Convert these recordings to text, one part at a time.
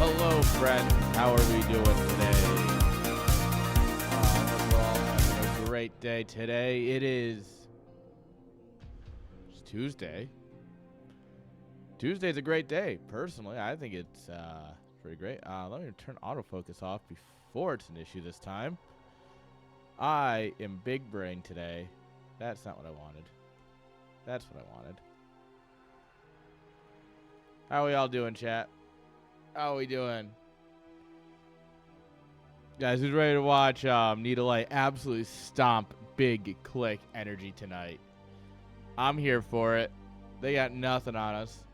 Hello, friends. How are we doing today? We're all having a great day today. It's Tuesday. Tuesday's a great day. Personally, I think it's pretty great. Let me turn autofocus off before it's an issue this time. I am big brain today. That's not what I wanted. That's what I wanted. How are we all doing, chat? How are we doing? Guys, who's ready to watch Need to Light absolutely stomp Big Click Energy tonight? I'm here for it. They got nothing on us.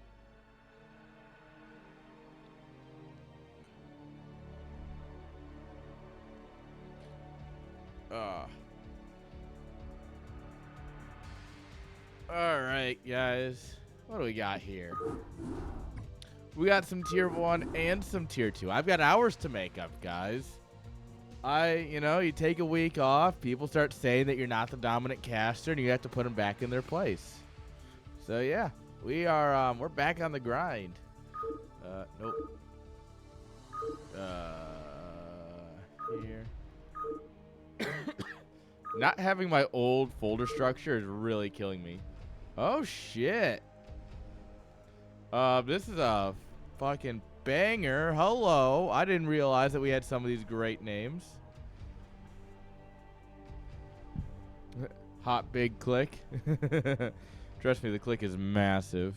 Alright, guys. What do we got here? We got some tier 1 and some tier 2. I've got hours to make up, guys. You take a week off, people start saying that you're not the dominant caster, and you have to put them back in their place. So, yeah. We're back on the grind. Nope. Here. Not having my old folder structure is really killing me. Oh, shit. This is a fucking banger. Hello. I didn't realize that we had some of these great names. Hot Big Click. Trust me, the click is massive.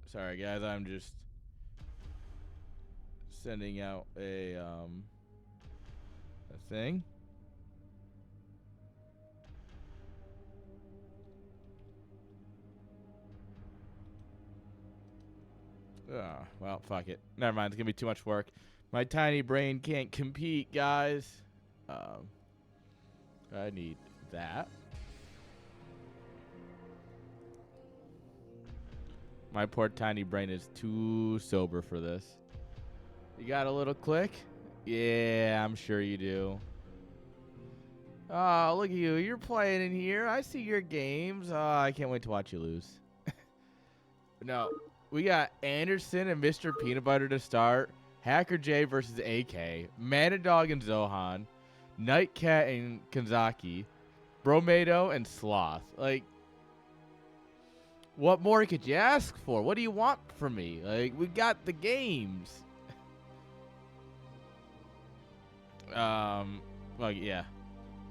Sorry, guys. I'm just sending out a thing. Well, fuck it. Never mind. It's gonna be too much work. My tiny brain can't compete, guys. I need that. My poor tiny brain is too sober for this. You got a little click? Yeah, I'm sure you do. Oh, look at you. You're playing in here. I see your games. Oh, I can't wait to watch you lose. No, we got Anderson and Mr. Peanut Butter to start. Hacker J versus AK. Manadog and Zohan. Nightcat and Kanzaki. Bromado and Sloth. Like, what more could you ask for? What do you want from me? Like, we got the games. Well, yeah.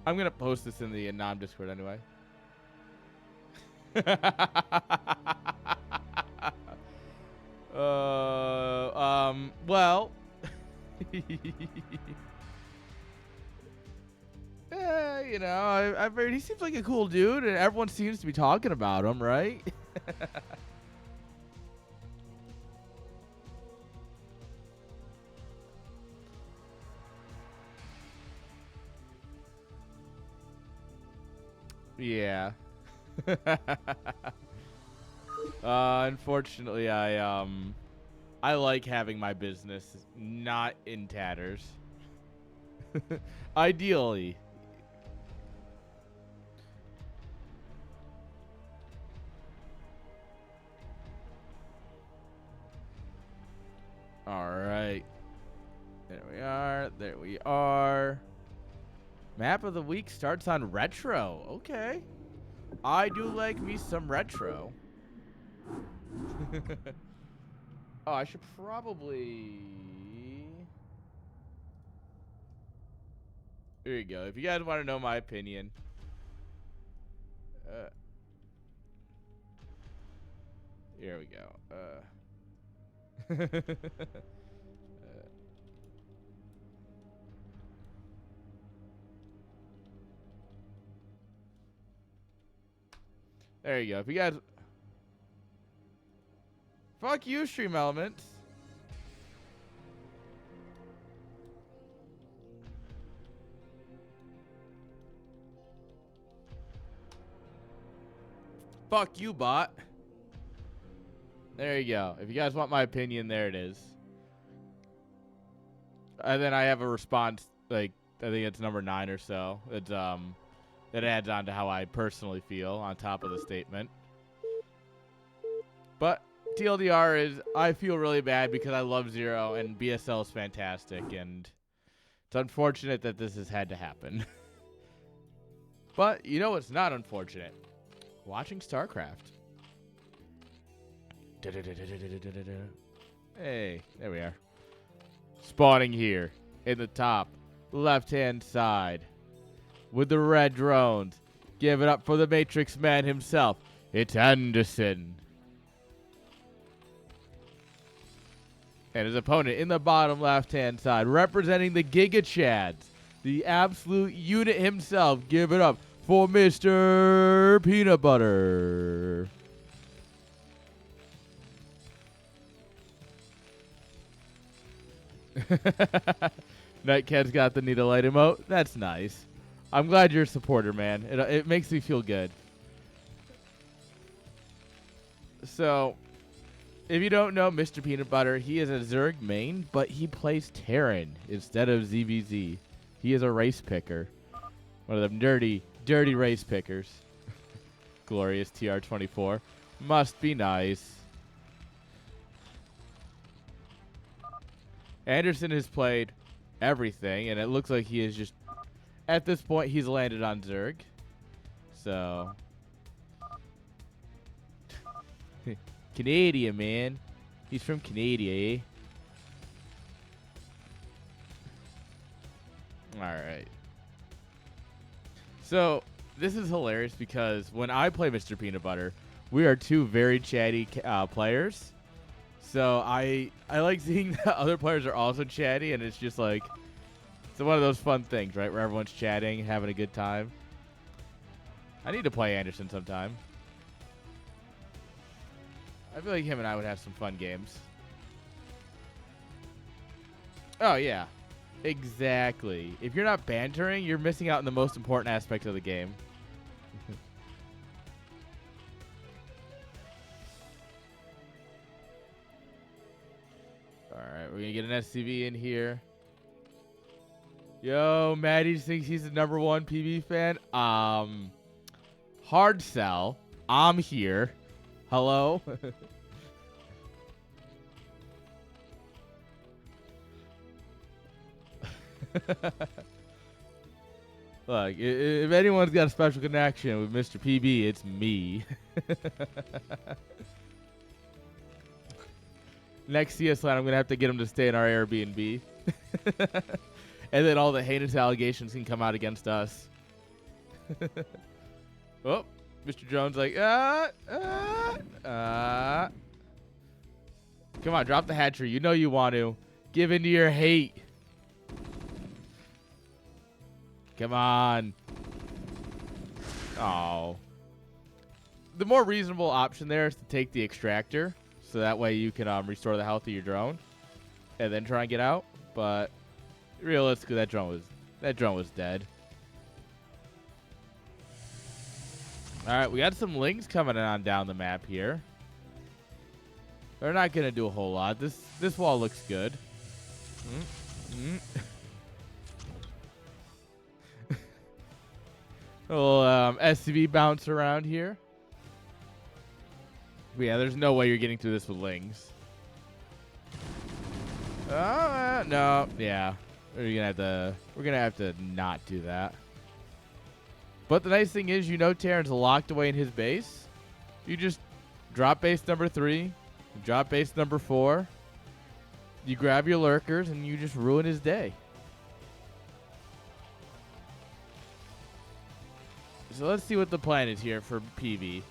I'm going to post this in the non Discord anyway. Well. I've heard he seems like a cool dude, and everyone seems to be talking about him, right? Yeah. Unfortunately, I like having my business not in tatters. Ideally. All right. There we are. There we are. Map of the week starts on retro. Okay. I do like me some retro. Oh, I should probably... There you go. If you guys want to know my opinion. Here we go. There you go. If you guys... Fuck you, Stream Elements. Fuck you, bot. There you go. If you guys want my opinion, there it is. And then I have a response, like, I think it's number 9 or so. It's, that adds on to how I personally feel on top of the statement. But TLDR is, I feel really bad because I love Zero and BSL is fantastic, and it's unfortunate that this has had to happen. But you know what's not unfortunate? Watching StarCraft. Hey, there we are. Spawning here in the top left-hand side with the red drones. Give it up for the Matrix Man himself. It's Anderson. And his opponent in the bottom left-hand side, representing the Giga Chads, the absolute unit himself. Give it up for Mr. Peanut Butter. Nightcat's got the need a light emote. That's nice. I'm glad you're a supporter, man. It makes me feel good. So, if you don't know Mr. Peanut Butter, he is a Zerg main, but he plays Terran instead of ZVZ. He is a race picker. One of them dirty race pickers. Glorious TR24. Must be nice. Anderson has played everything, and it looks like he is just, at this point, he's landed on Zerg. So, Canadian, man. He's from Canada, eh? Alright. So, this is hilarious because when I play Mr. Peanut Butter, we are two very chatty players. So I like seeing that other players are also chatty, and it's just like, it's one of those fun things, right, where everyone's chatting, having a good time. I need to play Anderson sometime. I feel like him and I would have some fun games. Oh, yeah. Exactly. If you're not bantering, you're missing out on the most important aspect of the game. Alright, we're going to get an SCV in here. Yo, Maddie thinks he's the #1 PB fan. Hard sell. I'm here. Hello? Look, if anyone's got a special connection with Mr. PB, it's me. Next CS line, I'm going to have to get him to stay in our Airbnb. And then all the heinous allegations can come out against us. Oh, Mr. Jones like, Come on, drop the hatchery. You know you want to. Give into your hate. Come on. Oh. The more reasonable option there is to take the extractor. So that way you can restore the health of your drone. And then try and get out. But realistically, that drone was dead. Alright, we got some links coming on down the map here. They're not going to do a whole lot. This wall looks good. A little SCV bounce around here. But yeah, there's no way you're getting through this with lings. No, yeah. We're gonna have to not do that. But the nice thing is, you know, Terran's locked away in his base. You just drop base number 3, drop base number 4. You grab your lurkers and you just ruin his day. So let's see what the plan is here for PV.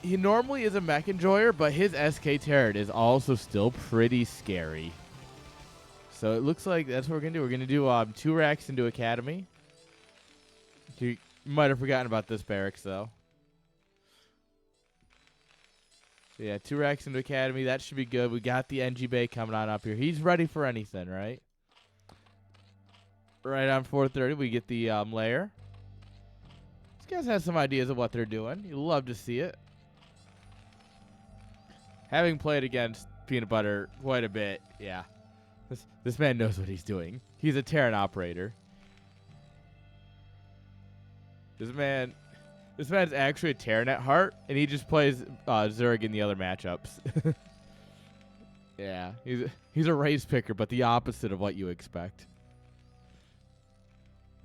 He normally is a mech enjoyer, but his SK turret is also still pretty scary. So it looks like that's what we're going to do. We're going to do 2 racks into Academy. You might have forgotten about this barracks, though. So yeah, 2 racks into Academy. That should be good. We got the NG Bay coming on up here. He's ready for anything, right? Right on 4:30, we get the lair. These guys have some ideas of what they're doing. You love to see it. Having played against Peanut Butter quite a bit, yeah. This man knows what he's doing. He's a Terran operator. This man's actually a Terran at heart, and he just plays Zerg in the other matchups. Yeah, he's a race picker, but the opposite of what you expect.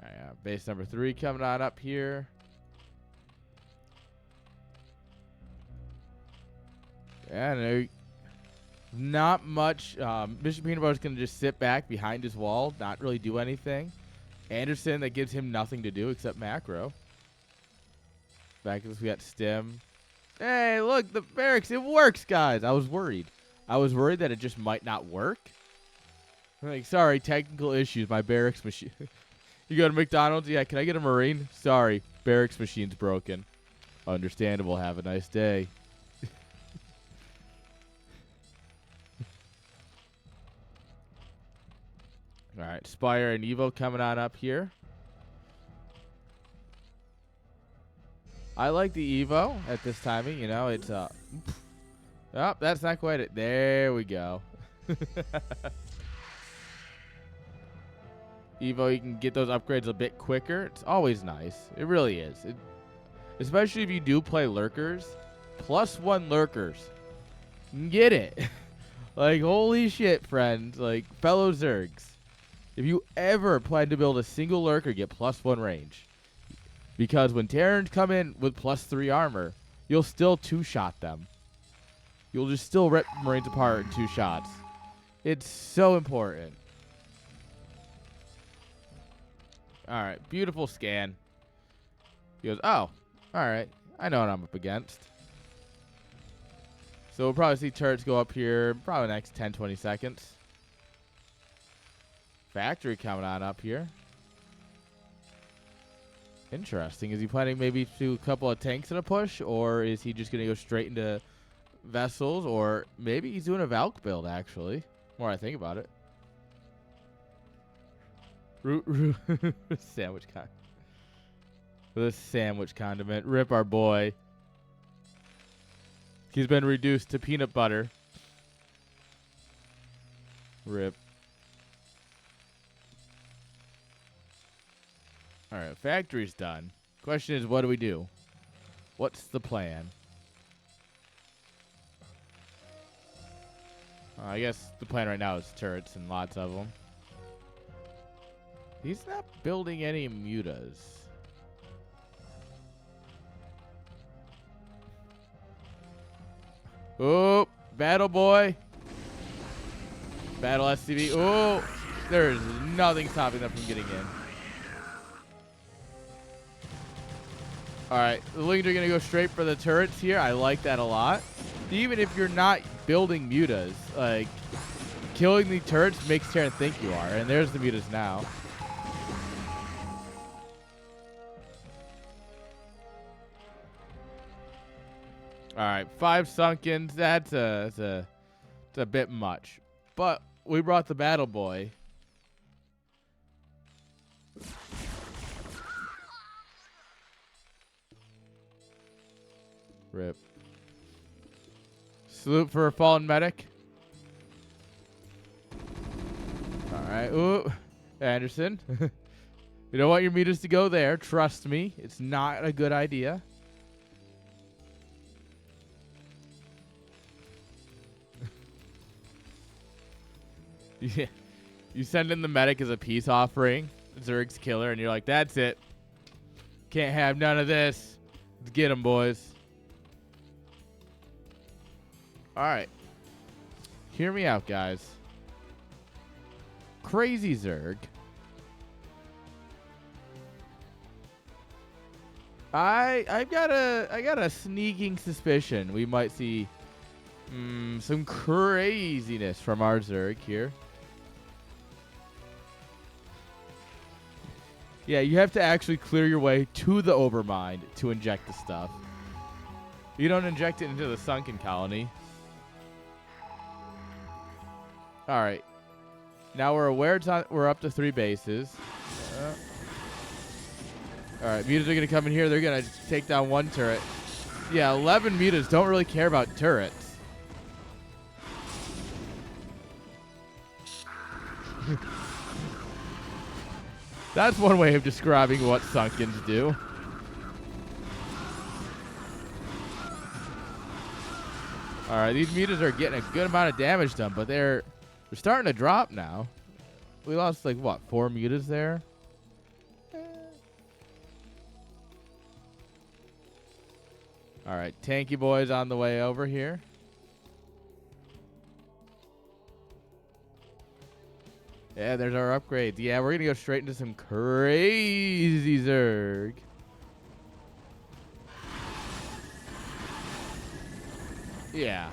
All right, base number 3 coming on up here. Yeah, no, not much. Bishop Peanut Butter's going to just sit back behind his wall, not really do anything. Anderson, that gives him nothing to do except macro. Back to this, we got Stim. Hey, look, the barracks, it works, guys. I was worried. I was worried that it just might not work. I'm like, sorry, technical issues. My barracks machine. You go to McDonald's? Yeah, can I get a Marine? Sorry, barracks machine's broken. Understandable. Have a nice day. All right, Spire and Evo coming on up here. I like the Evo at this timing. You know, it's oh, that's not quite it. There we go. Evo, you can get those upgrades a bit quicker. It's always nice. It really is. Especially if you do play lurkers. +1 lurkers. You can get it. Like, holy shit, friends. Like, fellow Zergs. If you ever plan to build a single lurker, get +1 range. Because when Terrans come in with +3 armor, you'll still 2-shot them. You'll just still rip Marines apart in 2 shots. It's so important. All right, beautiful scan. He goes, oh, all right. I know what I'm up against. So we'll probably see turrets go up here probably next 10, 20 seconds. Factory coming on up here. Interesting. Is he planning maybe to do a couple of tanks in a push, or is he just going to go straight into vessels, or maybe he's doing a Valk build, actually, the more I think about it. Sandwich condiment. The sandwich condiment. Rip our boy. He's been reduced to peanut butter. Rip. All right, factory's done. Question is, what do we do? What's the plan? I guess the plan right now is turrets and lots of them. He's not building any mutas. Oh, battle boy. Battle SCV. Oh, there's nothing stopping them from getting in. All right, the Lings are going to go straight for the turrets here. I like that a lot. Even if you're not building mutas, like, killing the turrets makes Terran think you are. And there's the mutas now. All right, 5 sunkens. That's a bit much. But we brought the battle boy. Rip. Salute for a fallen medic. All right. Ooh, Anderson. You don't want your meters to go there. Trust me. It's not a good idea. Yeah. You send in the medic as a peace offering. Zerg's killer. And you're like, that's it. Can't have none of this. Let's get him, boys. All right. Hear me out, guys. Crazy Zerg. I got a sneaking suspicion we might see some craziness from our Zerg here. Yeah, you have to actually clear your way to the Overmind to inject the stuff. You don't inject it into the sunken colony. All right. Now we're aware we're up to 3 bases. All right, mutas are going to come in here. They're going to take down 1 turret. Yeah, 11 mutas don't really care about turrets. That's one way of describing what Sunkens do. All right, these mutas are getting a good amount of damage done, but they're starting to drop now. We lost like what, 4 mutas there? All right, tanky boys on the way over here. Yeah, there's our upgrades. Yeah, we're gonna go straight into some crazy Zerg. Yeah.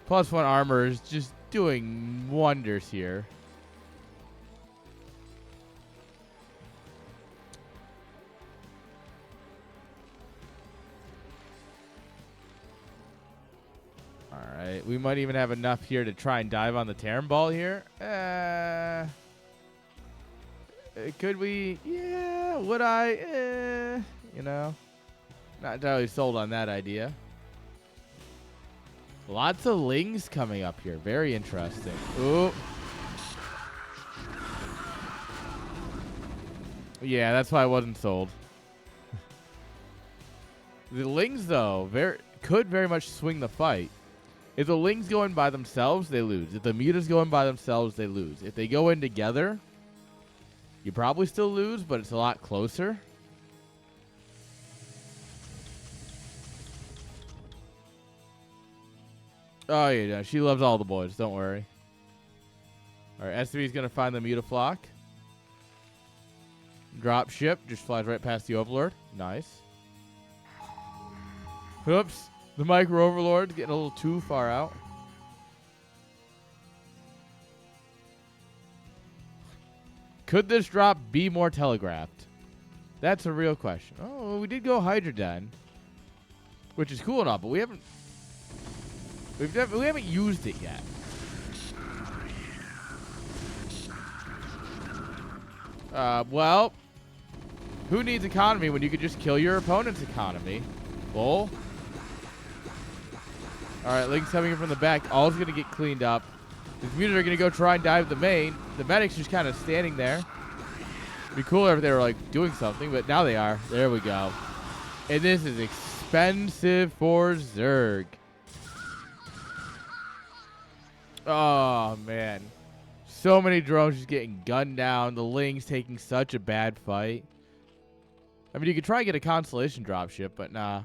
+1 armor is just doing wonders here. Alright, we might even have enough here to try and dive on the Terran Ball here. Could we? Yeah, would I? You know, not entirely sold on that idea. Lots of lings coming up here. Very interesting. Ooh. Yeah, that's why I wasn't sold. The lings, though, could very much swing the fight. If the lings go in by themselves, they lose. If the mutas go in by themselves, they lose. If they go in together, you probably still lose, but it's a lot closer. Oh, yeah, she loves all the boys. Don't worry. All right, SB is going to find the mutaflock. Drop ship. Just flies right past the Overlord. Nice. Oops. The Micro Overlord's getting a little too far out. Could this drop be more telegraphed? That's a real question. Oh, we did go Hydroden, which is cool enough, but we haven't used it yet. Well, who needs economy when you could just kill your opponent's economy? Bull. All right, Link's coming in from the back. All's going to get cleaned up. His mutas are going to go try and dive the main. The medic's just kind of standing there. It'd be cooler if they were, like, doing something, but now they are. There we go. And this is expensive for Zerg. Oh, man. So many drones just getting gunned down. The Ling's taking such a bad fight. I mean, you could try and get a Constellation dropship, but nah.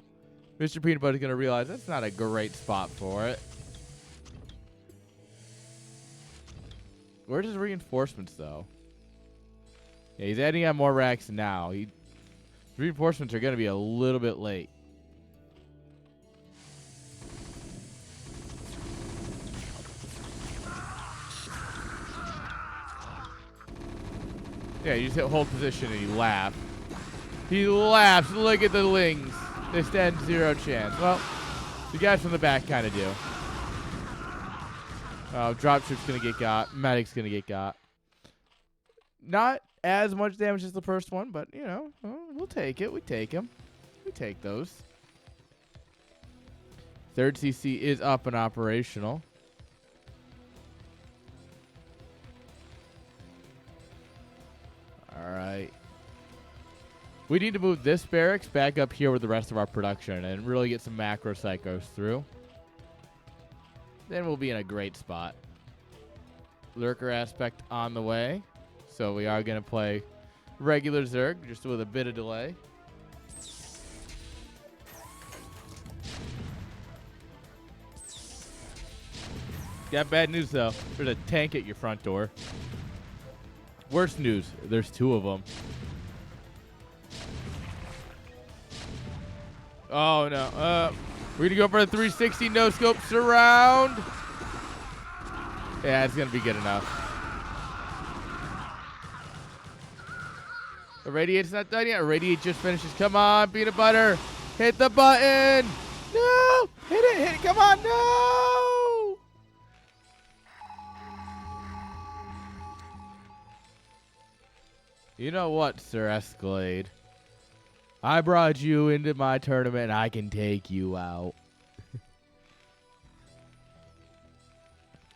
Mr. Peanut Butter's going to realize that's not a great spot for it. Where's his reinforcements, though? Yeah, he's adding on more racks now. His reinforcements are going to be a little bit late. Yeah, you just hit hold position and you laugh. He laughs. Look at the Lings. They stand 0 chance. Well, the guys from the back kind of do. Oh, dropship's going to get got. Medic's going to get got. Not as much damage as the first one, but, you know, we'll take it. We take him. We take those. Third CC is up and operational. All right. We need to move this barracks back up here with the rest of our production and really get some macro psychos through. Then we'll be in a great spot. Lurker aspect on the way. So we are going to play regular Zerg just with a bit of delay. Got bad news, though. There's a tank at your front door. Worst news, there's 2 of them. Oh, no. We're going to go for a 360 no-scope surround. Yeah, it's going to be good enough. Irradiate's not done yet. Irradiate just finishes. Come on, Peanut Butter. Hit the button. No. Hit it. Hit it. Come on. No. You know what, Sir Escalade? I brought you into my tournament, and I can take you out.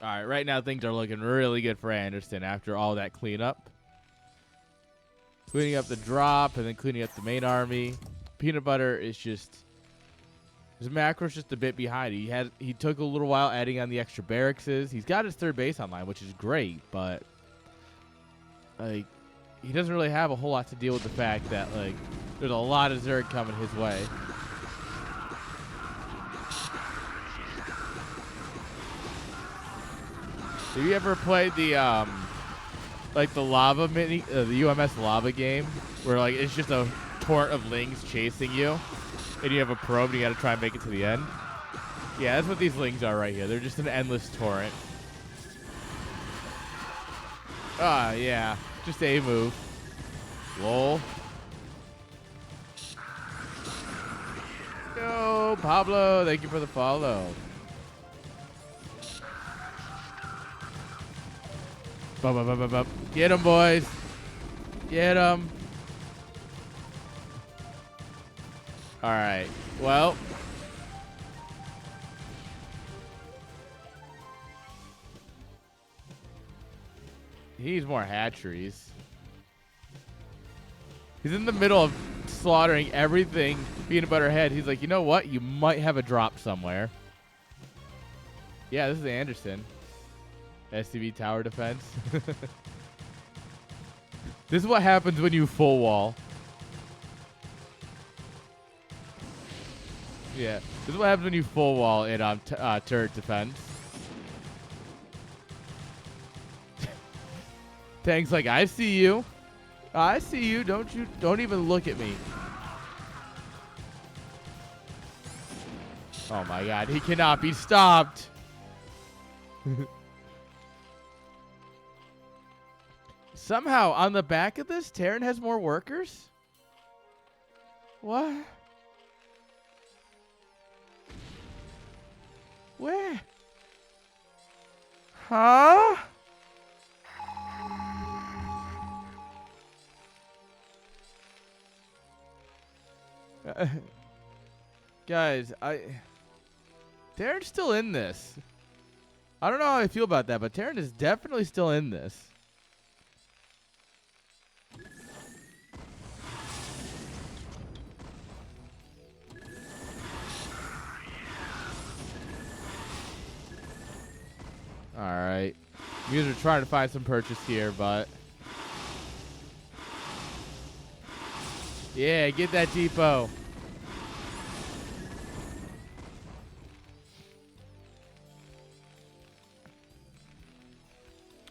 All right, right now things are looking really good for Anderson after all that cleanup. Cleaning up the drop and then cleaning up the main army. Peanut Butter is just... His macro's just a bit behind. He took a little while adding on the extra barracks. He's got his third base online, which is great, but like he doesn't really have a whole lot to deal with the fact that like there's a lot of Zerg coming his way. Have you ever played the like the lava the UMS lava game where like it's just a torrent of lings chasing you? And you have a probe, and you got to try and make it to the end. Yeah, that's what these lings are right here. They're just an endless torrent. Ah, yeah. Just a move. Lol. Yo, Pablo. Thank you for the follow. Get him, boys. Get him. All right. Well. He needs more hatcheries. He's in the middle of slaughtering everything Peanut Butter Head. He's like, you know what? You might have a drop somewhere. Yeah, this is Anderson. SCV tower defense. This is what happens when you full wall. Yeah, this is what happens when you full wall in turret defense. Tank's like, I see you. I see you. Don't even look at me. Oh my god, he cannot be stopped. Somehow, on the back of this, Terran has more workers? What? Where? Huh? Guys, Terran's still in this. I don't know how I feel about that, but Terran is definitely still in this. All right. You guys are trying to find some purchase here, but... Yeah, get that depot.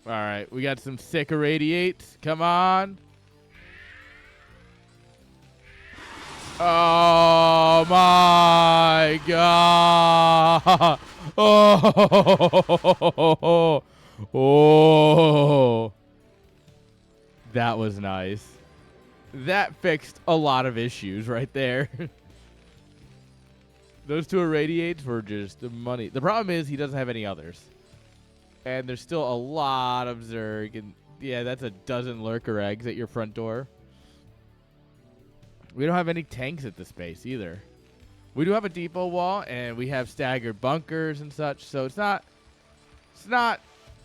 All right, we got some sick irradiates. Come on. Oh my god. Oh. That was nice. That fixed a lot of issues right there. Those two irradiates were just money. The problem is he doesn't have any others. And there's still a lot of Zerg. And yeah, that's a dozen lurker eggs at your front door. We don't have any tanks at this base either. We do have a depot wall, and we have staggered bunkers and such. So it's not,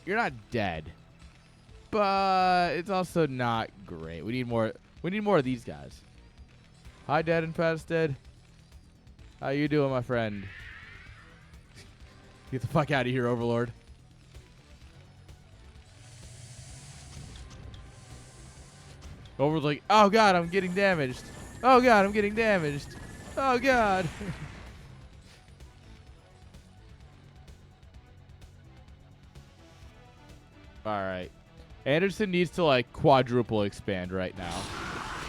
you're not dead. But it's also not great. We need more of these guys. Hi, Dead Infested. How you doing, my friend? Get the fuck out of here, Overlord. Overlord's like, oh god, I'm getting damaged. Oh god, I'm getting damaged. Oh god. Alright. Anderson needs to like quadruple expand right now.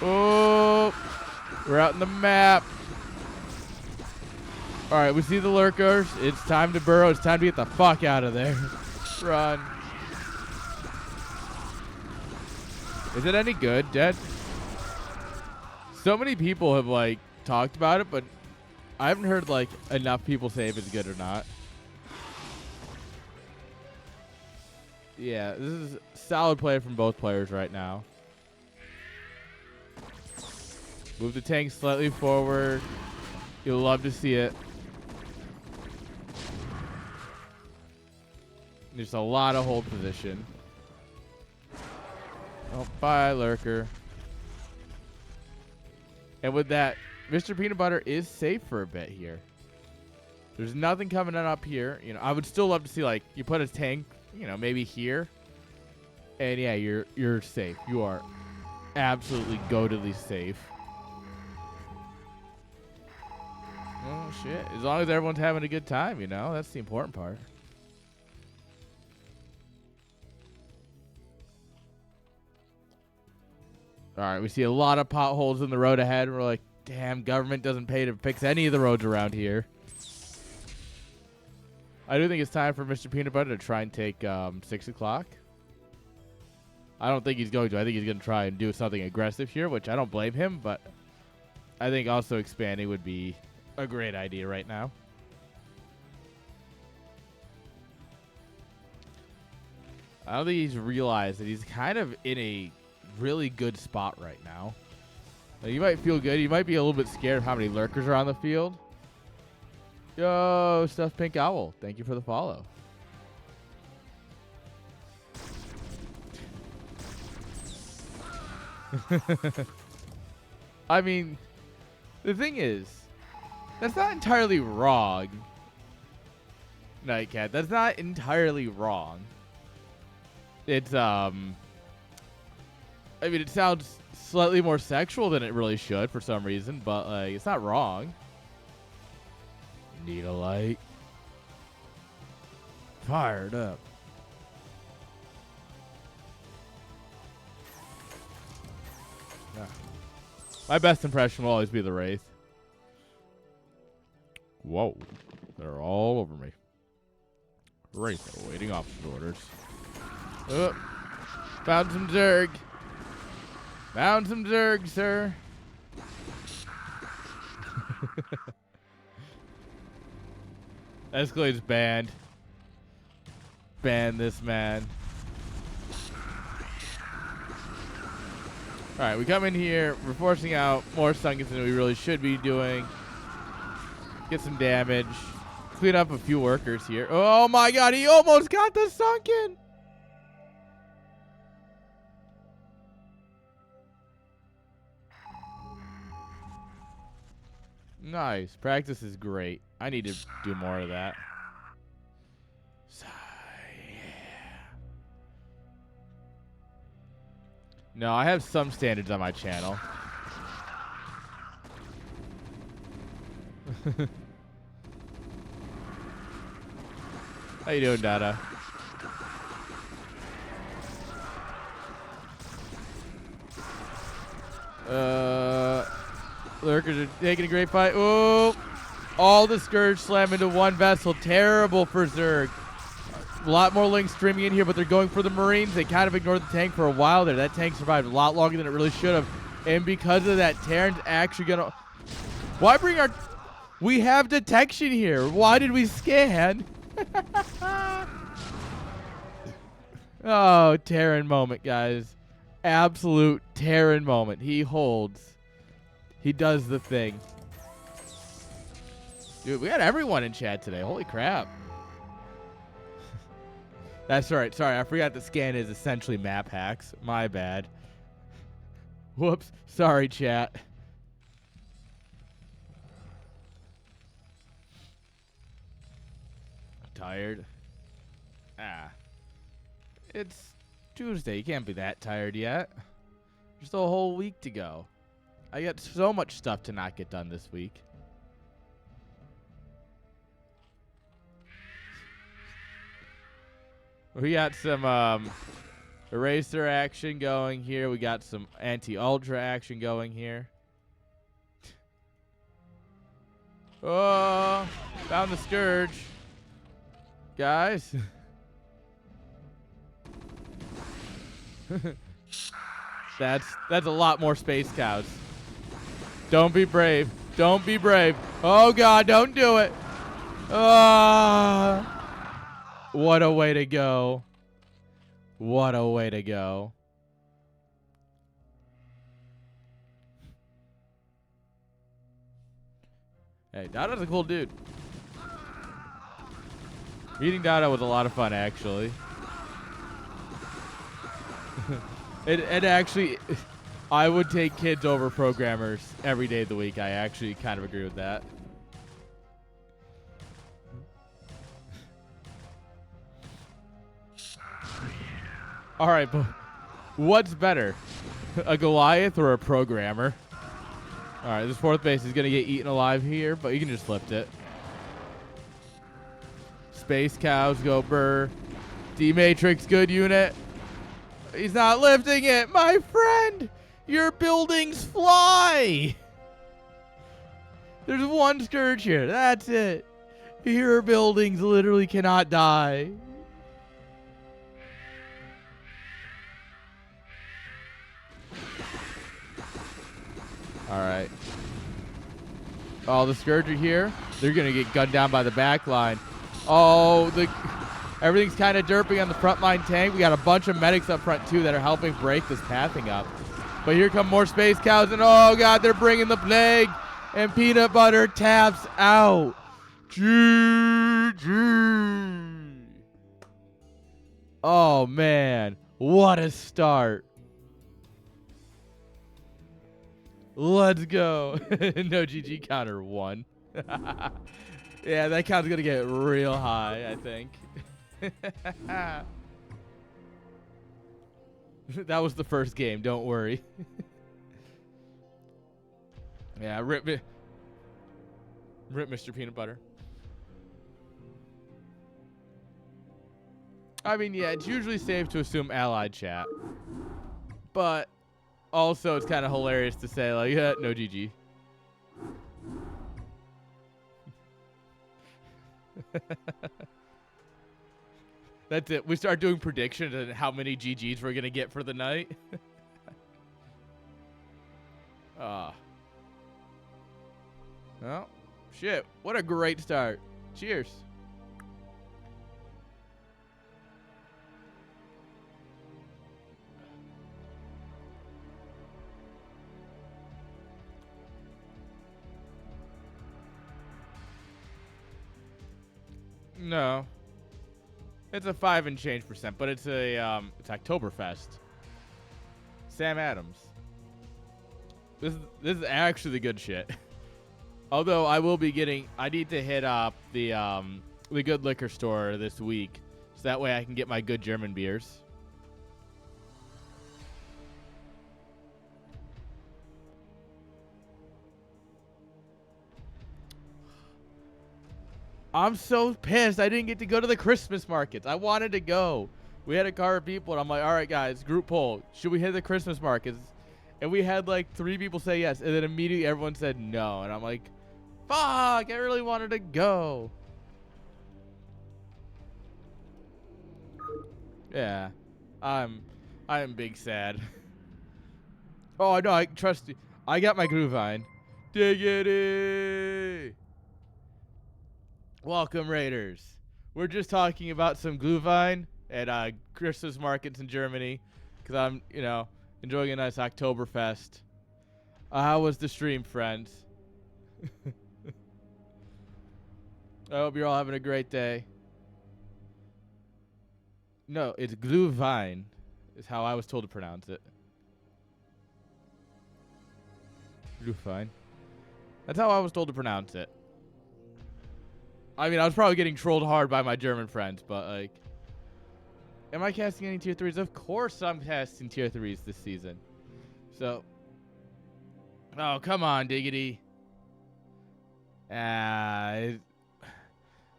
Oh, we're out in the map. Alright, we see the lurkers. It's time to burrow. It's time to get the fuck out of there. Run. Is it any good, Dead? So many people have like talked about it, but I haven't heard like enough people say if it's good or not. Yeah, this is solid play from both players right now. Move the tank slightly forward. You'll love to see it. There's a lot of hold position. Oh, bye, lurker. And with that, Mr. Peanut Butter is safe for a bit here. There's nothing coming in up here. You know, I would still love to see, like, you put a tank, you know, maybe here. And yeah, you're safe. You are absolutely goatedly safe. Oh shit. As long as everyone's having a good time, you know, that's the important part. Alright, we see a lot of potholes in the road ahead. We're like, damn, government doesn't pay to fix any of the roads around here. I do think it's time for Mr. Peanut Butter to try and take 6 o'clock. I don't think he's going to. I think he's going to try and do something aggressive here, which I don't blame him, but I think also expanding would be a great idea right now. I don't think he's realized that he's kind of in a really good spot right now. Like, you might feel good. You might be a little bit scared of how many lurkers are on the field. Yo, Stuffed Pink Owl. Thank you for the follow. I mean, the thing is, that's not entirely wrong. Nightcat, that's not entirely wrong. It's, I mean, it sounds slightly more sexual than it really should for some reason, but, like, it's not wrong. Need a light. Fired up. Yeah. My best impression will always be the Wraith. Whoa. They're all over me. Wraith awaiting officer orders. Found some Zerg. Found some Zerg, sir. Escalade's banned. Ban this man. Alright, we come in here. We're forcing out more Sunkens than we really should be doing. Get some damage. Clean up a few workers here. Oh my god, he almost got the Sunken! Nice. Practice is great. I need to do more of that. So, yeah. No, I have some standards on my channel. How you doing, Dada? Lurkers are taking a great fight. Oh, all the Scourge slam into one vessel. Terrible for Zerg. A lot more links streaming in here, but they're going for the Marines. They kind of ignored the tank for a while there. That tank survived a lot longer than it really should have. And because of that, Terran's actually going to... Why bring our... We have detection here. Why did we scan? Oh, Terran moment, guys. Absolute Terran moment. He holds. He does the thing. Dude, we got everyone in chat today. Holy crap. That's right. Sorry, I forgot the scan is essentially map hacks. My bad. Whoops. Sorry, chat. Tired? Ah. It's Tuesday. You can't be that tired yet. There's still a whole week to go. I got so much stuff to not get done this week. We got some eraser action going here. We got some anti-ultra action going here. Oh, found the Scourge. Guys. That's a lot more space cows. Don't be brave. Don't be brave. Oh god, don't do it. What a way to go. What a way to go. Hey, Dada's a cool dude. Meeting Dada was a lot of fun, actually. it actually, I would take kids over programmers every day of the week. I actually kind of agree with that. All right, but what's better, a Goliath or a programmer? All right, this fourth base is going to get eaten alive here, but you can just flip it. Space Cows go burr. D-Matrix, good unit. He's not lifting it. My friend, your buildings fly. There's one Scourge here. That's it. Your buildings literally cannot die. All right. Oh, the Scourge are here. They're going to get gunned down by the back line. Oh, everything's kind of derping on the front line tank. We got a bunch of medics up front, too, that are helping break this pathing up. But here come more Space Cows, and oh, God, they're bringing the plague. And Peanut Butter taps out. GG. Oh, man. What a start. Let's go. No GG counter 1. Yeah, that count's going to get real high, I think. That was the first game. Don't worry. Yeah, rip Mr. Peanut Butter. I mean, yeah, it's usually safe to assume allied chat. But also, it's kind of hilarious to say, like, yeah, no GG. That's it. We start doing predictions on how many GGs we're going to get for the night. Well, shit. What a great start. Cheers. No. It's a 5 and change %, but it's a it's Oktoberfest. Sam Adams. This is actually the good shit. Although I need to hit up the good liquor store this week, so that way I can get my good German beers. I'm so pissed I didn't get to go to the Christmas markets. I wanted to go. We had a car of people, and I'm like, all right, guys, group poll. Should we hit the Christmas markets? And we had like 3 people say yes, and then immediately everyone said no. And I'm like, fuck, I really wanted to go. Yeah, I am big sad. Oh, no, I trust you. I got my Glühwein. Diggity! Welcome, Raiders. We're just talking about some Glühwein at Christmas markets in Germany because I'm, enjoying a nice Oktoberfest. How was the stream, friends? I hope you're all having a great day. No, it's Glühwein is how I was told to pronounce it. Glühwein. That's how I was told to pronounce it. I mean, I was probably getting trolled hard by my German friends, but, like... Am I casting any tier 3s? Of course I'm casting tier 3s this season. So... Oh, come on, Diggity.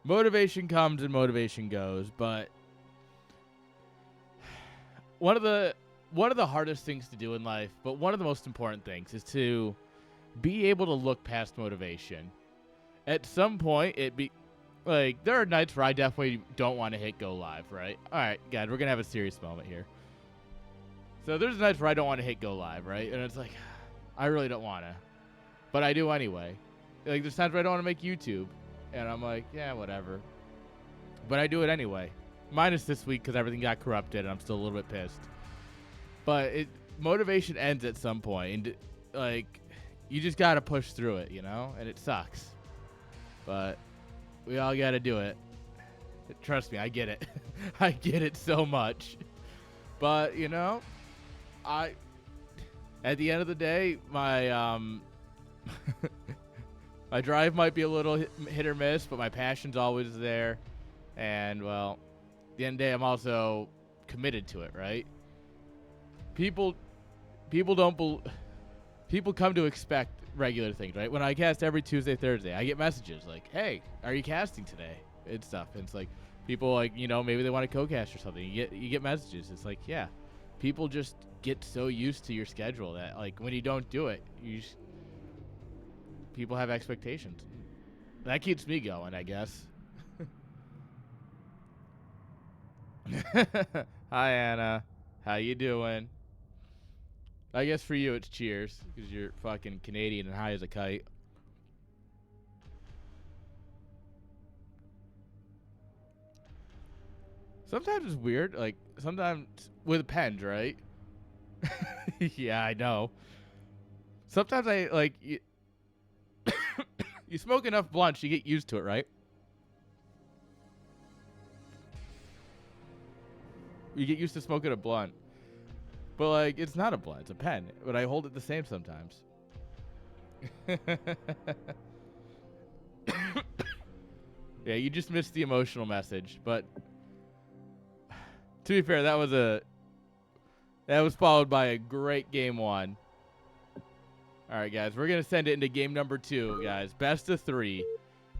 Motivation comes and motivation goes, but... One of the hardest things to do in life, but one of the most important things, is to be able to look past motivation. At some point, like, there are nights where I definitely don't want to hit go live, right? All right, God, we're going to have a serious moment here. So there's nights where I don't want to hit go live, right? And it's like, I really don't want to. But I do anyway. Like, there's times where I don't want to make YouTube. And I'm like, yeah, whatever. But I do it anyway. Minus this week because everything got corrupted and I'm still a little bit pissed. But motivation ends at some point. And, like, you just got to push through it, And it sucks. But... we all got to do it. Trust me, I get it. I get it so much. But, you know, at the end of the day, my my drive might be a little hit or miss, but my passion's always there. And, well, at the end of the day, I'm also committed to it, right? People come to expect regular things, right? When I cast every Tuesday, Thursday, I get messages like, "Hey, are you casting today?" and stuff. And it's like people like, you know, maybe they want to co-cast or something. You get messages. It's like, yeah, people just get so used to your schedule that like when you don't do it, people have expectations. That keeps me going, I guess. Hi, Anna. How you doing? I guess for you it's cheers because you're fucking Canadian and high as a kite. Sometimes it's weird, like sometimes with pens, right? Yeah, I know. Sometimes I like you smoke enough blunts, you get used to it, right? You get used to smoking a blunt. But like it's not a blunt, it's a pen. But I hold it the same sometimes. Yeah, you just missed the emotional message, but to be fair, that was followed by a great game one. All right, guys, we're gonna send it into game number 2, guys. Best of 3.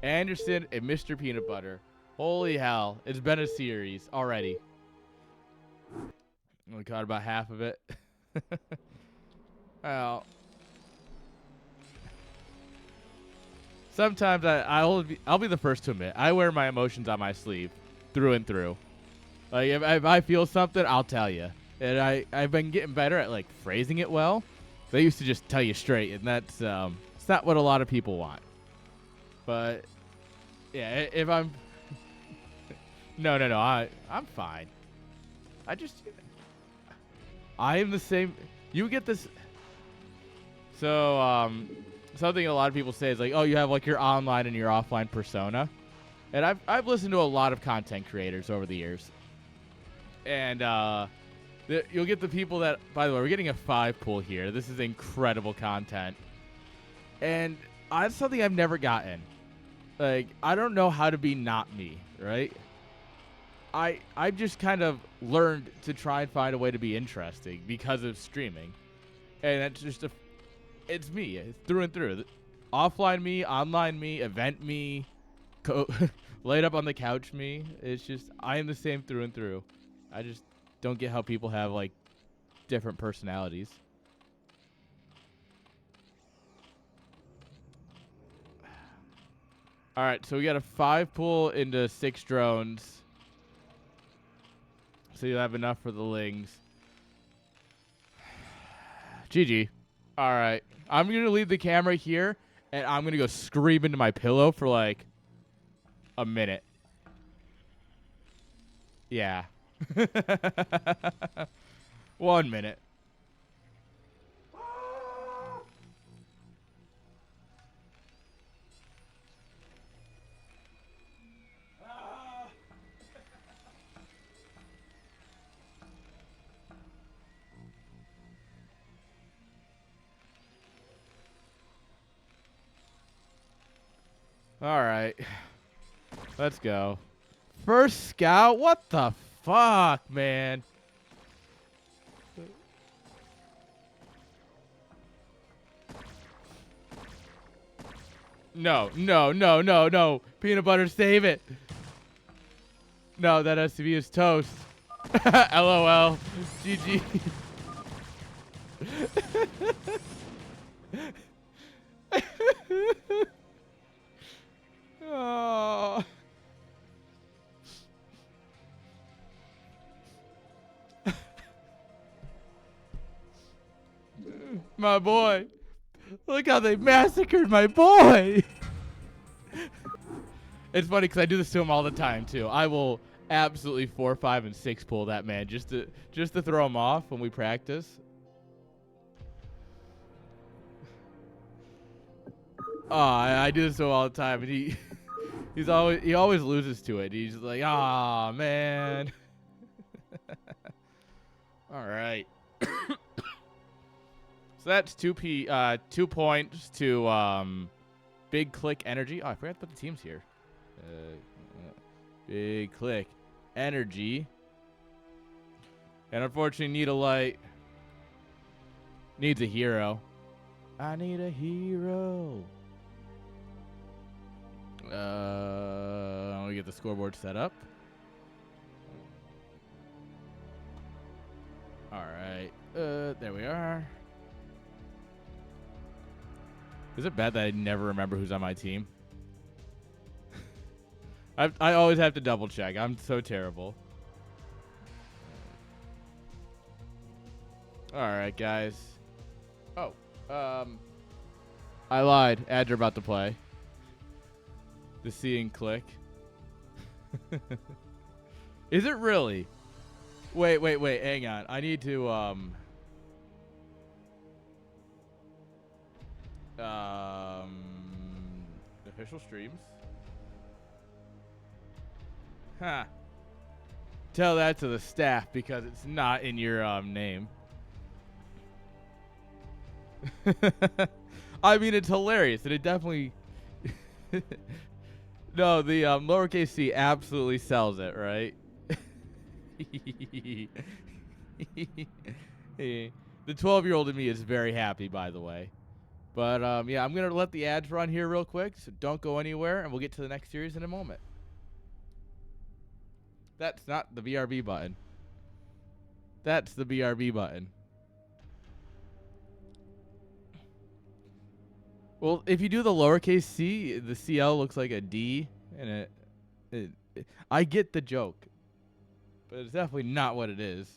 Anderson and Mr. Peanut Butter. Holy hell, it's been a series already. We caught about half of it. Well, sometimes I'll be the first to admit I wear my emotions on my sleeve, through and through. Like if I feel something, I'll tell you. And I've been getting better at like phrasing it well. They used to just tell you straight, and that's it's not what a lot of people want. But yeah, if I'm no, I'm fine. I am the same. You get this. So something a lot of people say is like, oh, you have like your online and your offline persona, and I've listened to a lot of content creators over the years, and you'll get the people that, by the way, we're getting a 5 pool here. This is incredible content. And that's something I've never gotten. Like, I don't know how to be not me, right? I've just kind of learned to try and find a way to be interesting because of streaming. And that's just it's me. It's through and through. Offline me, online me, event me, laid up on the couch me. It's just, I am the same through and through. I just don't get how people have like different personalities. All right, so we got a 5 pull into 6 drones. So you'll have enough for the lings. GG. All right, I'm gonna leave the camera here, and I'm gonna go scream into my pillow for like a minute. Yeah. 1 minute. All right. Let's go. First scout? What the fuck, man? No. Peanut butter, save it. No, that SUV is toast. LOL. GG. Oh. My boy. Look how they massacred my boy. It's funny because I do this to him all the time too. I will absolutely 4, 5, and 6 pull that man just to throw him off when we practice. Oh, I do this to him all the time, and he always loses to it. He's like, ah, man. All right. So that's 2 points to Big Click Energy. Oh, I forgot to put the teams here. Big Click Energy. And unfortunately, Need a Light needs a hero. I need a hero. Let me get the scoreboard set up. All right. There we are. Is it bad that I never remember who's on my team? I always have to double check. I'm so terrible. All right, guys. Oh, I lied. Ads are about to play. The seeing click. Is it really? Wait. Hang on. I need to official streams. Huh. Tell that to the staff because it's not in your name. I mean, it's hilarious, and it definitely. No, the lowercase c absolutely sells it, right? The 12-year-old in me is very happy, by the way. But yeah, I'm gonna let the ads run here real quick, so don't go anywhere, and we'll get to the next series in a moment. That's not the BRB button. That's the BRB button. Well, if you do the lowercase c, the CL looks like a D, and I get the joke, but it's definitely not what it is.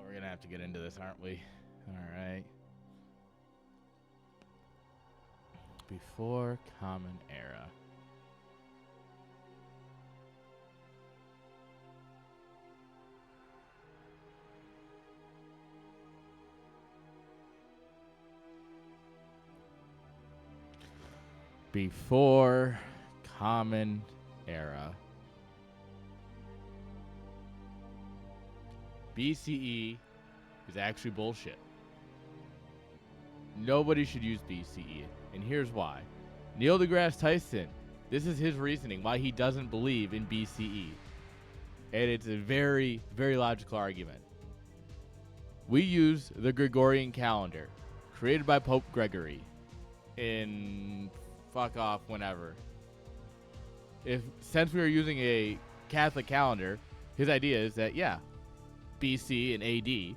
We're gonna have to get into this, aren't we? All right. Before Common Era. before Common Era. BCE is actually bullshit. Nobody should use BCE, and here's why. Neil deGrasse Tyson, this is his reasoning why he doesn't believe in BCE. And it's a very, very logical argument. We use the Gregorian calendar, created by Pope Gregory in fuck off whenever. Since we are using a Catholic calendar, his idea is that, yeah, BC and AD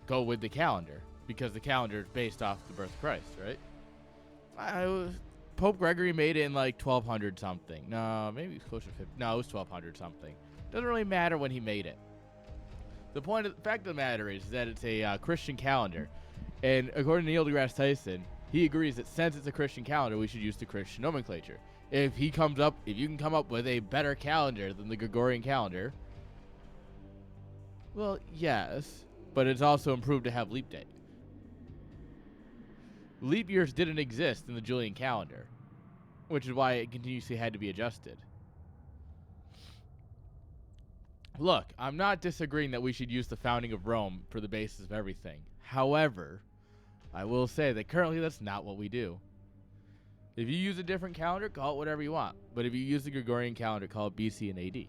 go with the calendar because the calendar is based off the birth of Christ, right? Pope Gregory made it in like 1200 something. No, maybe it was closer to 50. No, it was 1200 something. Doesn't really matter when he made it. The fact of the matter is that it's a Christian calendar, and according to Neil deGrasse Tyson, he agrees that since it's a Christian calendar, we should use the Christian nomenclature. If you can come up with a better calendar than the Gregorian calendar, well, yes, but it's also improved to have leap day. Leap years didn't exist in the Julian calendar, which is why it continuously had to be adjusted. Look, I'm not disagreeing that we should use the founding of Rome for the basis of everything. However, I will say that currently that's not what we do. If you use a different calendar, call it whatever you want. But if you use the Gregorian calendar, call it BC and AD.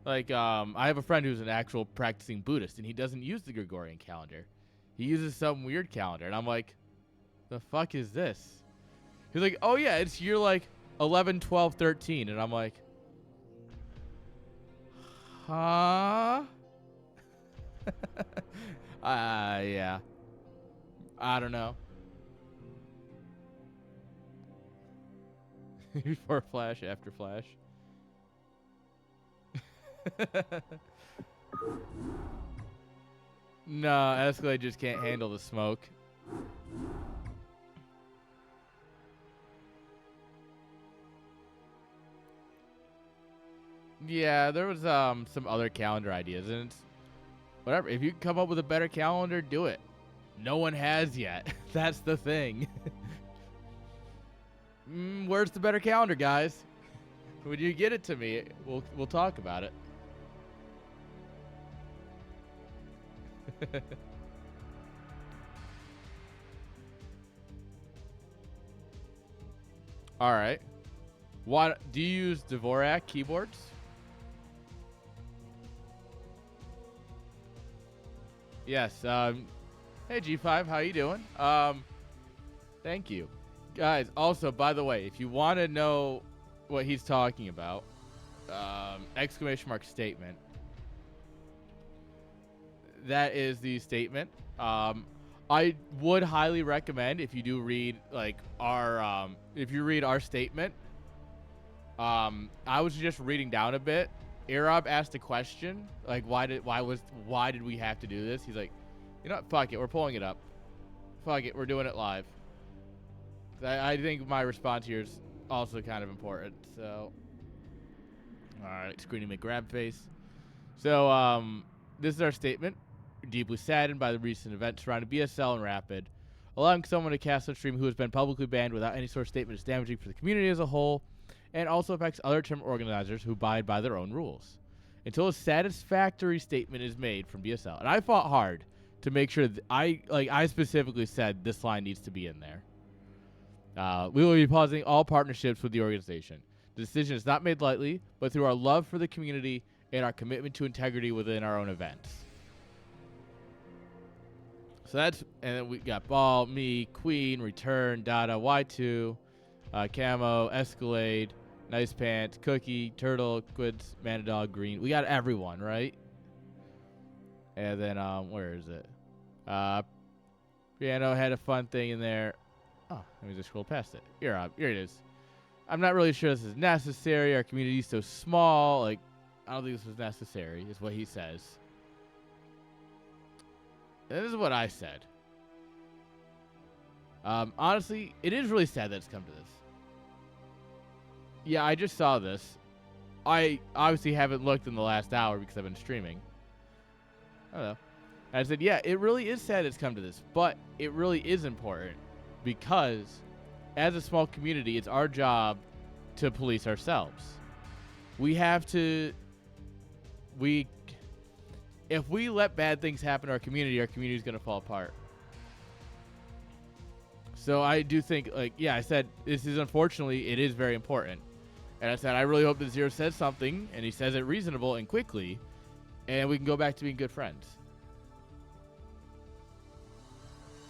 Like, I have a friend who's an actual practicing Buddhist, and he doesn't use the Gregorian calendar. He uses some weird calendar, and I'm like, the fuck is this? He's like, oh yeah, it's year like 11, 12, 13, and I'm like, huh? Yeah. I don't know. Before Flash, after Flash. No, Escalade just can't handle the smoke. Yeah, there was some other calendar ideas, and it's whatever. If you can come up with a better calendar, do it. No one has yet. That's the thing. Where's the better calendar, guys? When you get it to me, we'll talk about it. All right. What do you use Dvorak keyboards? Yes. Hey G5, how you doing? Thank you. Guys, also, by the way, if you want to know what he's talking about, exclamation mark statement. That is the statement. I would highly recommend if you do read like our if you read our statement. I was just reading down a bit. Arab asked a question like why did we have to do this? He's like, you know what, fuck it, we're pulling it up. Fuck it, we're doing it live. I think my response here is also kind of important. So, all right, screening McGrab face. So, this is our statement. We're deeply saddened by the recent events surrounding BSL and Rapid. Allowing someone to cast on stream who has been publicly banned without any sort of statement is damaging for the community as a whole, and also affects other tournament organizers who abide by their own rules. Until a satisfactory statement is made from BSL, and I fought hard to make sure that I specifically said this line needs to be in there. We will be pausing all partnerships with the organization. The decision is not made lightly, but through our love for the community and our commitment to integrity within our own events. So that's, and then we got Ball, me, Queen, Return, Dada, Y2, Camo, Escalade, Nice Pants, Cookie, Turtle, Quids, Manadog, Green. We got everyone, right? And then, where is it? Piano had a fun thing in there. Oh, let me just scroll past it. Here it is. I'm not really sure this is necessary. Our community is so small. Like, I don't think this was necessary, is what he says. And this is what I said. Honestly, it is really sad that it's come to this. Yeah, I just saw this. I obviously haven't looked in the last hour because I've been streaming. I don't know. And I said, yeah, it really is sad it's come to this, but it really is important because as a small community, it's our job to police ourselves. We have to. If we let bad things happen to our community is going to fall apart. So I do think, like, yeah, I said this is, unfortunately, it is very important. And I said I really hope that Zero says something, and he says it reasonable and quickly, and we can go back to being good friends.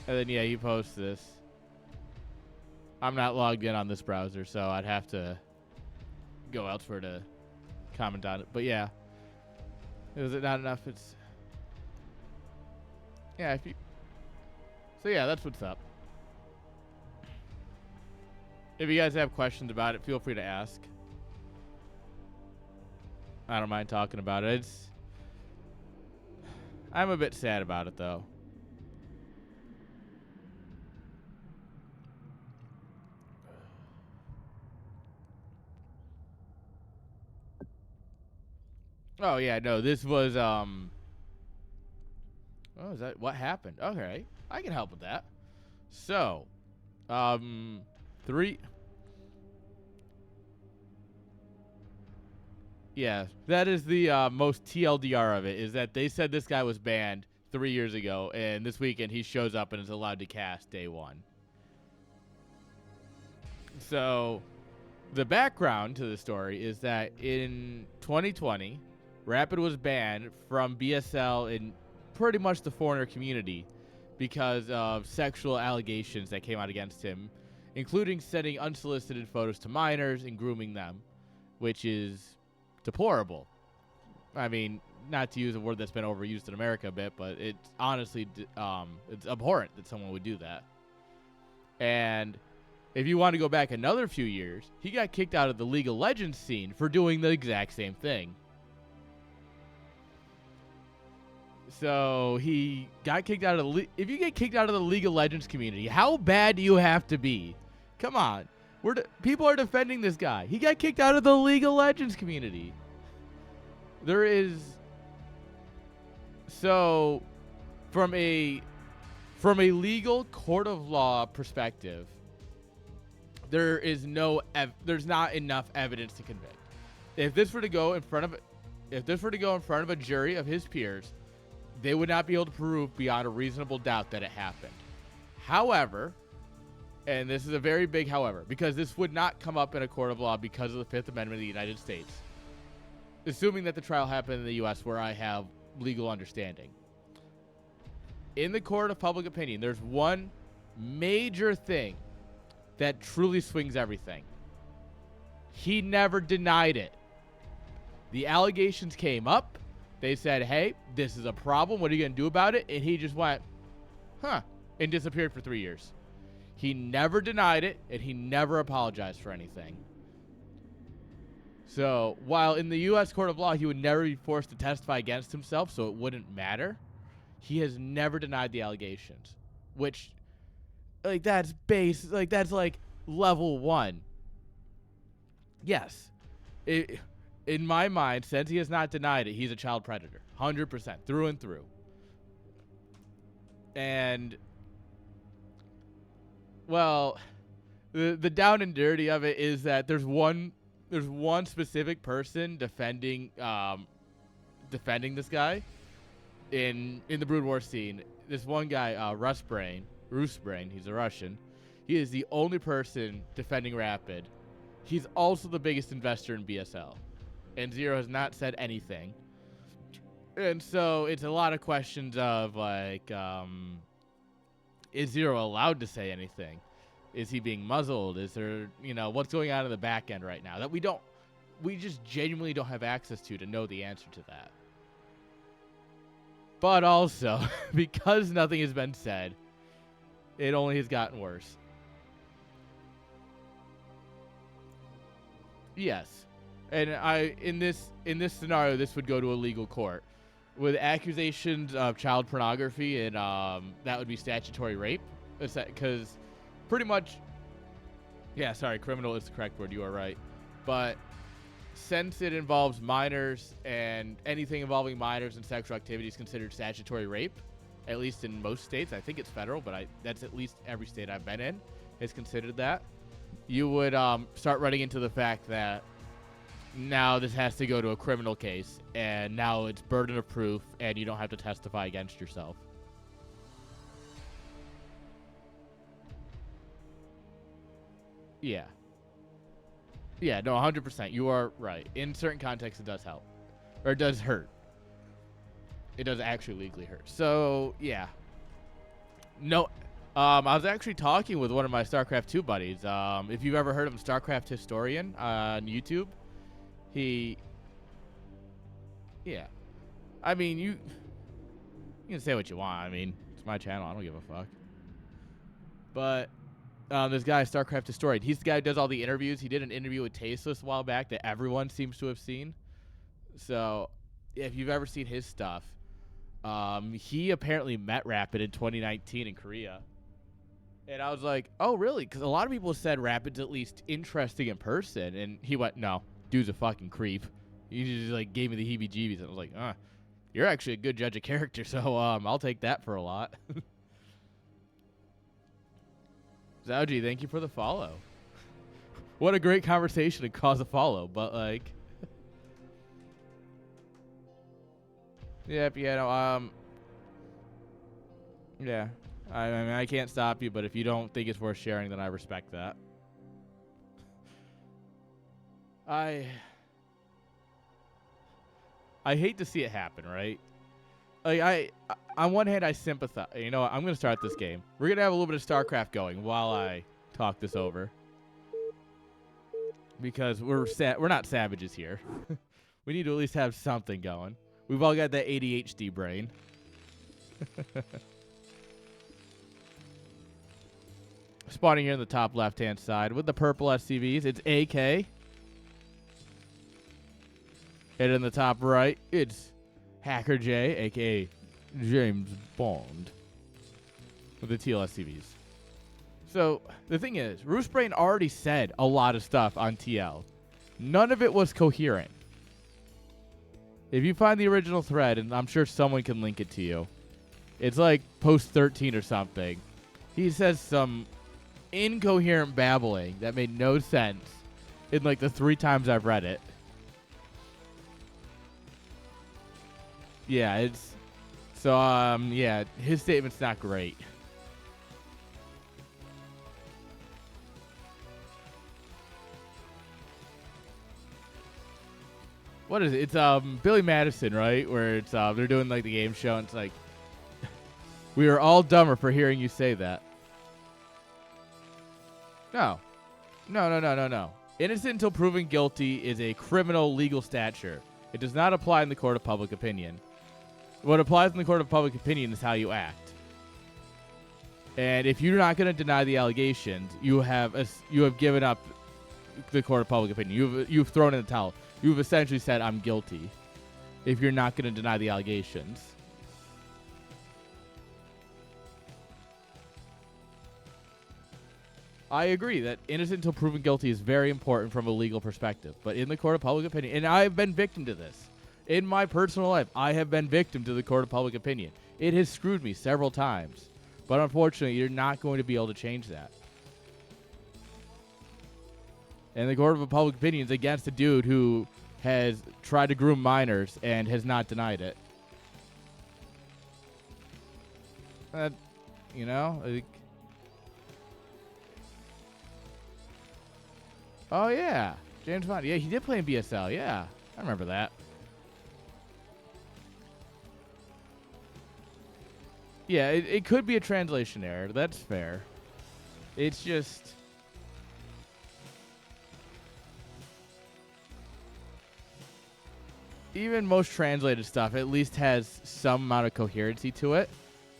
And then, yeah, he posts this. I'm not logged in on this browser, so I'd have to go elsewhere to comment on it. But, yeah. Is it not enough? It's... Yeah, if you... So, yeah, that's what's up. If you guys have questions about it, feel free to ask. I don't mind talking about it. I'm a bit sad about it, though. Oh, yeah, no, this was, Oh, is that what happened? Okay, I can help with that. So, 3... Yeah, that is the most TLDR of it, is that they said this guy was banned 3 years ago, and this weekend he shows up and is allowed to cast day one. So, the background to the story is that in 2020, Rapid was banned from BSL in pretty much the foreigner community because of sexual allegations that came out against him, including sending unsolicited photos to minors and grooming them, which is deplorable. I mean, not to use a word that's been overused in America a bit, but it's honestly, it's abhorrent that someone would do that. And if you want to go back another few years, he got kicked out of the League of Legends scene for doing the exact same thing. So he got kicked out of the if you get kicked out of the League of Legends community, how bad do you have to be? Come on. People are defending this guy. He got kicked out of the League of Legends community. There is... So, from a legal court of law perspective, there's not enough evidence to convict. If this were to go in front of a jury of his peers, they would not be able to prove beyond a reasonable doubt that it happened. However, and this is a very big however, because this would not come up in a court of law because of the Fifth Amendment of the United States, assuming that the trial happened in the U.S. where I have legal understanding. In the court of public opinion, there's one major thing that truly swings everything. He never denied it. The allegations came up. They said, hey, this is a problem. What are you going to do about it? And he just went, huh, and disappeared for 3 years. He never denied it, and he never apologized for anything. So, while in the U.S. court of law, he would never be forced to testify against himself, so it wouldn't matter, he has never denied the allegations. Which, like, that's like level 1. Yes. In my mind, since he has not denied it, he's a child predator. 100%, through and through. And... well, the down and dirty of it is that there's one specific person defending this guy in the Brood War scene. This one guy, Rusbrain, he's a Russian. He is the only person defending Rapid. He's also the biggest investor in BSL. And Zero has not said anything. And so it's a lot of questions of, like, is Zero allowed to say anything? Is he being muzzled? Is there, what's going on in the back end right now that we just genuinely don't have access to know the answer to that. But also, because nothing has been said, it only has gotten worse. Yes. And in this scenario, this would go to a legal court with accusations of child pornography, and that would be statutory rape, because pretty much, yeah, sorry, criminal is the correct word, you are right, but since it involves minors and anything involving minors and sexual activity is considered statutory rape, at least in most states. I think it's federal, but that's at least every state I've been in is considered that. You would start running into the fact that now this has to go to a criminal case, and now it's burden of proof, and you don't have to testify against yourself. Yeah. Yeah, no, 100%. You are right. In certain contexts, it does help. Or it does hurt. It does actually legally hurt. So, yeah. No, I was actually talking with one of my StarCraft 2 buddies. If you've ever heard of him, StarCraft Historian on YouTube. Yeah. I mean, you can say what you want. I mean, it's my channel. I don't give a fuck. But this guy, StarCraft Historian, he's the guy who does all the interviews. He did an interview with Tasteless a while back that everyone seems to have seen. So, if you've ever seen his stuff, he apparently met Rapid in 2019 in Korea. And I was like, oh, really? Because a lot of people said Rapid's at least interesting in person. And he went, no, dude's a fucking creep. He just like gave me the heebie-jeebies. And I was like, you're actually a good judge of character, so I'll take that for a lot. Zauji, thank you for the follow. What a great conversation to cause a follow, but like... Yep, yeah, no, yeah. I mean, I can't stop you, but if you don't think it's worth sharing, then I respect that. I hate to see it happen, right? Like, on one hand, I sympathize. You know what? I'm going to start this game. We're going to have a little bit of StarCraft going while I talk this over. Because we're not savages here. We need to at least have something going. We've all got that ADHD brain. Spawning here in the top left-hand side with the purple SCVs, it's AK. And in the top right, it's Hacker J, a.k.a. James Bond, with the teal SCVs. So, the thing is, Roostbrain already said a lot of stuff on TL. None of it was coherent. If you find the original thread, and I'm sure someone can link it to you, it's like post 13 or something. He says some incoherent babbling that made no sense in like the 3 times I've read it. Yeah, it's... So, yeah, his statement's not great. What is it? It's Billy Madison, right? Where it's they're doing like the game show, and it's like, we are all dumber for hearing you say that. No. No. Innocent until proven guilty is a criminal legal stature. It does not apply in the court of public opinion. What applies in the court of public opinion is how you act. And if you're not going to deny the allegations, you have given up the court of public opinion. You've thrown in the towel. You've essentially said, I'm guilty, if you're not going to deny the allegations. I agree that innocent until proven guilty is very important from a legal perspective. But in the court of public opinion, and I've been victim to this. In my personal life, I have been victim to the court of public opinion. It has screwed me several times. But unfortunately, you're not going to be able to change that. And the court of public opinion is against a dude who has tried to groom minors and has not denied it. You know? Like, oh, yeah. James Bond. Yeah, he did play in BSL. Yeah, I remember that. Yeah, it could be a translation error. That's fair. It's just... even most translated stuff at least has some amount of coherency to it.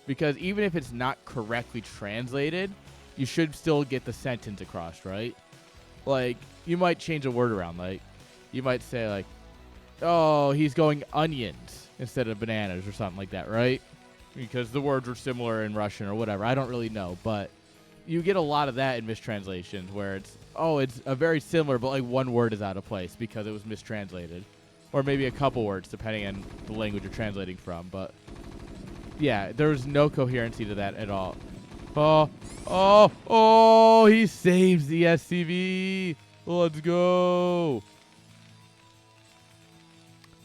Because even if it's not correctly translated, you should still get the sentence across, right? Like, you might change a word around. Like, you might say, like, oh, he's going onions instead of bananas or something like that, right? Because the words were similar in Russian or whatever. I don't really know. But you get a lot of that in mistranslations where it's, oh, it's a very similar, but like one word is out of place because it was mistranslated. Or maybe a couple words, depending on the language you're translating from. But Yeah, there was no coherency to that at all. Oh, he saves the SCV. Let's go.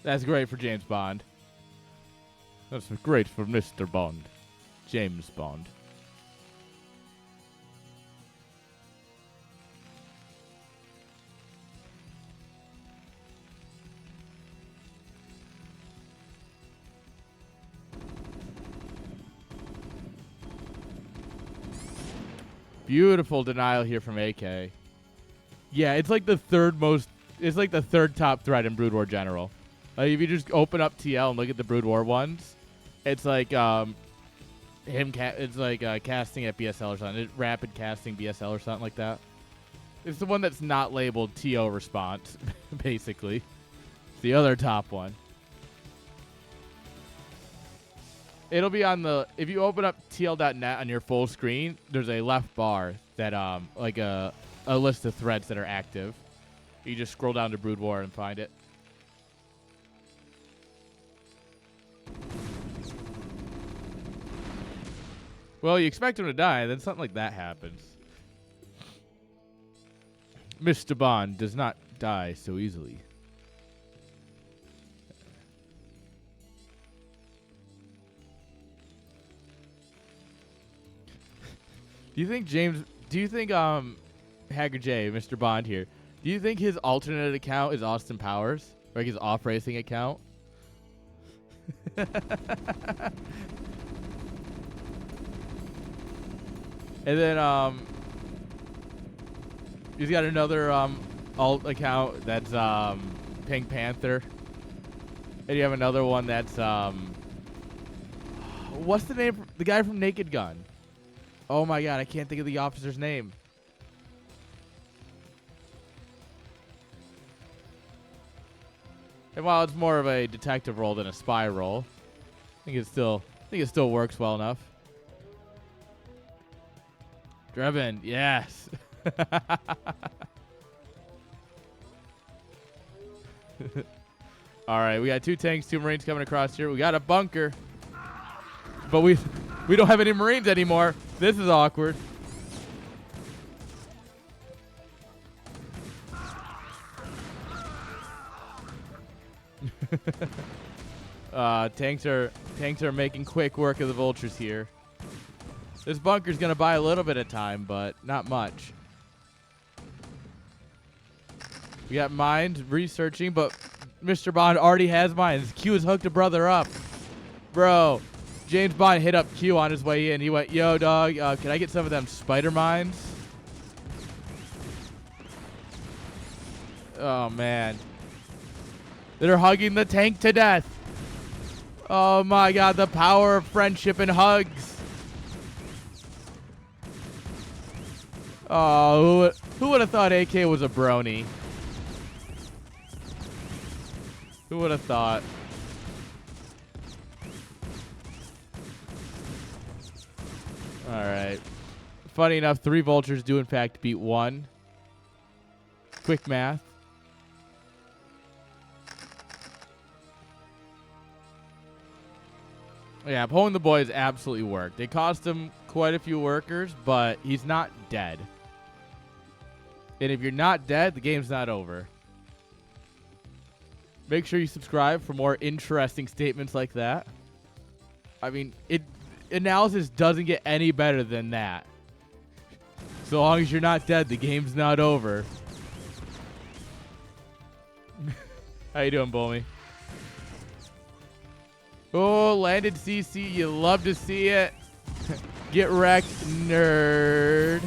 That's great for James Bond. That's great for Mr. Bond. James Bond. Beautiful denial here from AK. Yeah, it's like the third most. It's like the third top threat in Brood War General. Like if you just open up TL and look at the Brood War ones, it's like it's like casting at BSL or something. It's rapid casting BSL or something like that. It's the one that's not labeled TO response, basically. It's the other top one. It'll be on the, if you open up TL.net on your full screen, there's a left bar that like a list of threads that are active. You just scroll down to Brood War and find it. Well, you expect him to die, then something like that happens. Mr. Bond does not die so easily. Do you think Hacker J, Mr. Bond here, do you think his alternate account is Austin Powers? Like his off-racing account? And then he's got another alt account that's Pink Panther. And you have another one that's what's the name? The guy from Naked Gun. Oh my god, I can't think of the officer's name. And while it's more of a detective role than a spy role, I think it still works well enough. Drebin, yes. All right, we got 2 tanks, 2 Marines coming across here. We got a bunker, but we don't have any Marines anymore. This is awkward. Tanks are making quick work of the vultures here. This bunker's gonna buy a little bit of time, but not much. We got mines researching, but Mr. Bond already has mines. Q has hooked a brother up. Bro, James Bond hit up Q on his way in. He went, yo, dog, can I get some of them spider mines? Oh, man. They're hugging the tank to death. Oh, my God, the power of friendship and hugs. Oh, who would have thought AK was a brony? Who would have thought? All right. Funny enough, 3 vultures do in fact beat 1. Quick math. Yeah, pulling the boys absolutely worked. It cost him quite a few workers, but he's not dead. And if you're not dead, the game's not over. Make sure you subscribe for more interesting statements like that. I mean, analysis doesn't get any better than that. So long as you're not dead, the game's not over. How you doing, Bulmy? Oh, landed CC. You love to see it. Get wrecked, nerd.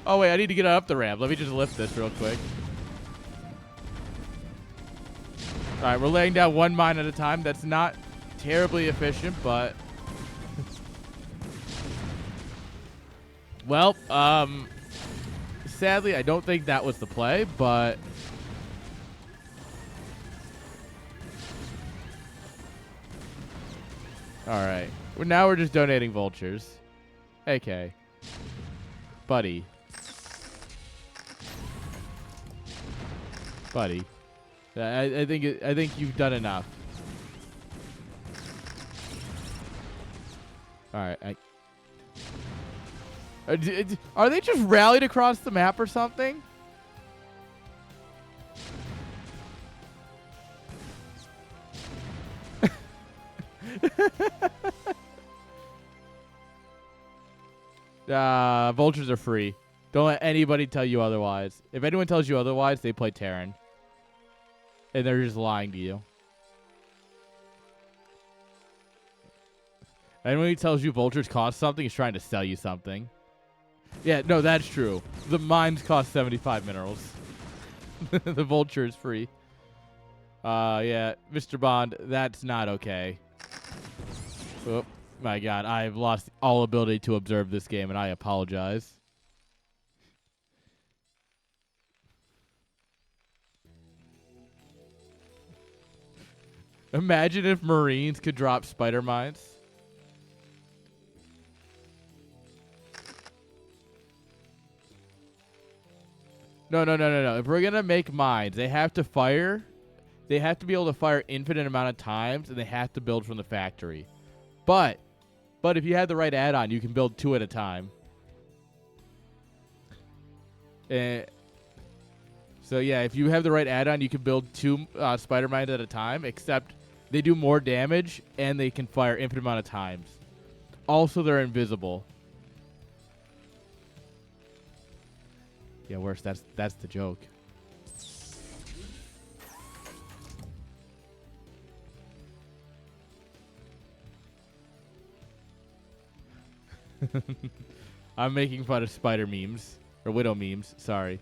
Oh, wait. I need to get up the ramp. Let me just lift this real quick. All right. We're laying down 1 mine at a time. That's not terribly efficient, but... Well, sadly, I don't think that was the play, but... All right. Now we're just donating vultures. AK. Buddy. Buddy. I think you've done enough. All right. Are they just rallied across the map or something? Vultures are free. Don't let anybody tell you otherwise. If anyone tells you otherwise, they play Terran. And they're just lying to you. Anyone who tells you vultures cost something is trying to sell you something. Yeah, no, that's true. The mines cost 75 minerals. The vulture is free. Yeah, Mr. Bond, that's not okay. Oh, my God. I've lost all ability to observe this game, and I apologize. Imagine if Marines could drop spider mines. No. If we're going to make mines, they have to fire. They have to be able to fire infinite amount of times, and they have to build from the factory. But if you have the right add-on, you can build 2 at a time. So, yeah, if you have the right add-on, you can build 2 spider mines at a time, except they do more damage, and they can fire infinite amount of times. Also, they're invisible. Yeah, worse. That's the joke. I'm making fun of spider memes. Or widow memes, sorry.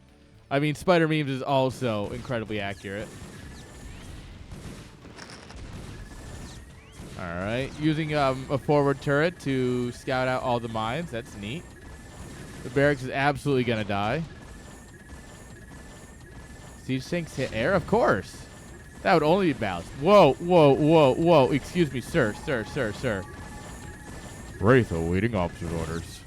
I mean, spider memes is also incredibly accurate. Alright. Using a forward turret to scout out all the mines. That's neat. The barracks is absolutely going to die. Siege tanks hit air? Of course. That would only be balanced. Whoa. Excuse me, sir. Wraith awaiting opposite orders.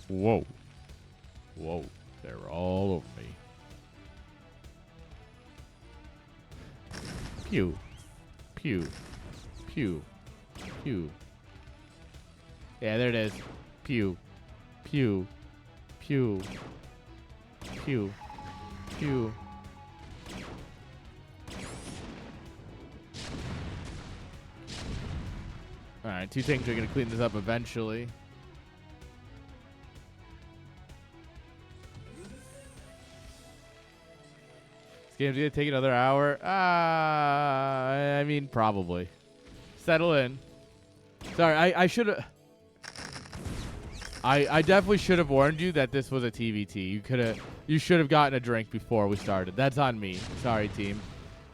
Whoa. They're all over me. Pew. Yeah, there it is. Pew. Alright, 2 tanks are going to clean this up eventually. This game's going to take another hour. I mean, probably. Settle in. Sorry, I should have... I definitely should have warned you that this was a TVT. You should have gotten a drink before we started. That's on me. Sorry, team.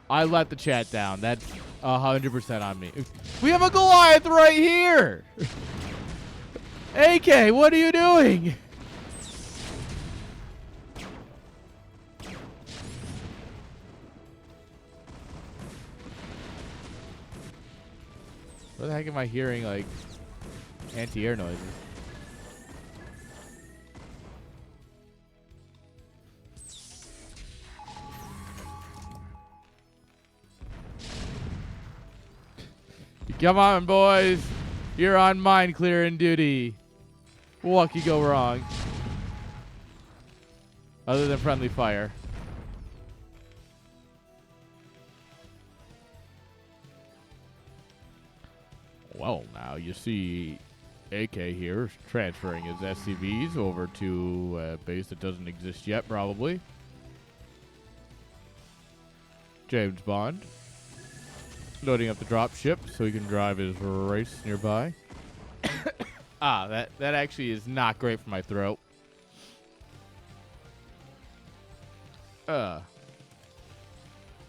I let the chat down. That's 100% on me. We have a Goliath right here! AK, what are you doing? What the heck am I hearing, like, anti-air noises? Come on, boys. You're on mine clearing duty. What could go wrong? Other than friendly fire. Well, now you see AK here transferring his SCVs over to a base that doesn't exist yet, probably. James Bond. Loading up the drop ship so he can drive his race nearby. That actually is not great for my throat.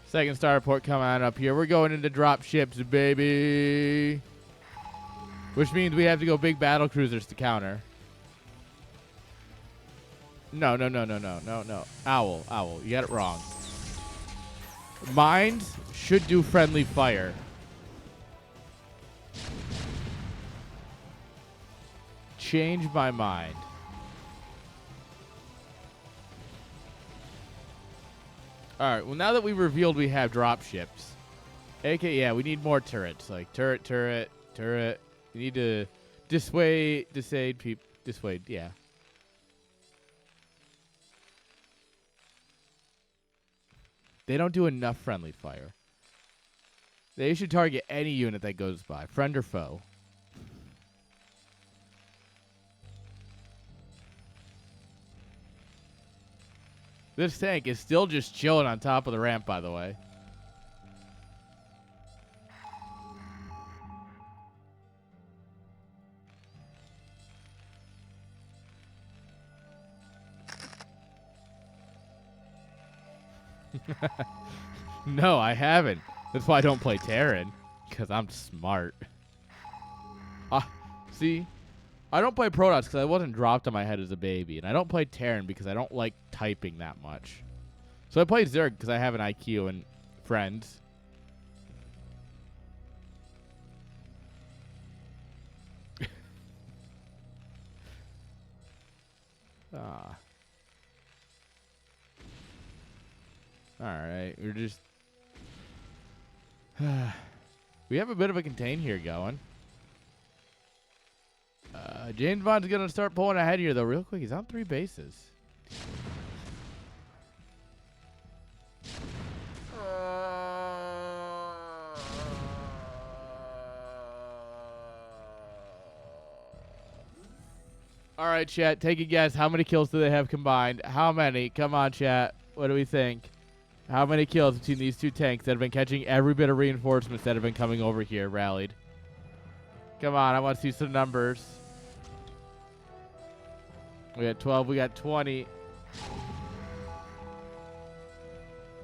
Second star report coming on up here. We're going into drop ships, baby. Which means we have to go big battle cruisers to counter. No. Owl. You got it wrong. Mines should do friendly fire. changed my mind. All right. Well, now that we revealed we have drop ships, yeah, we need more turrets. Like turret. We need to dissuade people. Dissuade, yeah. They don't do enough friendly fire. They should target any unit that goes by, friend or foe. This tank is still just chilling on top of the ramp, by the way. No, I haven't. That's why I don't play Terran, because I'm smart. See? I don't play Protoss because I wasn't dropped on my head as a baby, and I don't play Terran because I don't like typing that much. So I play Zerg because I have an IQ and friends. Alright, we're just... we have a bit of a contain here going. James Bond's going to start pulling ahead here, though, real quick. He's on 3 bases. All right, chat, take a guess. How many kills do they have combined? How many? Come on, chat. What do we think? How many kills between these two tanks that have been catching every bit of reinforcements that have been coming over here, rallied? Come on, I want to see some numbers. We got 12, we got 20.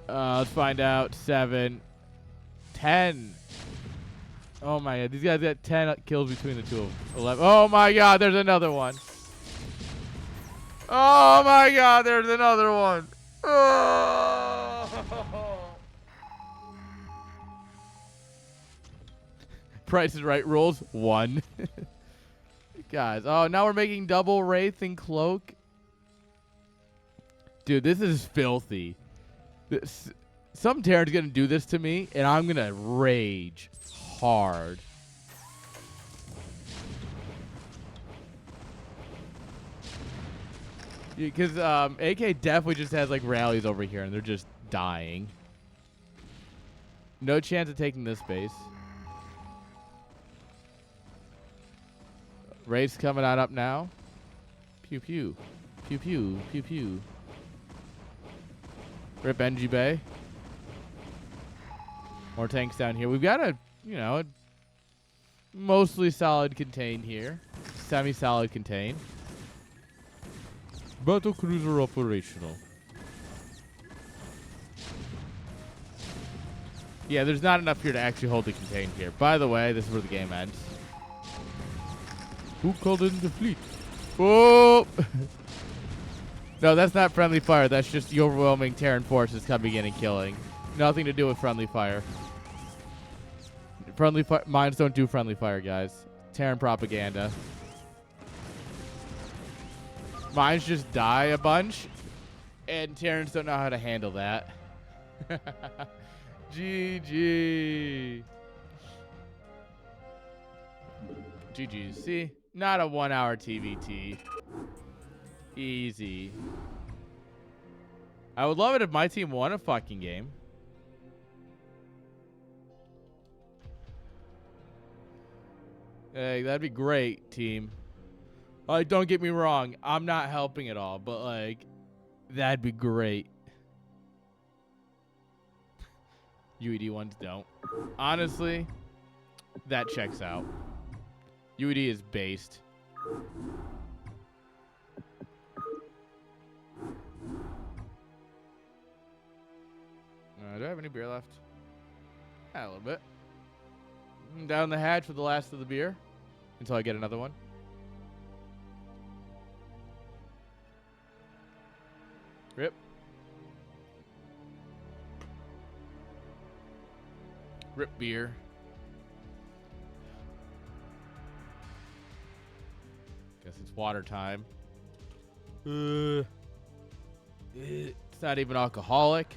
Let's find out. 7. 10. Oh my god, these guys got 10 kills between the two of them. 11. Oh my god, there's another one. Oh my god, there's another one. Oh. Price is Right rules 1. Guys, oh, now we're making double Wraith and Cloak. Dude, this is filthy. Some Terran's gonna do this to me, and I'm gonna rage hard. Because AK definitely just has like rallies over here, and they're just dying. No chance of taking this base. Wraith's coming on up now. Pew pew. Pew pew. Pew pew. Rip NG Bay. More tanks down here. We've got a, a mostly solid contain here. Semi-solid contain. Battle cruiser operational. Yeah, there's not enough here to actually hold the contain here. By the way, this is where the game ends. Who called in the fleet? Oh! No, that's not friendly fire. That's just the overwhelming Terran forces coming in and killing. Nothing to do with friendly fire. Friendly fire. Mines don't do friendly fire, guys. Terran propaganda. Mines just die a bunch, and Terrans don't know how to handle that. GG. GG. See? Not a 1 hour TVT. Easy. I would love it if my team won a fucking game. Hey, that'd be great, team. Like, don't get me wrong. I'm not helping at all, but, like, that'd be great. UED ones don't. Honestly, that checks out. UED is based. Do I have any beer left? Yeah, a little bit. Down the hatch with the last of the beer until I get another one. Rip. Rip beer. Guess It's water time. It's not even alcoholic.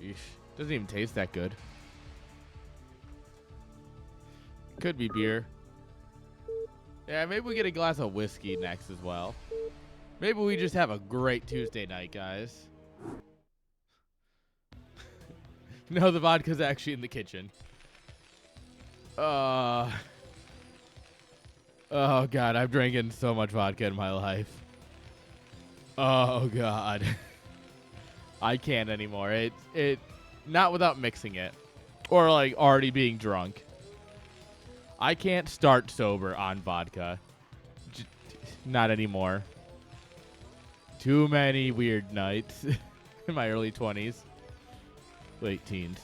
Eesh. Doesn't even taste that good. Could be beer. Yeah, maybe we get a glass of whiskey next as well. Maybe we just have a great Tuesday night, guys. No, the vodka's actually in the kitchen. Oh, God. I'm drinking so much vodka in my life. Oh, God. I can't anymore. It not without mixing it. Or, like, already being drunk. I can't start sober on vodka. Not anymore. Too many weird nights in my early 20s. Late teens.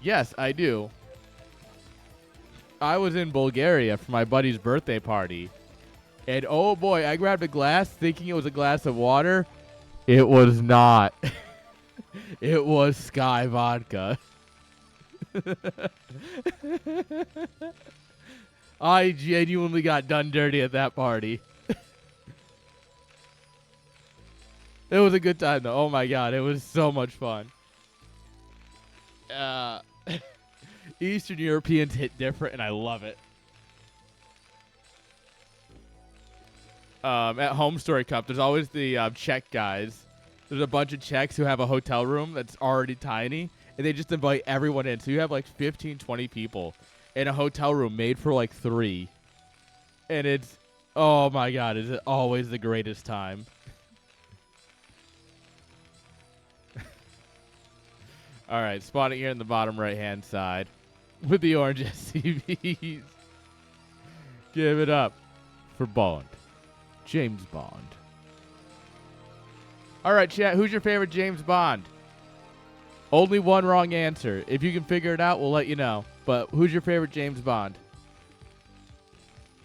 Yes, I do. I was in Bulgaria for my buddy's birthday party. And oh boy, I grabbed a glass thinking it was a glass of water. It was not. It was Sky vodka. I genuinely got done dirty at that party. It was a good time, though. Oh, my God. It was so much fun. Eastern Europeans hit different, and I love it. At Home Story Cup, there's always the Czech guys. There's a bunch of Czechs who have a hotel room that's already tiny, and they just invite everyone in. So you have like 15, 20 people in a hotel room made for like 3. And it's, oh my God, it's always the greatest time. All right, spawning here in the bottom right-hand side with the orange SCVs. Give it up for Bond. James Bond. All right, chat, who's your favorite James Bond? Only one wrong answer. If you can figure it out, we'll let you know. But who's your favorite James Bond?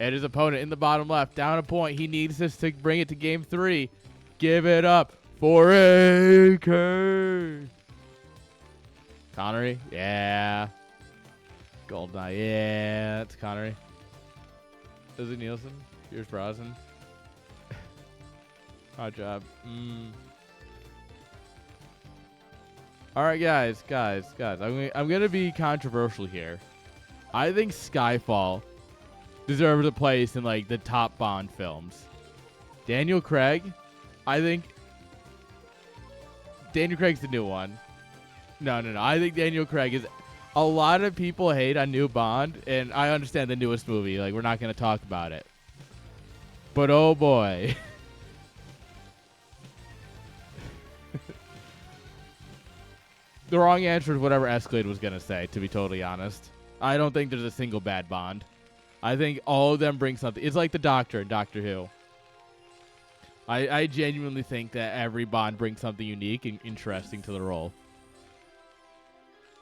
And his opponent in the bottom left, down a point. He needs this to bring it to game 3. Give it up for AK. Connery? Yeah. Goldeneye? Yeah, that's Connery. Lizzie Nielsen? Pierce Brosnan? Hot job. All right, guys. I'm gonna be controversial here. I think Skyfall deserves a place in like the top Bond films. Daniel Craig, I think Daniel Craig's the new one. No. I think Daniel Craig is. A lot of people hate on new Bond, and I understand the newest movie. Like, we're not gonna talk about it. But oh boy. The wrong answer is whatever Escalade was going to say, to be totally honest. I don't think there's a single bad Bond. I think all of them bring something. It's like the Doctor in Doctor Who. I genuinely think that every Bond brings something unique and interesting to the role.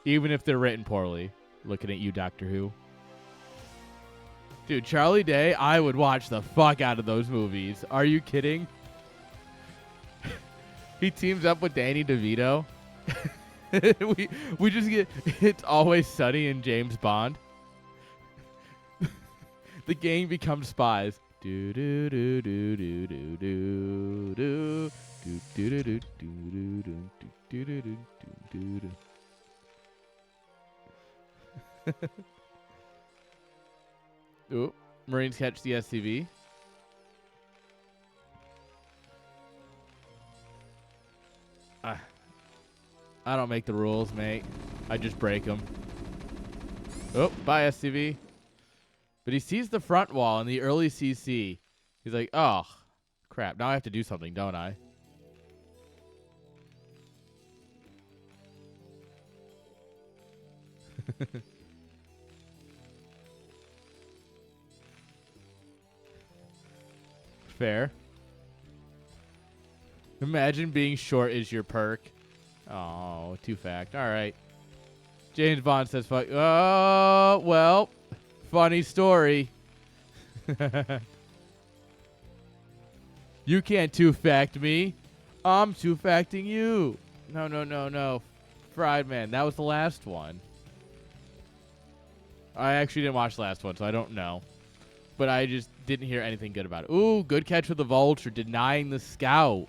Even if they're written poorly. Looking at you, Doctor Who. Dude, Charlie Day, I would watch the fuck out of those movies. Are you kidding? He teams up with Danny DeVito. we just get It's Always Sunny in James Bond. The gang becomes spies. Do do do do do do do do do do do do do do do do do. Ooh, Marines catch the SCV. I don't make the rules, mate. I just break them. Oh, bye, SCV. But he sees the front wall in the early CC. He's like, oh, crap. Now I have to do something, don't I? Fair. Imagine being short is your perk. Oh, 2-fact. All right. James Bond says, fuck. Oh, well, funny story. You can't 2-fact me. I'm two-facting you. No, no, no, no. Fried man, that was the last one. I actually didn't watch the last one, so I don't know. But I just didn't hear anything good about it. Ooh, good catch with the vulture, denying the scout.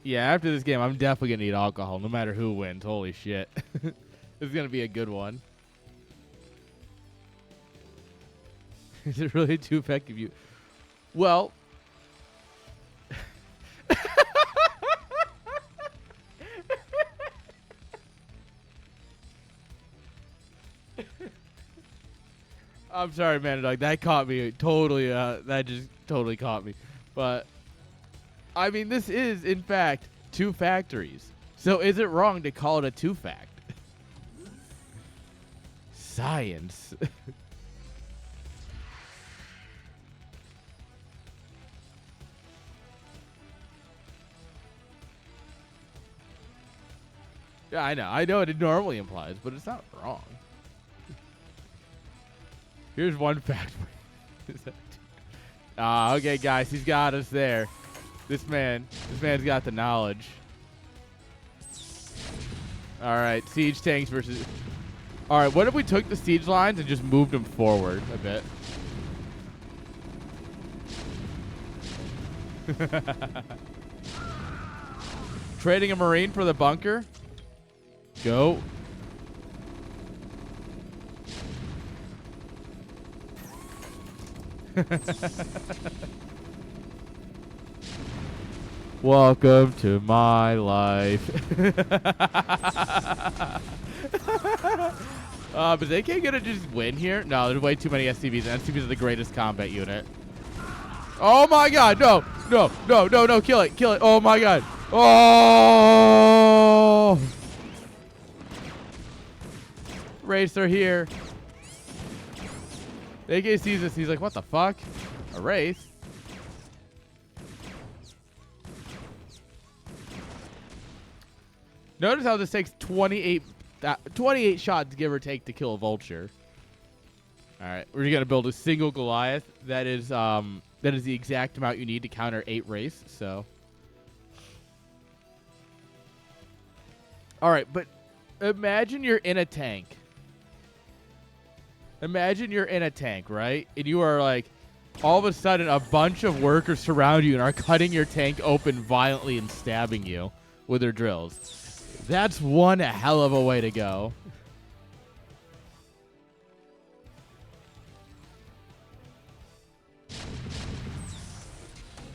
Yeah, after this game, I'm definitely going to need alcohol, no matter who wins. Holy shit. This is going to be a good one. Is it really too effective? You? Well. I'm sorry, man. Like, that caught me totally. That just totally caught me. But, I mean, this is, in fact, two factories. So is it wrong to call it a two-fact? Science. Yeah, I know. I know what it normally implies, but it's not wrong. Here's one fact. Okay, guys. He's got us there. This man's got the knowledge. All right, siege tanks versus... All right, what if we took the siege lines and just moved them forward a bit? Trading a marine for the bunker? Go. Welcome to my life. But they can't get to just win here? No, there's way too many SCVs, and SCVs are the greatest combat unit. Oh my god, no, no, no, no, no, kill it, kill it. Oh my god. Oh! Wraiths are here. The AK sees this, he's like, what the fuck? A Wraith? Notice how this takes 28 shots, give or take, to kill a vulture. All right, we're gonna build a single Goliath. That is the exact amount you need to counter 8 Wraiths. So, all right, but imagine you're in a tank. Imagine you're in a tank, right? And you are like, all of a sudden, a bunch of workers surround you and are cutting your tank open violently and stabbing you with their drills. That's one hell of a way to go.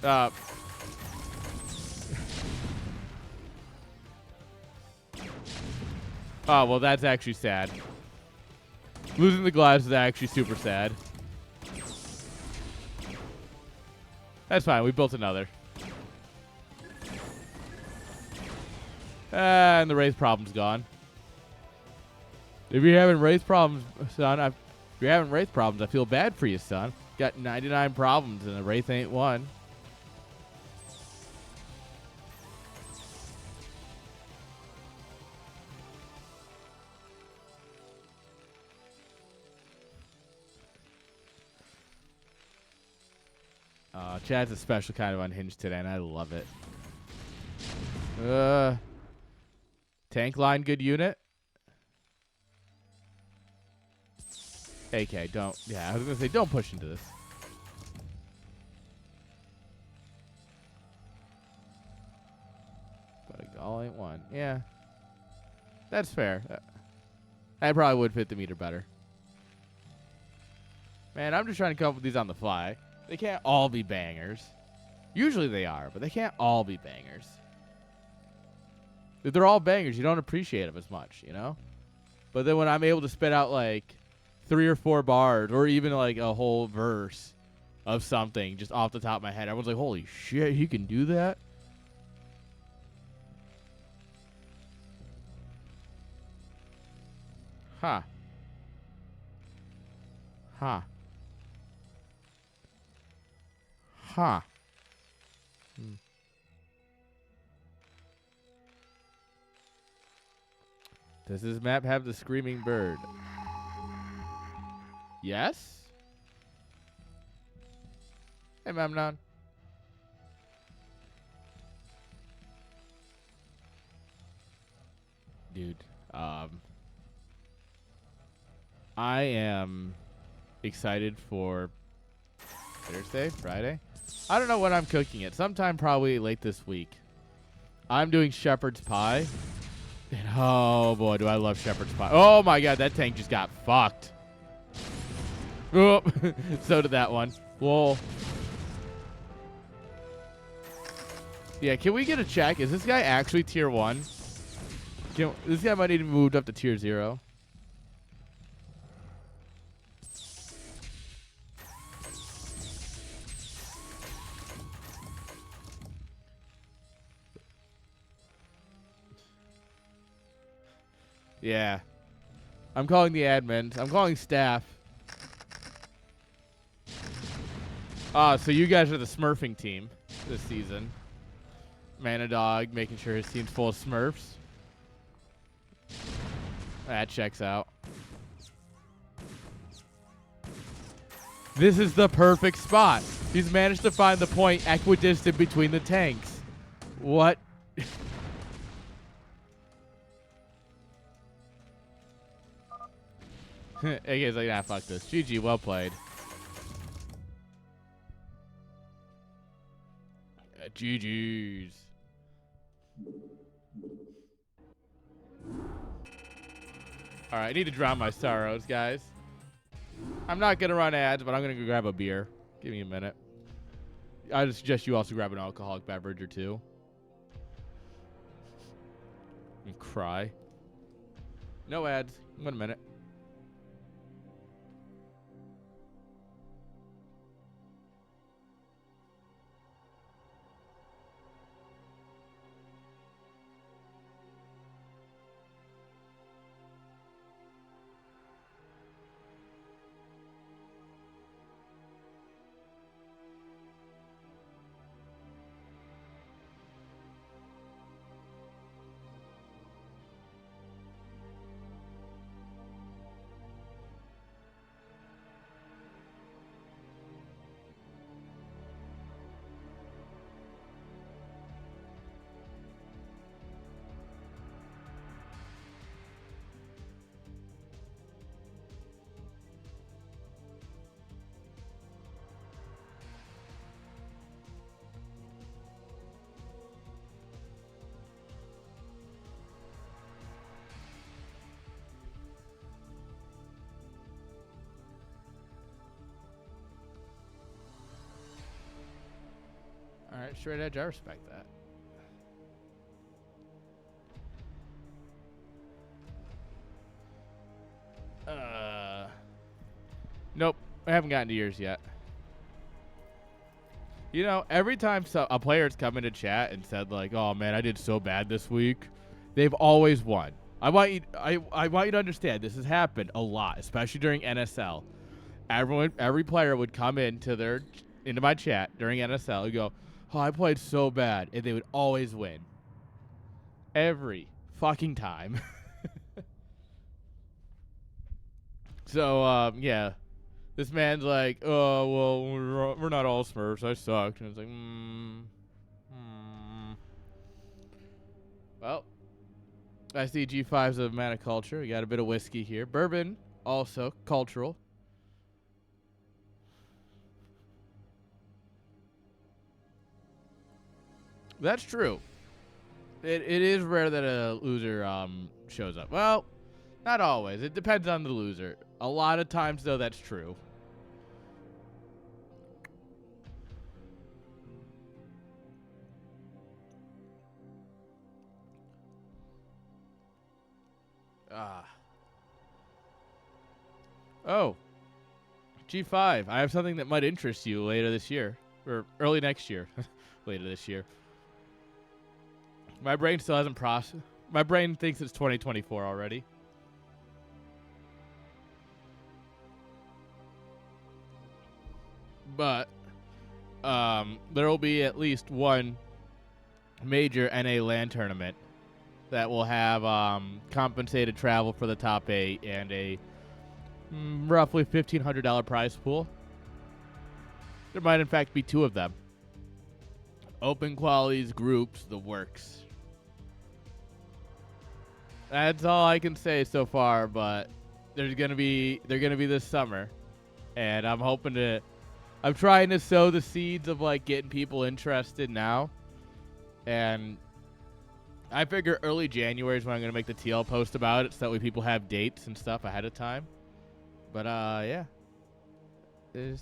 Oh, well, that's actually sad. Losing the glass is actually super sad. That's fine. We built another. And the Wraith problem's gone. If you're having Wraith problems, son, if you're having Wraith problems, I feel bad for you, son. Got 99 problems, and the Wraith ain't one. Chad's a special kind of unhinged today, and I love it. Tank line, good unit. AK, don't. Yeah, I was going to say, don't push into this. But all ain't one. Yeah. That's fair. I probably would fit the meter better. Man, I'm just trying to come up with these on the fly. They can't all be bangers. Usually they are, but they can't all be bangers. If they're all bangers, you don't appreciate them as much, you know? But then when I'm able to spit out like 3 or 4 bars or even like a whole verse of something just off the top of my head, everyone's like, holy shit, he can do that? Huh. Huh. Huh. Does this map have the screaming bird? Yes? Hey, Memnon. Dude, I am excited for Thursday, Friday. I don't know when I'm cooking it. Sometime probably late this week. I'm doing shepherd's pie. And oh boy, do I love shepherd's pie. Oh my god, that tank just got fucked. Oh, so did that one. Whoa. Yeah, can we get a check? Is this guy actually tier 1? This guy might need to be moved up to tier 0. Yeah. I'm calling the admins. I'm calling staff. So you guys are the smurfing team this season. Manadog making sure his team's full of smurfs. That checks out. This is the perfect spot. He's managed to find the point equidistant between the tanks. What? Hey guys, like, nah, fuck this. GG, well played. GG's. Alright, I need to drown my sorrows, guys. I'm not going to run ads, but I'm going to go grab a beer. Give me a minute. I would suggest you also grab an alcoholic beverage or two. And cry. No ads. 1 minute. Alright, straight edge, I respect that. Nope, I haven't gotten to yours yet. You know, every time a player's come into chat and said like, "Oh man, I did so bad this week," they've always won. I want you to understand this has happened a lot, especially during NSL. Every player would come into my chat during NSL and go, "Oh, I played so bad," and they would always win. Every fucking time. So, yeah. This man's like, "Oh, well, we're not all Smurfs. I sucked." And it's like, Well, I see G5's a man of culture. We got a bit of whiskey here. Bourbon, also cultural. That's true. It is rare that a loser shows up. Well, not always. It depends on the loser. A lot of times, though, that's true. Oh. G5. I have something that might interest you later this year. Or early next year. Later this year. My brain still hasn't processed. My brain thinks it's 2024 already. But there will be at least one major NA LAN tournament that will have compensated travel for the top 8 and a roughly $1,500 prize pool. There might, in fact, be 2 of them. Open qualities, groups, the works. That's all I can say so far, but they're gonna be this summer, and I'm trying to sow the seeds of like getting people interested now, and I figure early January is when I'm gonna make the TL post about it, so that way people have dates and stuff ahead of time. But yeah, if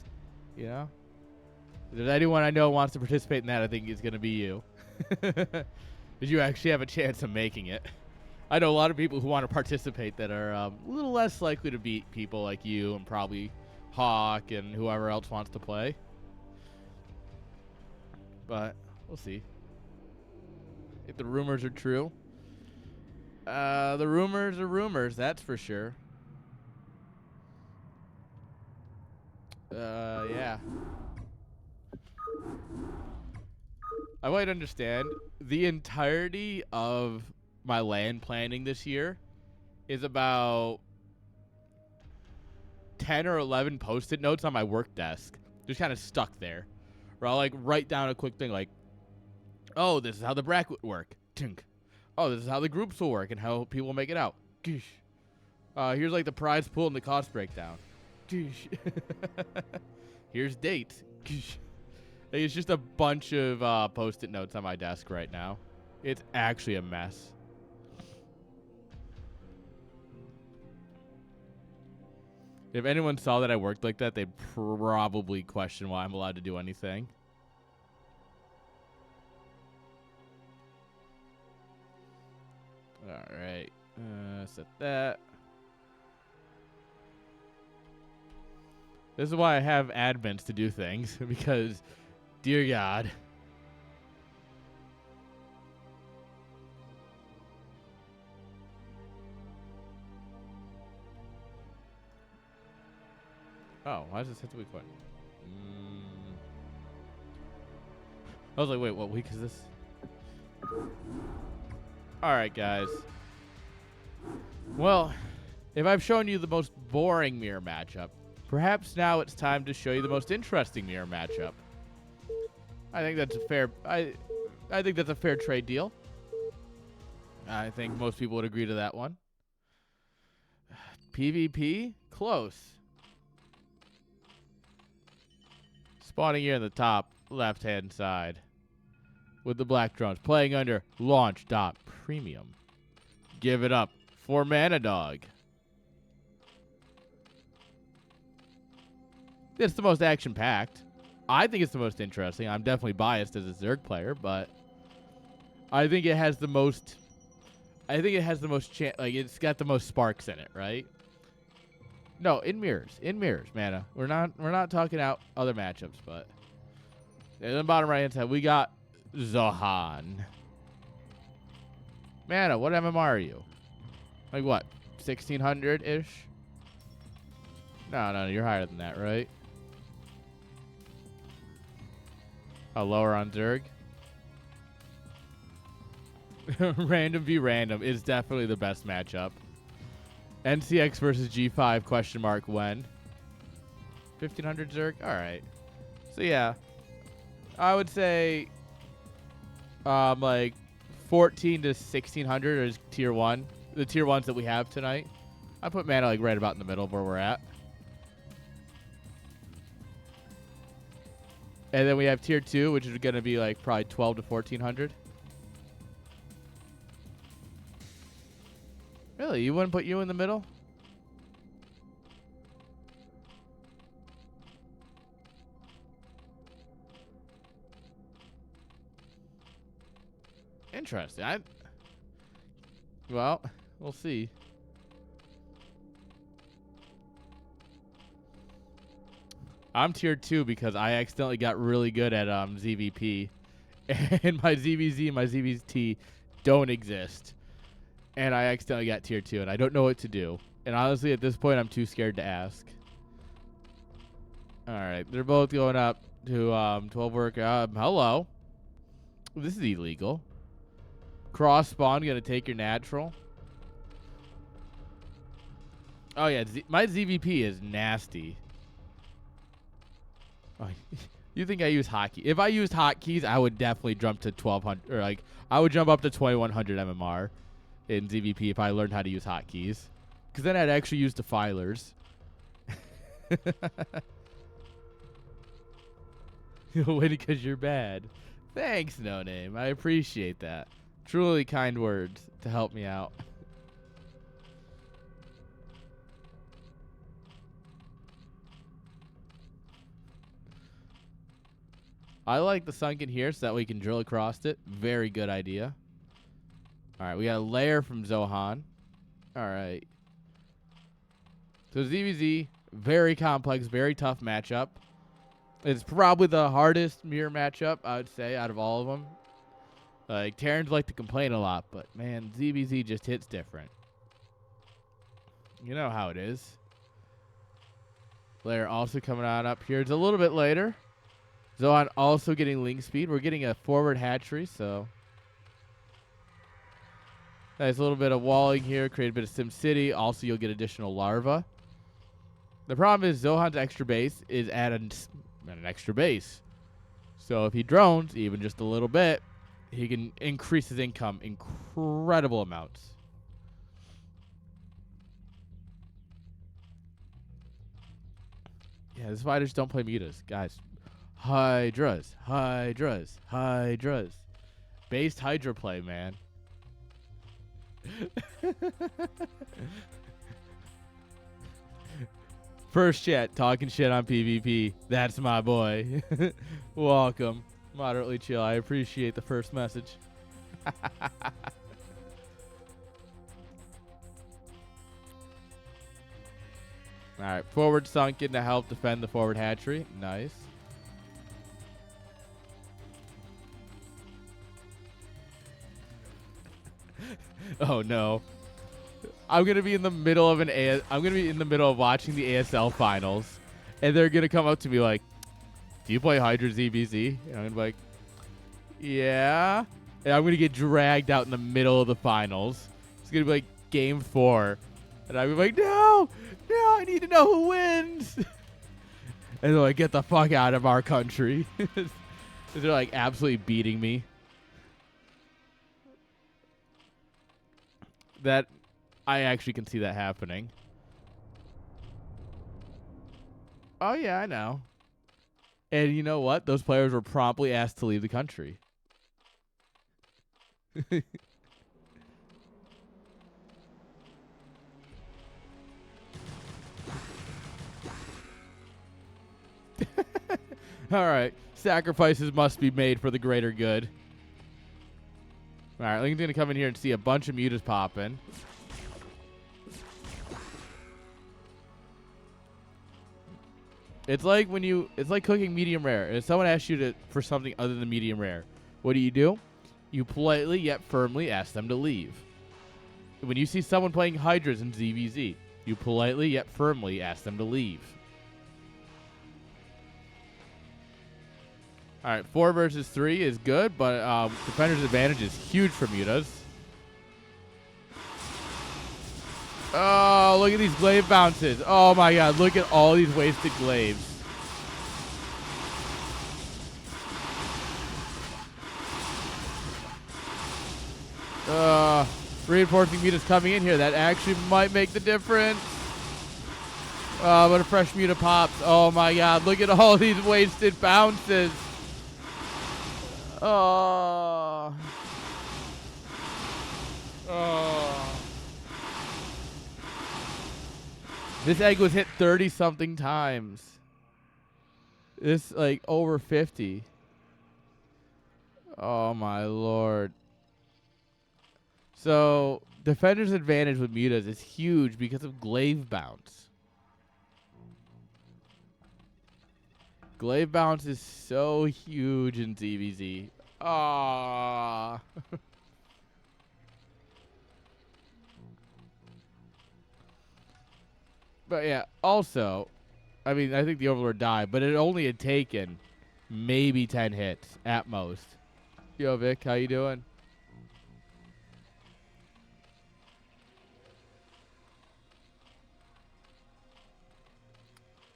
there's anyone I know wants to participate in that, I think it's gonna be you. Did you actually have a chance of making it? I know a lot of people who want to participate that are a little less likely to beat people like you and probably Hawk and whoever else wants to play. But we'll see. If the rumors are true. The rumors are rumors, that's for sure. Yeah. I might understand. The entirety of my land planning this year is about 10 or 11 post-it notes on my work desk. Just kind of stuck there. Where I'll like write down a quick thing like, oh, this is how the bracket would work. Tink. Oh, this is how the groups will work and how people will make it out. Here's like the prize pool and the cost breakdown. Here's dates. It's just a bunch of post-it notes on my desk right now. It's actually a mess. If anyone saw that I worked like that, they'd probably question why I'm allowed to do anything. All right. Set that. This is why I have admins to do things, because, dear God. Oh, why does this have to be quick? I was like, wait, what week is this? Alright, guys. Well, if I've shown you the most boring mirror matchup, perhaps now it's time to show you the most interesting mirror matchup. I think that's a fair I think that's a fair trade deal. I think most people would agree to that one. PvP? Close. Spawning here in the top left-hand side with the black drones, playing under launch.premium. Give it up for Manadog. It's the most action-packed. I think it's the most interesting. I'm definitely biased as a Zerg player, but I think it has the most. I think it has the most chance. Like, it's got the most sparks in it, right? No, in mirrors, Mana. We're not talking out other matchups, but in the bottom right hand side we got Zohan. Mana, what MMR are you? Like what, 1600 ish? No, you're higher than that, right? Oh, lower on Zerg. Random v random is definitely the best matchup. NCX versus G5 question mark when? 1500 Zerg? Alright. So yeah. I would say like 14 to 1600 is tier 1. The tier 1s that we have tonight. I put Mana like right about in the middle of where we're at. And then we have tier 2, which is going to be like probably 12 to 1400. Really? You wouldn't put you in the middle? Interesting. Well, we'll see. I'm tier 2 because I accidentally got really good at ZVP. And my ZVZ and my ZVT don't exist. And I accidentally got tier 2, and I don't know what to do. And honestly, at this point, I'm too scared to ask. Alright, they're both going up to 12 work. Hello. This is illegal. Cross spawn, gonna take your natural. Oh, yeah. My ZVP is nasty. Oh, you think I use hotkey? If I used hotkeys, I would definitely jump to 1200. Or, like, I would jump up to 2100 MMR in ZVP if I learned how to use hotkeys. Because then I'd actually use defilers. You'll win because you're bad. Thanks, No Name. I appreciate that. Truly kind words to help me out. I like the sunken here so that we can drill across it. Very good idea. All right, we got a layer from Zohan. All right. So ZVZ, very complex, very tough matchup. It's probably the hardest mirror matchup, I would say, out of all of them. Like, Terrans like to complain a lot, but, man, ZVZ just hits different. You know how it is. Layer also coming on up here. It's a little bit later. Zohan also getting link speed. We're getting a forward hatchery, so nice little bit of walling here. Create a bit of Sim City. Also, you'll get additional larva. The problem is Zohan's extra base is at an extra base. So if he drones even just a little bit, he can increase his income incredible amounts. Yeah, this is why I just don't play mutas. Guys, Hydras, Hydras, Hydras. Based Hydra play, man. First chat, talking shit on PvP. That's my boy. Welcome. Moderately chill. I appreciate the first message. All right, forward sunken to help defend the forward hatchery. Nice. Oh no. I'm gonna be in the middle of watching the ASL finals, and they're gonna come up to me like, "Do you play Hydra ZBZ?" And I'm gonna be like, "Yeah." And I'm gonna get dragged out in the middle of the finals. It's gonna be like game 4, and I'm like, "No, I need to know who wins." And they're like, "Get the fuck out of our country." They're like absolutely beating me. That I actually can see that happening. Oh yeah, I know. And you know what? Those players were promptly asked to leave the country. All right. Sacrifices must be made for the greater good. All right, Lincoln's going to come in here and see a bunch of mutas popping. It's like it's like cooking medium rare. If someone asks you for something other than medium rare, what do? You politely yet firmly ask them to leave. When you see someone playing Hydras in ZVZ, you politely yet firmly ask them to leave. All right, 4 versus 3 is good, but defender's advantage is huge for mutas. Oh, look at these glaive bounces. Oh my god, look at all these wasted glaives. Reinforcing mutas coming in here. That actually might make the difference. But a fresh muta pops. Oh my god, look at all these wasted bounces. Oh. This egg was hit 30-something times. This, like, over 50. Oh, my lord. So, defender's advantage with mutas is huge because of glaive bounce. Glaive bounce is so huge in ZVZ. Ah. But yeah, also, I mean, I think the Overlord died, but it only had taken maybe 10 hits at most. Yo, Vic, how you doing?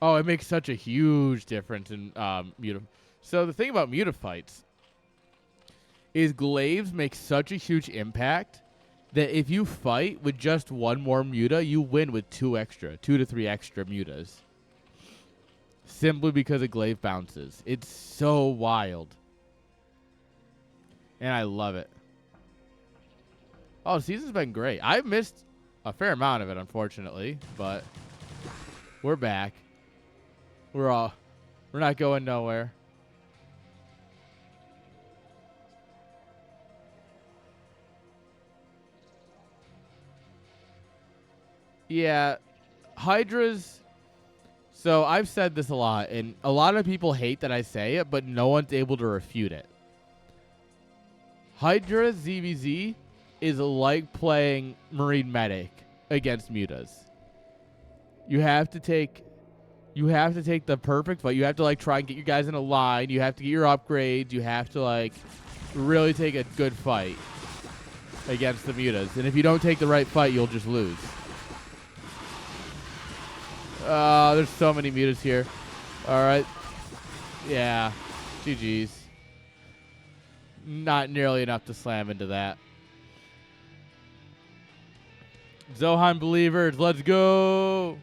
Oh, it makes such a huge difference in muta. So the thing about mutafights is glaives make such a huge impact that if you fight with just one more muta, you win with 2 to 3 extra mutas. Simply because of glaive bounces. It's so wild. And I love it. Oh, the season's been great. I've missed a fair amount of it, unfortunately, but we're back. We're not going nowhere. Yeah, Hydras. So I've said this a lot, and a lot of people hate that I say it, but no one's able to refute it. Hydra ZVZ is like playing Marine Medic against mutas. You have to take the perfect fight. You have to like try and get your guys in a line. You have to get your upgrades. You have to like really take a good fight against the mutas. And if you don't take the right fight, you'll just lose. There's so many mutas here. All right. Yeah. GG's. Not nearly enough to slam into that. Zohan believers, let's go.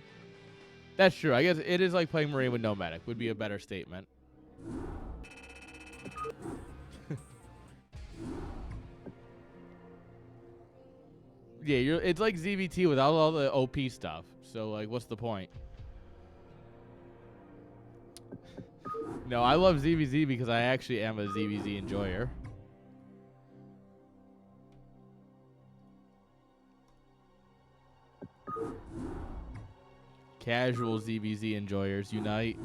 That's true. I guess it is like playing Marine with no medic would be a better statement. Yeah, it's like ZVT without all the OP stuff. So like, what's the point? No, I love ZVZ because I actually am a ZVZ enjoyer. Casual ZVZ enjoyers unite.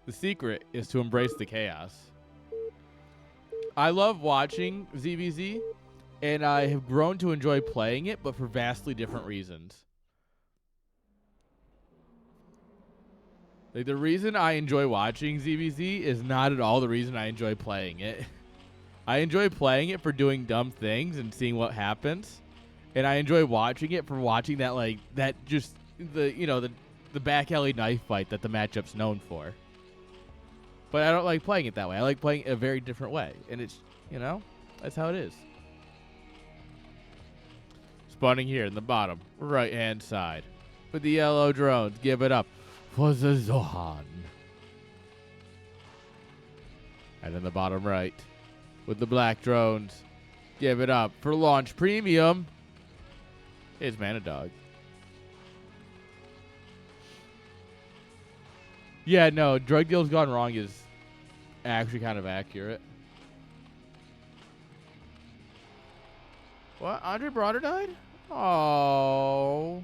The secret is to embrace the chaos. I love watching ZVZ, and I have grown to enjoy playing it, but for vastly different reasons. Like, the reason I enjoy watching ZVZ is not at all the reason I enjoy playing it. I enjoy playing it for doing dumb things and seeing what happens. And I enjoy watching it for watching that, like, that just, the back alley knife fight that the matchup's known for. But I don't like playing it that way. I like playing it a very different way. And it's, that's how it is. Spawning here in the bottom right-hand side. With the yellow drones, give it up for the Zohan. And in the bottom right, with the black drones, give it up for launch premium. It's Manadog. Yeah, no, drug deals gone wrong is actually kind of accurate. What? Andre Broder died? Oh.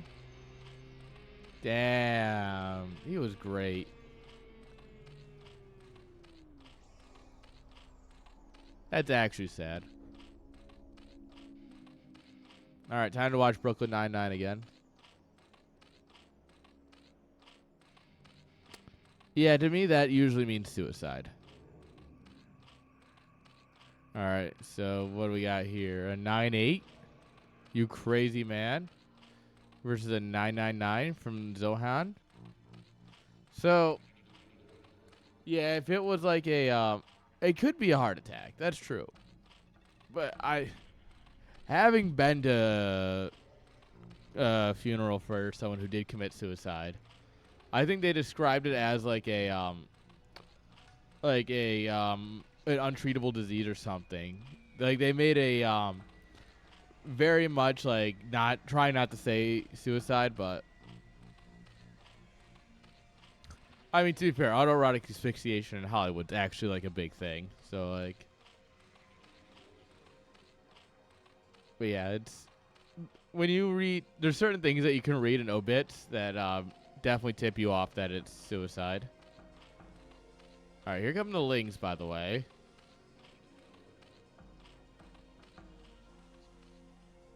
Damn. He was great. That's actually sad. All right, time to watch Brooklyn Nine-Nine again. Yeah, to me, that usually means suicide. All right, so what do we got here? A 9-8? You crazy man. Versus a 999 from Zohan. So, yeah, if it was like a, it could be a heart attack. That's true. But having been to a funeral for someone who did commit suicide, I think they described it as like an untreatable disease or something. Like they made a very much like try not to say suicide, but I mean, to be fair, autoerotic asphyxiation in Hollywood's actually like a big thing. So like, but yeah, it's when you read, there's certain things that you can read in obits that definitely tip you off that it's suicide. All right, here come the Lings, by the way.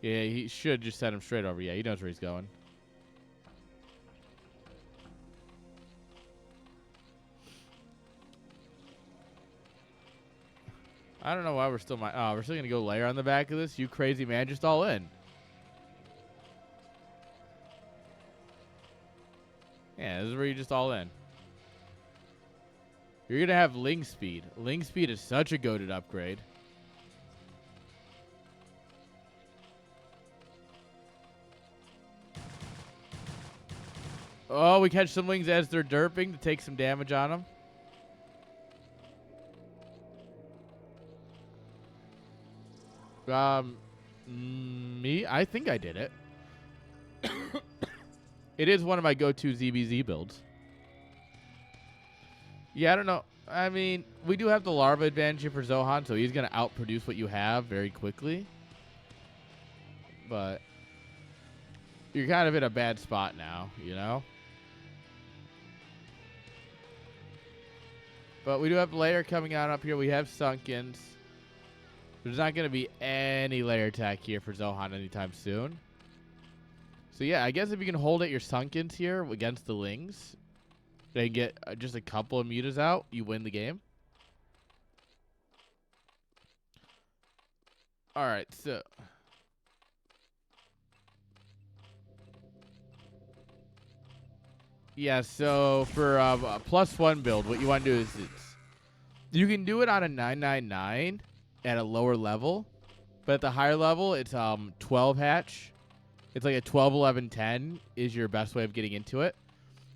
Yeah, he should just send him straight over. Yeah, he knows where he's going. I don't know why we're still we're still gonna go layer on the back of this. You crazy man, just all in. Yeah, this is where you just all in. You're gonna have Ling Speed. Ling Speed is such a goated upgrade. Oh, we catch some Lings as they're derping to take some damage on them. Me? I think I did it. It is one of my go-to ZBZ builds. Yeah, I don't know. I mean, we do have the Larva advantage here for Zohan, so he's going to outproduce what you have very quickly. But you're kind of in a bad spot now, you know? But we do have layer coming out up here. We have Sunkens. There's not going to be any layer attack here for Zohan anytime soon. So, yeah, I guess if you can hold at your Sunkens here against the Lings and get just a couple of mutas out, you win the game. All right, so... Yeah, so for a +1 build, what you want to do is you can do it on a 999 at a lower level, but at the higher level, it's 12 hatch. It's like a 12, 11, 10 is your best way of getting into it.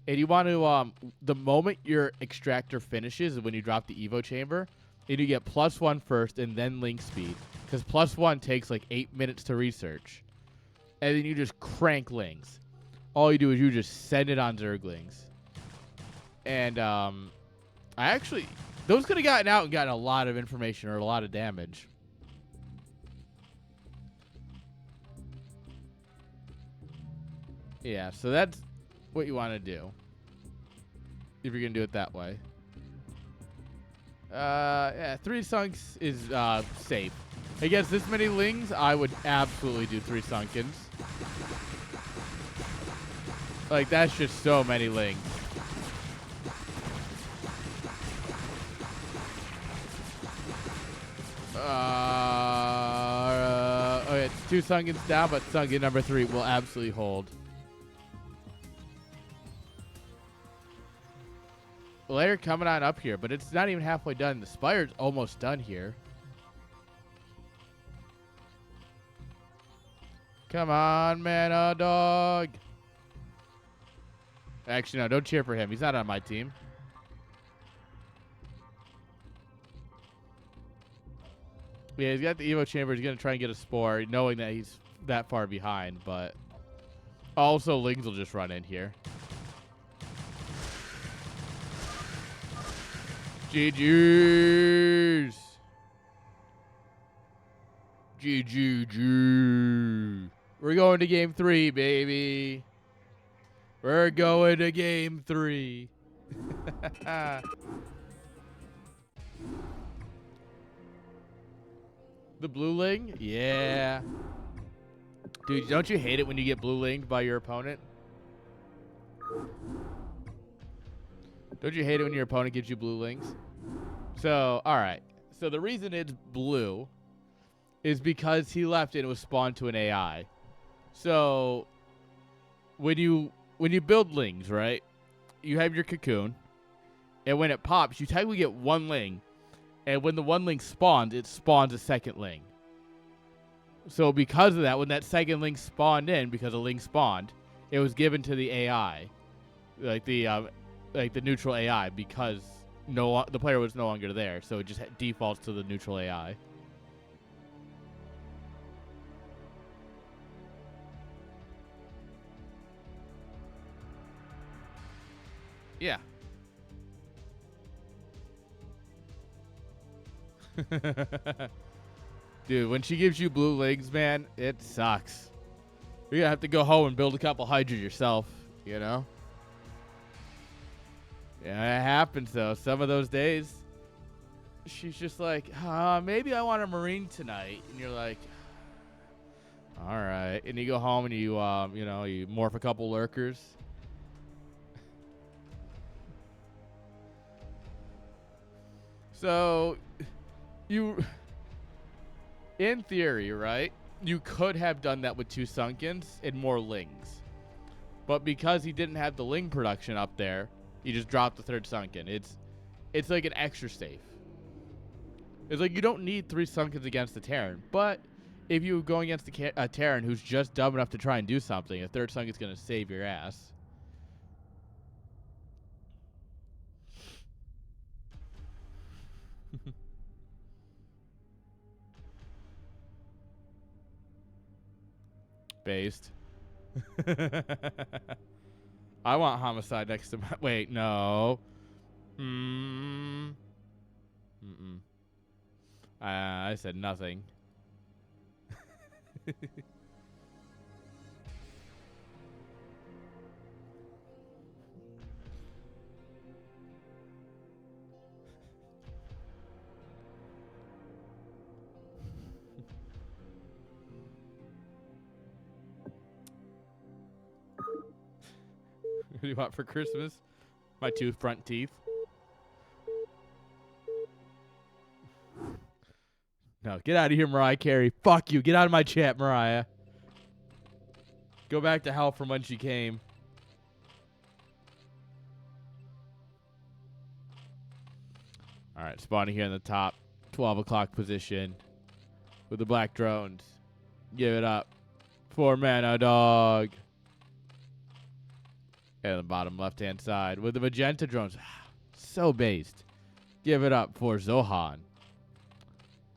And you want to, the moment your extractor finishes is when you drop the Evo chamber, and you get +1 first and then link speed. Because +1 takes like 8 minutes to research. And then you just crank Lings. All you do is you just send it on Zerglings. And I actually, those could have gotten out and gotten a lot of information or a lot of damage. Yeah, so that's what you want to do. If you're going to do it that way. Yeah, 3 Sunks is safe. Against this many Lings, I would absolutely do 3 Sunkens. Like, that's just so many Lings. Okay, 2 Sunkens down, but Sunken number 3 will absolutely hold. Layer coming on up here, but it's not even halfway done. The Spire's almost done here. Come on, man, dog. Actually, no, don't cheer for him. He's not on my team. Yeah, he's got the Evo chamber. He's going to try and get a Spore, knowing that he's that far behind, but also Lings will just run in here. GG's. GGG. We're going to game 3, baby. We're going to game 3. The blue ling? Yeah. Dude, don't you hate it when you get blue linged by your opponent? Don't you hate it when your opponent gives you blue lings? So, alright. So the reason it's blue is because he left and it was spawned to an AI. So when you build lings, right? You have your cocoon, and when it pops, you technically get 1 ling. And when the 1 ling spawns, it spawns a second ling. So because of that, when that second ling spawned in, because a ling spawned, it was given to the AI, like the neutral AI, because the player was no longer there. So it just defaults to the neutral AI. Yeah. Dude, when she gives you blue legs, man, it sucks. You're gonna have to go home and build a couple Hydras yourself, you know? Yeah, it happens, though. Some of those days, she's just like, maybe I want a Marine tonight. And you're like, all right. And you go home and you morph a couple lurkers. So, In theory, right, you could have done that with 2 Sunkens and more Lings. But because he didn't have the Ling production up there, he just dropped the 3rd Sunken. It's like an extra safe. It's like you don't need 3 Sunkens against the Terran. But if you're going against a Terran who's just dumb enough to try and do something, a 3rd Sunken's going to save your ass. Based. I want homicide next to my... Wait, no. I said nothing. What do you want for Christmas? My 2 front teeth. No, get out of here, Mariah Carey. Fuck you. Get out of my chat, Mariah. Go back to hell from when she came. All right, spawning here in the top 12 o'clock position with the black drones. Give it up for Mana Dog. And the bottom left-hand side with the magenta drones. So based. Give it up for Zohan.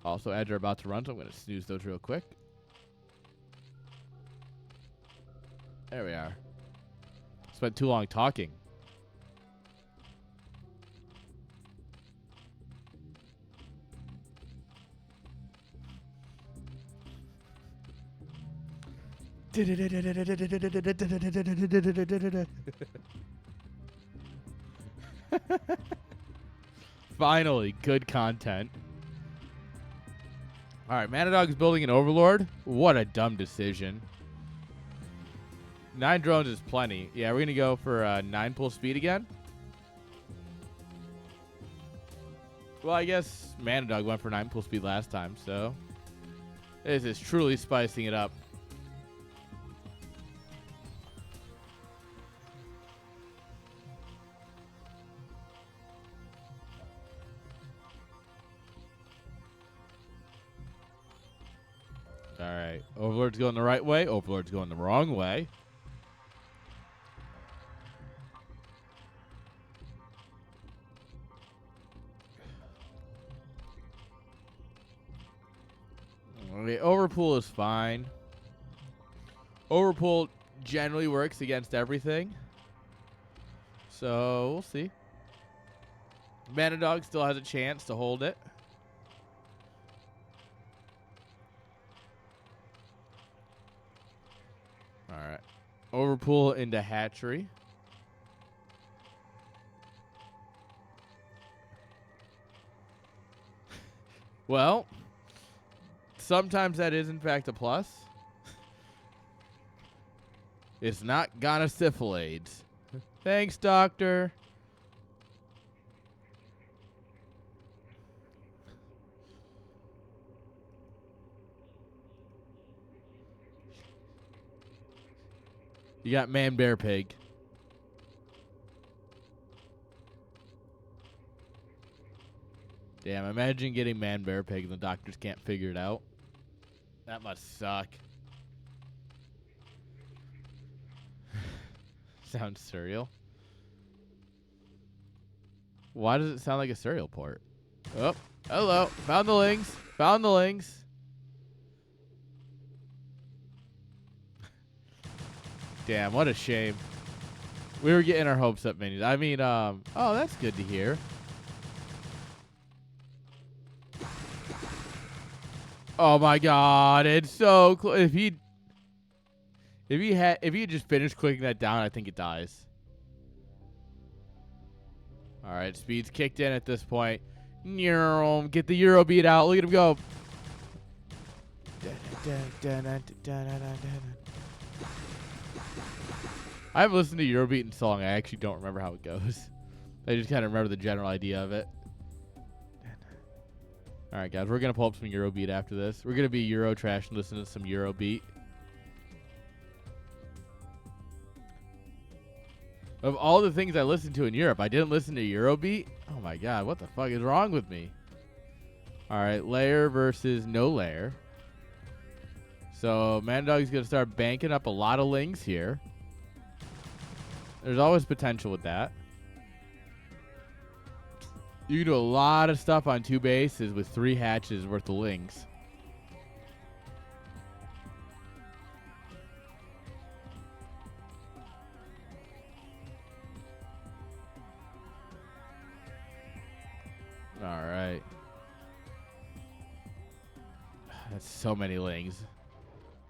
Also, ads are about to run, so I'm going to snooze those real quick. There we are. Spent too long talking. Finally, good content. All right, Manadog is building an Overlord. What a dumb decision. 9 drones is plenty. Yeah, we're going to go for 9 pull speed again. Well, I guess Manadog went for 9 pull speed last time, so this is truly spicing it up. All right, Overlord's going the right way. Overlord's going the wrong way. Okay, Overpool is fine. Overpool generally works against everything. So, we'll see. Manadog still has a chance to hold it. Alright. Overpool into hatchery. Well, sometimes that is in fact a plus. It's not gonosyphilades. Thanks, doctor. You got man, bear, pig. Damn, imagine getting man, bear, pig and the doctors can't figure it out. That must suck. Sounds surreal. Why does it sound like a cereal port? Oh, hello. Found the lings. Found the lings. Damn, what a shame. We were getting our hopes up, minions. I mean, oh, that's good to hear. Oh my God, it's so close. If he just finished clicking that down, I think it dies. All right, speed's kicked in at this point. Get the Euro beat out. Look at him go. I haven't listened to Eurobeat in so long, I actually don't remember how it goes. I just kind of remember the general idea of it. All right, guys, we're going to pull up some Eurobeat after this. We're going to be Euro trash and listen to some Eurobeat. Of all the things I listened to in Europe, I didn't listen to Eurobeat? Oh, my God. What the fuck is wrong with me? All right, layer versus no layer. So, Mandog's going to start banking up a lot of lings here. There's always potential with that. You can do a lot of stuff on 2 bases with 3 hatches worth of lings. All right. That's so many lings.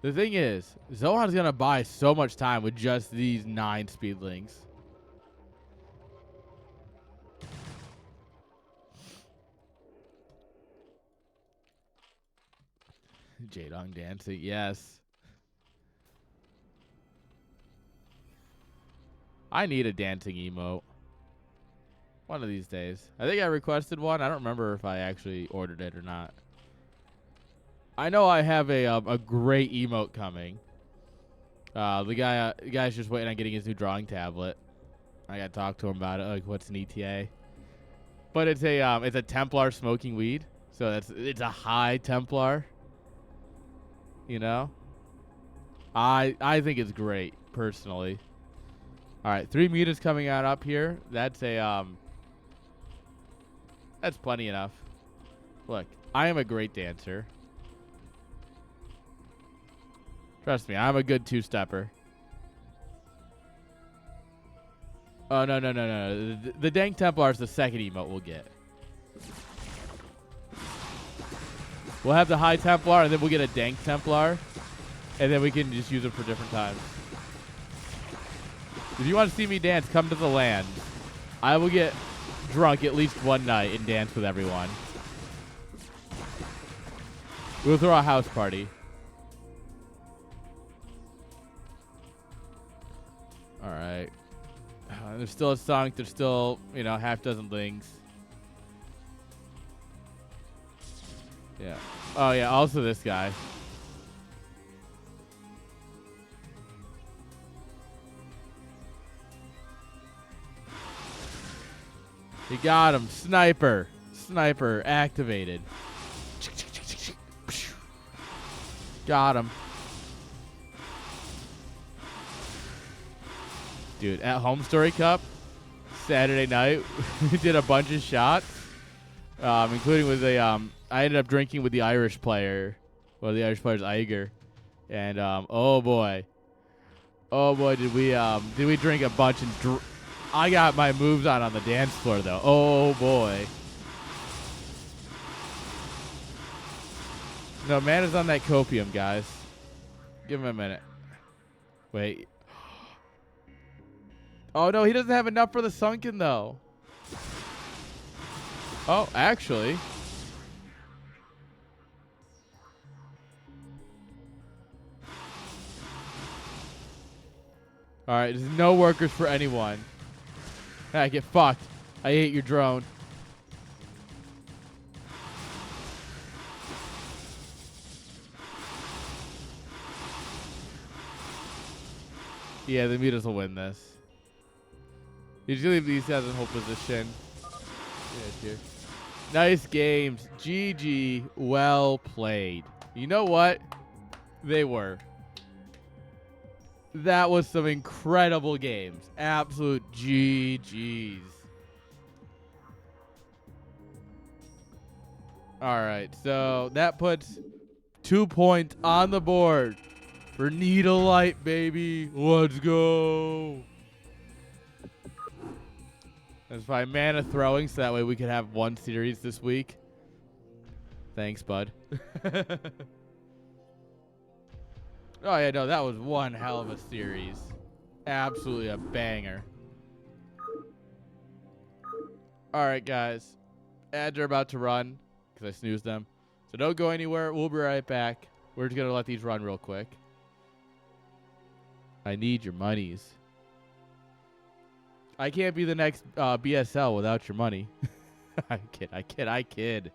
The thing is, Zohan's going to buy so much time with just these 9 speed lings. Jaedong dancing, yes. I need a dancing emote. One of these days. I think I requested one. I don't remember if I actually ordered it or not. I know I have a great emote coming. The guy's just waiting on getting his new drawing tablet. I got to talk to him about it. Like, what's an ETA? But it's a Templar smoking weed, so it's a high Templar. You know, I think it's great personally. All right, 3 meters coming out up here. That's that's plenty enough. Look, I am a great dancer. Trust me, I'm a good 2-stepper. Oh, no. The Dank Templar is the second emote we'll get. We'll have the High Templar, and then we'll get a Dank Templar. And then we can just use them for different times. If you want to see me dance, come to the land. I will get drunk at least one night and dance with everyone. We'll throw a house party. All right. There's still a sunk. There's still, half dozen lings. Yeah. Oh, yeah. Also this guy. He got him. Sniper. Sniper activated. Got him. Dude, at Home Story Cup, Saturday night, we did a bunch of shots, including with I ended up drinking with the Irish player. Well, the Irish player's Iger. And, oh boy, did we drink a bunch and I got my moves on the dance floor, though. Oh, boy. No, man is on that copium, guys. Give him a minute. Wait. Oh, no, he doesn't have enough for the sunken, though. Oh, actually. All right, there's no workers for anyone. I get fucked. I hate your drone. Yeah, the Mutas will win this. Usually leave these guys in hold position. Yeah, here. Nice games. GG. Well played. You know what? They were. That was some incredible games. Absolute GGs. All right, so that puts 2 points on the board for Needle Light, baby. Let's go. That's by mana throwing, so that way we could have one series this week. Thanks, bud. Oh, yeah, no, that was one hell of a series. Absolutely a banger. All right, guys. Ads are about to run because I snoozed them. So don't go anywhere. We'll be right back. We're just going to let these run real quick. I need your monies. I can't be the next BSL without your money. I kid.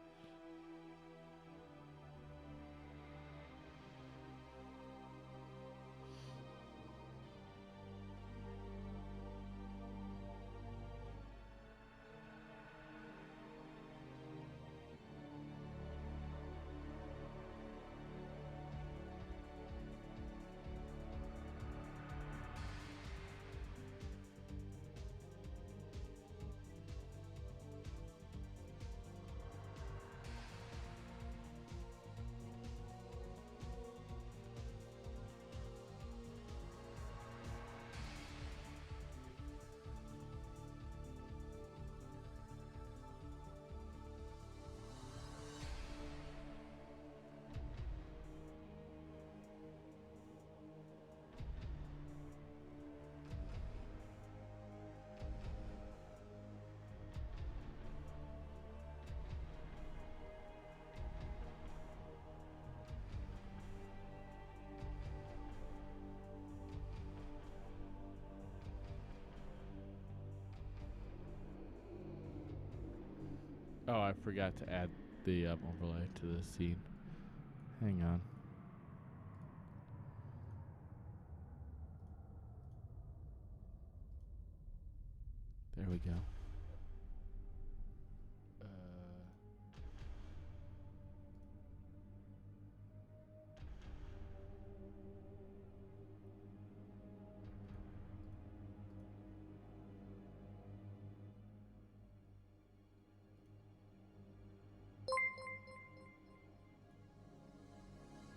Oh, I forgot to add the overlay to the scene. Hang on. There we go.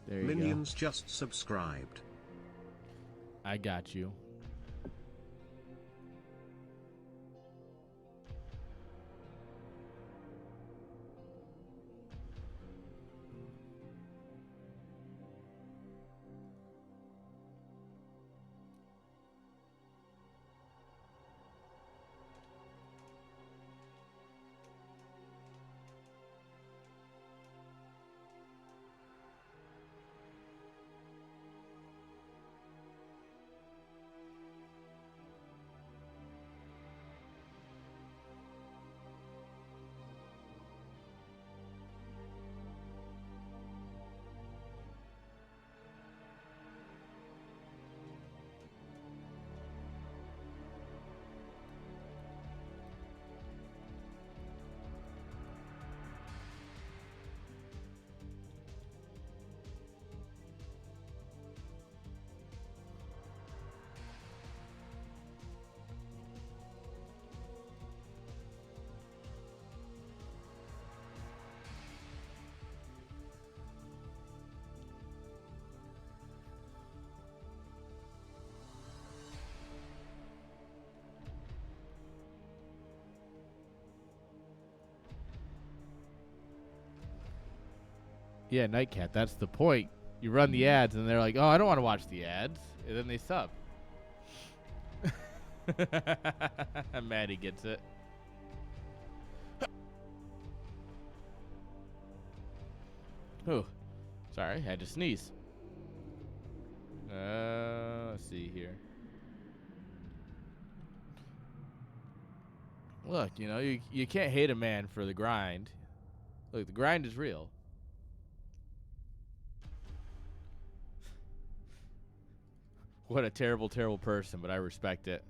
There you Minions go. just subscribed. I got you. Yeah, Nightcat, that's the point. You run the ads, and they're like, oh, I don't want to watch the ads. And then they sub. Maddie gets it. Oh, sorry, I had to sneeze. Let's see here. Look, you know, you can't hate a man for the grind. Look, the grind is real. What a terrible, terrible person, but I respect it.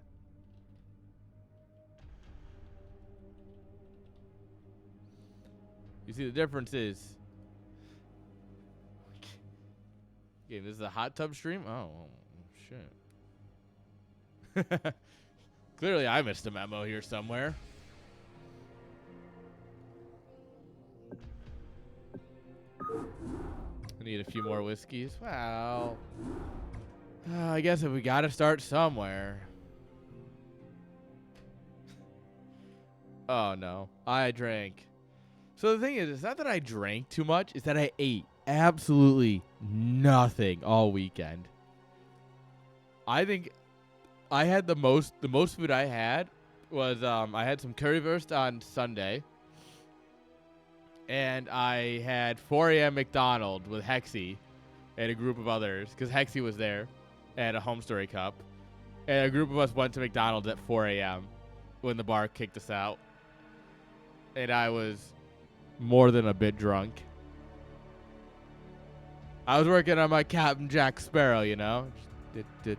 You see, the difference is... Okay, this is a hot tub stream? Oh, shit. Clearly, I missed a memo here somewhere. I need a few more whiskeys. Well... I guess if we gotta start somewhere. Oh, no. I drank. So the thing is, it's not that I drank too much. It's that I ate absolutely nothing all weekend. I think I had the most food I had was I had some currywurst on Sunday. And I had 4 a.m. McDonald's with Hexy and a group of others. Because Hexy was there. And a home story cup. And a group of us went to McDonald's at 4 a.m. when the bar kicked us out. And I was more than a bit drunk. I was working on my Captain Jack Sparrow, you know. But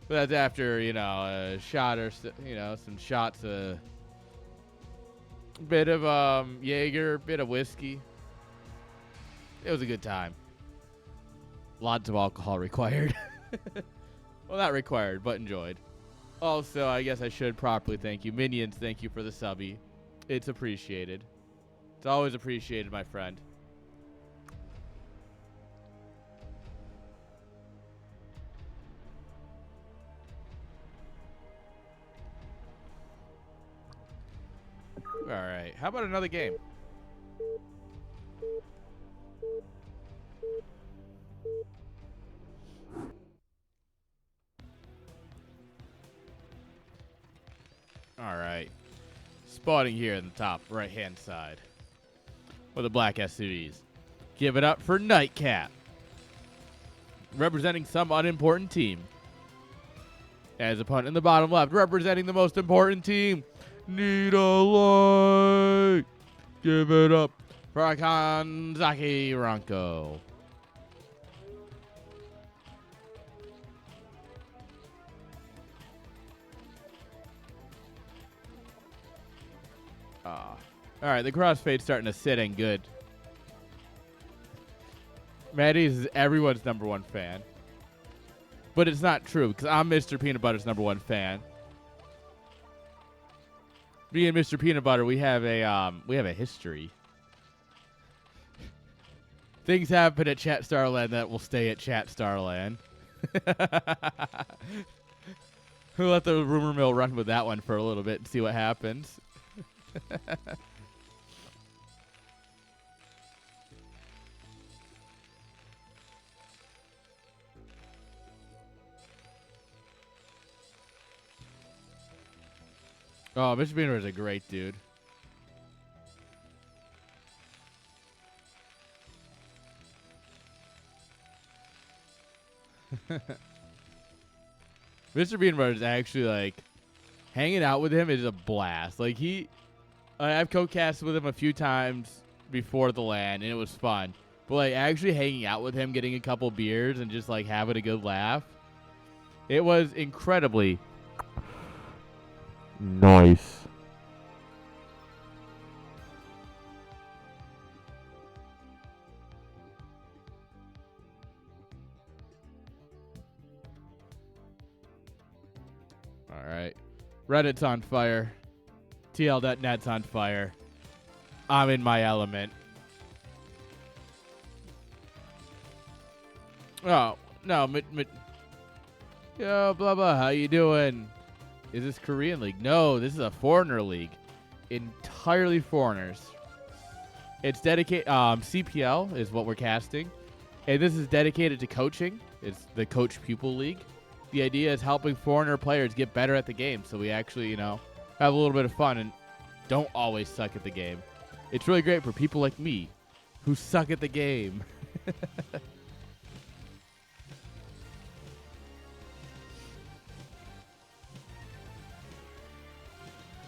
that's after, you know, a shot or, you know, some shots of... Bit of Jaeger, bit of whiskey. It was a good time. Lots of alcohol required. Well, not required, but enjoyed. Also, I guess I should properly thank you. Minions, thank you for the subby. It's appreciated. It's always appreciated, my friend. All right. How about another game? All right. Spawning here in the top right-hand side with the black SUVs. Give it up for Nightcat. Representing some unimportant team. As opponent in the bottom left, representing the most important team, Need a light. Give it up for Kanzaki Ranko. All right, the crossfade's starting to sit in good. Maddie's is everyone's #1 fan. But it's not true, because I'm Mr. Peanut Butter's #1 fan. Me and Mr. Peanut Butter, we have a history. Things happen at Chat Starland that will stay at Chat Starland. We'll let the rumor mill run with that one for a little bit and see what happens. Oh, Mr. Beaner is a great dude. Mr. Beaner is actually like hanging out with him is a blast. Like I've co-casted with him a few times before the LAN and it was fun. But like actually hanging out with him, getting a couple beers and just like having a good laugh, it was incredibly nice. All right. Reddit's on fire. TL.net's on fire. I'm in my element. Oh, no. Yo, blah, blah. How you doing? Is this Korean League? No, this is a foreigner league. Entirely foreigners. It's dedicated. CPL is what we're casting. And this is dedicated to coaching. It's the Coach Pupil League. The idea is helping foreigner players get better at the game. So we actually, have a little bit of fun and don't always suck at the game. It's really great for people like me who suck at the game.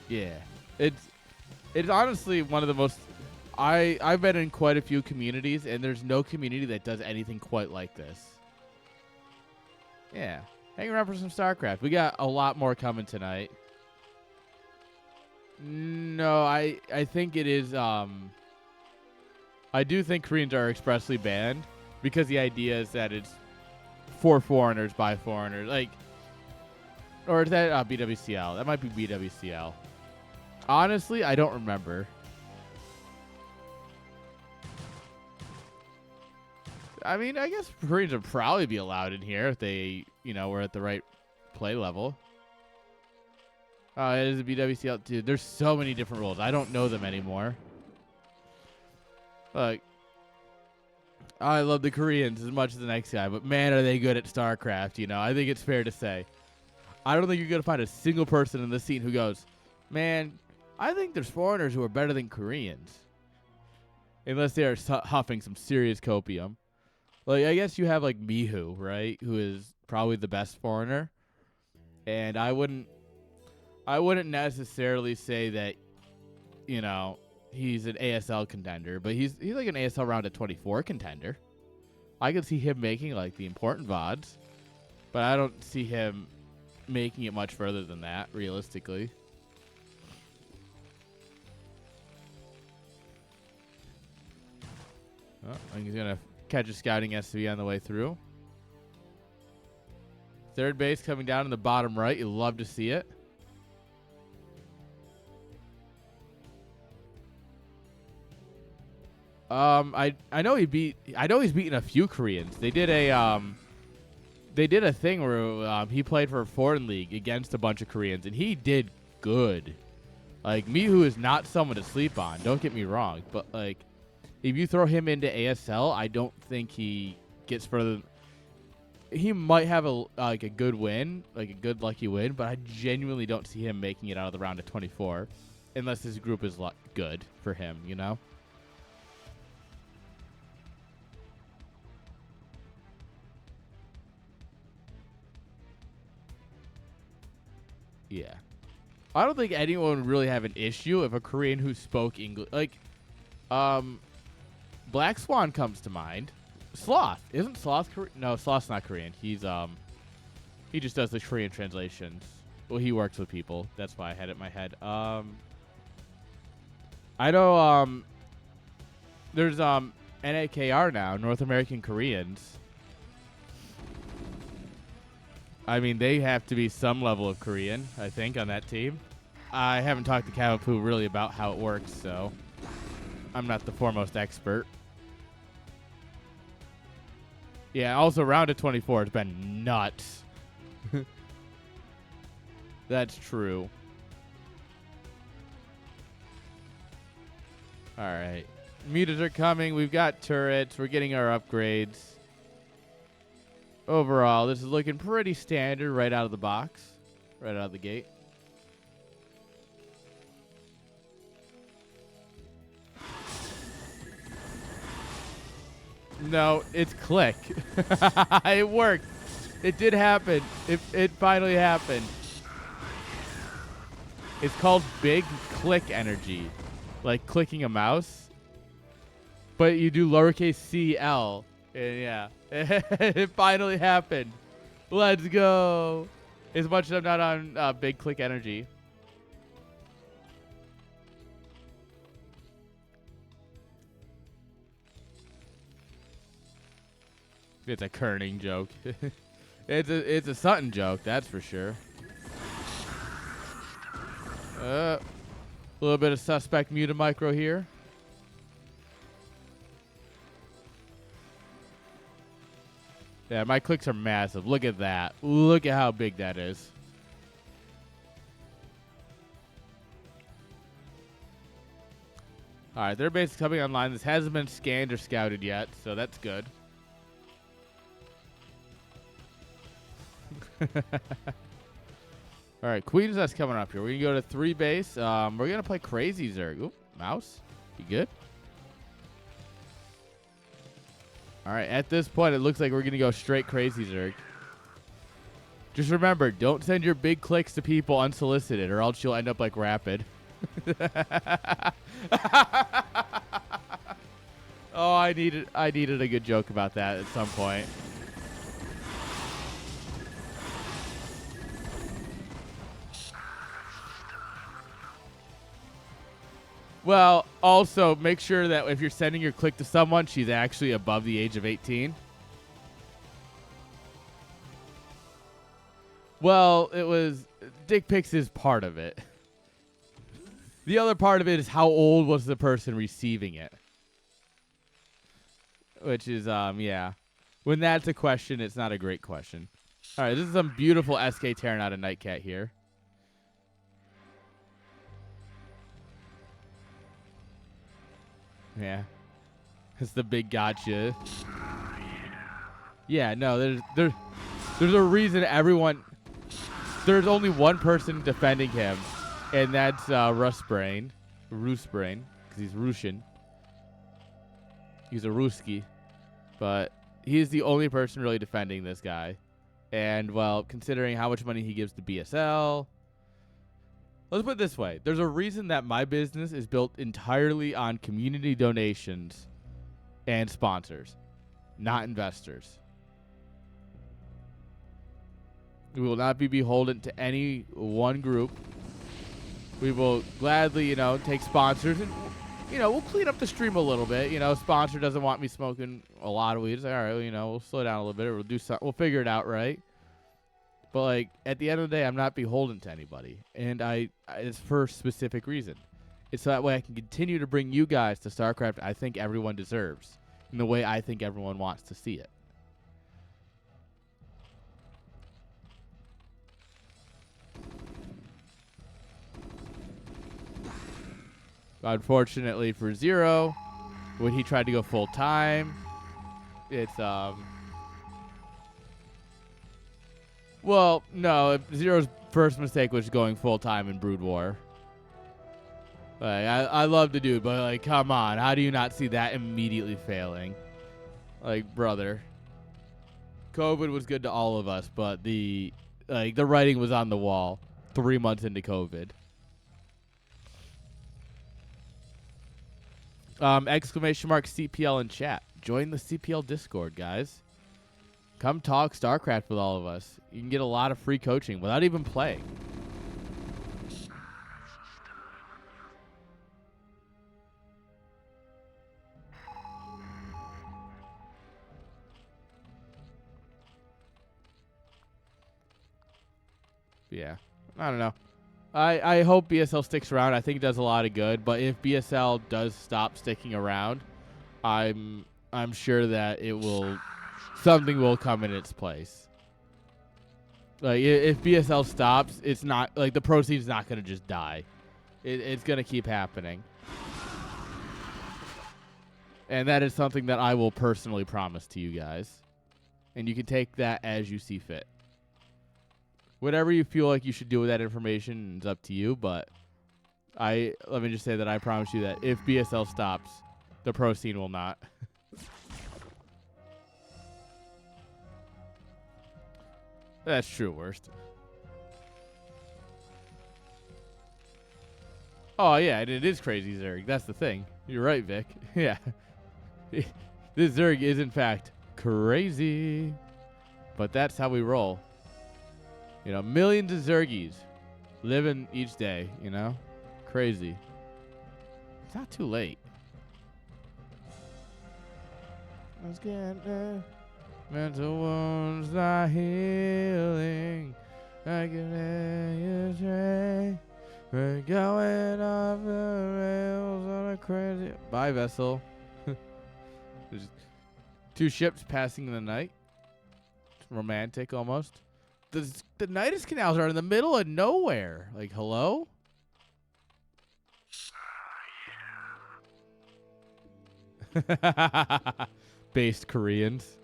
Yeah. It's honestly one of the most I've been in quite a few communities and there's no community that does anything quite like this. Yeah. Hang around for some StarCraft. We got a lot more coming tonight. No, I think it is I do think Koreans are expressly banned because the idea is that it's for foreigners by foreigners. Like, or is that BWCL? That might be BWCL. Honestly, I don't remember. I mean, I guess Koreans would probably be allowed in here if they, were at the right play level. Oh, it is a BWCL. Dude, there's so many different roles. I don't know them anymore. Look, I love the Koreans as much as the next guy, but man, are they good at StarCraft, I think it's fair to say. I don't think you're going to find a single person in the scene who goes, man, I think there's foreigners who are better than Koreans. Unless they are huffing some serious copium. Like, I guess you have, like, Mihu, right? Who is probably the best foreigner. And I wouldn't necessarily say that, he's an ASL contender. But he's like an ASL round of 24 contender. I could see him making, like, the important VODs. But I don't see him making it much further than that, realistically. Oh, I think he's going to catch a scouting SV on the way through. Third base coming down in the bottom right. You love to see it. I know he's beaten a few Koreans. They did a thing where he played for a foreign league against a bunch of Koreans and he did good. Like, Mihu is not someone to sleep on. Don't get me wrong, but like, if you throw him into ASL, I don't think he gets further. He might have a good win, like a good lucky win, but I genuinely don't see him making it out of the round of 24 unless his group is good for him, Yeah. I don't think anyone would really have an issue if a Korean who spoke English, like, Black Swan comes to mind. Sloth. Isn't Sloth Korean? No, Sloth's not Korean. He's, he just does the Korean translations. Well, he works with people. That's why I had it in my head. I know, there's, NAKR now, North American Koreans. I mean, they have to be some level of Korean, I think, on that team. I haven't talked to Cavapu really about how it works, so I'm not the foremost expert. Yeah, also round of 24 has been nuts. That's true. All right. Mutas are coming. We've got turrets. We're getting our upgrades. Overall, this is looking pretty standard right out of the box. Right out of the gate. No, it's click. It worked. It did happen. It finally happened. It's called big click energy. Like clicking a mouse. But you do lowercase CL. And yeah. It finally happened. Let's go. As much as I'm not on big click energy. It's a kerning joke. It's a Sutton joke, that's for sure. A little bit of suspect muta micro here. Yeah, my clicks are massive. Look at that. Look at how big that is. All right, their base is coming online. This hasn't been scanned or scouted yet, so that's good. All right, Queen's Nest coming up here. We're going to go to 3 base. We're going to play Crazy Zerg. Oop, mouse. You good? All right, at this point, it looks like we're going to go straight Crazy Zerg. Just remember, don't send your big clicks to people unsolicited, or else you'll end up like Rapid. Oh, I needed a good joke about that at some point. Well, also make sure that if you're sending your click to someone, she's actually above the age of 18. Well, it was dick pics is part of it. The other part of it is how old was the person receiving it. Which is, yeah. When that's a question, it's not a great question. All right, this is some beautiful SK tearing out a Nightcat here. Yeah. It's the big gotcha. Yeah, no, there's a reason everyone... There's only one person defending him, and that's Rusbrain. Roosbrain, because he's Russian. He's a Ruski. But he's the only person really defending this guy. And, well, considering how much money he gives to BSL... Let's put it this way. There's a reason that my business is built entirely on community donations and sponsors, not investors. We will not be beholden to any one group. We will gladly, take sponsors and, we'll clean up the stream a little bit. Sponsor doesn't want me smoking a lot of weed. It's like, all right, we'll slow down a little bit. We'll do something. We'll figure it out, right? But, like, at the end of the day, I'm not beholden to anybody. And it's for a specific reason. It's so that way I can continue to bring you guys to StarCraft I think everyone deserves. In the way I think everyone wants to see it. Unfortunately for Zero, when he tried to go full time, it's, well, no, Zero's first mistake was going full-time in Brood War. Like, I love the dude, but, like, come on. How do you not see that immediately failing? Like, brother. COVID was good to all of us, but the writing was on the wall. 3 months into COVID. Exclamation mark CPL in chat. Join the CPL Discord, guys. Come talk StarCraft with all of us. You can get a lot of free coaching without even playing. Yeah, I don't know. I hope BSL sticks around. I think it does a lot of good. But if BSL does stop sticking around, I'm sure that something will come in its place. Like if BSL stops, it's not like the pro scene's not gonna just die. It's gonna keep happening, and that is something that I will personally promise to you guys, and you can take that as you see fit. Whatever you feel like you should do with that information is up to you, but let me just say that I promise you that if BSL stops, the pro scene will not. That's true, worst. Oh, yeah, it is crazy, Zerg. That's the thing. You're right, Vic. Yeah. This Zerg is, in fact, crazy. But that's how we roll. You know, millions of Zergies living each day, you know? Crazy. It's not too late. Let's get there. Mental wounds are healing. I can hear you say we're going off the rails on a crazy... Bye, vessel. There's 2 ships passing in the night. It's romantic, almost. The Nidus canals are in the middle of nowhere. Like, hello? Based Koreans.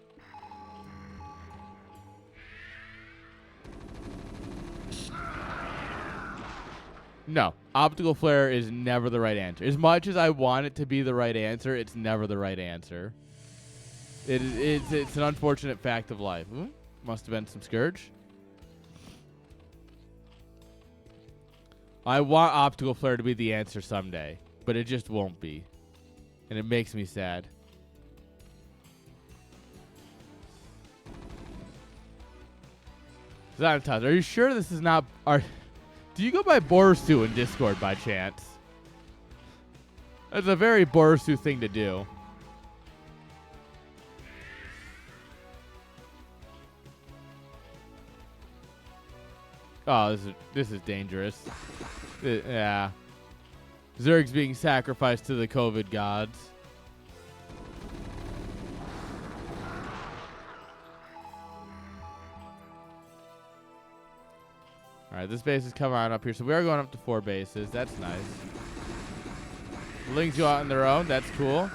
No, optical flare is never the right answer. As much as I want it to be the right answer, it's never the right answer. It's an unfortunate fact of life. Ooh, must have been some Scourge. I want optical flare to be the answer someday, but it just won't be. And it makes me sad. Xanatos, are you sure this is not... Do you go by Borsu in Discord by chance? That's a very Borsu thing to do. Oh, this is dangerous. Yeah. Zerg's being sacrificed to the COVID gods. All right, this base is coming on up here, so we are going up to 4 bases. That's nice. Lings go out on their own. That's cool.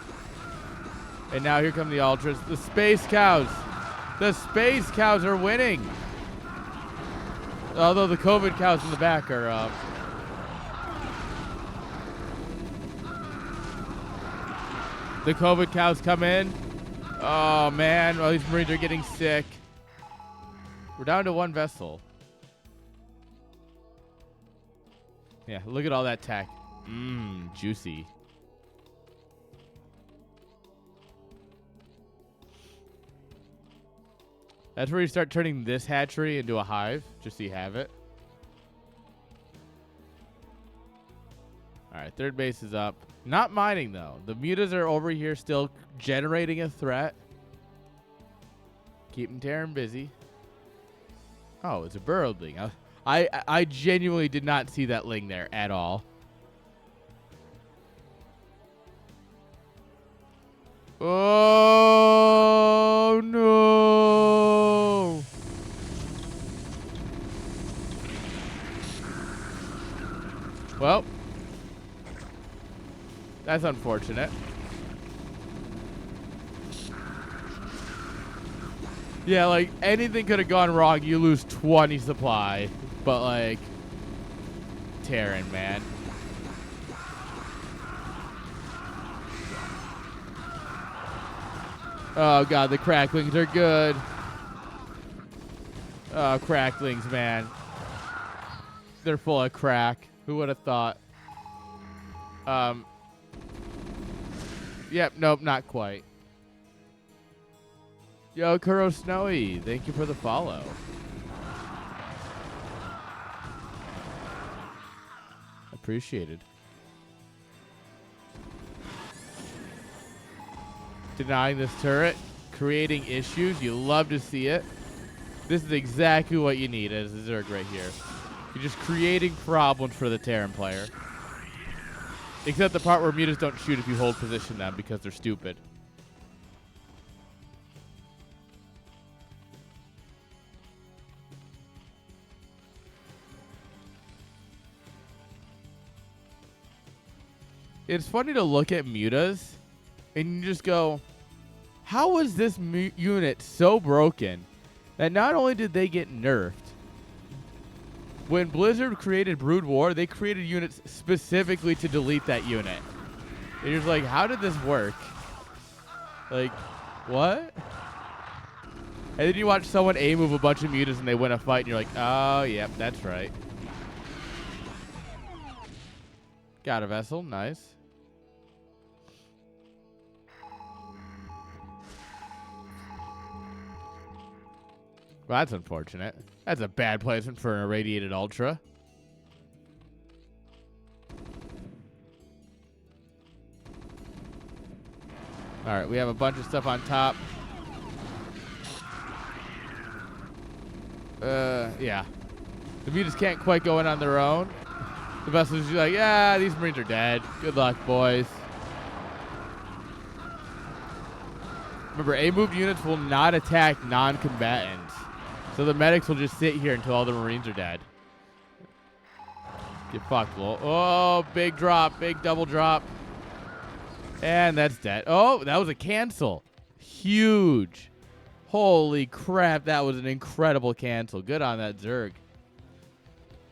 And now here come the Ultras. The Space Cows. The Space Cows are winning. Although the COVID cows in the back are up. The COVID cows come in. Oh, man. Well, these Marines are getting sick. We're down to 1 vessel. Yeah, look at all that tech. Mmm, juicy. That's where you start turning this hatchery into a hive, just so you have it. All right, 3rd base is up. Not mining, though. The mutas are over here still generating a threat. Keeping Terran busy. Oh, it's a burrowed ling. I genuinely did not see that ling there at all. Oh, no. Well, that's unfortunate. Yeah, like, anything could have gone wrong. You lose 20 supply. But, like, Terran, man. Oh, God, the cracklings are good. Oh, cracklings, man. they're full of crack. Who would have thought? Yep, nope, not quite. Yo, Kuro Snowy, thank you for the follow. Appreciated. Denying this turret, creating issues. You love to see it. This is exactly what you need as a Zerg right here. You're just creating problems for the Terran player. Except the part where mutas don't shoot if you hold position them because they're stupid. It's funny to look at mutas and you just go, how is this unit so broken that not only did they get nerfed, when Blizzard created Brood War, they created units specifically to delete that unit. And you're just like, how did this work? Like, what? And then you watch someone A-move a bunch of mutas and they win a fight and you're like, oh, yep, that's right. Got a vessel, nice. Well, that's unfortunate. That's a bad placement for an irradiated Ultra. Alright, we have a bunch of stuff on top. Yeah. The mutas can't quite go in on their own. The vessels are like, yeah, these Marines are dead. Good luck, boys. Remember, A-moved units will not attack non-combatants. So the medics will just sit here until all the Marines are dead. Get fucked, lol. Oh, big drop. Big double drop. And that's dead. Oh, that was a cancel. Huge. Holy crap, that was an incredible cancel. Good on that Zerg.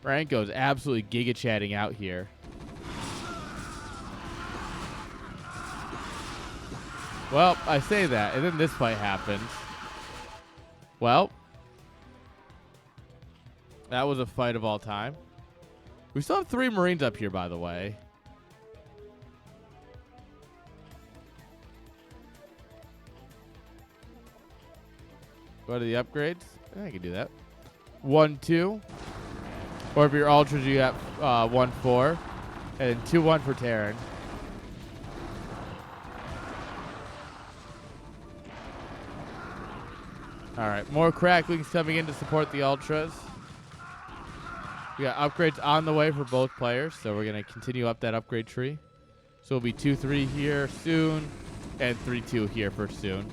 Franco's absolutely giga-chatting out here. Well, I say that, and then this fight happens. Well, that was a fight of all time. We still have 3 Marines up here, by the way. Go to the upgrades. I can do that. 1, 2. Or if you're Ultras, you got 1, 4. And 2, 1 for Terran. Alright, more cracklings coming in to support the Ultras. We got upgrades on the way for both players, so we're going to continue up that upgrade tree. So it'll be 2, 3 here soon, and 3, 2 here for soon.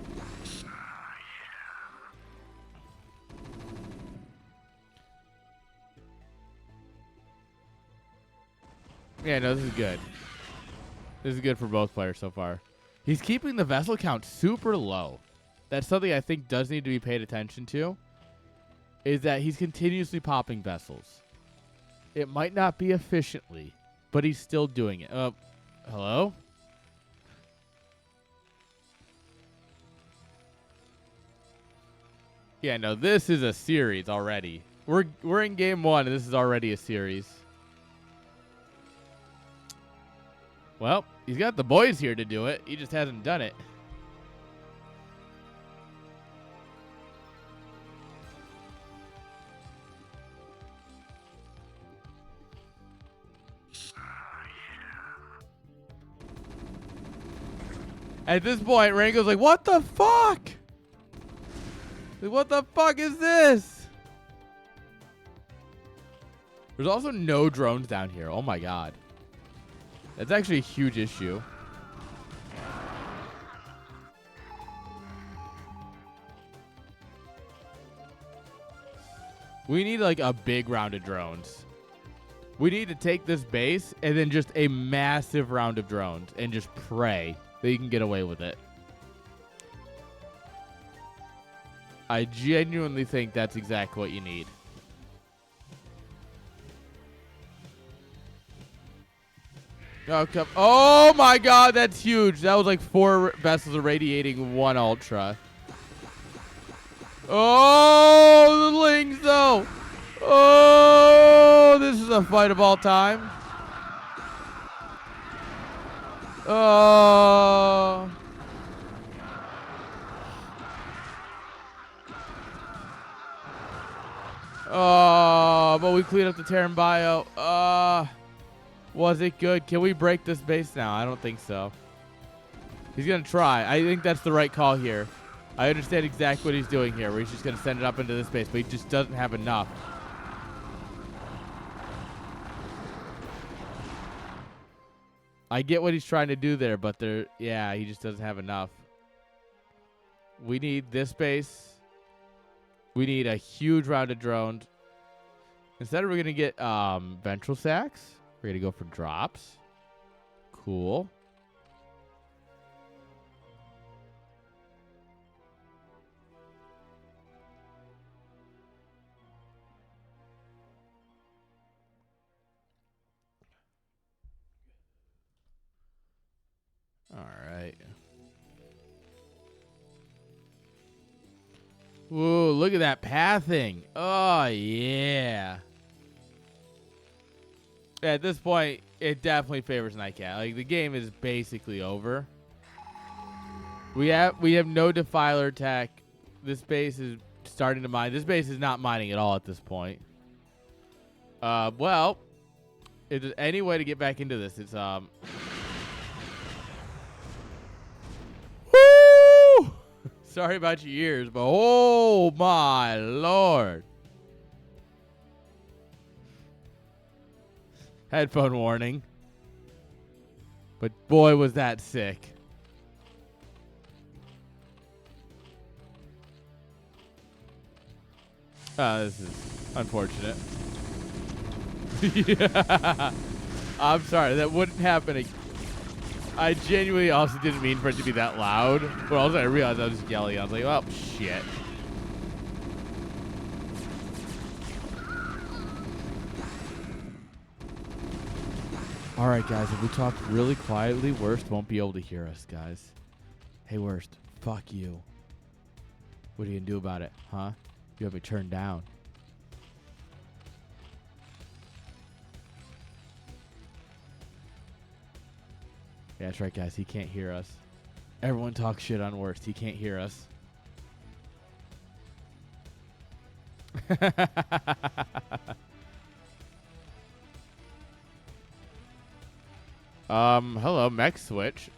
Yeah, no, this is good. This is good for both players so far. He's keeping the vessel count super low. That's something I think does need to be paid attention to, is that he's continuously popping vessels. It might not be efficiently, but he's still doing it. Hello? Yeah, no, this is a series already. We're in game 1, and this is already a series. Well, he's got the boys here to do it. He just hasn't done it. At this point, Rango's like, what the fuck? Like, what the fuck is this? There's also no drones down here. Oh my god. That's actually a huge issue. We need like a big round of drones. We need to take this base and then just a massive round of drones and just pray that you can get away with it. I genuinely think that's exactly what you need. Oh my god, that's huge. That was like 4 vessels irradiating 1 Ultra. Oh, the Lings though. Oh, this is the fight of all time. Oh. Oh, but we cleaned up the Terran bio. Was it good? Can we break this base now? I don't think so. He's going to try. I think that's the right call here. I understand exactly what he's doing here, where he's just going to send it up into this base, but he just doesn't have enough. I get what he's trying to do there, but yeah, he just doesn't have enough. We need this base. We need a huge round of drones. Instead, we're going to get ventral sacks. We're going to go for drops. Cool. All right. Ooh, look at that pathing. Oh, yeah. At this point, it definitely favors Nightcat. Like, the game is basically over. We have no defiler tech. This base is starting to mine. This base is not mining at all at this point. Well, if there's any way to get back into this, it's woo! Sorry about your ears, but oh my lord. Headphone warning. But boy, was that sick. This is unfortunate. Yeah. I'm sorry, that wouldn't happen. I genuinely also didn't mean for it to be that loud, but also I realized I was just yelling. I was like, oh, shit. All right, guys, if we talk really quietly, Worst won't be able to hear us, guys. Hey, Worst, fuck you. What are you going to do about it, huh? You have me turned down. Yeah, that's right, guys. He can't hear us. Everyone talks shit on Worst. He can't hear us. Hello, Mech Switch.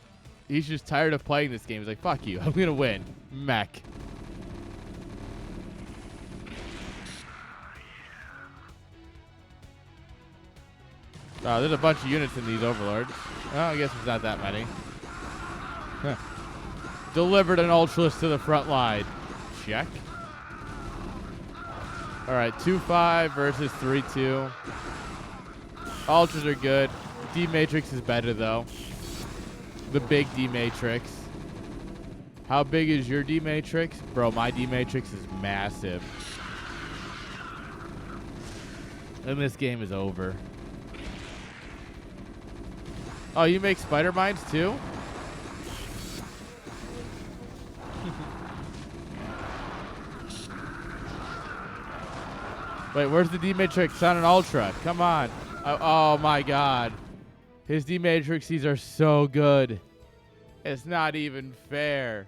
He's just tired of playing this game. He's like, fuck you. I'm going to win. Mech. There's a bunch of units in these overlords. Oh, I guess it's not that many. Huh. Delivered an Ultralist to the front line. Check. All right, 2-5 versus 3-2. Ultras are good. D-Matrix is better, though. The big D-Matrix. How big is your D-Matrix? Bro, my D-Matrix is massive. And this game is over. Oh, you make spider mines too? Wait, where's the D-Matrix on an Ultra? Come on. Oh my god. His D-Matrices are so good. It's not even fair.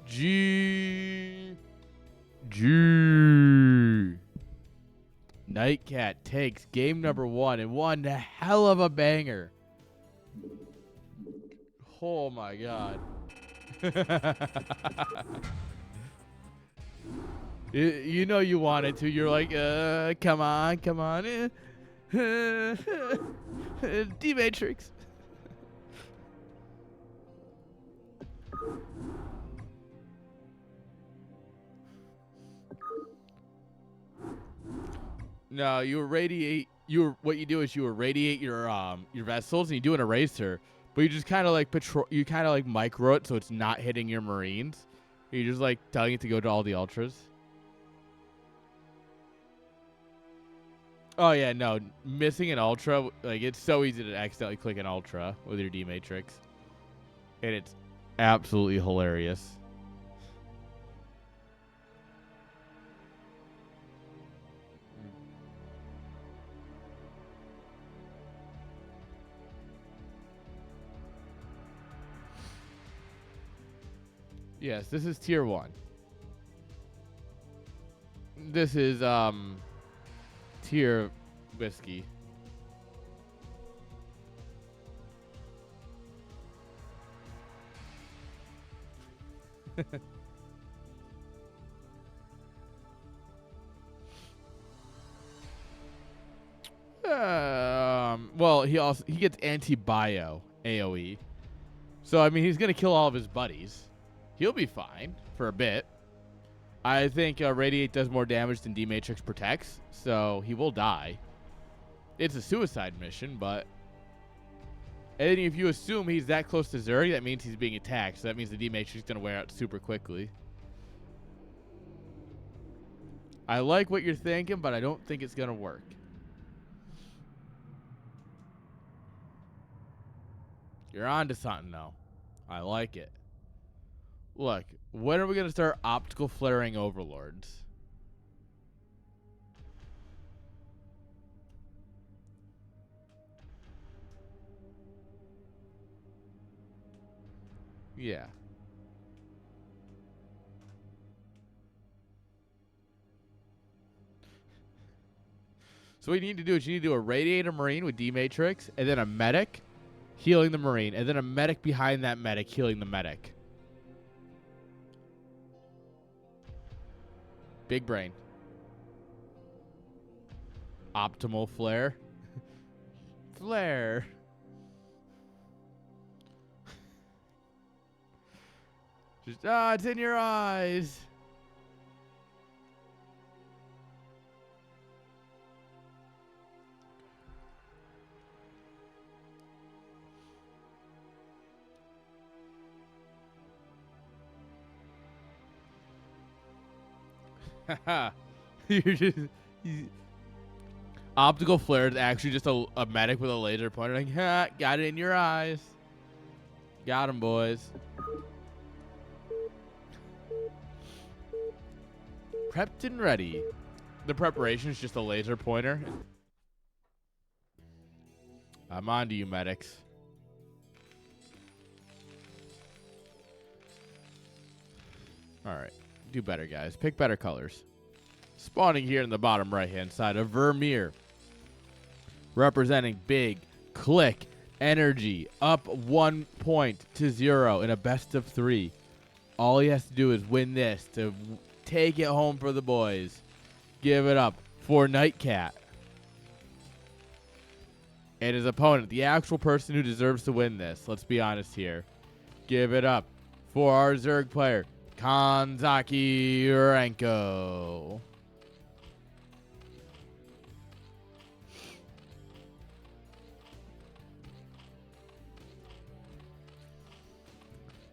G. Nightcat takes game number 1 and one hell of a banger. Oh my god. You know you wanted to. You're like, come on. D-Matrix. No, you irradiate. What you do is you irradiate your vessels and you do an eraser, but you just kind of like patrol. You kind of like micro it so it's not hitting your Marines. You're just like telling it to go to all the Ultras. Oh yeah, no, missing an Ultra, like it's so easy to accidentally click an Ultra with your D-Matrix, and it's absolutely hilarious. Yes, this is tier 1. This is tier whiskey. Well, he gets anti-bio AoE. So I mean, he's gonna kill all of his buddies. He'll be fine for a bit. I think Radiate does more damage than D-Matrix protects, so he will die. It's a suicide mission, but and if you assume he's that close to Zerg, that means he's being attacked. So that means the D-Matrix is gonna wear out super quickly. I like what you're thinking, but I don't think it's gonna work. You're on to something, though. I like it. Look, when are we going to start optical flaring overlords? Yeah. So what you need to do is you need to do a Radiator Marine with D-Matrix, and then a medic healing the Marine, and then a medic behind that medic healing the medic. Big brain. Optimal flare. Flare. Just, it's in your eyes. You're just optical flare is actually just a medic with a laser pointer. Like, ha, got it in your eyes. Got him, boys. Prepped and ready. The preparation is just a laser pointer. I'm on to you, medics. All right. Do better, guys. Pick better colors. Spawning here in the bottom right-hand side of Vermeer. Representing big, click, energy. Up 1 point to 0 in a best of 3. All he has to do is win this to take it home for the boys. Give it up for Nightcat. And his opponent, the actual person who deserves to win this. Let's be honest here. Give it up for our Zerg player, Kanzaki Renko.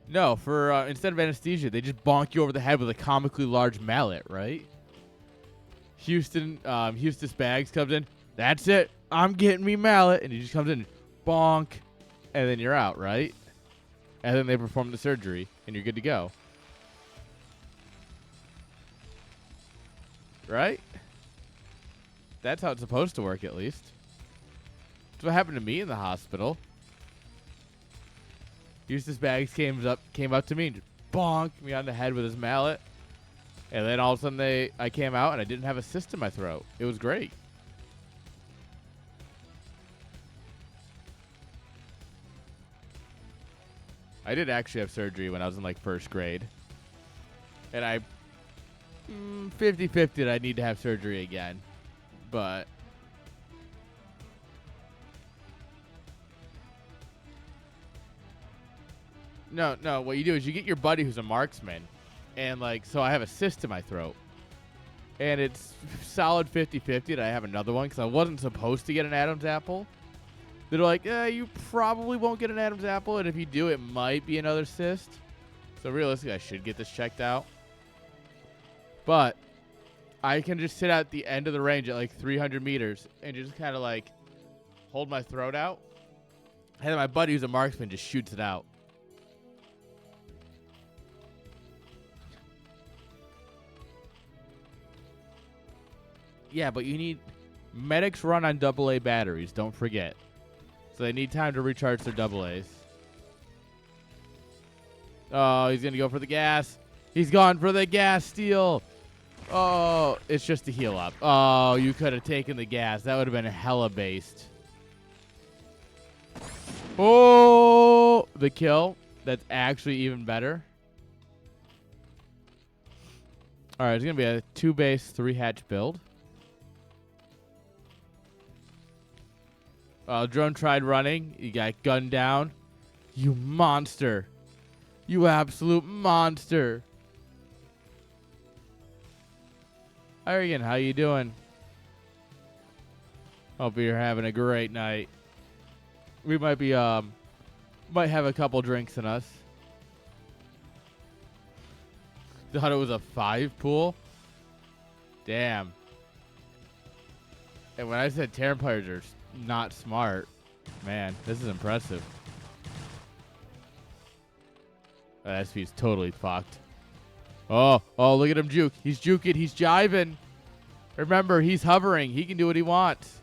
No, for instead of anesthesia, they just bonk you over the head with a comically large mallet, right? Houston Spags comes in. That's it. I'm getting me mallet. And he just comes in, bonk, and then you're out, right? And then they perform the surgery, and you're good to go. Right? That's how it's supposed to work, at least. That's what happened to me in the hospital. Eustace Bags came up to me and just bonked me on the head with his mallet. And then all of a sudden I came out and I didn't have a cyst in my throat. It was great. I did actually have surgery when I was in like first grade. And I 50-50 that I need to have surgery again. But no, what you do is you get your buddy who's a marksman. And like, so I have a cyst in my throat. And it's solid 50-50 that I have another one because I wasn't supposed to get an Adam's apple. They're like, you probably won't get an Adam's apple, and if you do, it might be another cyst. So realistically, I should get this checked out. But I can just sit at the end of the range at like 300 meters and just kind of like hold my throat out. And then my buddy who's a marksman just shoots it out. Yeah, but you need... Medics run on AA batteries, don't forget. So they need time to recharge their AAs. Oh, he's going to go for the gas. He's gone for the gas steal. Oh, it's just to heal up. Oh, you could have taken the gas. That would have been hella based. Oh, the kill. That's actually even better. All right, it's going to be a 2-base, 3-hatch build. Drone tried running. You got gunned down. You monster. You absolute monster. Arian, how you doing? Hope you're having a great night. We might be, might have a couple drinks in us. Thought it was a 5 pool? Damn. And when I said Terran players are not smart, man, this is impressive. That SP's totally fucked. Oh, look at him juke. He's juking. He's jiving. Remember, he's hovering. He can do what he wants.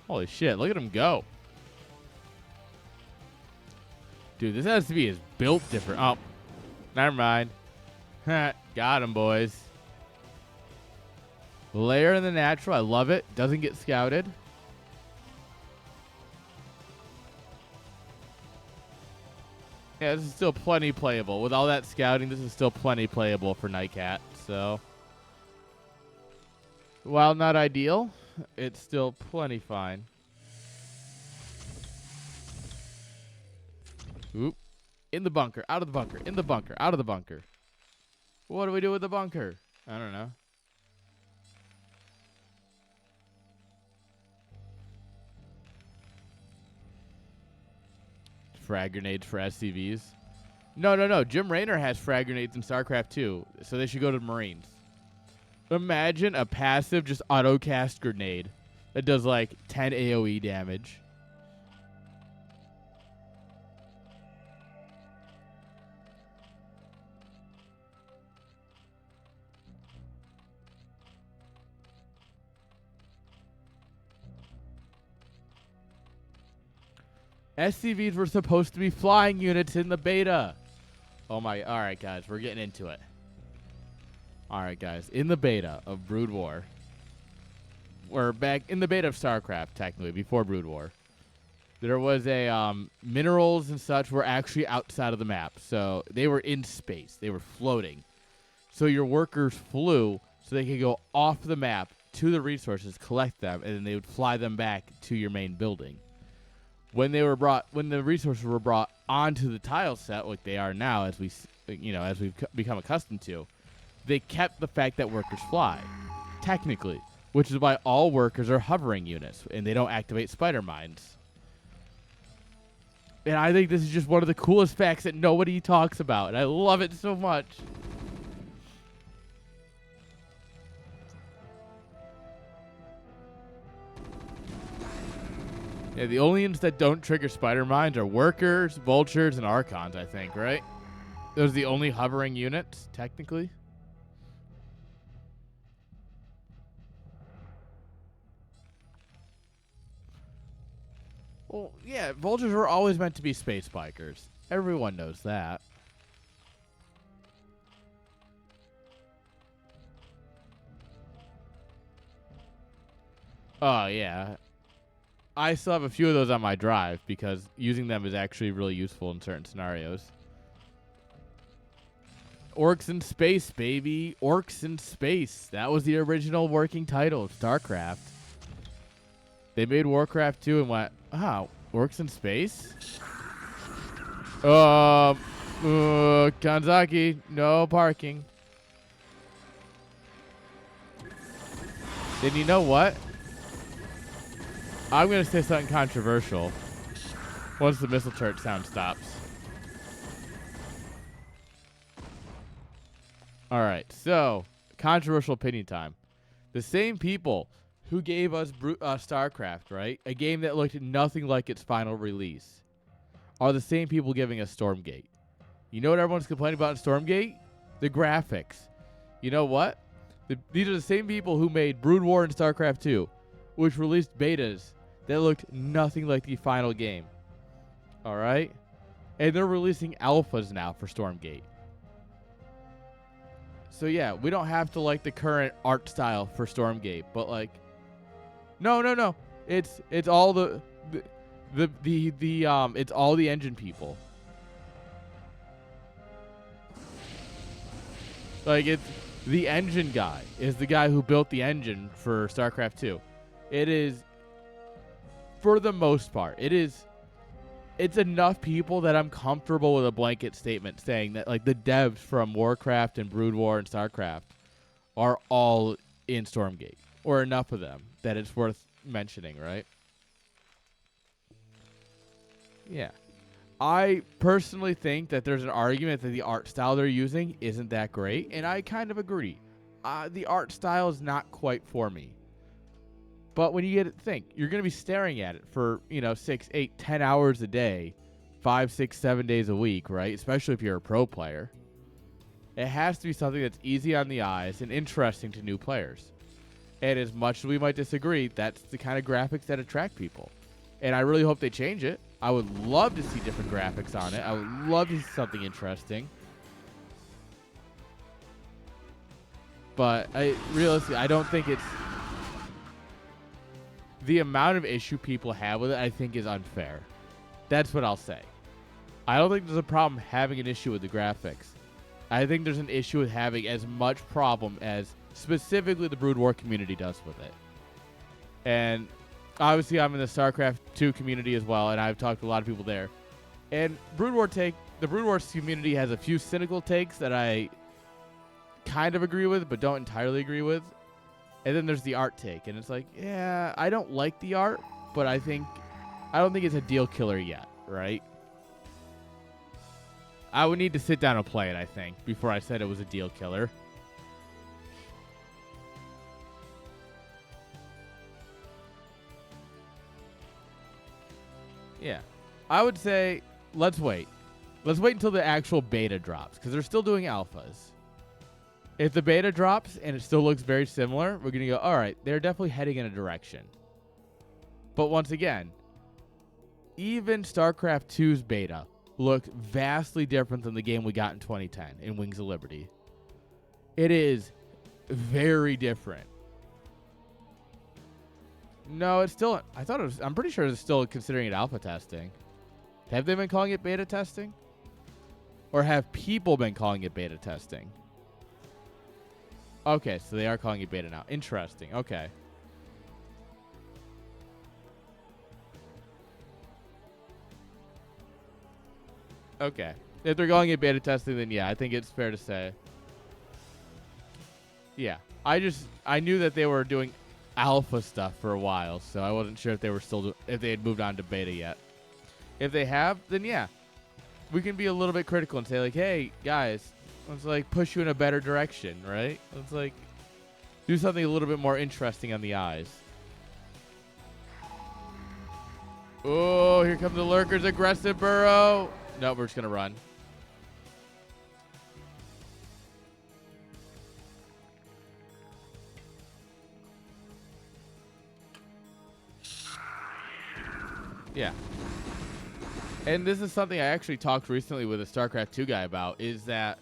Holy shit, look at him go. Dude, this SB is built different. Oh, never mind. Got him, boys. Layer in the natural. I love it. Doesn't get scouted. Yeah, this is still plenty playable. With all that scouting, this is still plenty playable for Nightcat. So, while not ideal, it's still plenty fine. Oop. In the bunker. Out of the bunker. In the bunker. Out of the bunker. What do we do with the bunker? I don't know. Frag grenades for SCVs. No. Jim Raynor has frag grenades in StarCraft 2, so they should go to Marines. Imagine a passive just auto-cast grenade that does like 10 AoE damage. SCVs were supposed to be flying units in the beta. Oh my, all right, guys, we're getting into it. All right, guys, in the beta of Brood War, or back in the beta of StarCraft, technically, before Brood War, there was a, minerals and such were actually outside of the map. So they were in space. They were floating. So your workers flew so they could go off the map to the resources, collect them, and then they would fly them back to your main building. When the resources were brought onto the tile set, like they are now, as we've become accustomed to, they kept the fact that workers fly, technically, which is why all workers are hovering units and they don't activate spider mines. And I think this is just one of the coolest facts that nobody talks about, and I love it so much. Yeah, the only units that don't trigger spider mines are workers, vultures, and archons, I think, right? Those are the only hovering units, technically. Well, yeah, vultures were always meant to be space bikers. Everyone knows that. Oh, yeah. I still have a few of those on my drive because using them is actually really useful in certain scenarios. Orcs in Space, baby. Orcs in Space. That was the original working title of StarCraft. They made Warcraft 2 and went, oh, Orcs in Space? Kanzaki, no parking. Then you know what? I'm going to say something controversial once the missile turret sound stops. All right, so controversial opinion time. The same people who gave us StarCraft, right, a game that looked nothing like its final release, are the same people giving us Stormgate. You know what everyone's complaining about in Stormgate? The graphics. You know what? These are the same people who made Brood War and StarCraft 2, which released betas that looked nothing like the final game. All right? And they're releasing alphas now for Stormgate. So yeah, we don't have to like the current art style for Stormgate, but like, no. It's all it's all the engine people. Like, it's the engine guy is the guy who built the engine for StarCraft 2. It is, for the most part, it's enough people that I'm comfortable with a blanket statement saying that, like, the devs from Warcraft and Brood War and StarCraft are all in Stormgate, or enough of them that it's worth mentioning, right? Yeah. I personally think that there's an argument that the art style they're using isn't that great, and I kind of agree. The art style is not quite for me. But when you get it, you're going to be staring at it for, 6, 8, 10 hours a day, 5, 6, 7 days a week, right? Especially if you're a pro player. It has to be something that's easy on the eyes and interesting to new players. And as much as we might disagree, that's the kind of graphics that attract people. And I really hope they change it. I would love to see different graphics on it. I would love to see something interesting. But realistically, I don't think it's... The amount of issue people have with it, I think, is unfair. That's what I'll say. I don't think there's a problem having an issue with the graphics. I think there's an issue with having as much problem as specifically the Brood War community does with it. And obviously, I'm in the StarCraft 2 community as well, and I've talked to a lot of people there. And the Brood War community has a few cynical takes that I kind of agree with, but don't entirely agree with. And then there's the art take, and it's like, yeah, I don't like the art, but I don't think it's a deal killer yet, right? I would need to sit down and play it, I think, before I said it was a deal killer. Yeah. I would say, let's wait. Let's wait until the actual beta drops, because they're still doing alphas. If the beta drops and it still looks very similar, we're going to go, all right, they're definitely heading in a direction. But once again, even StarCraft 2's beta looked vastly different than the game we got in 2010 in Wings of Liberty. It is very different. No, it's still... I'm pretty sure it's still considering it alpha testing. Have they been calling it beta testing? Or have people been calling it beta testing? Okay, so they are calling it beta now. Interesting. Okay. Okay. If they're calling it beta testing, then yeah, I think it's fair to say. Yeah. I knew that they were doing alpha stuff for a while, so I wasn't sure if they were if they had moved on to beta yet. If they have, then yeah. We can be a little bit critical and say, like, hey, guys, let's, like, push you in a better direction, right? Let's, like, do something a little bit more interesting on the eyes. Oh, here come the lurkers. Aggressive burrow. No, we're just going to run. Yeah. And this is something I actually talked recently with a StarCraft 2 guy about, is that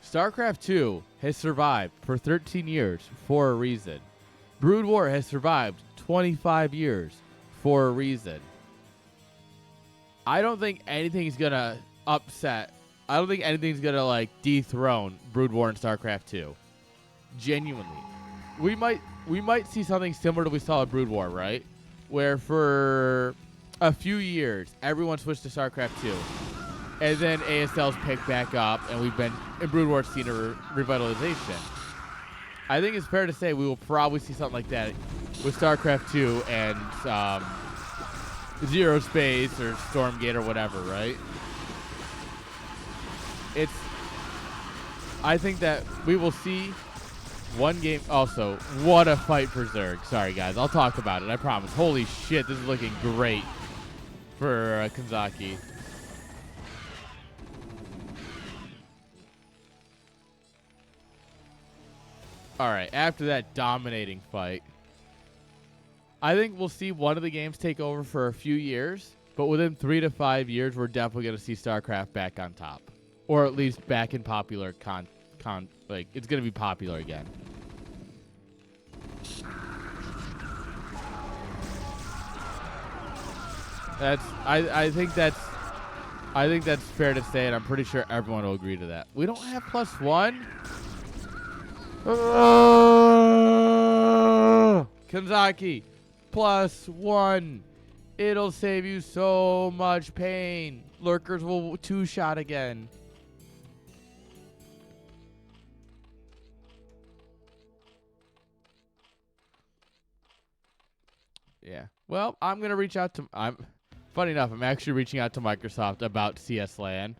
StarCraft 2 has survived for 13 years for a reason. Brood War has survived 25 years for a reason. I don't think anything's going to upset. I don't think anything's going to, like, dethrone Brood War and StarCraft 2. Genuinely. We might see something similar to what we saw at Brood War, right? Where for a few years, everyone switched to StarCraft 2. And then ASL's picked back up, and we've been in Brood War seen a revitalization. I think it's fair to say we will probably see something like that with StarCraft 2 and Zero Space or Stormgate or whatever, right? I think that we will see one game. Also, what a fight for Zerg. Sorry, guys. I'll talk about it. I promise. Holy shit, this is looking great for Kanzaki. All right, after that dominating fight, I think we'll see one of the games take over for a few years, but within 3 to 5 years, we're definitely going to see StarCraft back on top, or at least back in popular like it's going to be popular again. I think that's fair to say, and I'm pretty sure everyone will agree to that. We don't have +1. Kanzaki, +1. It'll save you so much pain. Lurkers will 2-shot again. Yeah. Well, I'm gonna reach out to. Funny enough, I'm actually reaching out to Microsoft about CS LAN,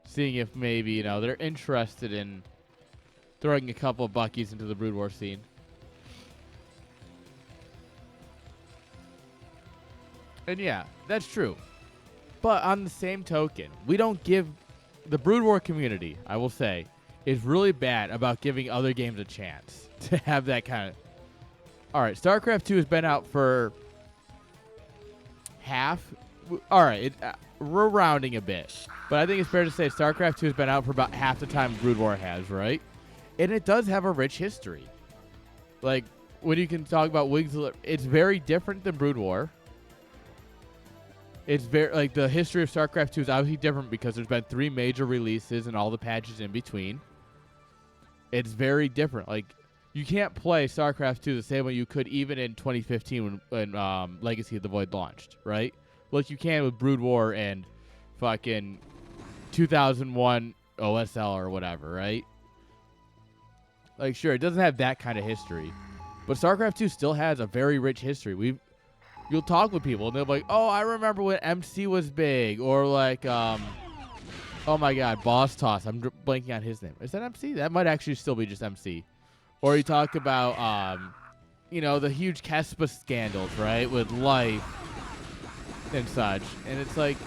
seeing if maybe they're interested in throwing a couple of buckies into the Brood War scene. And yeah, that's true. But on the same token, we don't give the Brood War community, I will say, is really bad about giving other games a chance to have that kind of. All right, StarCraft 2 has been out for half. All right, we're rounding a bit, but I think it's fair to say StarCraft 2 has been out for about half the time Brood War has, right? And it does have a rich history. Like, when you can talk about Wings, it's very different than Brood War. It's very, like, the history of StarCraft 2 is obviously different because there's been 3 major releases and all the patches in between. It's very different. Like, you can't play StarCraft 2 the same way you could even in 2015 when Legacy of the Void launched, right? Like you can with Brood War and fucking 2001 OSL or whatever, right? Like, sure, it doesn't have that kind of history. But StarCraft 2 still has a very rich history. You'll talk with people, and they'll be like, oh, I remember when MC was big. Or like, oh my God, Boss Toss. I'm blanking on his name. Is that MC? That might actually still be just MC. Or you talk about, the huge Kespa scandals, right? With Life and such. And it's like,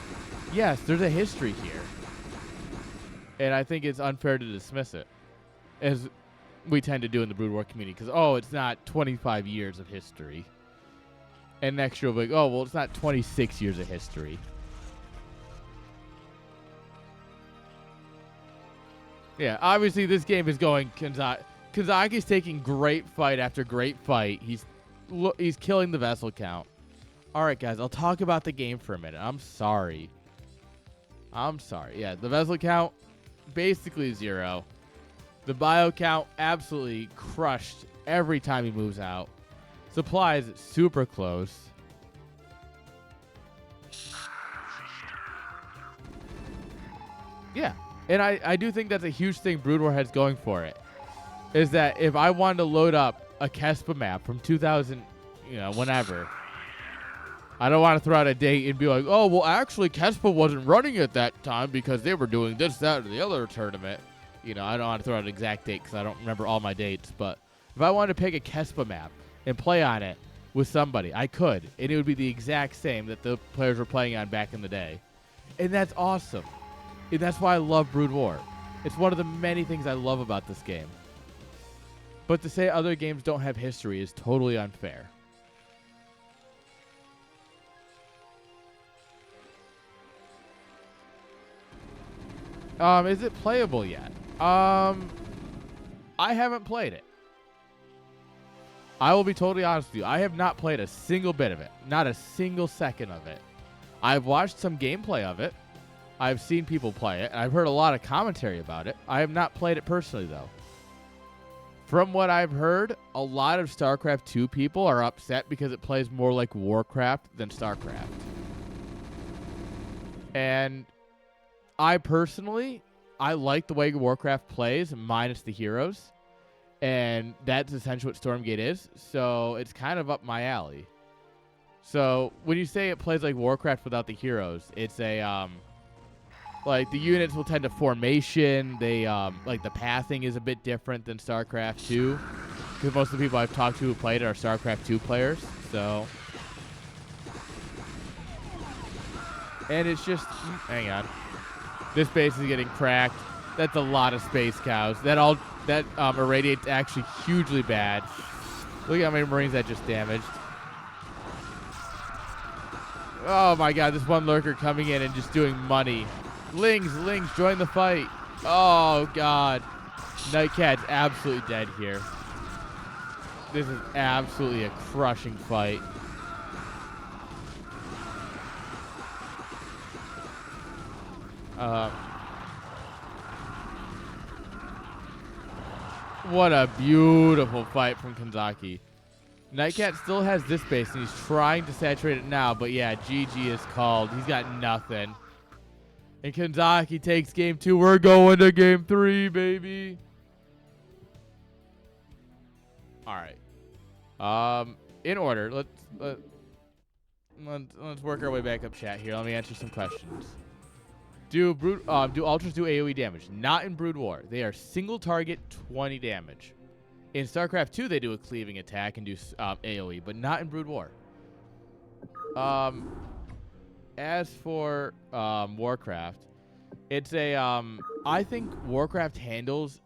yes, there's a history here. And I think it's unfair to dismiss it, as we tend to do in the Brood War community. Because, it's not 25 years of history. And next year we'll be like, it's not 26 years of history. Yeah, obviously this game is going Kazaki's taking great fight after great fight. He's killing the vessel count. All right, guys, I'll talk about the game for a minute. I'm sorry. Yeah, the vessel count, basically 0. The bio count, absolutely crushed every time he moves out. Supplies, super close. Yeah, and I do think that's a huge thing Brood War has going for it. Is that if I wanted to load up a Kespa map from 2000, whenever, I don't want to throw out a date and be like, actually, Kespa wasn't running at that time because they were doing this, that, or the other tournament. I don't want to throw out an exact date because I don't remember all my dates. But if I wanted to pick a Kespa map and play on it with somebody, I could. And it would be the exact same that the players were playing on back in the day. And that's awesome. And that's why I love Brood War. It's one of the many things I love about this game. But to say other games don't have history is totally unfair. Is it playable yet? I haven't played it. I will be totally honest with you. I have not played a single bit of it. Not a single second of it. I've watched some gameplay of it. I've seen people play it. And I've heard a lot of commentary about it. I have not played it personally, though. From what I've heard, a lot of StarCraft 2 people are upset because it plays more like Warcraft than StarCraft. And I personally, I like the way Warcraft plays, minus the heroes. And that's essentially what Stormgate is. So it's kind of up my alley. So when you say it plays like Warcraft without the heroes, it's a, like the units will tend to formation. They, like the pathing is a bit different than StarCraft 2. Because most of the people I've talked to who played it are StarCraft 2 players. So. And it's just, hang on. This base is getting cracked. That's a lot of space cows. That irradiate's actually hugely bad. Look at how many Marines that just damaged. Oh my god, this one lurker coming in and just doing money. Lings, join the fight. Oh god. Nightcat's absolutely dead here. This is absolutely a crushing fight. What a beautiful fight from Kanzaki. Nightcat still has this base, and he's trying to saturate it now, but yeah, GG is called. He's got nothing. And Kanzaki takes game 2. We're going to game 3, baby. All right. In order, let's work our way back up chat here. Let me answer some questions. Do ultras do AoE damage? Not in Brood War. They are single target 20 damage. In StarCraft 2, they do a cleaving attack and do AoE, but not in Brood War. As for Warcraft, it's a I think Warcraft handles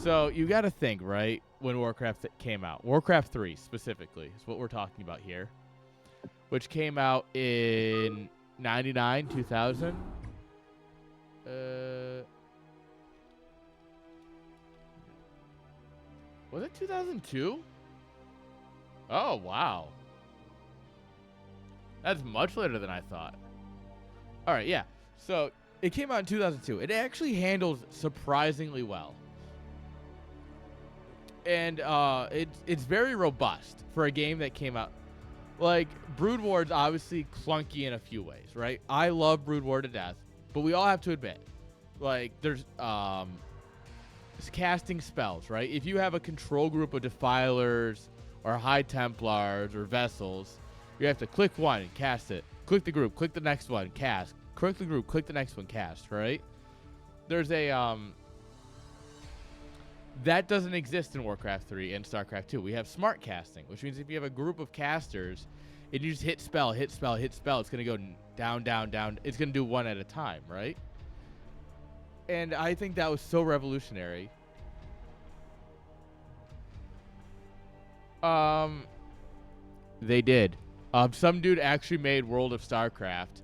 so you got to think, right, when Warcraft came out. Warcraft 3 specifically is what we're talking about here, which came out in 99, 2000. Was it 2002? Oh, wow. That's much later than I thought. All right, yeah. So it came out in 2002. It actually handles surprisingly well. And it's very robust for a game that came out. Like, Brood War is obviously clunky in a few ways, right? I love Brood War to death, but we all have to admit, like, there's casting spells, right? If you have a control group of Defilers or High Templars or Vessels, you have to click one and cast it. Click the group, click the next one, cast. Click the group, click the next one, cast, right? There's a that doesn't exist in Warcraft 3 and StarCraft 2. We have smart casting, which means if you have a group of casters and you just hit spell, it's going to go down, down, down. It's going to do one at a time, right? And I think that was so revolutionary. They did. Some dude actually made World of StarCraft,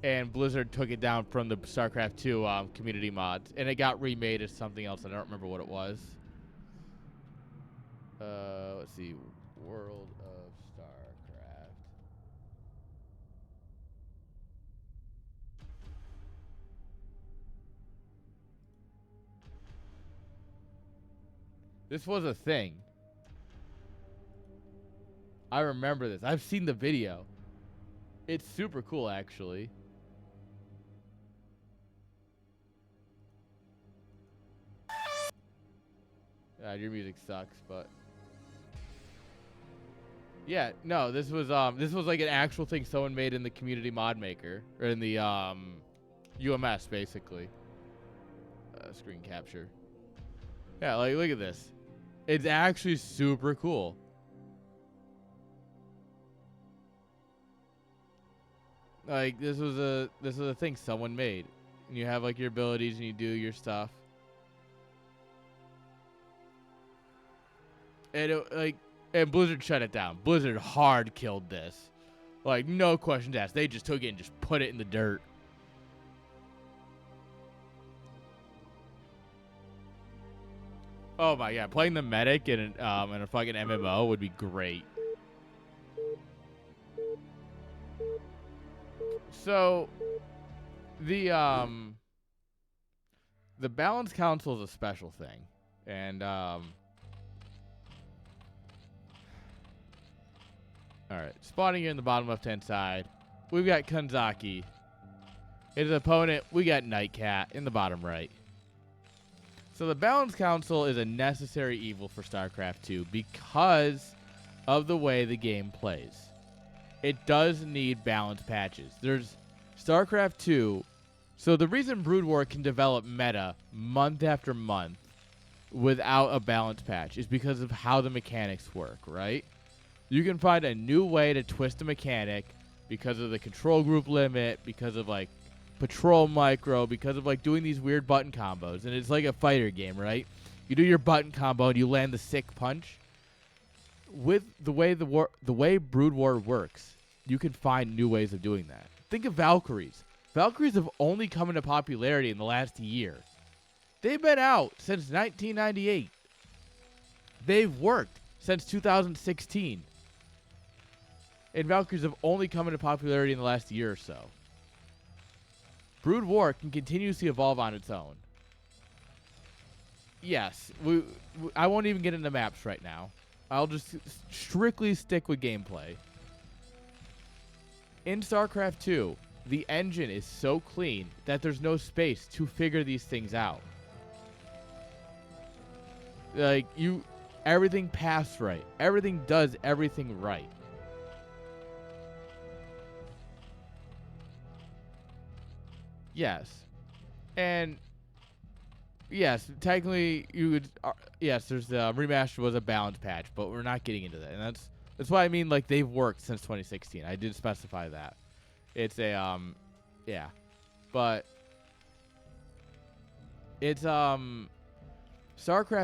and Blizzard took it down from the StarCraft 2 community mods, and it got remade as something else. I don't remember what it was. Let's see. World of StarCraft. This was a thing. I remember this. I've seen the video. It's super cool, actually. Your music sucks, but yeah, no, this was like an actual thing someone made in the community mod maker, or in the UMS basically. Screen capture. Yeah, like look at this. It's actually super cool. Like this was a thing someone made, and you have like your abilities and you do your stuff. And Blizzard shut it down. Blizzard hard killed this. Like, no questions asked. They just took it and just put it in the dirt. Oh my god, playing the medic in a fucking MMO would be great. So, the balance council is a special thing, and all right, spawning here in the bottom left-hand side, we've got Kanzaki. His opponent, we got Nightcat in the bottom right. So the Balance Council is a necessary evil for StarCraft 2 because of the way the game plays. It does need balance patches. There's StarCraft 2. So the reason Brood War can develop meta month after month without a balance patch is because of how the mechanics work, right? You can find a new way to twist a mechanic because of the control group limit, because of like patrol micro, because of like doing these weird button combos. And it's like a fighter game, right? You do your button combo and you land the sick punch. With the way Brood War works, you can find new ways of doing that. Think of Valkyries. Valkyries have only come into popularity in the last year. They've been out since 1998. They've worked since 2016. And Valkyries have only come into popularity in the last year or so. Brood War can continuously evolve on its own. Yes, I won't even get into maps right now. I'll just strictly stick with gameplay. In StarCraft 2, the engine is so clean that there's no space to figure these things out. Like, everything passed right. Everything does everything right. Yes. And yes, technically you would yes, there's the remaster was a balance patch, but we're not getting into that. And that's why I mean, like, they've worked since 2016. I did specify that. It's a yeah. But it's StarCraft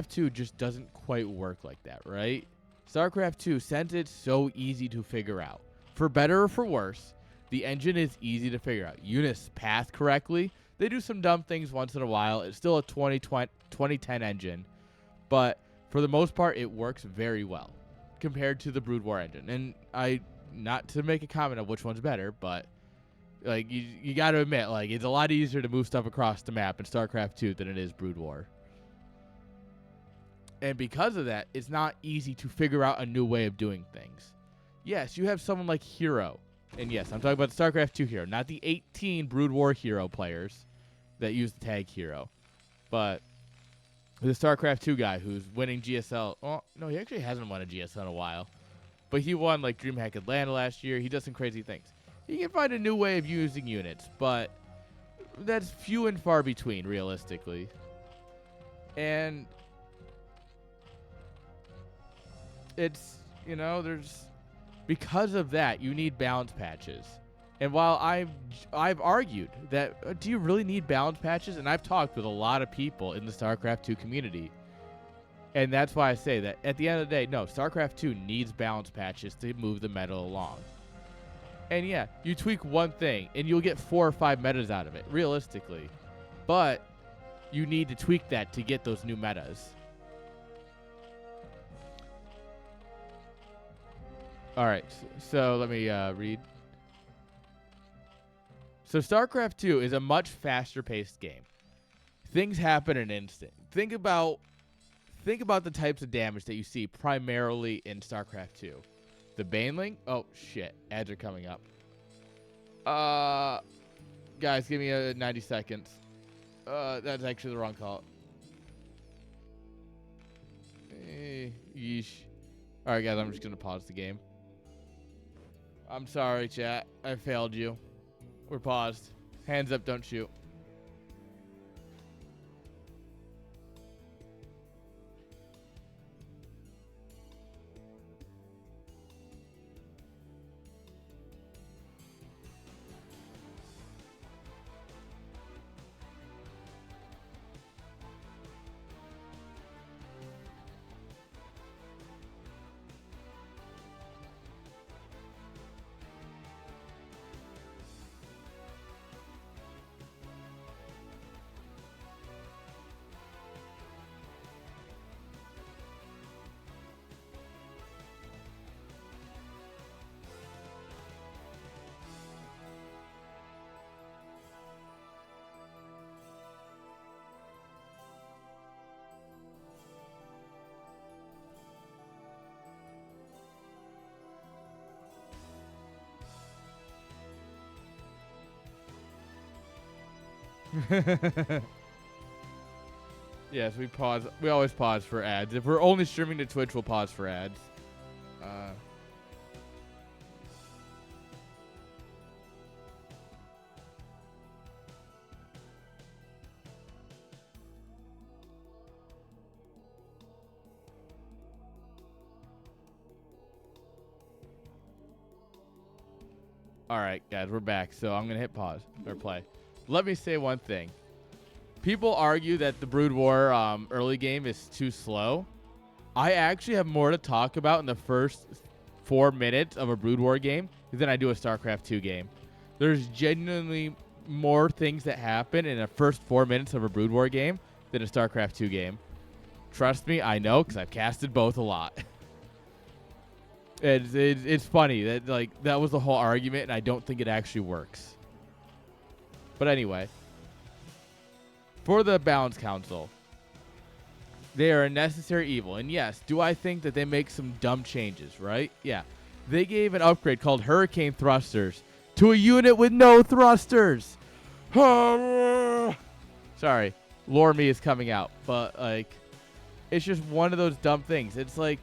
2 just doesn't quite work like that, right? StarCraft 2, since it's so easy to figure out, for better or for worse, the engine is easy to figure out. Units path correctly. They do some dumb things once in a while. It's still a 2010 engine, but for the most part, it works very well compared to the Brood War engine. And not to make a comment of which one's better, but like you got to admit, like, it's a lot easier to move stuff across the map in StarCraft 2 than it is Brood War. And because of that, it's not easy to figure out a new way of doing things. Yes, you have someone like Hero. And yes, I'm talking about the StarCraft 2 hero, not the 18 Brood War hero players that use the tag hero. But the StarCraft 2 guy who's winning GSL. Oh, no, he actually hasn't won a GSL in a while. But he won, like, DreamHack Atlanta last year. He does some crazy things. He can find a new way of using units, but that's few and far between, realistically. And it's, there's... Because of that, you need balance patches. And while I've argued that, do you really need balance patches? And I've talked with a lot of people in the StarCraft 2 community. And that's why I say that at the end of the day, no, StarCraft 2 needs balance patches to move the meta along. And yeah, you tweak one thing and you'll get 4 or 5 metas out of it, realistically. But you need to tweak that to get those new metas. All right, so let me read. So StarCraft 2 is a much faster-paced game. Things happen in an instant. Think about the types of damage that you see primarily in StarCraft 2. The Baneling. Oh shit, ads are coming up. Guys, give me 90 seconds. That's actually the wrong call. Yeesh. All right, guys, I'm just gonna pause the game. I'm sorry, chat. I failed you. We're paused. Hands up, don't shoot. Yes, we pause. We always pause for ads. If we're only streaming to Twitch, we'll pause for ads. All right, guys, we're back. So I'm going to hit pause or play. Let me say one thing. People argue that the Brood War early game is too slow. I actually have more to talk about in the first 4 minutes of a Brood War game than I do a StarCraft 2 game. There's genuinely more things that happen in the first 4 minutes of a Brood War game than a StarCraft 2 game. Trust me, I know, because I've casted both a lot. It's funny that that was the whole argument, and I don't think it actually works. But anyway, for the Balance Council, they are a necessary evil. And yes, do I think that they make some dumb changes, right? Yeah. They gave an upgrade called Hurricane Thrusters to a unit with no thrusters. Sorry, Lore Me is coming out. But, like, it's just one of those dumb things. It's like,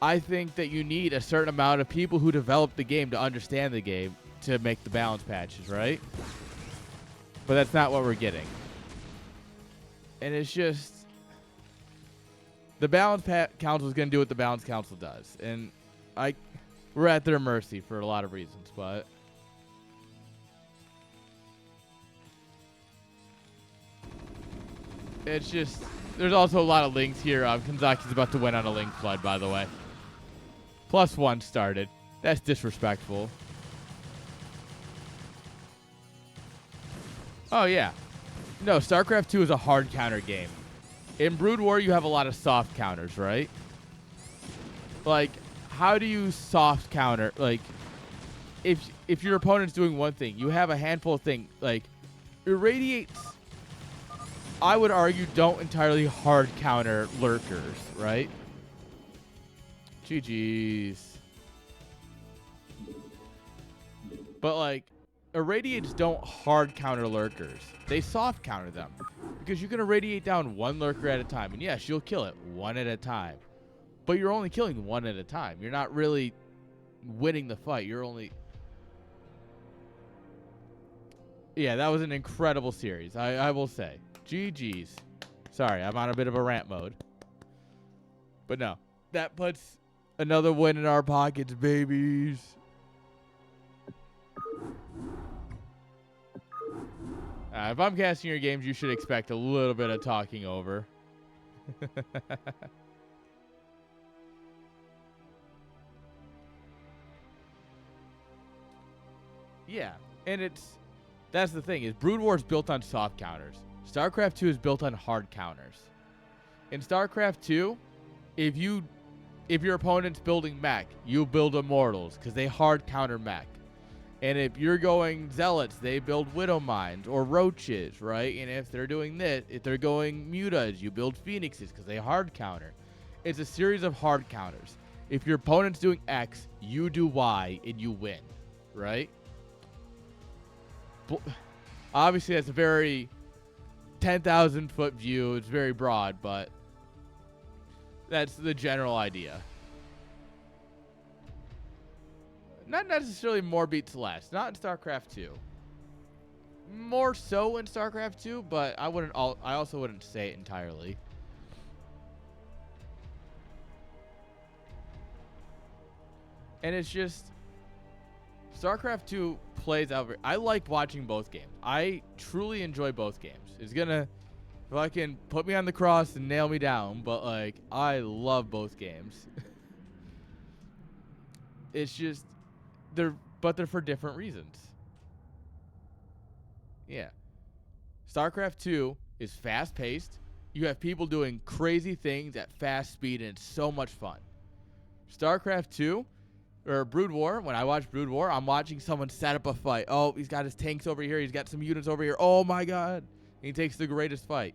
I think that you need a certain amount of people who develop the game to understand the game to make the balance patches, right? But that's not what we're getting. And it's just, the Balance Council is going to do what the Balance Council does. And we're at their mercy for a lot of reasons, but it's just, there's also a lot of links here. Kanzaki's about to win on a link flood, by the way. +1 started. That's disrespectful. Oh, yeah. No, StarCraft 2 is a hard counter game. In Brood War, you have a lot of soft counters, right? Like, how do you soft counter? Like, if your opponent's doing one thing, you have a handful of things. Like, Irradiates, I would argue, don't entirely hard counter lurkers, right? GG's. But, like, Irradiates don't hard counter lurkers. They soft counter them. Because you can irradiate down one lurker at a time. And yes, you'll kill it one at a time. But you're only killing one at a time. You're not really winning the fight. You're only... Yeah, that was an incredible series, I will say. GG's. Sorry, I'm on a bit of a rant mode. But no, that puts another win in our pockets, babies. If I'm casting your games, you should expect a little bit of talking over. Yeah, and that's the thing, is Brood War is built on soft counters. StarCraft 2 is built on hard counters. In StarCraft 2, if your opponent's building mech, you build Immortals, because they hard counter mech. And if you're going Zealots, they build Widow Mines or Roaches, right? And if they're doing this, if they're going Mutas, you build Phoenixes because they hard counter. It's a series of hard counters. If your opponent's doing X, you do Y and you win, right? Obviously, that's a very 10,000 foot view. It's very broad, but that's the general idea. Not necessarily more beats less. Not in StarCraft 2. More so in StarCraft 2, but I also wouldn't say it entirely. And it's just, StarCraft 2 plays out. I like watching both games. I truly enjoy both games. It's gonna fucking put me on the cross and nail me down, but like, I love both games. It's just, they're for different reasons. Yeah. StarCraft 2 is fast-paced. You have people doing crazy things at fast speed, and it's so much fun. StarCraft 2, or Brood War, when I watch Brood War, I'm watching someone set up a fight. Oh, he's got his tanks over here. He's got some units over here. Oh, my God. And he takes the greatest fight.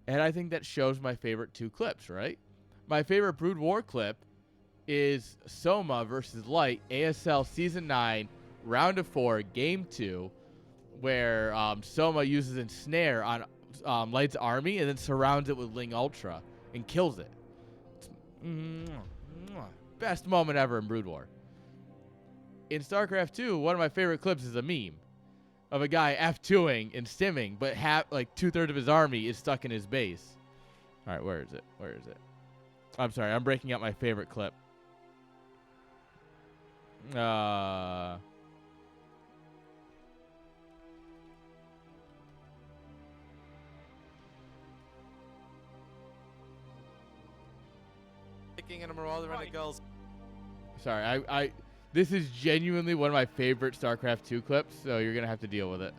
And I think that shows my favorite two clips, right? My favorite Brood War clip is Soma versus Light, ASL Season 9, Round of 4, Game 2, where Soma uses Ensnare on Light's army and then surrounds it with Ling Ultra and kills it. Best moment ever in Brood War. In StarCraft 2, one of my favorite clips is a meme of a guy F2ing and stimming, but like 2/3 of his army is stuck in his base. All right, where is it? Where is it? I'm sorry, I'm breaking out my favorite clip. Picking and Marauder and a girls. Sorry, this is genuinely one of my favorite StarCraft 2 clips, so you're gonna have to deal with it.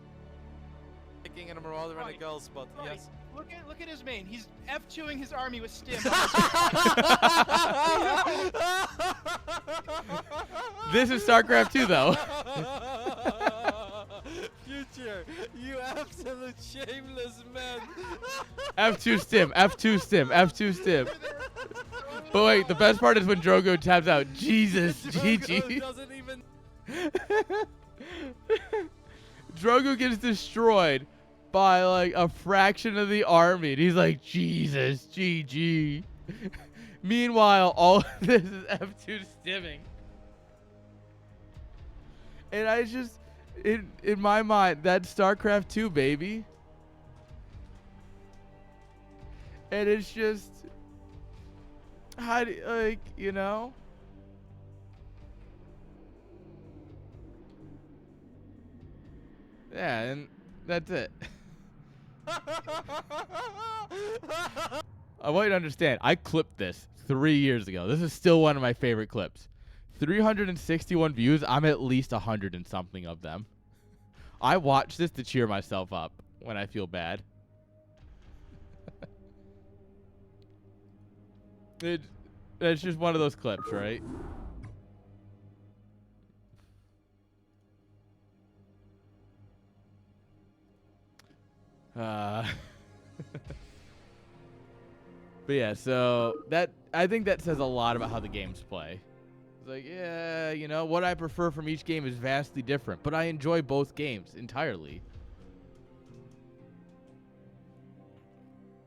Picking and a Marauder and a girls spot. Yes. Look at his main. He's F2ing his army with stim. This is StarCraft 2, though. Future, you absolute shameless man. F2 stim, F2 stim, F2 stim. But wait, the best part is when Drogo taps out. Jesus, GG. Doesn't even. Drogo gets destroyed by like a fraction of the army. And he's like, Jesus, GG. Meanwhile, all of this is F2 stimming. And I just, in my mind, that's StarCraft 2, baby. And it's just, how do, like, you know? Yeah, and that's it. I want you to understand, I clipped this 3 years ago. This is still one of my favorite clips. 361 views, I'm at least 100 and something of them. I watch this to cheer myself up when I feel bad. It's just one of those clips, right? But yeah, so I think that says a lot about how the games play. It's like, yeah, you know, what I prefer from each game is vastly different, but I enjoy both games entirely.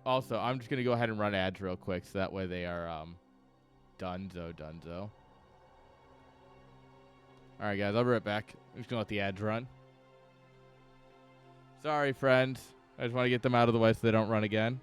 Also, I'm just going to go ahead and run ads real quick so that way they are dunzo. All right, guys, I'll be right back. I'm just going to let the ads run. Sorry, friends. I just want to get them out of the way so they don't run again.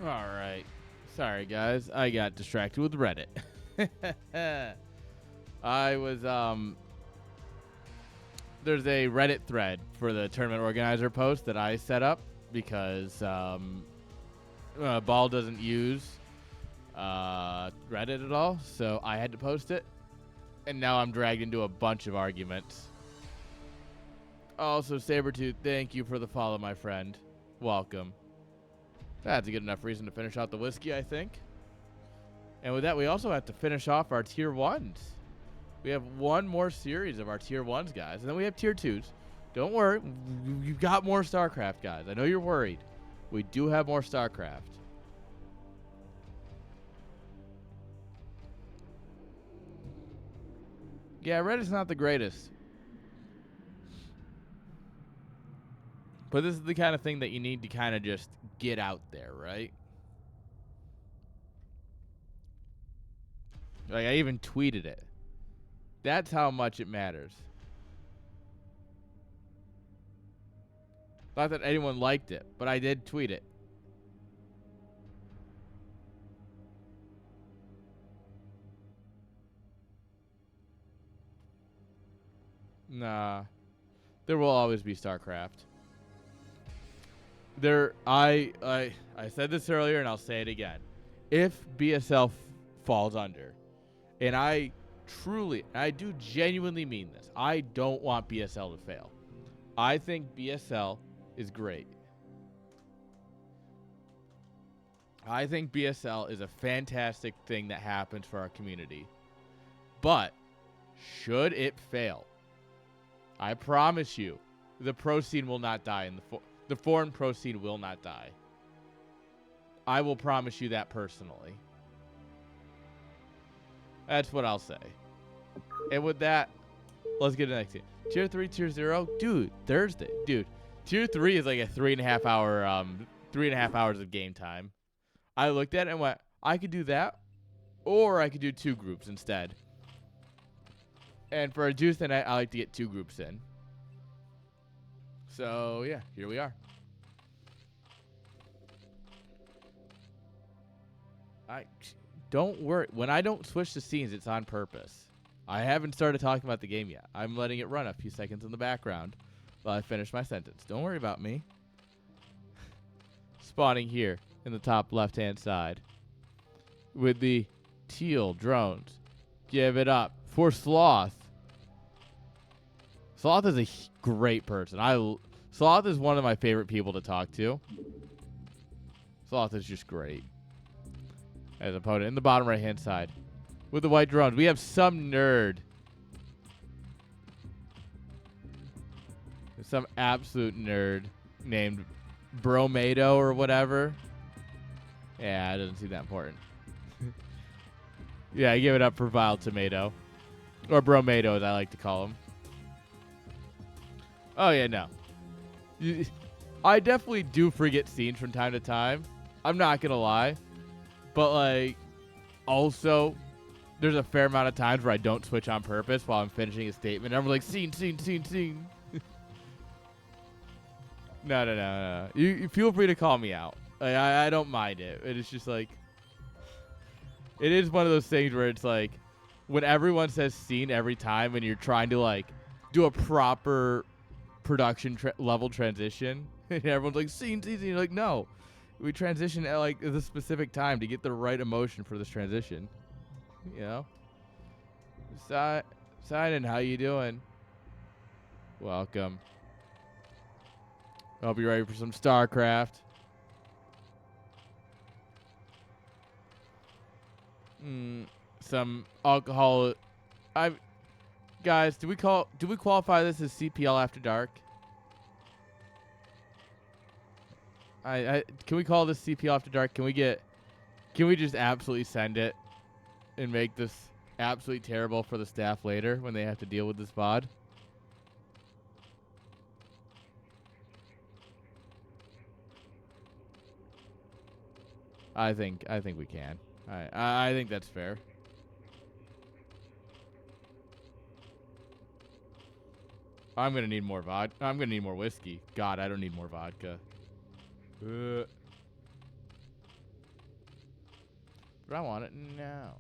All right. Sorry, guys. I got distracted with Reddit. I was, there's a Reddit thread for the tournament organizer post that I set up because Ball doesn't use Reddit at all, so I had to post it. And now I'm dragged into a bunch of arguments. Also, Sabretooth, thank you for the follow, my friend. Welcome. That's a good enough reason to finish out the whiskey, I think. And with that, we also have to finish off our tier 1s. We have one more series of our tier 1s, guys. And then we have tier 2s. Don't worry. You've got more StarCraft, guys. I know you're worried. We do have more StarCraft. Yeah, Reddit's not the greatest. But this is the kind of thing that you need to kind of just get out there, right? Like, I even tweeted it. That's how much it matters. Not that anyone liked it, but I did tweet it. Nah. There will always be StarCraft. I said this earlier and I'll say it again. If BSL falls under, and I do genuinely mean this, I don't want BSL to fail. I think BSL is great. I think BSL is a fantastic thing that happens for our community. But should it fail, I promise you, the pro scene will not die in the foreign pro scene will not die. I will promise you that personally. That's what I'll say. And with that, let's get to the next team. Tier 3, Tier 0. Dude, Thursday. Dude, Tier 3 is like a 3.5 hours of game time. I looked at it and went, I could do that, or I could do 2 groups instead. And for a Tuesday night, I like to get 2 groups in. So, yeah, here we are. Don't worry. When I don't switch the scenes, it's on purpose. I haven't started talking about the game yet. I'm letting it run a few seconds in the background while I finish my sentence. Don't worry about me. Spawning here in the top left-hand side with the teal drones. Give it up for Sloth. Sloth is a great person. Sloth is one of my favorite people to talk to. Sloth is just great. As opponent in the bottom right-hand side with the white drones, we have some nerd. Some absolute nerd named Bromato or whatever. Yeah, it doesn't seem that important. Yeah, give it up for Vile Tomato. Or Bromato, as I like to call him. Oh, yeah, no. I definitely do forget scenes from time to time. I'm not going to lie. But, like, also, there's a fair amount of times where I don't switch on purpose while I'm finishing a statement. I'm like, scene. No. You feel free to call me out. Like, I don't mind it. It's just, like, it is one of those things where it's, like, when everyone says scene every time and you're trying to, like, do a proper production level transition, and everyone's like, scene. You're like, no. We transition at like the specific time to get the right emotion for this transition. You know? Sidon, how you doing? Welcome. Hope you're ready for some StarCraft. Some alcohol. Guys, do we qualify this as CPL After Dark? Can we call this CPL After Dark? Can we just absolutely send it and make this absolutely terrible for the staff later when they have to deal with this VOD? I think we can. I think that's fair. I'm gonna need more vodka. I'm gonna need more whiskey. God, I don't need more vodka. But I want it now.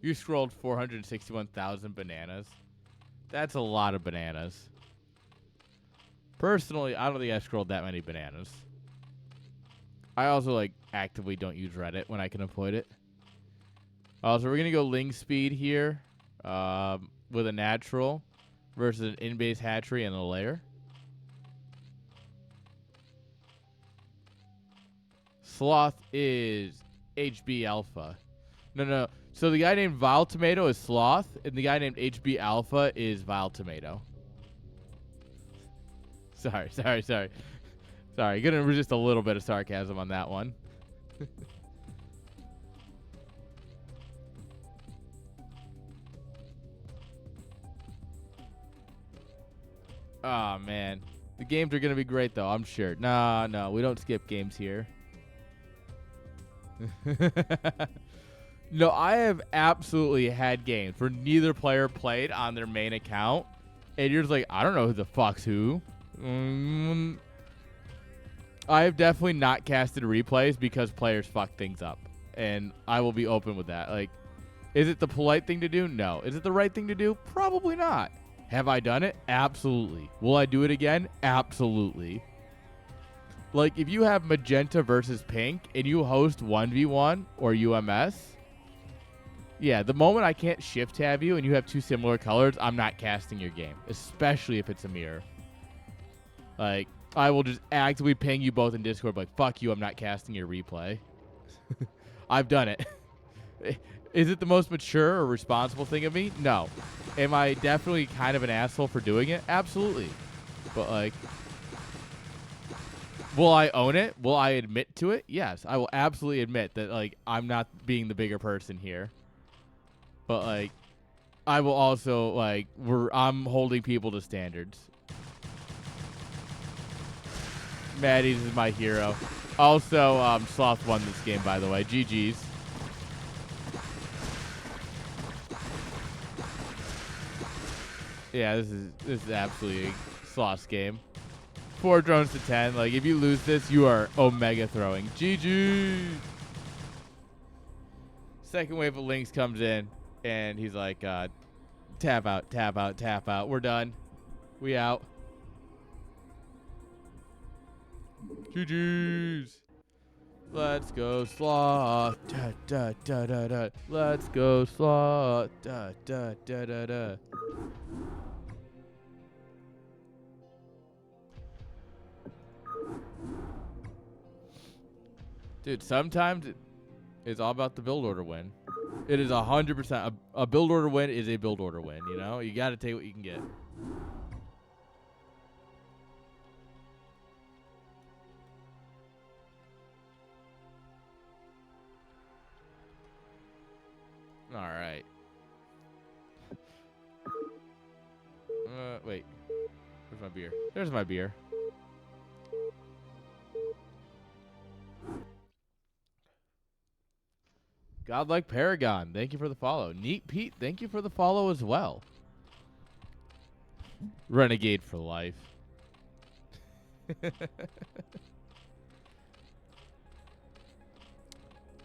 You scrolled 461,000 bananas. That's a lot of bananas. Personally, I don't think I scrolled that many bananas. I also, like, actively don't use Reddit when I can avoid it. So we're going to go Ling Speed here with a natural versus an in-base hatchery and a layer. Sloth is HB Alpha. No. So the guy named Vile Tomato is Sloth, and the guy named HB Alpha is Vile Tomato. Sorry. Gonna resist a little bit of sarcasm on that one. Oh, man. The games are gonna be great, though, I'm sure. No, we don't skip games here. No, I have absolutely had games where neither player played on their main account, and you're just like, I don't know who the fuck's who. I have definitely not casted replays because players fuck things up, and I will be open with that. Like, is it the polite thing to do? No. Is it the right thing to do? Probably not. Have I done it? Absolutely. Will I do it again? Absolutely. Like, if you have magenta versus pink and you host 1v1 or UMS, yeah, the moment I can't shift tab you and you have two similar colors, I'm not casting your game, especially if it's a mirror. Like, I will just actively ping you both in Discord, like, fuck you, I'm not casting your replay. I've done it. Is it the most mature or responsible thing of me? No. Am I definitely kind of an asshole for doing it? Absolutely. But, like, will I own it? Will I admit to it? Yes, I will absolutely admit that, like, I'm not being the bigger person here. But, like, I will also, like, I'm holding people to standards. Maddie's is my hero. Also, Sloth won this game, by the way. GG's. Yeah, this is absolutely Sloth's game. 4 drones to 10. Like, if you lose this, you are Omega throwing. GG. Second wave of links comes in, and he's like, tap out. We're done. We out. GG's. Let's go Sloth. Da. Let's go Sloth. Da. Dude, sometimes it's all about the build order win. It is 100%. A build order win is a build order win, you know? You got to take what you can get. All right. Wait. Where's my beer? There's my beer. Godlike Paragon, thank you for the follow. Neat Pete, thank you for the follow as well. Renegade for life.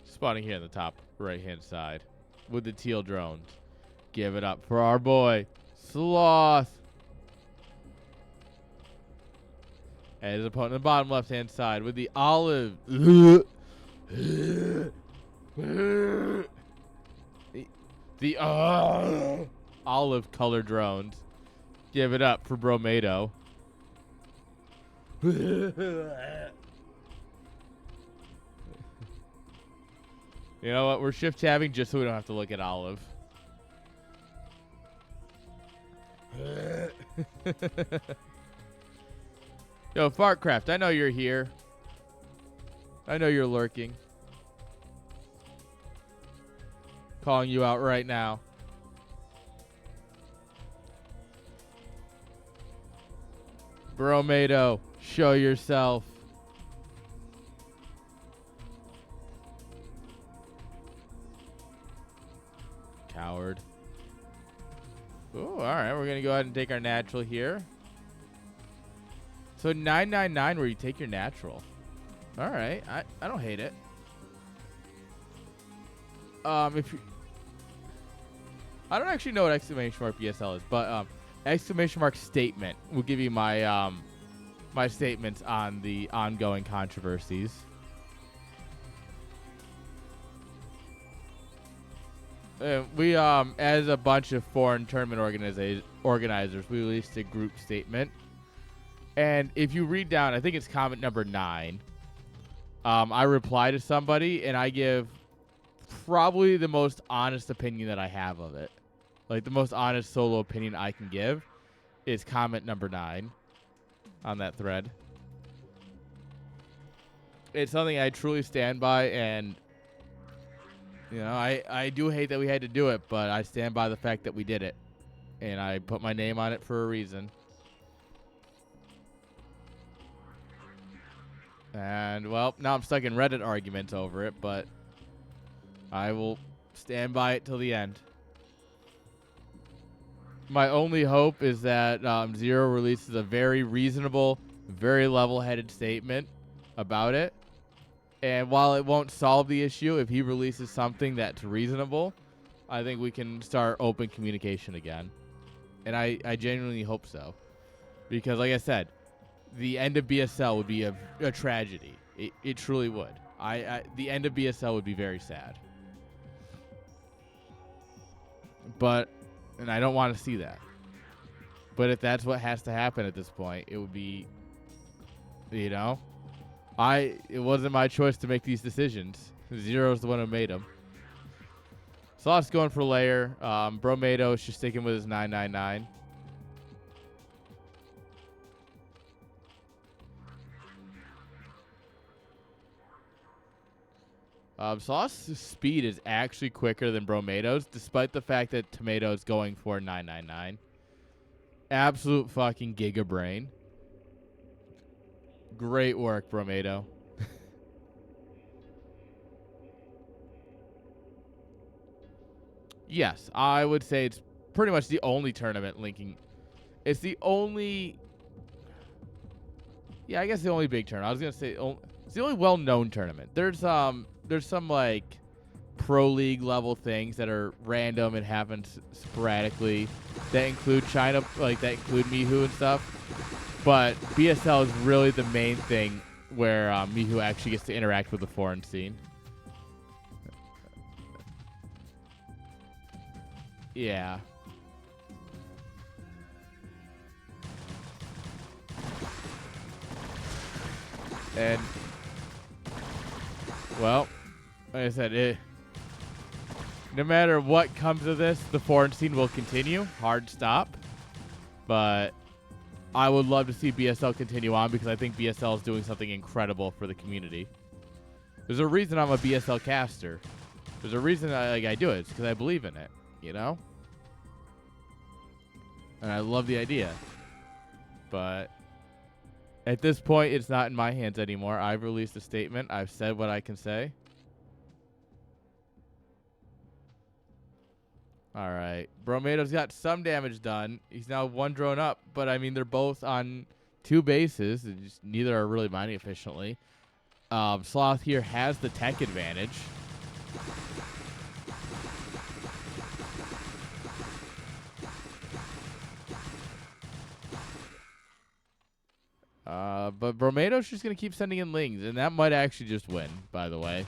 Spawning here in the top right-hand side with the teal drones. Give it up for our boy, Sloth. And his opponent on the bottom left-hand side with the olive. The olive color drones. Give it up for Bromato. You know what? We're shift tabbing just so we don't have to look at olive. Yo, Fartcraft, I know you're here. I know you're lurking. Calling you out right now. Bromato, show yourself. Coward. Ooh, all right. We're going to go ahead and take our natural here. So 999 where you take your natural. All right, I don't hate it. If you, I don't actually know what exclamation mark BSL is, but exclamation mark statement will give you my my statements on the ongoing controversies. We as a bunch of foreign tournament organizers, we released a group statement, and if you read down, I think it's comment number 9. I reply to somebody and I give probably the most honest opinion that I have of it. Like the most honest solo opinion I can give is comment number 9 on that thread. It's something I truly stand by, and you know, I do hate that we had to do it, but I stand by the fact that we did it, and I put my name on it for a reason. And well, now I'm stuck in Reddit arguments over it, but I will stand by it till the end. My only hope is that Zero releases a very reasonable, very level-headed statement about it. And while it won't solve the issue, if he releases something that's reasonable, I think we can start open communication again. And I genuinely hope so. Because like I said, the end of BSL would be a tragedy. It truly would. The end of BSL would be very sad. But, and I don't want to see that. But if that's what has to happen at this point, it would be, you know, it wasn't my choice to make these decisions. Zero's the one who made them. Sloth's going for layer. Bromato is just sticking with his 999. Sloth's speed is actually quicker than Bromato's, despite the fact that Tomato's going for 999. Absolute fucking giga brain. Great work, Bromato. Yes, I would say it's pretty much the only tournament linking. It's the only. Yeah, I guess the only big tournament. I was gonna say it's the only well-known tournament. There's some like pro league level things that are random and happen sporadically that include China, like that include Mihu and stuff. But BSL is really the main thing where Mihu actually gets to interact with the foreign scene. Yeah. And, well, like I said, no matter what comes of this, the foreign scene will continue. Hard stop. But I would love to see BSL continue on because I think BSL is doing something incredible for the community. There's a reason I'm a BSL caster. There's a reason I do it. It's because I believe in it, you know? And I love the idea. But at this point, it's not in my hands anymore. I've released a statement. I've said what I can say. All right. Bromato's got some damage done. He's now 1 drone up, but I mean, they're both on 2 bases. Just neither are really mining efficiently. Sloth here has the tech advantage. But Bromato's just going to keep sending in lings, and that might actually just win, by the way.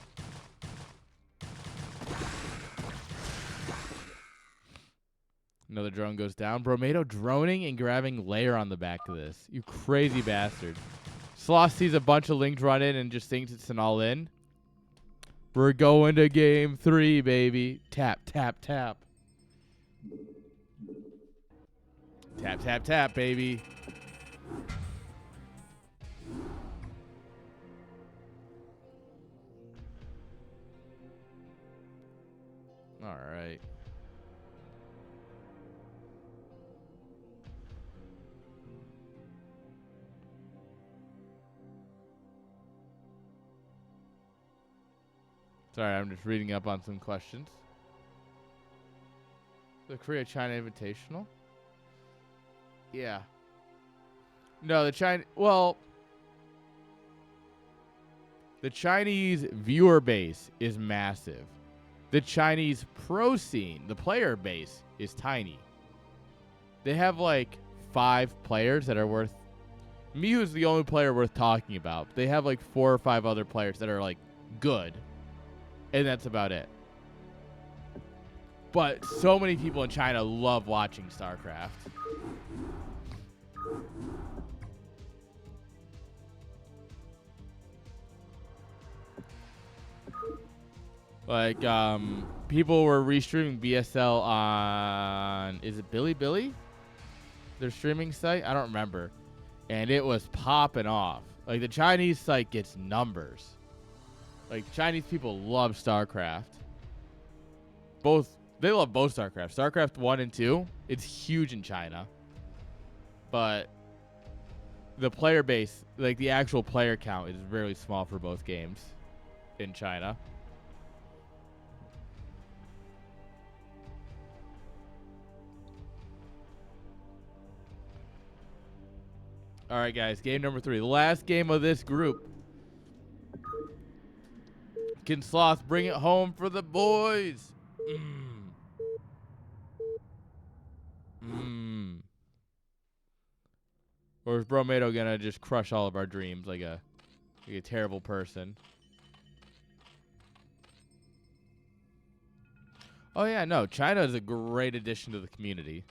Another drone goes down. Bromato droning and grabbing layer on the back of this. You crazy bastard. Sloth sees a bunch of lings run in and just thinks it's an all-in. We're going to game 3, baby. Tap, tap, tap. Tap, tap, tap, baby. All right. Sorry, I'm just reading up on some questions. The Korea-China Invitational? Yeah. No, the Chinese. Well, the Chinese viewer base is massive. The Chinese pro scene, the player base, is tiny. They have like 5 players that are worth. Mew's the only player worth talking about. They have like 4 or 5 other players that are like good, and that's about it. But so many people in China love watching StarCraft. Like, people were restreaming BSL on, is it Bilibili? Their streaming site? I don't remember. And it was popping off. Like, the Chinese site gets numbers. Like, Chinese people love StarCraft. They love both StarCraft. StarCraft 1 and 2, it's huge in China. But the player base, like the actual player count, is really small for both games in China. All right, guys, game number 3. The last game of this group. Can Sloth bring it home for the boys? Or is Bromato gonna just crush all of our dreams like a terrible person? Oh yeah, no, China is a great addition to the community.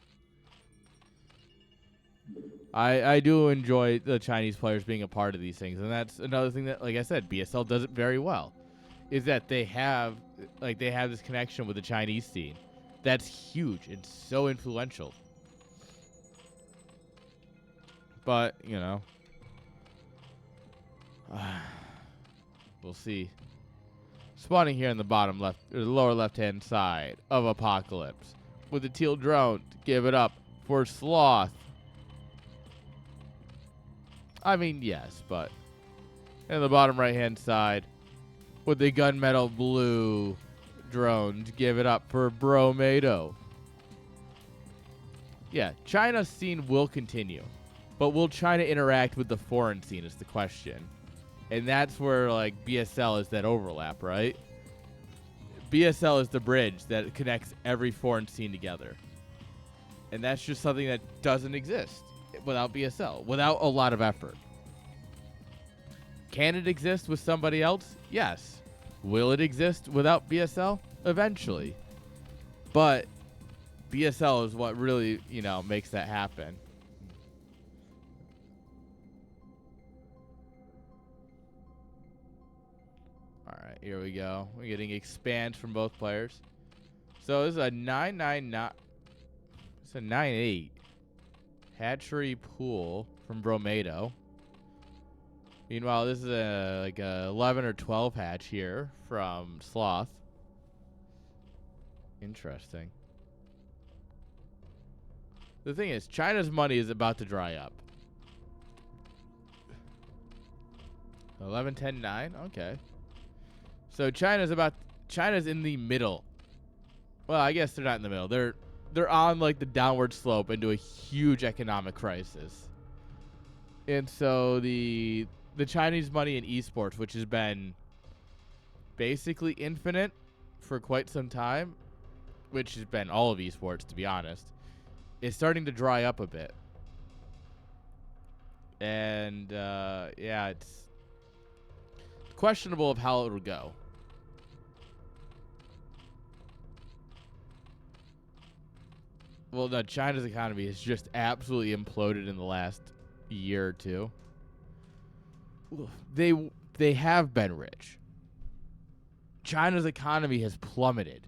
I do enjoy the Chinese players being a part of these things, and that's another thing that, like I said, BSL does it very well. Is that they have this connection with the Chinese scene. That's huge and so influential. But, you know, we'll see. Spawning here in the bottom left, or the lower left-hand side of Apocalypse with the teal drone to give it up for Sloth. I mean, yes, but in the bottom right-hand side with the gunmetal blue drone to give it up for Bromato. Yeah, China's scene will continue. But will China interact with the foreign scene is the question. And that's where, like, BSL is that overlap, right? BSL is the bridge that connects every foreign scene together. And that's just something that doesn't exist without BSL, without a lot of effort. Can it exist with somebody else? Yes. Will it exist without BSL? Eventually. But BSL is what really, you know, makes that happen. Alright, here we go. We're getting expand from both players. So this is a 9-9-9. It's a 9-8. Hatchery pool from Bromato. Meanwhile, this is a 11 or 12 hatch here from Sloth. Interesting. The thing is, China's money is about to dry up. 11, 10, 9? Okay. So China's in the middle. Well, I guess they're not in the middle. They're on like the downward slope into a huge economic crisis. And so the Chinese money in esports, which has been basically infinite for quite some time, which has been all of esports to be honest, is starting to dry up a bit. And yeah, it's questionable of how it will go. Well, no, China's economy has just absolutely imploded in the last year or two. They have been rich. China's economy has plummeted.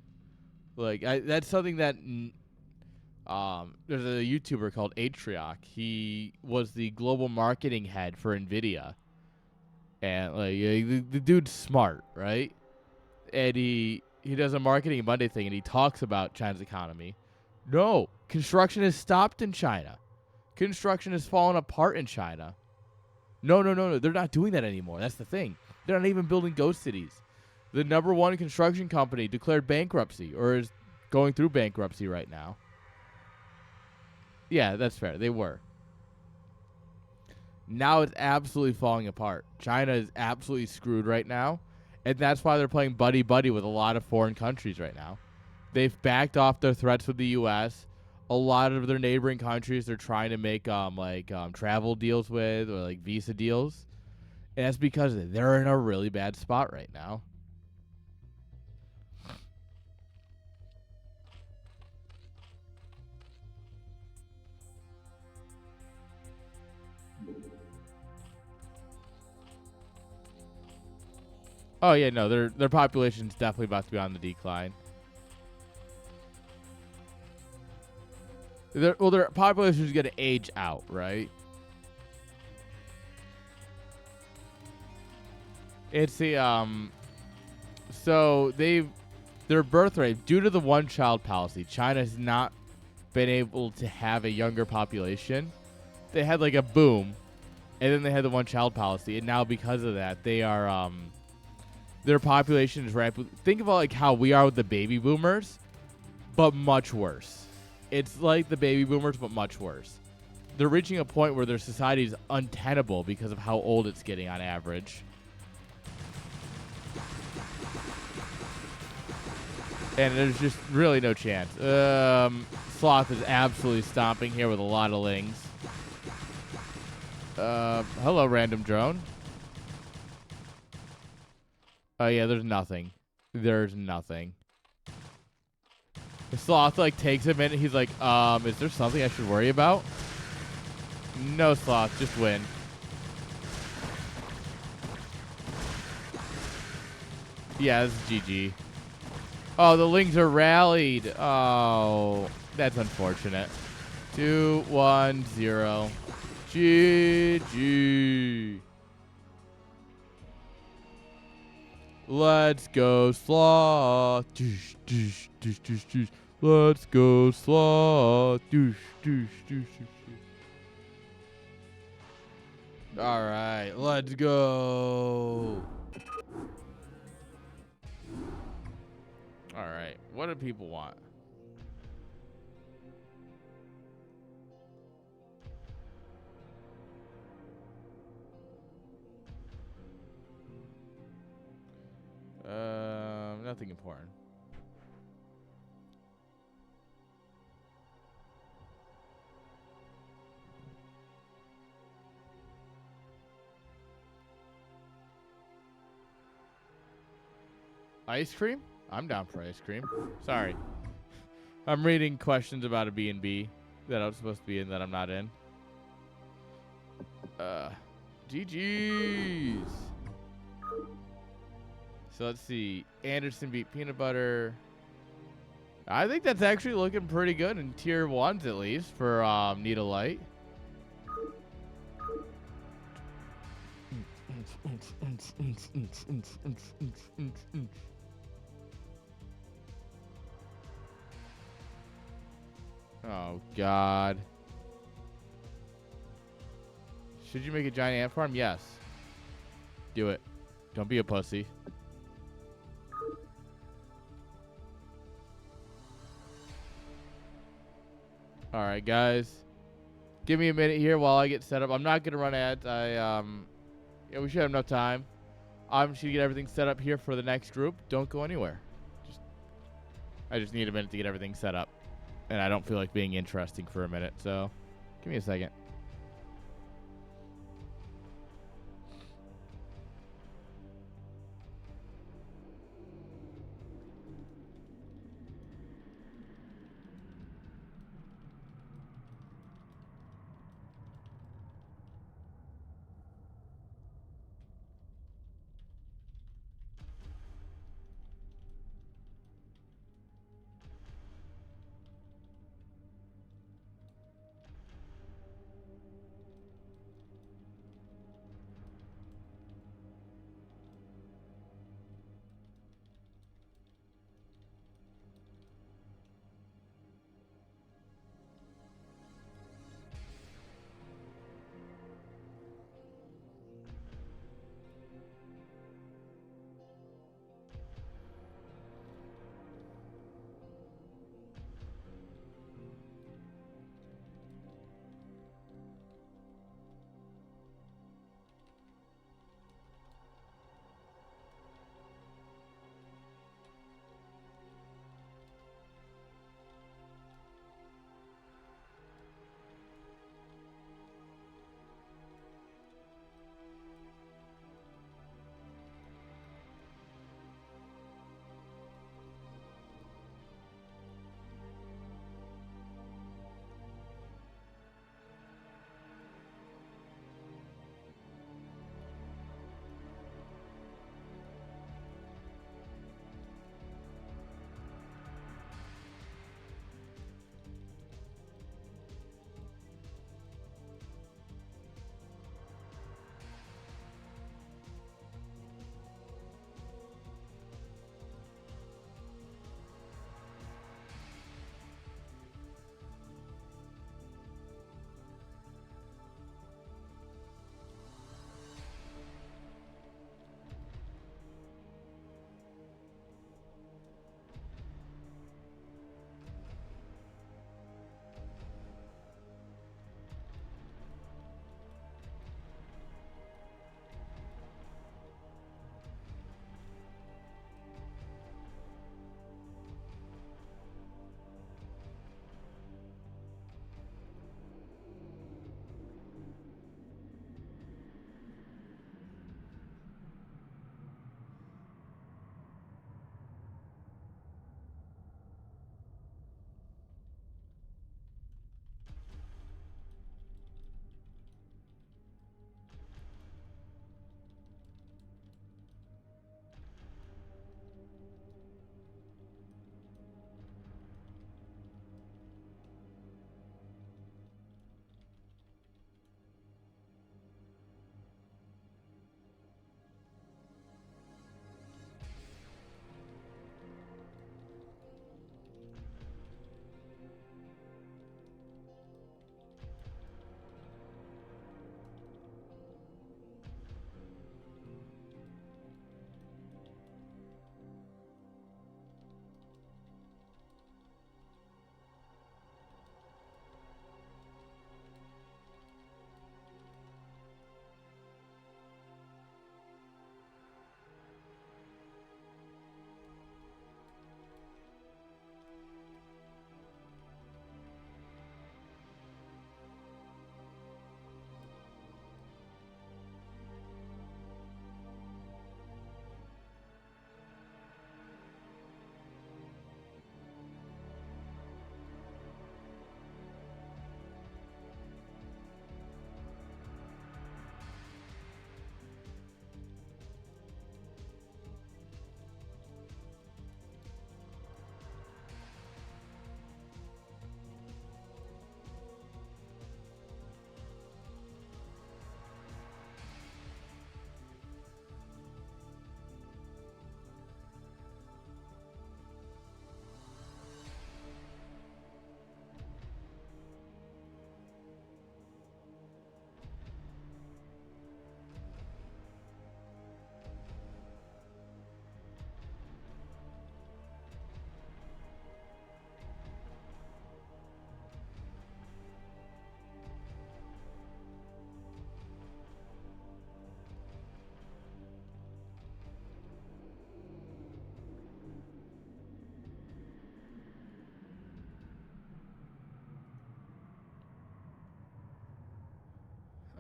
Like that's something that there's a YouTuber called Atriok. He was the global marketing head for Nvidia, and like the dude's smart, right? And he does a marketing Monday thing, and he talks about China's economy. No, construction has stopped in China. Construction has fallen apart in China. No. They're not doing that anymore. That's the thing. They're not even building ghost cities. The #1 construction company declared bankruptcy, or is going through bankruptcy right now. Yeah, that's fair. They were. Now it's absolutely falling apart. China is absolutely screwed right now, and that's why they're playing buddy-buddy with a lot of foreign countries right now. They've backed off their threats with the U.S. A lot of their neighboring countries they're trying to make travel deals with or like visa deals, and that's because they're in a really bad spot right now. Oh yeah, no, their population's definitely about to be on the decline. Their population is gonna age out, right? It's the so their birth rate due to the one-child policy. China has not been able to have a younger population. They had like a boom, and then they had the one-child policy, and now because of that, they are their population is rapid. Think about like how we are with the baby boomers, but much worse. It's like the baby boomers, but much worse. They're reaching a point where their society is untenable because of how old it's getting on average. And there's just really no chance. Sloth is absolutely stomping here with a lot of lings. Hello, random drone. Oh, yeah, there's nothing. There's nothing. The Sloth, like, takes a minute. He's like, is there something I should worry about? No, Sloth, just win. Yeah, this is GG. Oh, the lings are rallied. Oh, that's unfortunate. 2-1-0. GG. Let's go, Sloth. Doosh, doosh, doosh, doosh, doosh. Let's go, Sloth. Doosh, doosh, doosh, doosh. All right, let's go. All right, what do people want? Nothing important. Ice cream? I'm down for ice cream. Sorry. I'm reading questions about a B&B that I'm supposed to be in that I'm not in. GG's. So let's see. Anderson beat Peanut Butter. I think that's actually looking pretty good in tier 1s at least for Needle Light. Oh, God. Should you make a giant ant farm? Yes. Do it. Don't be a pussy. All right, guys. Give me a minute here while I get set up. I'm not going to run ads. Yeah, we should have enough time. I'm just going to get everything set up here for the next group. Don't go anywhere. I just need a minute to get everything set up. And I don't feel like being interesting for a minute, so give me a second.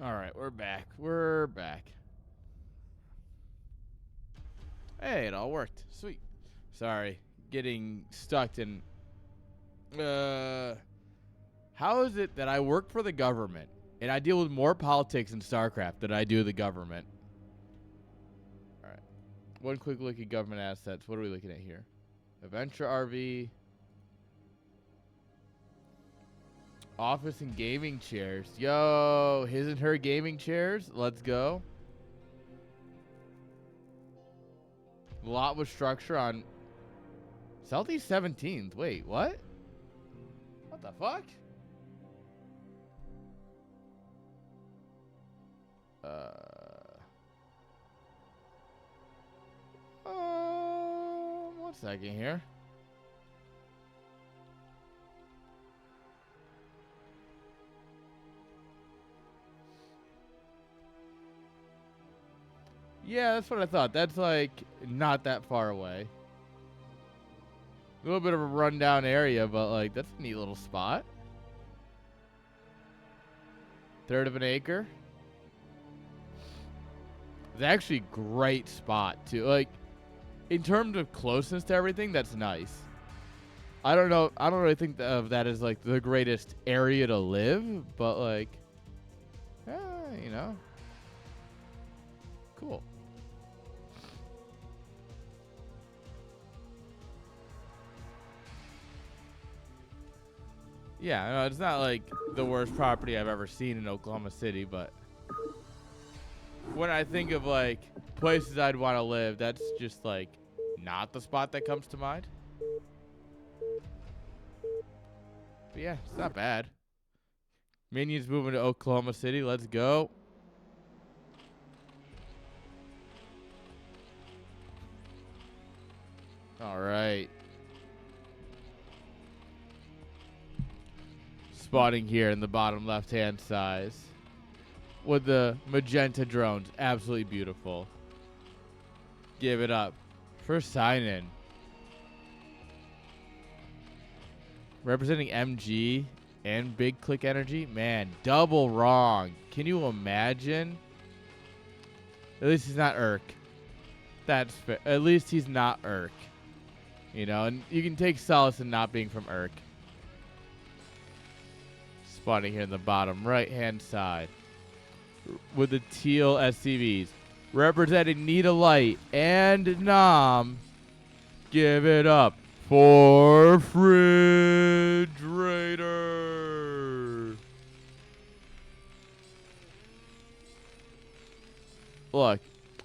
All right, we're back. We're back. Hey, it all worked. Sweet. Sorry, getting stuck in. How is it that I work for the government and I deal with more politics in StarCraft than I do the government? All right. One quick look at government assets. What are we looking at here? Adventure RV. Office and gaming chairs. Yo, his and her gaming chairs. Let's go. Lot with structure on Southeast 17th. Wait, what? What the fuck? One second here. Yeah, that's what I thought. That's like not that far away. A little bit of a rundown area, but like that's a neat little spot. Third of an acre. It's actually a great spot too. Like in terms of closeness to everything, that's nice. I don't know. I don't really think of that as like the greatest area to live, but like, you know, cool. Yeah, no, it's not like the worst property I've ever seen in Oklahoma City, but when I think of like places I'd want to live, that's just like not the spot that comes to mind. But yeah, it's not bad. Minions moving to Oklahoma City. Let's go. All right. Spotting here in the bottom left-hand side with the magenta drones. Absolutely beautiful. Give it up for sign-in. Representing MG and Big Click Energy. Man, double wrong. Can you imagine? At least he's not Urk. That's fair. At least he's not Urk. You know, and you can take solace in not being from Urk. Spotting here in the bottom right-hand side with the teal SCVs. Representing Nita Light and Nom. Give it up for Refrigerator. Look,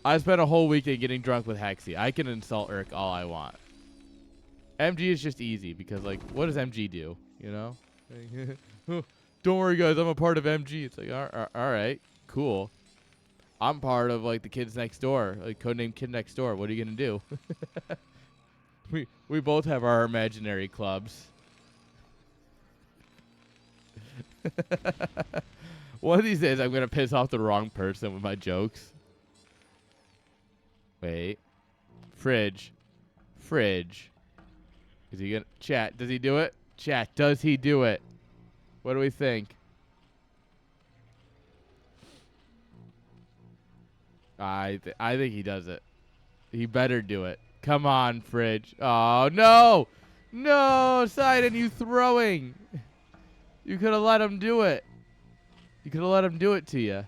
I spent a whole weekend getting drunk with Hexy. I can insult Urk all I want. MG is just easy because, like, what does MG do? You know? Don't worry, guys. I'm a part of MG. It's like, all right, cool. I'm part of, like, the kids next door, like, codename Kid Next Door. What are you going to do? We both have our imaginary clubs. One of these days, I'm going to piss off the wrong person with my jokes. Wait. Fridge. Is he going to... Chat, does he do it? Chat, does he do it? What do we think? I think he does it. He better do it. Come on, Fridge. Oh, no! No, Sidon, you throwing. You could have let him do it. You could have let him do it to you.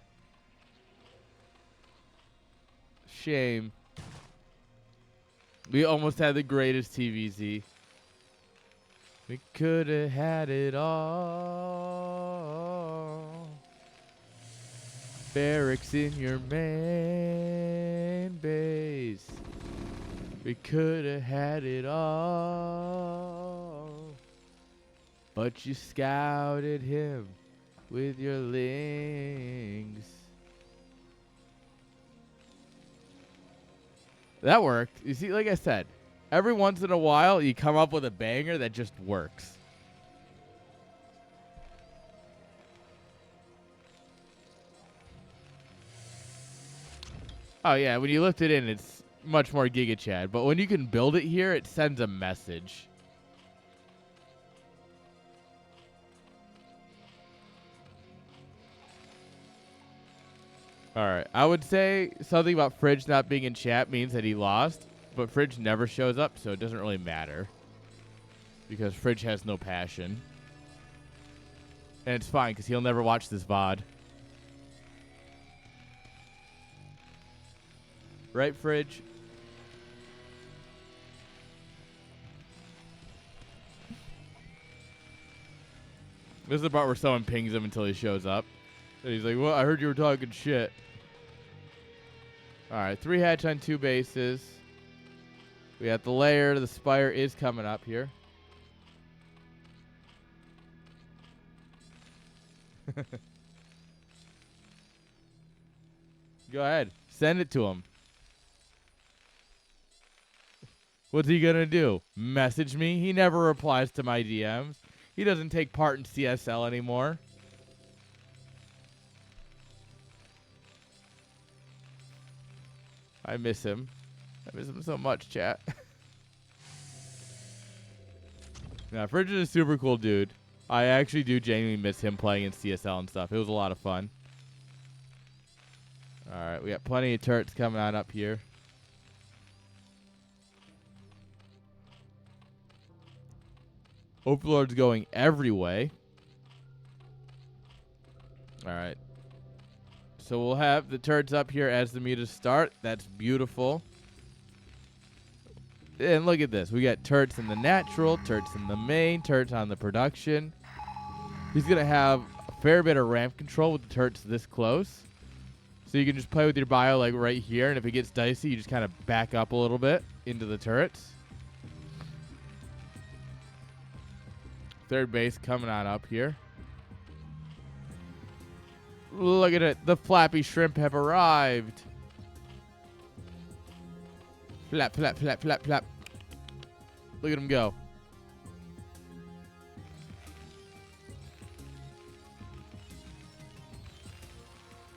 Shame. We almost had the greatest TVZ. We could have had it all. Barracks in your main base. We could have had it all. But you scouted him with your lings. That worked. You see, like I said, every once in a while, you come up with a banger that just works. Oh, yeah, when you lift it in, it's much more Giga Chad. But when you can build it here, it sends a message. All right. I would say something about Fridge not being in chat means that he lost, but Fridge never shows up, so it doesn't really matter. Because Fridge has no passion. And it's fine, because he'll never watch this VOD. Right, Fridge? This is the part where someone pings him until he shows up. And he's like, well, I heard you were talking shit. All right, 3 hatch on 2 bases. We got the layer. The spire is coming up here. Go ahead. Send it to him. What's he going to do? Message me? He never replies to my DMs. He doesn't take part in CSL anymore. I miss him. I miss him so much, chat. Now, Fridge is a super cool dude. I actually do genuinely miss him playing in CSL and stuff. It was a lot of fun. All right, we got plenty of turrets coming on up here. Overlord's going every way. All right. So we'll have the turrets up here as the mutas start. That's beautiful. And look at this. We got turrets in the natural, turrets in the main, turrets on the production. He's going to have a fair bit of ramp control with the turrets this close. So you can just play with your bio like right here. And if it gets dicey, you just kind of back up a little bit into the turrets. Third base coming on up here. Look at it. The flappy shrimp have arrived. Flap, flap, flap, flap, flap. Look at him go.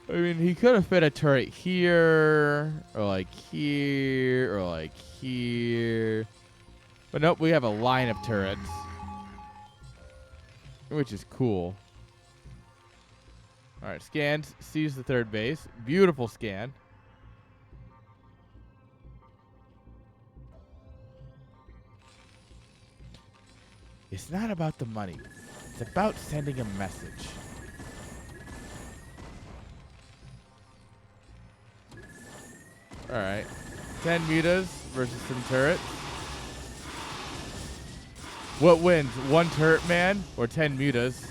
I mean, he could have fit a turret here, or like here, or like here. But nope, we have a line of turrets. Which is cool. All right, scans, sees the third base. Beautiful scan. It's not about the money. It's about sending a message. All right. 10 mutas versus some turrets. What wins? 1 turret man or 10 mutas?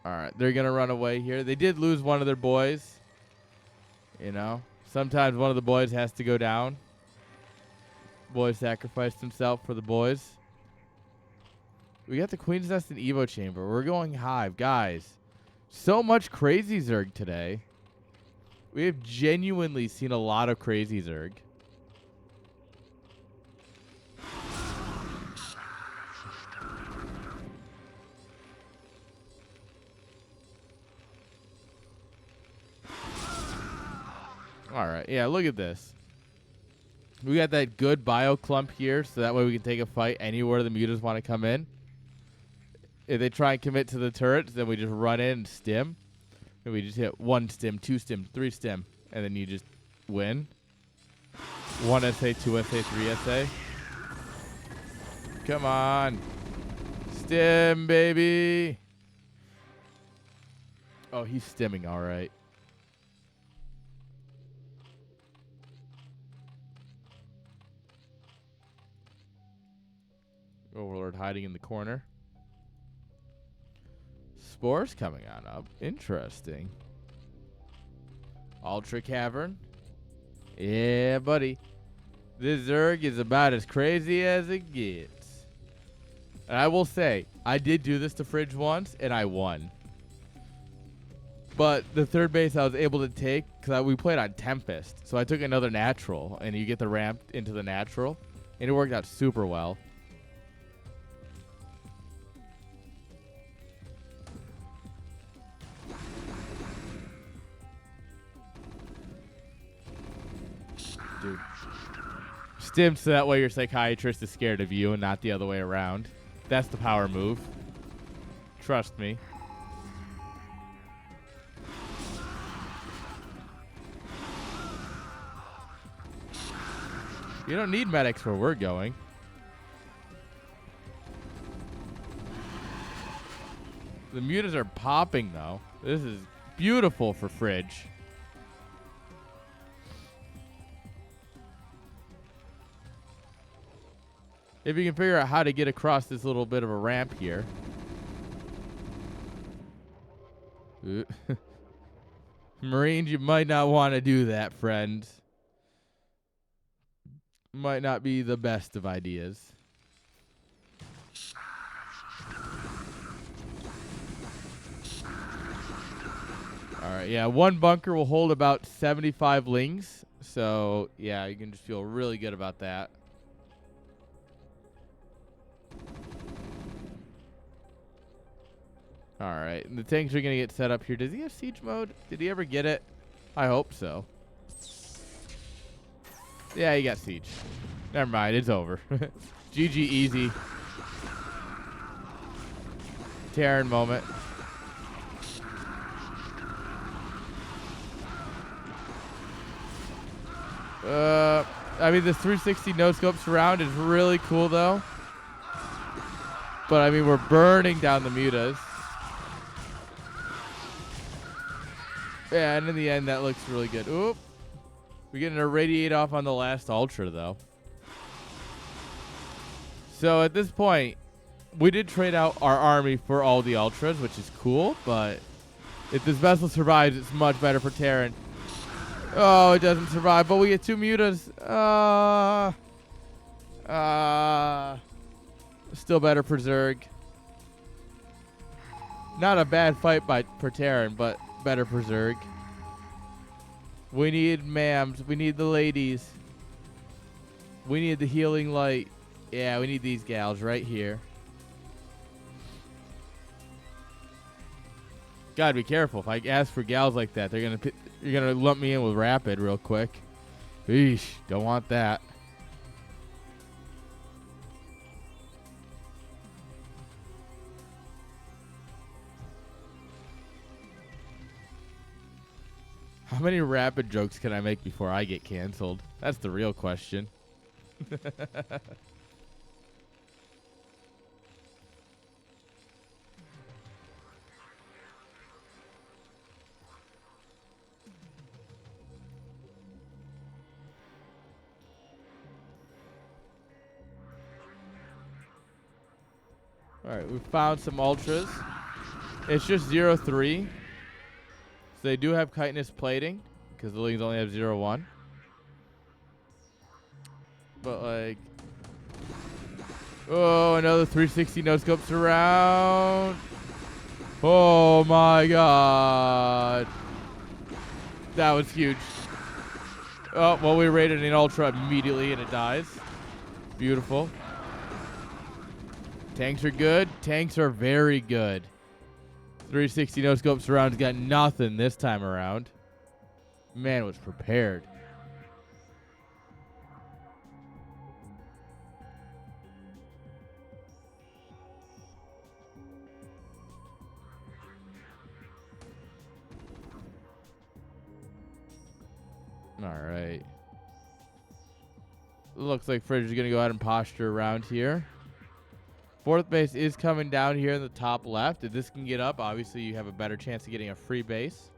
All right, they're going to run away here. They did lose one of their boys. You know, sometimes one of the boys has to go down. Boy sacrificed himself for the boys. We got the Queen's Nest and Evo Chamber. We're going Hive. Guys, so much crazy Zerg today. We have genuinely seen a lot of crazy Zerg. All right. Yeah, look at this. We got that good bio clump here, so that way we can take a fight anywhere the mutas want to come in. If they try and commit to the turrets, then we just run in and stim. And we just hit 1 stim, 2 stim, 3 stim, and then you just win. 1 SA, 2 SA, 3 SA. Come on. Stim, baby. Oh, he's stimming all right. Overlord hiding in the corner. Spores coming on up. Interesting. Ultra Cavern. Yeah, buddy. This Zerg is about as crazy as it gets. And I will say, I did do this to Fridge once, and I won. But the third base I was able to take, because we played on Tempest. So I took another natural, and you get the ramp into the natural. And it worked out super well. Dude. Stim so that way your psychiatrist is scared of you and not the other way around. That's the power move. Trust me. You don't need medics where we're going. The mutas are popping, though. This is beautiful for Fridge. If you can figure out how to get across this little bit of a ramp here. Marines, you might not want to do that, friends. Might not be the best of ideas. Alright, yeah, one bunker will hold about 75 lings. So, yeah, you can just feel really good about that. Alright, and the tanks are going to get set up here. Does he have siege mode? Did he ever get it? I hope so. Yeah, he got siege. Never mind, it's over. GG easy. Terran moment. I mean, the 360 no-scope surround is really cool, though. But, I mean, we're burning down the mutas. Yeah, and in the end, that looks really good. Oop. We're getting a radiate off on the last Ultra, though. So, at this point, we did trade out our army for all the Ultras, which is cool. But if this vessel survives, it's much better for Terran. Oh, it doesn't survive, but we get 2 mutas. Still better for Zerg. Not a bad fight for Terran, but better for Zerg. We need ma'ams. We need the ladies. We need the healing light. Yeah, we need these gals right here. Gotta be careful. If I ask for gals like that, you're gonna lump me in with Rapid real quick. Eesh, don't want that. How many Rapid jokes can I make before I get canceled? That's the real question. Alright, we found some ultras. It's just 0-3. So they do have chitinous plating, because the lings only have 0-1. But like, oh, another 360 no scopes around. Oh my god. That was huge. Oh, well, we raided an ultra immediately and it dies. Beautiful. Tanks are good. Tanks are very good. 360 no scope surround's got nothing this time around. Man was prepared. All right. Looks like Fridge is going to go ahead and posture around here. Fourth base is coming down here in the top left. If this can get up, obviously you have a better chance of getting a free base.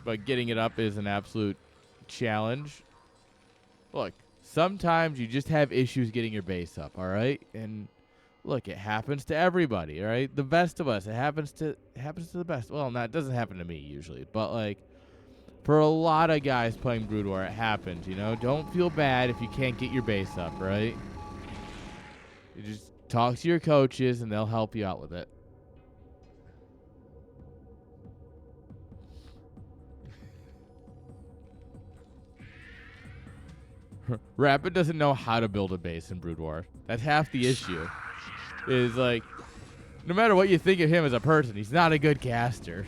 But getting it up is an absolute challenge. Look, sometimes you just have issues getting your base up, all right? And look, it happens to everybody, all right? The best of us, it happens to the best. Well, it doesn't happen to me usually, but like for a lot of guys playing Brood War, it happens, you know? Don't feel bad if you can't get your base up, right? You just talk to your coaches, and they'll help you out with it. Rapid doesn't know how to build a base in Brood War. That's half the issue. Is like, no matter what you think of him as a person, he's not a good caster.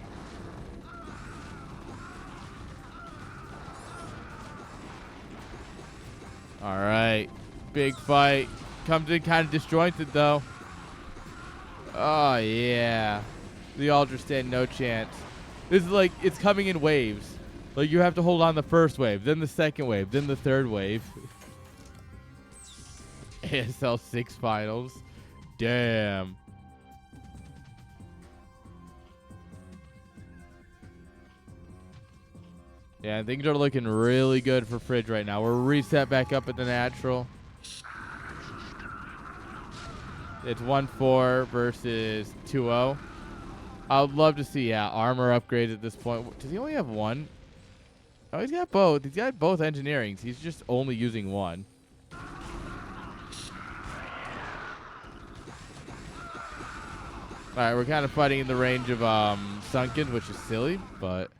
All right, big fight. Comes in kind of disjointed, though. Oh, yeah. The Ultra stand, no chance. This is like, it's coming in waves. Like, you have to hold on the first wave, then the second wave, then the third wave. ASL 6 finals. Damn. Yeah, things are looking really good for Fridge right now. We're reset back up at the natural. It's 1-4 versus 2-0. I would love to see, armor upgrades at this point. Does he only have one? Oh, he's got both. He's got both engineerings. He's just only using one. All right, we're kind of fighting in the range of Sunken, which is silly, but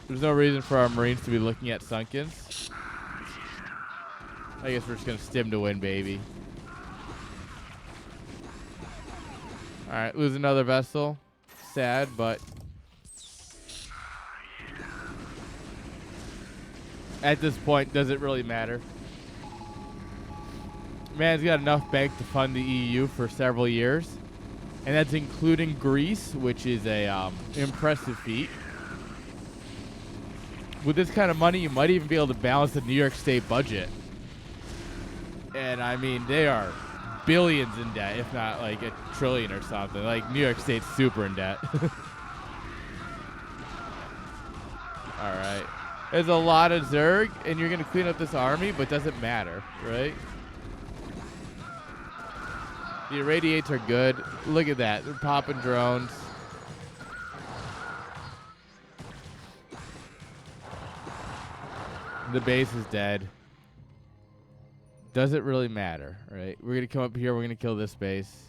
there's no reason for our Marines to be looking at Sunkens. I guess we're just going to stim to win, baby. All right, lose another vessel. Sad, but at this point, does it really matter? Man's got enough bank to fund the EU for several years. And that's including Greece, which is a impressive feat. With this kind of money, you might even be able to balance the New York State budget. And I mean, they are billions in debt, if not like a trillion or something. Like, New York State's super in debt. All right. There's a lot of Zerg, and you're going to clean up this army, but doesn't matter, right? The irradiates are good. Look at that. They're popping drones. The base is dead. Does it really matter, right? We're going to come up here. We're going to kill this base.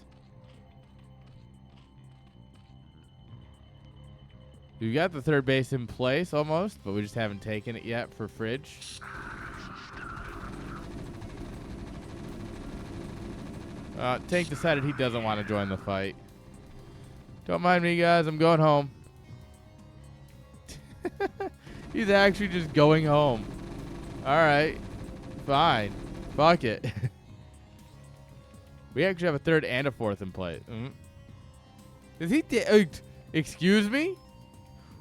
We've got the third base in place almost, but we just haven't taken it yet for Fridge. Tank decided he doesn't want to join the fight. Don't mind me, guys. I'm going home. He's actually just going home. All right. Fine. Fuck it. We actually have a third and a fourth in place. Is he excuse me?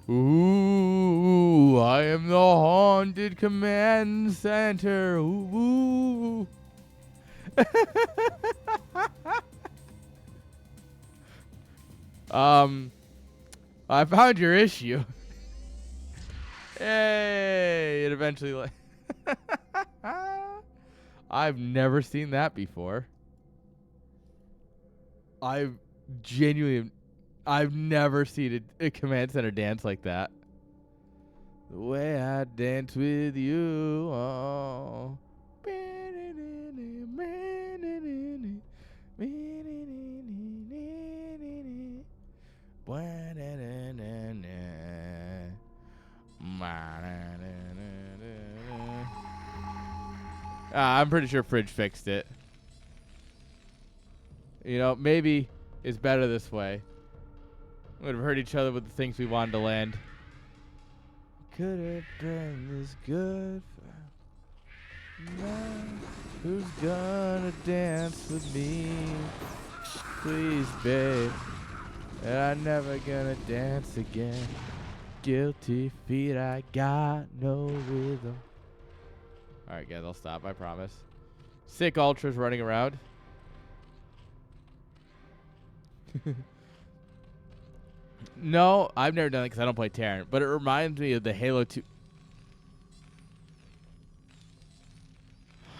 Ooh, I am the haunted command center. Ooh. I found your issue. Hey, it eventually I've never seen that before. I've never seen a command center dance like that. The way I dance with you. Oh. I'm pretty sure Fridge fixed it. You know, maybe it's better this way. We would have hurt each other with the things we wanted to land. Could have been this good. Who's gonna dance with me? Please, babe. And I'm never gonna dance again. Guilty feet, I got no rhythm. Alright, guys, I'll stop, I promise. Sick ultras running around. No, I've never done it because I don't play Terran, but it reminds me of the Halo 2.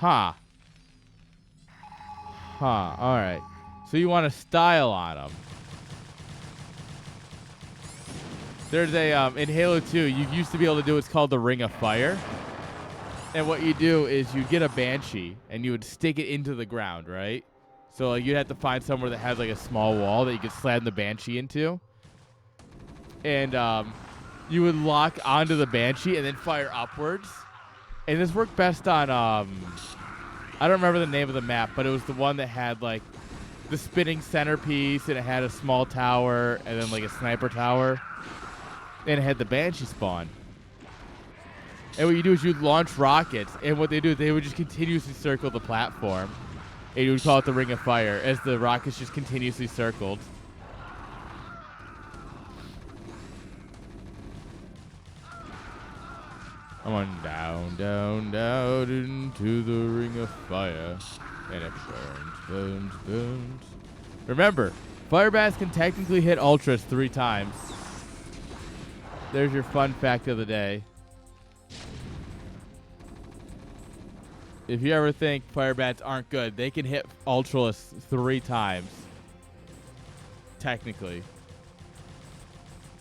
Huh. Alright. So you want a style on them. There's a, in Halo 2, you used to be able to do what's called the Ring of Fire. And what you do is you get a Banshee, and you would stick it into the ground, right? So like, you'd have to find somewhere that has like a small wall that you could slam the Banshee into. And you would lock onto the Banshee and then fire upwards. And this worked best on, I don't remember the name of the map, but it was the one that had like the spinning centerpiece, and it had a small tower, and then like a sniper tower. And it had the Banshee spawn. And what you do is you'd launch rockets, and what they do is they would just continuously circle the platform. And you would call it the Ring of Fire as the rockets just continuously circled. I'm on down, down, down into the Ring of Fire. And it burns, burns, burns. Remember, fire bats can technically hit ultras 3 times. There's your fun fact of the day. If you ever think fire bats aren't good, they can hit ultras 3 times. Technically.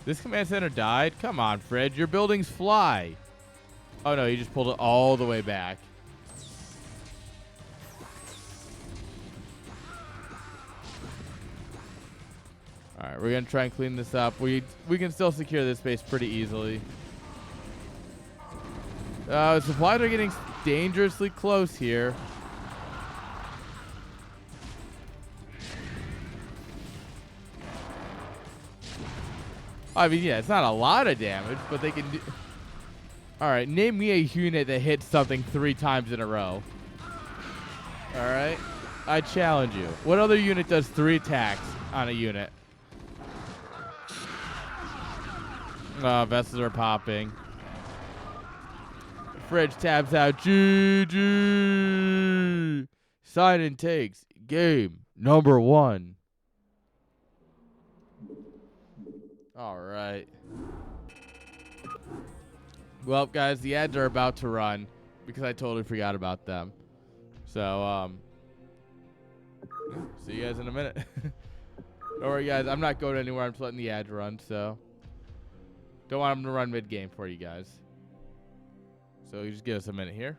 This command center died? Come on, Fred. Your buildings fly. Oh, no. He just pulled it all the way back. All right. We're going to try and clean this up. We can still secure this base pretty easily. Supplies are getting dangerously close here. I mean, yeah, it's not a lot of damage, but they can do... All right, name me a unit that hits something 3 times in a row. All right? I challenge you. What other unit does 3 attacks on a unit? Vessels are popping. Fridge tabs out. GG. Sign and takes. Game number 1. All right. Well, guys, the ads are about to run because I totally forgot about them. So, see you guys in a minute. Don't worry, guys. I'm not going anywhere. I'm just letting the ads run, so don't want them to run mid-game for you guys. So you just give us a minute here.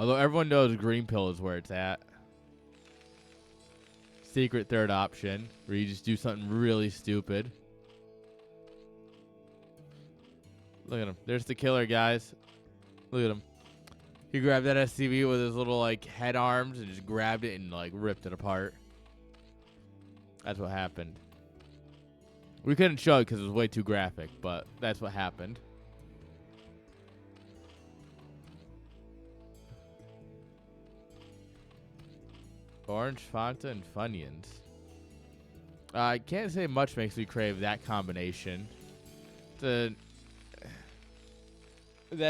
Although everyone knows green pill is where it's at. Secret third option, where you just do something really stupid. Look at him. There's the killer, guys. Look at him. He grabbed that SCV with his little, like, head arms and just grabbed it and, like, ripped it apart. That's what happened. We couldn't show it because it was way too graphic, but that's what happened. Orange, Fanta, and Funyuns. I can't say much makes me crave that combination. That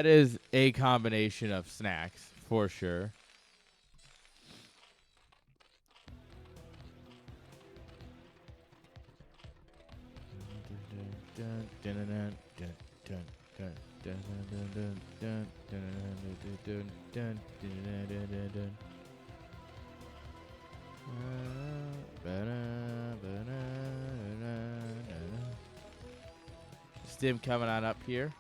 is a combination of snacks, for sure. Stim coming on up here.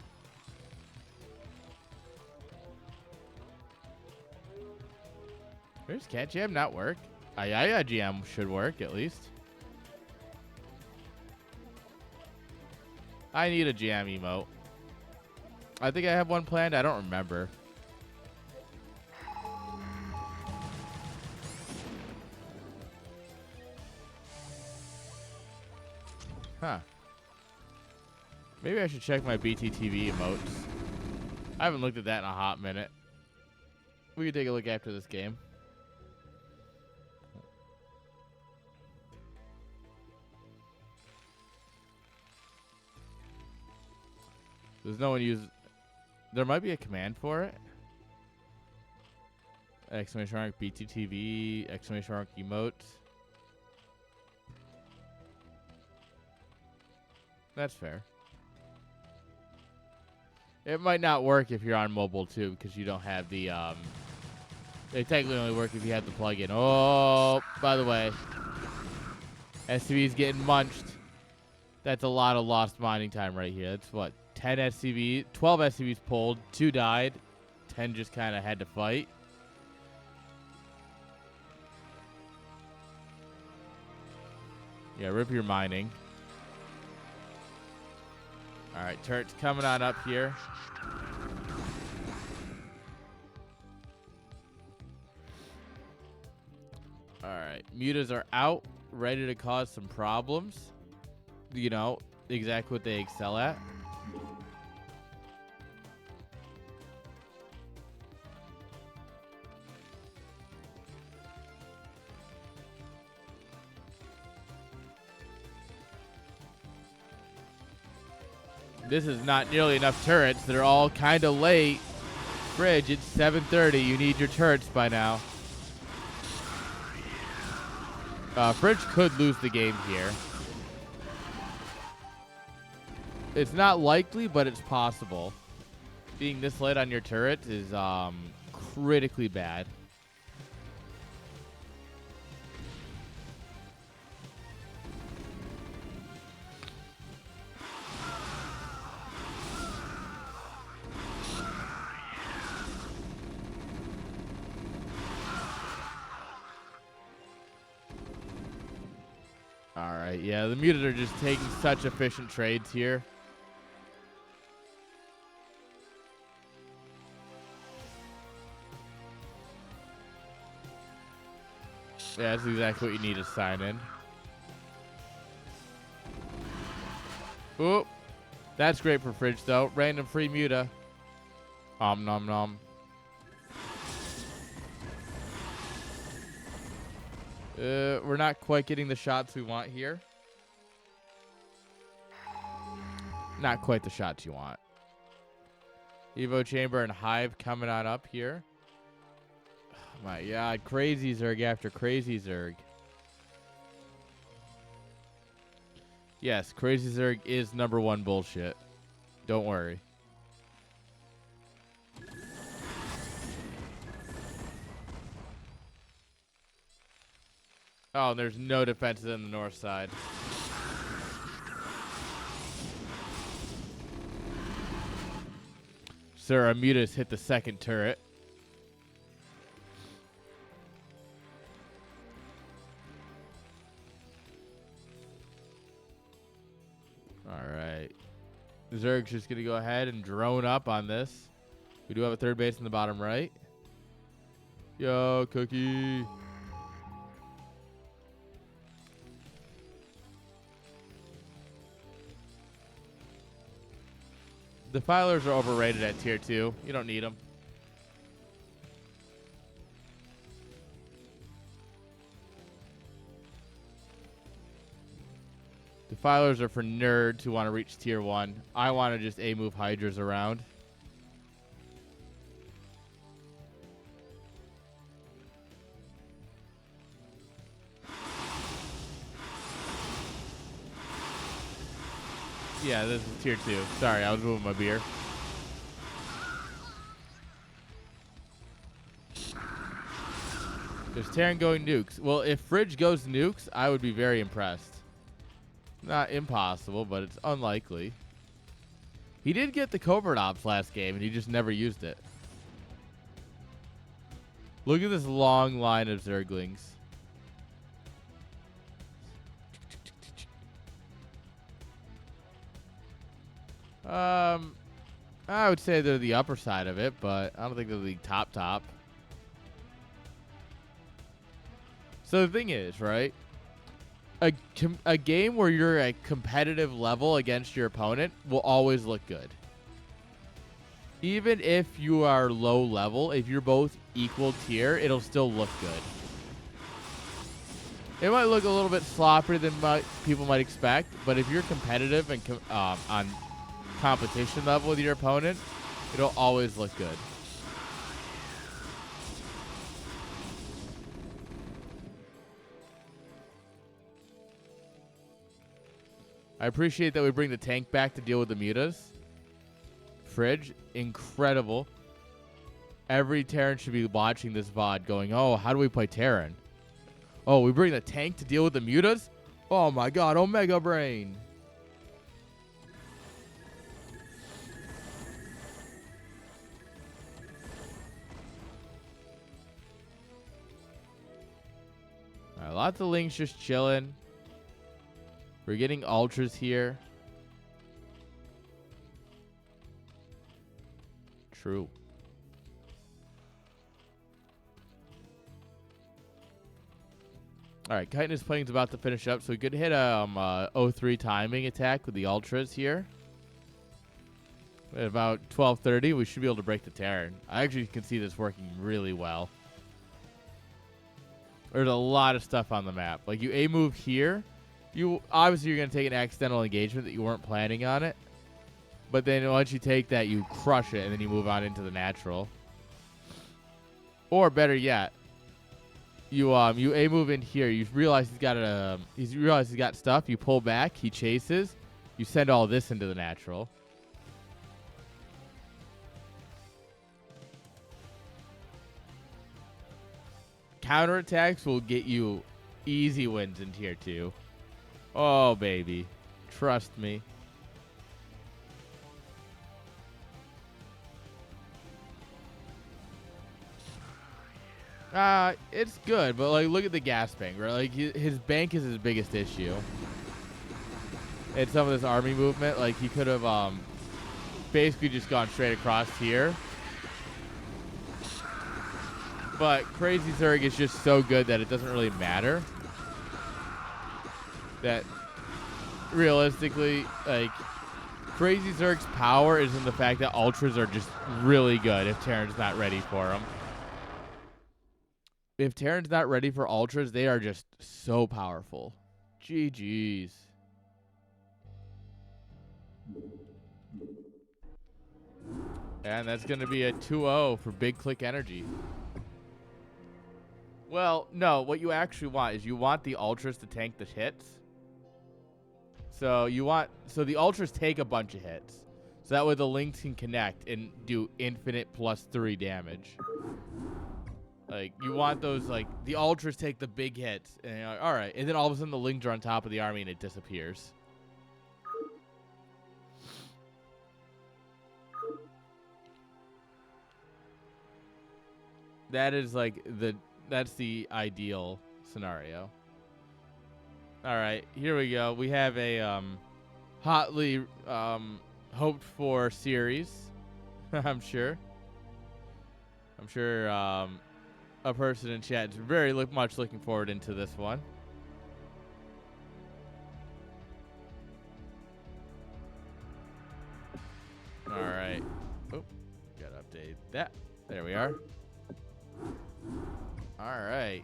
Where's Cat Jam not work? Ayaya Jam should work at least. I need a jam emote. I think I have one planned. I don't remember. Huh. Maybe I should check my BTTV emotes. I haven't looked at that in a hot minute. We can take a look after this game. There's no one use. There might be a command for it. Exclamation mark BTTV, exclamation mark emote. That's fair. It might not work if you're on mobile too, because you don't have the they technically only work if you have the plugin. Oh, by the way, SCV's getting munched. That's a lot of lost mining time right here. That's what, 10 SCV, 12 SCVs pulled, 2 died, 10 just kind of had to fight. Yeah, rip your mining. All right, turret's coming on up here. All right, mutas are out, ready to cause some problems. You know, exactly what they excel at. This is not nearly enough turrets. They're all kind of late. Fridge, it's 7:30. You need your turrets by now. Fridge could lose the game here. It's not likely, but it's possible. Being this late on your turret is critically bad. All right, yeah, the muted are just taking such efficient trades here. Yeah, that's exactly what you need to sign in. Oop. That's great for Fridge, though. Random free muta. Nom nom. We're not quite getting the shots we want here. Not quite the shots you want. Evo Chamber and Hive coming on up here. Oh my God, crazy Zerg after crazy Zerg. Yes, crazy Zerg is #1 bullshit. Don't worry. Oh, and there's no defenses in the north side. Sir, Amutas hit the second turret. Zerg's just going to go ahead and drone up on this. We do have a third base in the bottom right. Yo, Cookie. Defilers are overrated at tier 2. You don't need them. Defilers are for nerds who want to reach tier 1. I want to just A-move Hydras around. Yeah, this is tier 2. Sorry, I was moving my beer. There's Terran going nukes. Well, if Fridge goes nukes, I would be very impressed. Not impossible, but it's unlikely. He did get the covert ops last game, and he just never used it. Look at this long line of Zerglings. I would say they're the upper side of it, but I don't think they're the top. So the thing is, right? A game where you're at competitive level against your opponent will always look good. Even if you are low level, if you're both equal tier, it'll still look good. It might look a little bit sloppier than people might expect, but if you're competitive and on competition level with your opponent, it'll always look good. I appreciate that we bring the tank back to deal with the mutas. Fridge, incredible. Every Terran should be watching this VOD going, oh, how do we play Terran? Oh, we bring the tank to deal with the mutas? Oh my god, Omega Brain. Alright, lots of links just chilling. We're getting ultras here. True. All right, Chitinous Plane's about to finish up, so we could hit a 03 timing attack with the ultras here. At about 12:30, we should be able to break the Terran. I actually can see this working really well. There's a lot of stuff on the map. Like, you A-move here. Obviously, you're going to take an accidental engagement that you weren't planning on it. But then once you take that, you crush it, and then you move on into the natural. Or better yet, you A-move in here. You realize he's got stuff. You pull back. He chases. You send all this into the natural. Counterattacks will get you easy wins in tier 2. Oh, baby. Trust me. It's good, but like, look at the gas bank, right? Like, his bank is his biggest issue. And some of this army movement, like, he could have basically just gone straight across here. But Crazy Zerg is just so good that it doesn't really matter. That realistically, like, Crazy Zerg's power is in the fact that ultras are just really good if Terran's not ready for them. If Terran's not ready for ultras, they are just so powerful. GG's. And that's going to be a 2-0 for Big Click Energy. Well, no, what you actually want is you want the ultras to tank the hits. So the ultras take a bunch of hits. So that way the links can connect and do infinite +3 damage. Like, you want those, like, the ultras take the big hits. And you're like, all right. And then all of a sudden the links are on top of the army and it disappears. That is, like, that's the ideal scenario. All right, here we go. We have a hotly hoped for series. I'm sure. A person in chat is very much looking forward into this one. All right. Oh, gotta update that. There we are. All right.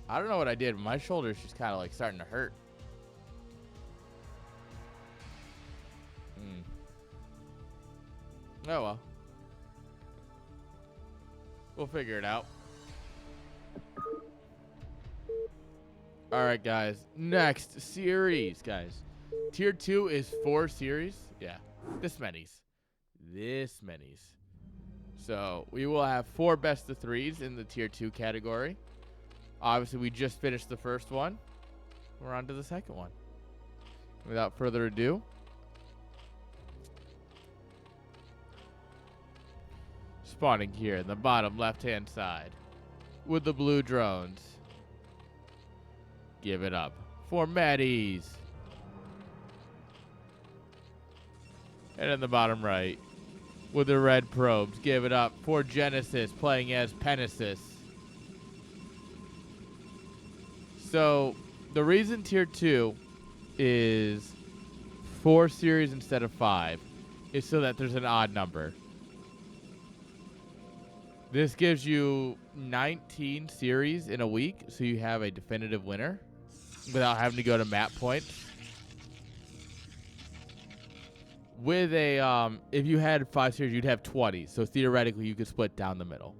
I don't know what I did, but my shoulder's just kind of like starting to hurt. Oh well. We'll figure it out. All right, guys. Next series, guys. Tier 2 is 4 series. Yeah. This many's. So we will have 4 best of 3s in the Tier 2 category. Obviously, we just finished the first one. We're on to the second one. Without further ado, spawning here in the bottom left-hand side with the blue drones. Give it up for Maddie's. And in the bottom right with the red probes, give it up for Genesis playing as Penesis. So the reason Tier 2 is 4 series instead of 5 is so that there's an odd number. This gives you 19 series in a week, so you have a definitive winner without having to go to map points. With a, if you had 5 series, you'd have 20, so theoretically you could split down the middle.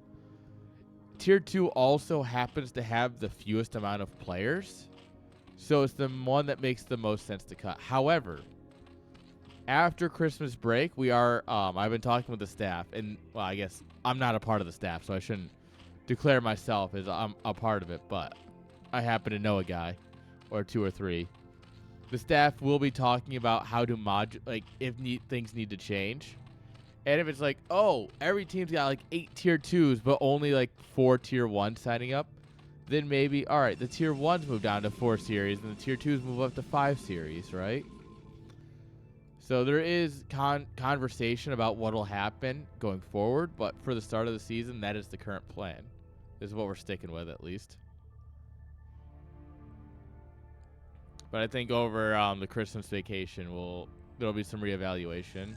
Tier 2 also happens to have the fewest amount of players, so it's the one that makes the most sense to cut. However, after Christmas break, we are, I've been talking with the staff, and, well, I guess I'm not a part of the staff, so I shouldn't declare myself as I'm a part of it, but I happen to know a guy, or 2 or 3. The staff will be talking about how to if things need to change. And if it's like, oh, every team's got like 8 Tier 2s, but only like 4 Tier 1s signing up, then maybe, all right, the Tier 1s move down to 4 series, and the Tier 2s move up to 5 series, right? So there is conversation about what will happen going forward, but for the start of the season, that is the current plan. This is what we're sticking with, at least. But I think over the Christmas vacation, there'll be some reevaluation.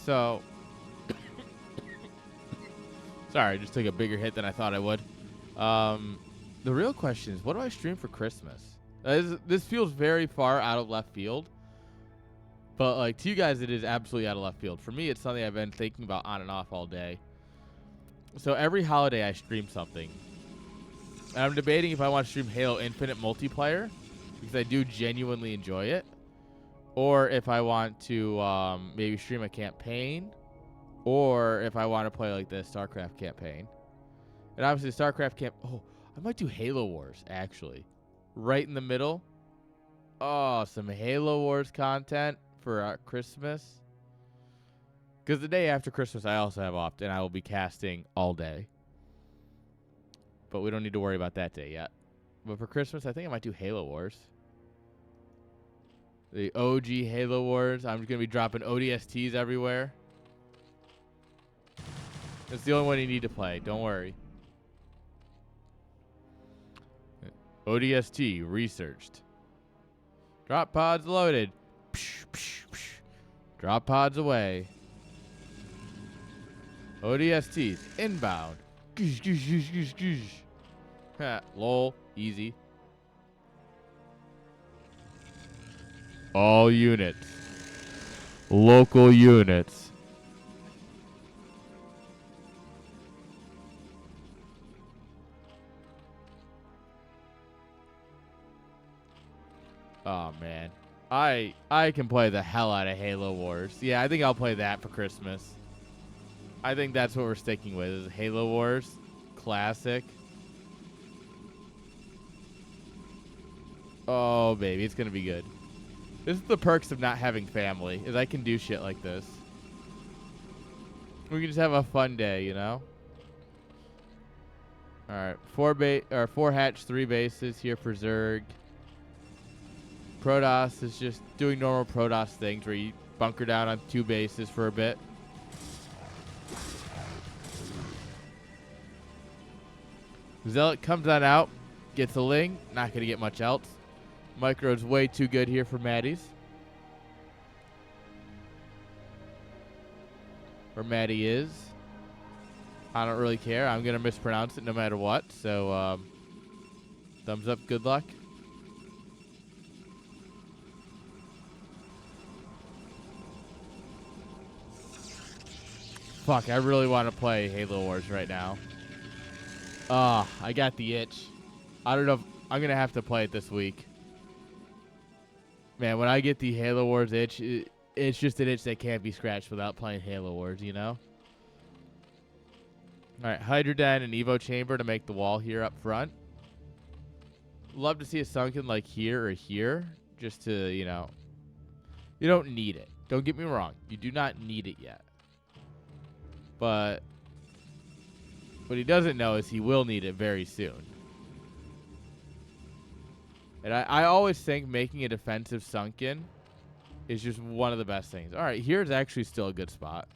So, sorry, I just took a bigger hit than I thought I would. The real question is, what do I stream for Christmas? This feels very far out of left field, but like to you guys, it is absolutely out of left field. For me, it's something I've been thinking about on and off all day. So every holiday, I stream something. And I'm debating if I want to stream Halo Infinite multiplayer, because I do genuinely enjoy it, or if I want to maybe stream a campaign, or if I want to play like the StarCraft campaign. And obviously, StarCraft oh, I might do Halo Wars, actually. Right in the middle. Oh, some Halo Wars content for Christmas. Because the day after Christmas, I also have opt, and I will be casting all day. But we don't need to worry about that day yet. But for Christmas, I think I might do Halo Wars. The OG Halo Wars. I'm just going to be dropping ODSTs everywhere. It's the only one you need to play. Don't worry. ODST researched. Drop pods loaded. Psh, psh, psh. Drop pods away. ODSTs inbound. Goosh, goosh, goosh, goosh, goosh. Ha, lol. Easy. All units. Local units. Oh, man. I can play the hell out of Halo Wars. Yeah, I think I'll play that for Christmas. I think that's what we're sticking with, is Halo Wars. Classic. Oh, baby, it's going to be good. This is the perks of not having family, is I can do shit like this. We can just have a fun day, you know? All right, 4 hatch, 3 bases here for Zerg. Protoss is just doing normal Protoss things where you bunker down on 2 bases for a bit. Zealot comes on out, gets a Ling, not going to get much else. Micro's way too good here for Maddie's. Where Maddie is. I don't really care. I'm going to mispronounce it no matter what. So, thumbs up. Good luck. Fuck, I really want to play Halo Wars right now. I got the itch. I don't know if I'm going to have to play it this week. Man, when I get the Halo Wars itch, it's just an itch that can't be scratched without playing Halo Wars, you know? All right, Hydroden and Evo Chamber to make the wall here up front. Love to see a sunken like here or here, just to, you know. You don't need it. Don't get me wrong. You do not need it yet. But what he doesn't know is he will need it very soon. And I always think making a defensive sunken is just one of the best things. All right, here's actually still a good spot.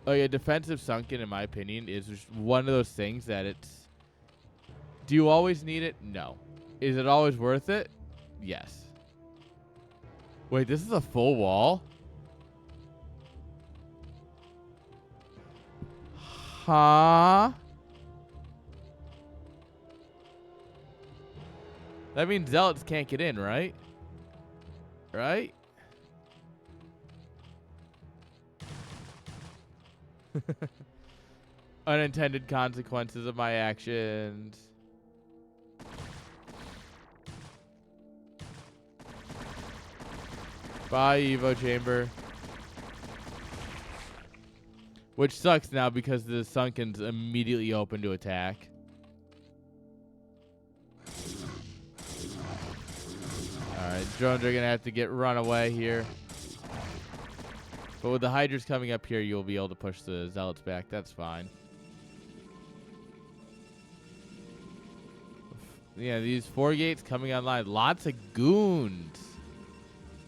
Oh yeah, defensive sunken, in my opinion, is just one of those things that it's... Do you always need it? No. Is it always worth it? Yes. Wait, this is a full wall? Huh? That means Zealots can't get in, right? Right? Unintended consequences of my actions. Bye, Evo Chamber. Which sucks now because the Sunken's immediately open to attack. Alright, drones are going to have to get run away here. But with the Hydras coming up here, you'll be able to push the Zealots back. That's fine. Yeah, these 4 gates coming online. Lots of goons.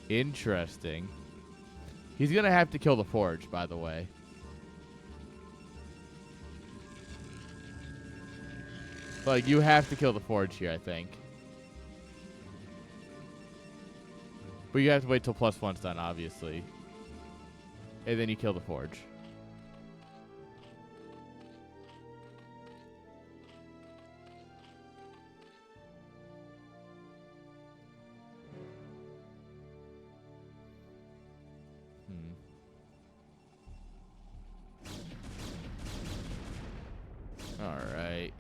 Interesting. He's going to have to kill the Forge, by the way. Like, you have to kill the Forge here, I think. But you have to wait till +1's done, obviously. And then you kill the Forge. Alright.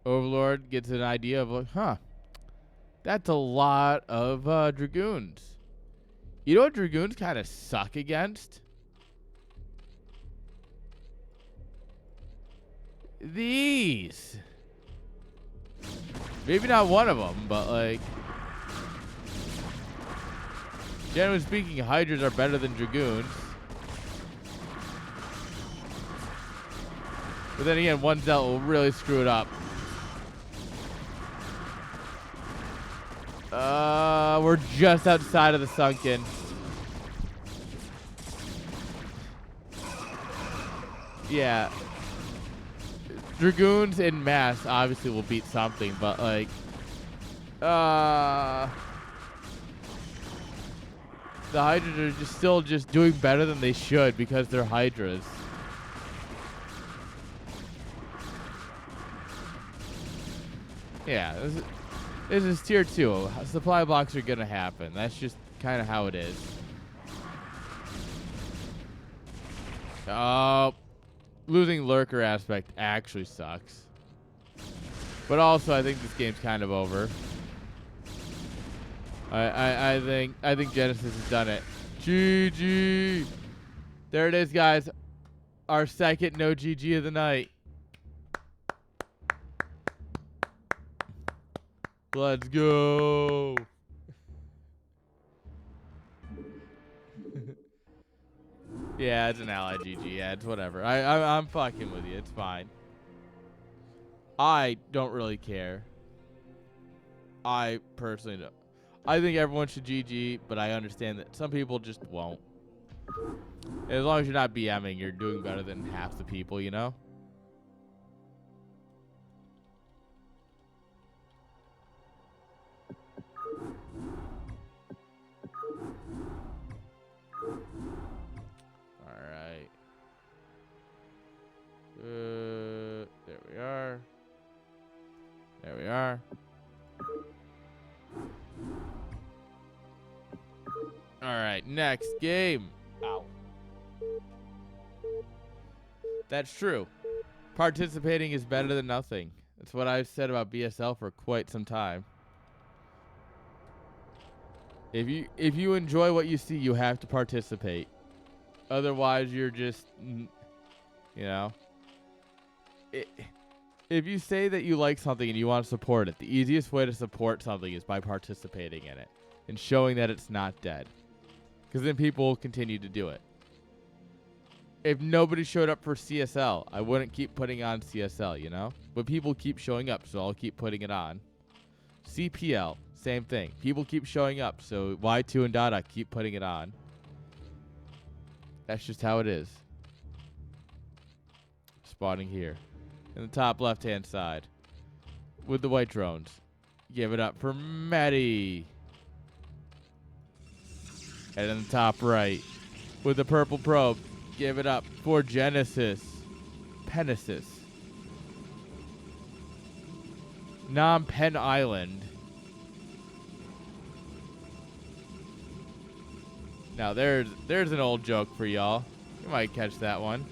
Overlord gets an idea of, like, huh. That's a lot of Dragoons. You know what Dragoons kind of suck against? These. Maybe not one of them, but like... Generally speaking, Hydras are better than Dragoons. But then again, one Zealot will really screw it up. We're just outside of the Sunken. Yeah. Dragoons in mass obviously will beat something, but like... the Hydras are still doing better than they should because they're Hydras. Yeah, this is tier 2. Supply blocks are going to happen. That's just kind of how it is. Losing Lurker aspect actually sucks. But also, I think this game's kind of over. I think Genesis has done it. GG. There it is, guys. Our second no GG of the night. Let's go. Yeah, it's an ally GG. Yeah, it's whatever. I'm fucking with you. It's fine. I don't really care. I personally don't. I think everyone should GG, but I understand that some people just won't. As long as you're not BMing, you're doing better than half the people, you know? Alright. There we are. There we are. Alright, next game. Ow. That's true. Participating is better than nothing. That's what I've said about BSL for quite some time. If you enjoy what you see, you have to participate. Otherwise, you're just, you know. If you say that you like something and you want to support it, the easiest way to support something is by participating in it and showing that it's not dead. Because then people will continue to do it. If nobody showed up for CSL, I wouldn't keep putting on CSL, you know? But people keep showing up, so I'll keep putting it on. CPL, same thing. People keep showing up, so Y2 and Dada keep putting it on. That's just how it is. Spawning here. In the top left-hand side. With the white drones. Give it up for Maddie. And in the top right. With the purple probe. Give it up for Genesis. Penesis. Pen Island. Now there's an old joke for y'all. You might catch that one.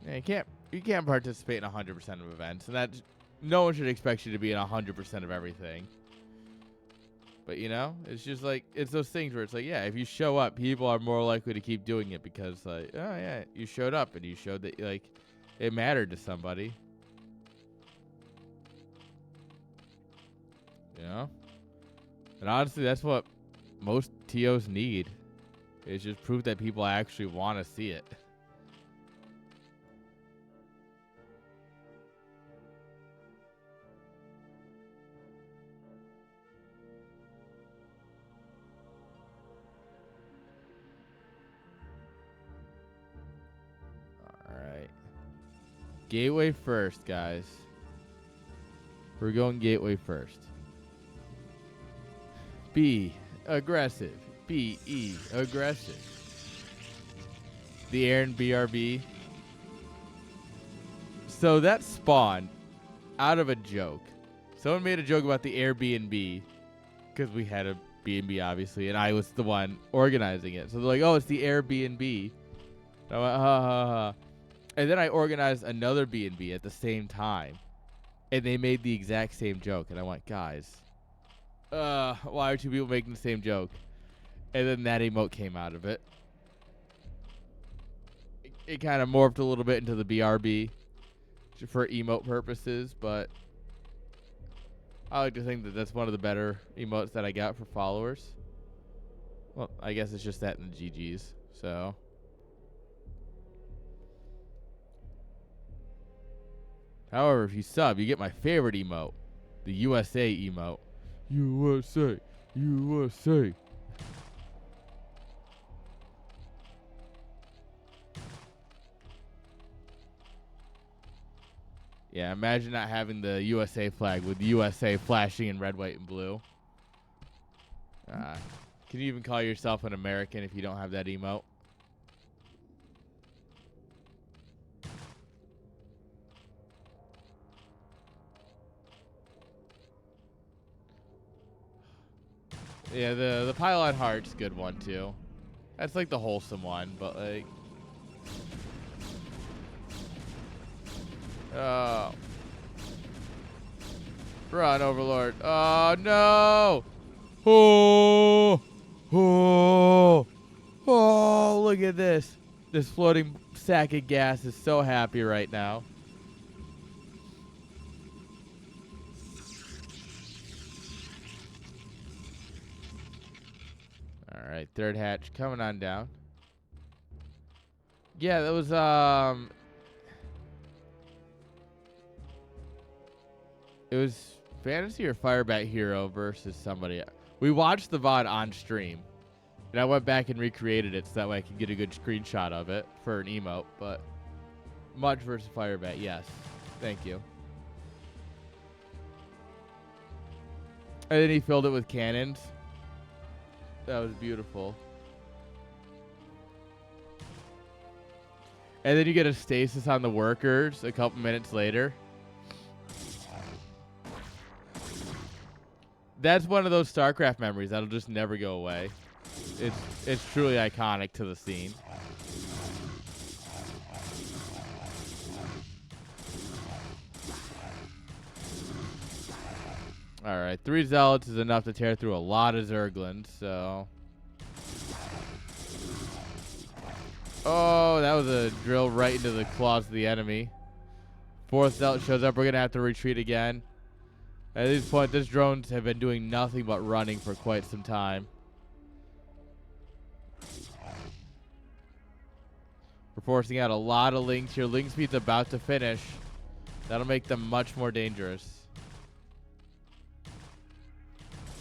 Yeah, you can't participate in 100% of events, and that no one should expect you to be in 100% of everything. But you know, it's just like it's those things where it's like, yeah, if you show up, people are more likely to keep doing it because like, oh yeah, you showed up and you showed that like it mattered to somebody. You know? And honestly, that's what most TOs need. Is just proof that people actually want to see it. Alright. Gateway first, guys. We're going gateway first. B, aggressive. B-E, aggressive. The Aaron BRB. So that spawned out of a joke. Someone made a joke about the Airbnb because we had a B&B, obviously, and I was the one organizing it. So they're like, oh, it's the Airbnb. And I went, ha, ha, ha. And then I organized another B&B at the same time. And they made the exact same joke. And I went, guys, why are two people making the same joke? And then that emote came out of it. It kind of morphed a little bit into the BRB for emote purposes, but I like to think that that's one of the better emotes that I got for followers. Well, I guess it's just that in the GGs, so. However, if you sub, you get my favorite emote, the USA emote. USA, USA. Yeah, imagine not having the USA flag with USA flashing in red, white, and blue. Can you even call yourself an American if you don't have that emote? Yeah, the pylon heart's a good one too. That's like the wholesome one, but like, oh, run, Overlord! Oh no! Oh, oh, Oh, look at this. This floating sack of gas is so happy right now. All right, third hatch coming on down. Yeah, that was it was Fantasy or Firebat Hero versus somebody. We watched the VOD on stream. And I went back and recreated it so that way I could get a good screenshot of it for an emote, but Mudge versus Firebat, yes. Thank you. And then he filled it with cannons. That was beautiful. And then you get a stasis on the workers a couple minutes later. That's one of those StarCraft memories that'll just never go away. It's truly iconic to the scene. All right, 3 Zealots is enough to tear through a lot of Zerglings, so... Oh, that was a drill right into the claws of the enemy. 4th Zealot shows up. We're going to have to retreat again. At this point, these drones have been doing nothing but running for quite some time. We're forcing out a lot of links here. Link speed's about to finish. That'll make them much more dangerous.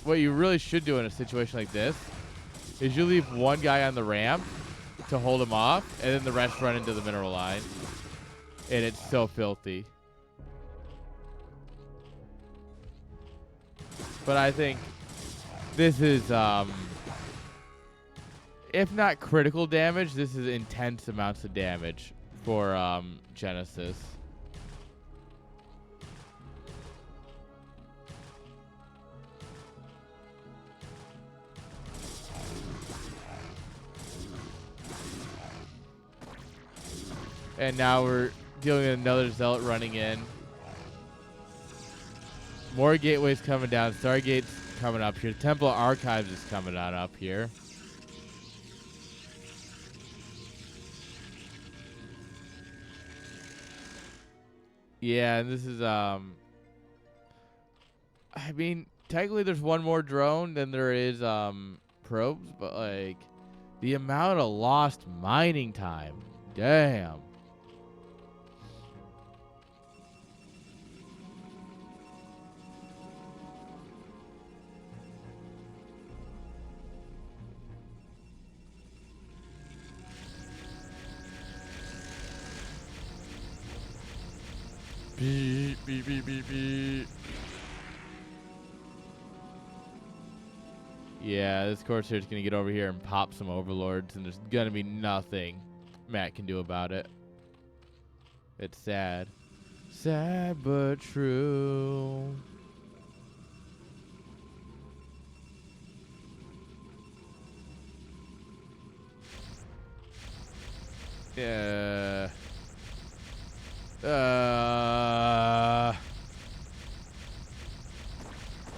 What you really should do in a situation like this is you leave one guy on the ramp to hold him off, and then the rest run into the mineral line. And it's so filthy. But I think this is, if not critical damage, this is intense amounts of damage for Genesis. And now we're dealing with another Zealot running in. More gateways coming down. Stargate's coming up here. Temple Archives is coming on up here. Yeah, and this is, I mean, technically there's one more drone than there is, probes, but, like, the amount of lost mining time. Damn. Beep, beep, beep, beep, beep. Yeah, this Corsair's gonna get over here and pop some overlords, and there's gonna be nothing Matt can do about it. It's sad. Sad but true. Yeah.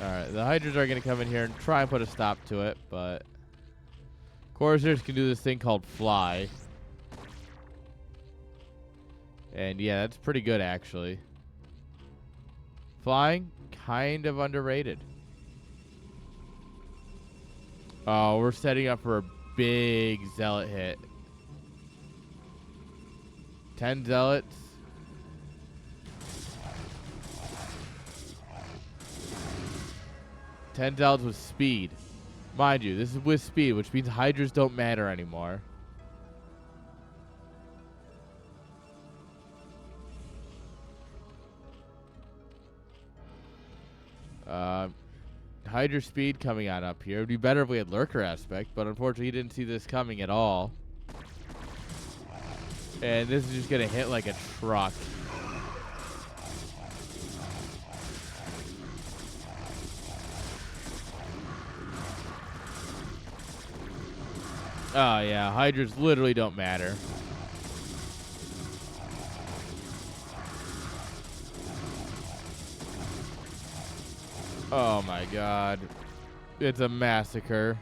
Alright, the Hydras are going to come in here and try and put a stop to it, but Corsairs can do this thing called fly. And yeah, that's pretty good actually. Flying, kind of underrated. Oh, we're setting up for a big Zealot hit. 10 Zealots. 10 Zealots with speed. Mind you, this is with speed, which means Hydras don't matter anymore. Hydra speed coming on up here. It would be better if we had Lurker aspect, but unfortunately he didn't see this coming at all. And this is just going to hit like a truck. Oh yeah, Hydras literally don't matter. Oh my god. It's a massacre.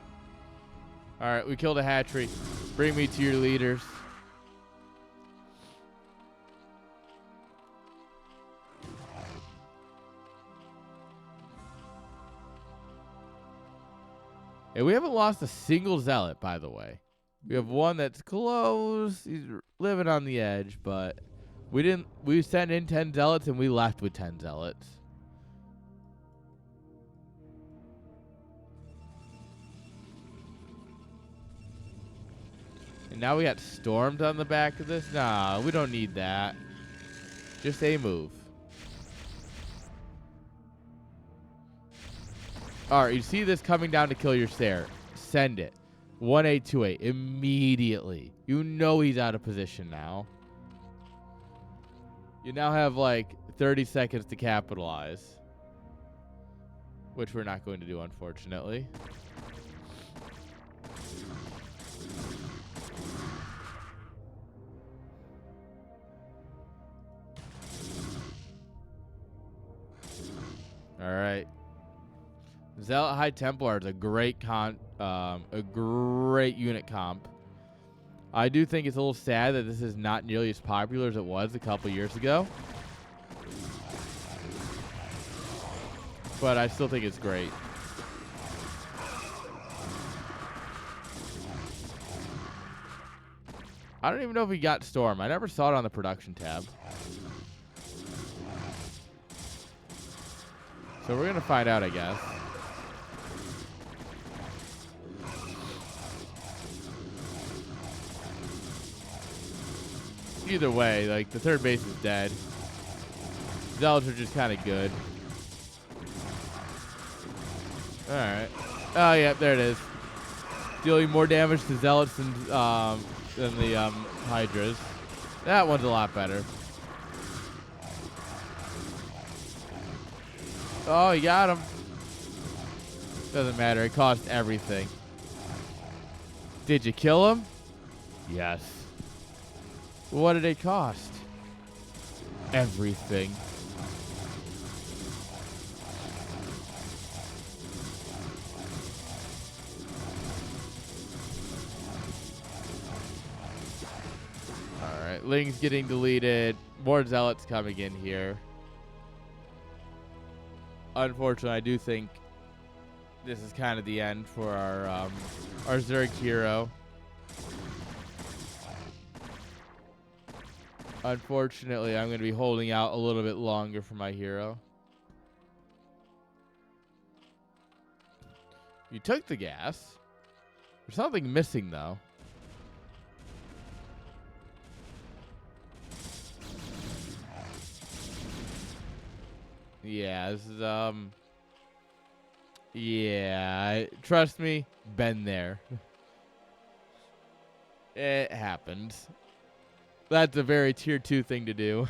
All right, we killed a hatchery. Bring me to your leaders. Hey, we haven't lost a single zealot, by the way. We have one that's close. He's living on the edge, but we didn't. We sent in 10 zealots and we left with 10 zealots. And now we got stormed on the back of this. Nah, we don't need that. Just a move. All right, you see this coming down to kill your stair. Send it. 1828 immediately. You know he's out of position now. You now have like 30 seconds to capitalize. Which we're not going to do, unfortunately. All right. Zealot High Templar is a great unit comp. I do think it's a little sad that this is not nearly as popular as it was a couple years ago. But I still think it's great. I don't even know if we got Storm. I never saw it on the production tab. So we're going to find out, I guess. Either way, like, the third base is dead. Zealots are just kind of good. Alright. Oh, yeah, there it is. Dealing more damage to Zealots than the Hydras. That one's a lot better. Oh, you got him. Doesn't matter. It cost everything. Did you kill him? Yes. What did it cost? Everything. Alright, Ling's getting deleted. More Zealots coming in here. Unfortunately, I do think this is kind of the end for our Zerg hero. Unfortunately, I'm going to be holding out a little bit longer for my hero. You took the gas. There's something missing, though. Yeah, this is, yeah, trust me, been there. It happened. That's a very tier 2 thing to do.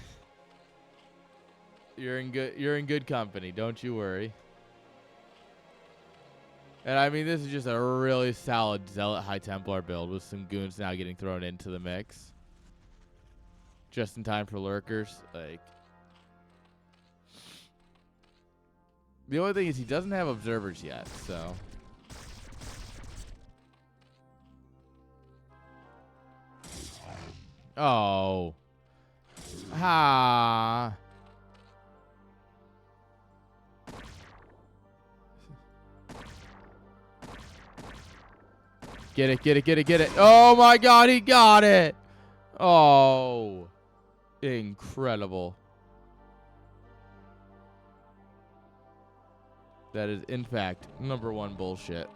You're in good company, don't you worry. And I mean, this is just a really solid Zealot High Templar build with some goons now getting thrown into the mix. Just in time for lurkers. Like, the only thing is he doesn't have observers yet, so. Oh. Ha. Get it, get it, get it, get it. Oh my god, he got it. Oh. Incredible. That is, in fact, #1 bullshit.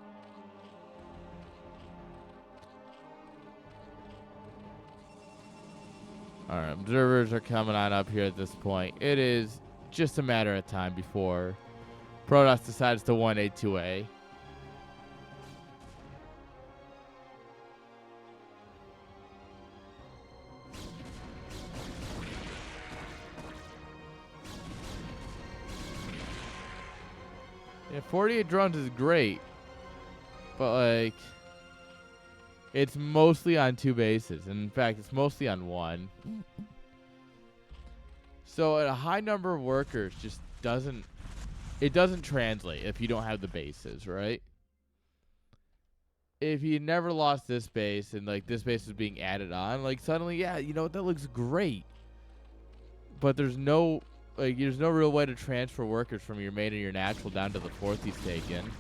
Alright, observers are coming on up here at this point. It is just a matter of time before Protoss decides to 1A2A. Yeah, 48 drones is great, but like, it's mostly on 2 bases, and in fact, it's mostly on 1. So a high number of workers just doesn't translate if you don't have the bases, right? if he never lost this base and like this base was being added on, like suddenly, yeah, you know what, that looks great. But there's no real way to transfer workers from your main or your natural down to the fourth he's taken.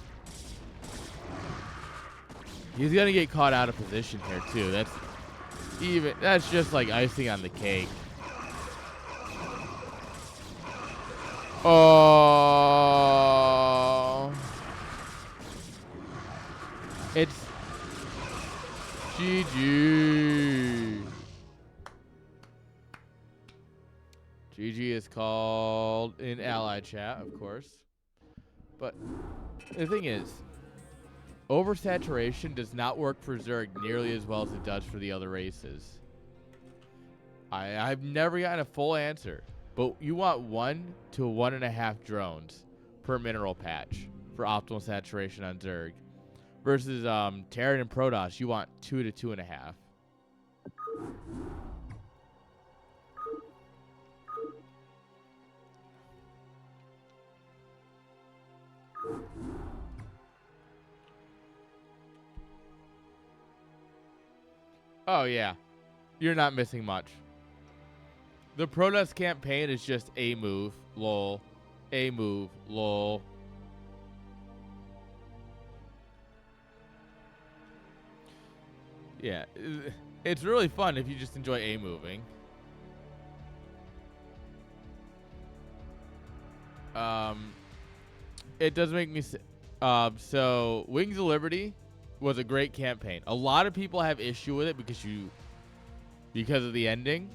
He's gonna get caught out of position here too. That's just like icing on the cake. Oh, it's GG. GG is called in ally chat, of course. But the thing is, oversaturation does not work for Zerg nearly as well as it does for the other races. I've never gotten a full answer, but you want 1 to 1.5 drones per mineral patch for optimal saturation on Zerg. Versus Terran and Protoss, you want 2 to 2.5. Oh yeah, you're not missing much. The Protoss campaign is just a move, lol. A move, lol. Yeah, it's really fun if you just enjoy A moving. It does make me so Wings of Liberty was a great campaign. A lot of people have issue with it because of the ending.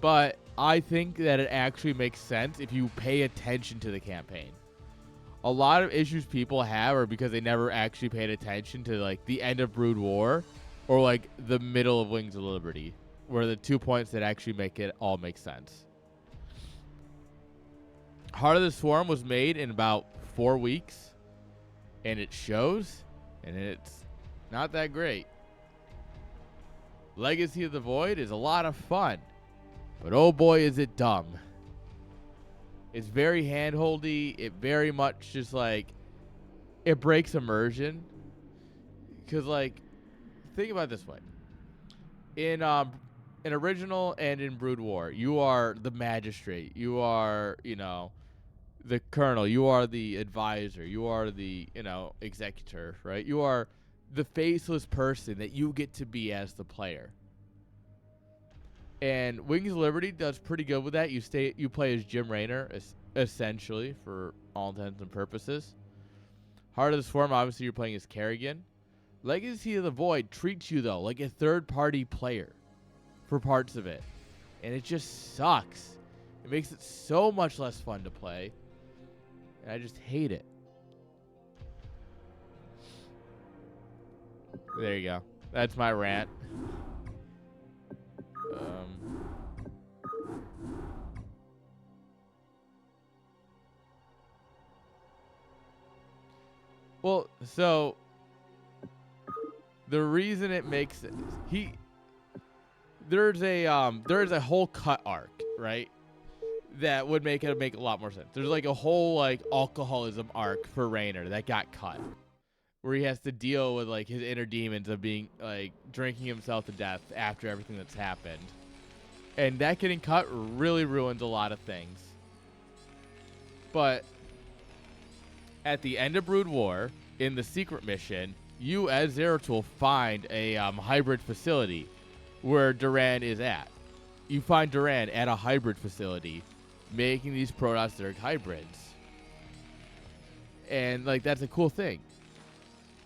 But I think that it actually makes sense if you pay attention to the campaign. A lot of issues people have are because they never actually paid attention to like the end of Brood War or like the middle of Wings of Liberty, where the 2 points that actually make it all make sense. Heart of the Swarm was made in about 4 weeks, and it shows, and it's not that great. Legacy of the Void is a lot of fun, but oh boy is it dumb. It's very handholdy. It very much just like, it breaks immersion. Because like, think about it this way. In original and in Brood War, you are the magistrate. You are, the colonel. You are the advisor. You are the, executor, right? You are the faceless person that you get to be as the player. And Wings of Liberty does pretty good with that. You play as Jim Raynor, essentially, for all intents and purposes. Heart of the Swarm, obviously, you're playing as Kerrigan. Legacy of the Void treats you, though, like a third-party player for parts of it. And it just sucks. It makes it so much less fun to play. And I just hate it. There you go. That's my rant. Well, so the reason it makes it, there's a whole cut arc, right? That would make it make a lot more sense. There's like a whole like alcoholism arc for Raynor that got cut, where he has to deal with like his inner demons of being like drinking himself to death after everything that's happened. And that getting cut really ruins a lot of things. But at the end of Brood War, in the secret mission, you as Zeratul find a hybrid facility where Duran is at. You find Duran at a hybrid facility making these Protoss Zerg hybrids. And like that's a cool thing.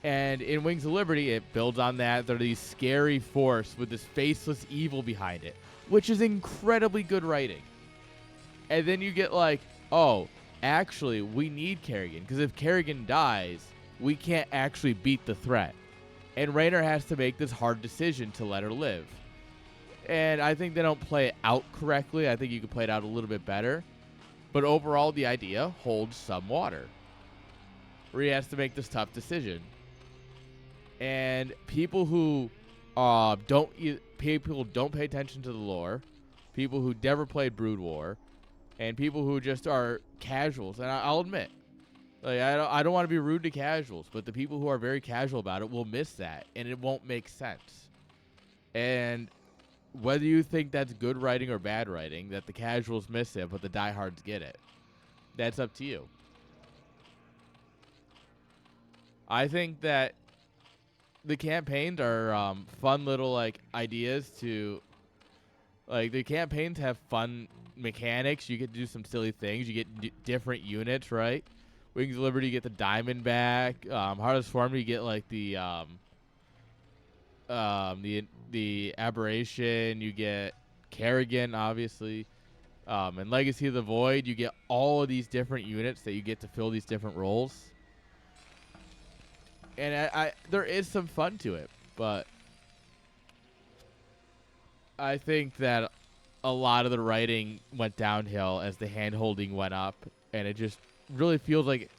And in Wings of Liberty, it builds on that. They're these scary force with this faceless evil behind it, which is incredibly good writing. And then you get like, oh, actually, we need Kerrigan, because if Kerrigan dies, we can't actually beat the threat. And Raynor has to make this hard decision to let her live. And I think they don't play it out correctly. I think you could play it out a little bit better. But overall, the idea holds some water, where he has to make this tough decision. And people who don't pay attention to the lore, people who never played Brood War, and people who just are casuals, and I'll admit, Like I don't want to be rude to casuals, but the people who are very casual about it will miss that, and it won't make sense. And whether you think that's good writing or bad writing, that the casuals miss it, but the diehards get it, that's up to you. I think that the campaigns are fun little like ideas to, like the campaigns have fun mechanics. You get to do some silly things. You get different units, right? Wings of Liberty, you get the diamond back. Heart of the Swarm, you get like the aberration. You get Kerrigan, obviously. And Legacy of the Void, you get all of these different units that you get to fill these different roles. And I there is some fun to it, but I think that a lot of the writing went downhill as the hand-holding went up, and it just really feels like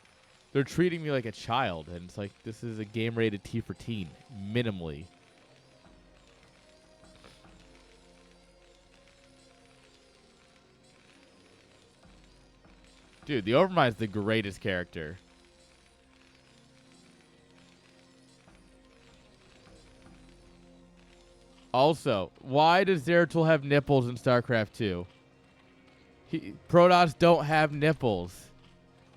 they're treating me like a child, and it's like, this is a game rated T for teen, minimally. Dude, the Overmind's the greatest character. Also, why does Zeratul have nipples in StarCraft 2? Protoss don't have nipples.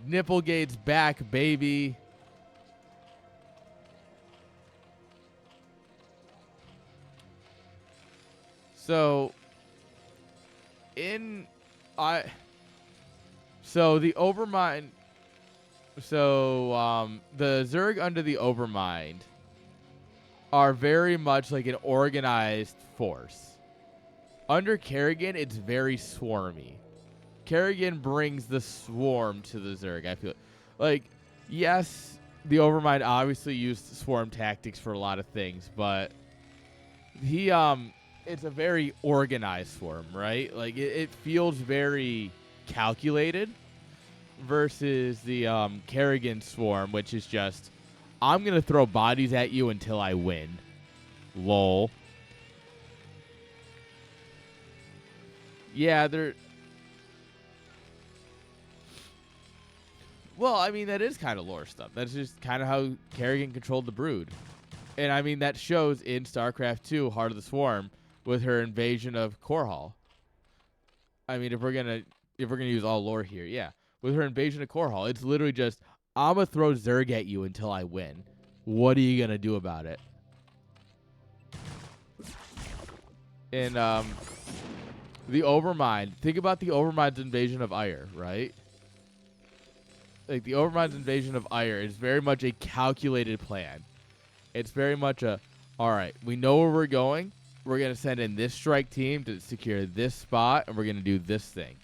Nipplegate's back, baby. So the Overmind, the Zerg under the Overmind are very much like an organized force. Under Kerrigan, it's very swarmy. Kerrigan brings the swarm to the Zerg, I feel. Like, yes, the Overmind obviously used swarm tactics for a lot of things, but it's a very organized swarm, right? Like, it feels very calculated versus the Kerrigan swarm, which is just, I'm going to throw bodies at you until I win. Lol. Yeah, they're... Well, I mean, that is kind of lore stuff. That's just kind of how Kerrigan controlled the Brood. And, I mean, that shows in StarCraft 2, Heart of the Swarm, with her invasion of Korhal. I mean, if we're gonna use all lore here, yeah. With her invasion of Korhal, it's literally just, I'm going to throw Zerg at you until I win. What are you going to do about it? And the Overmind, think about the Overmind's invasion of Ire, right? Like, the Overmind's invasion of Ire is very much a calculated plan. It's very much a, all right, we know where we're going. We're going to send in this strike team to secure this spot, and we're going to do this thing.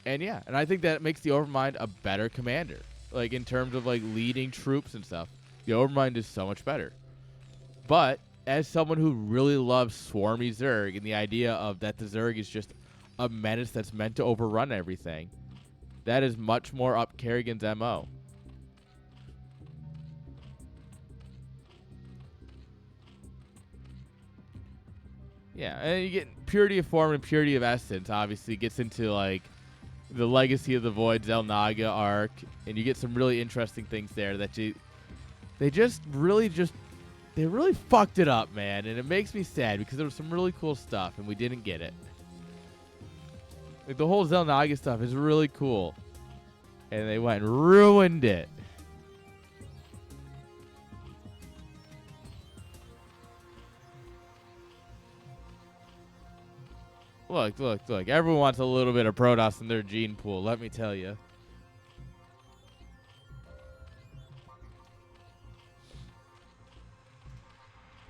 And yeah, and I think that makes the Overmind a better commander. Like, in terms of, like, leading troops and stuff, the Overmind is so much better. But as someone who really loves swarmy Zerg and the idea of that the Zerg is just a menace that's meant to overrun everything, that is much more up Kerrigan's MO. Yeah, and you get purity of form and purity of essence, obviously, gets into, like, the Legacy of the Void Zelnaga arc, and you get some really interesting things there that they really fucked it up, man, and it makes me sad because there was some really cool stuff and we didn't get it. Like, the whole Zelnaga stuff is really cool, and they went and ruined it. Look. Everyone wants a little bit of Protoss in their gene pool, let me tell you.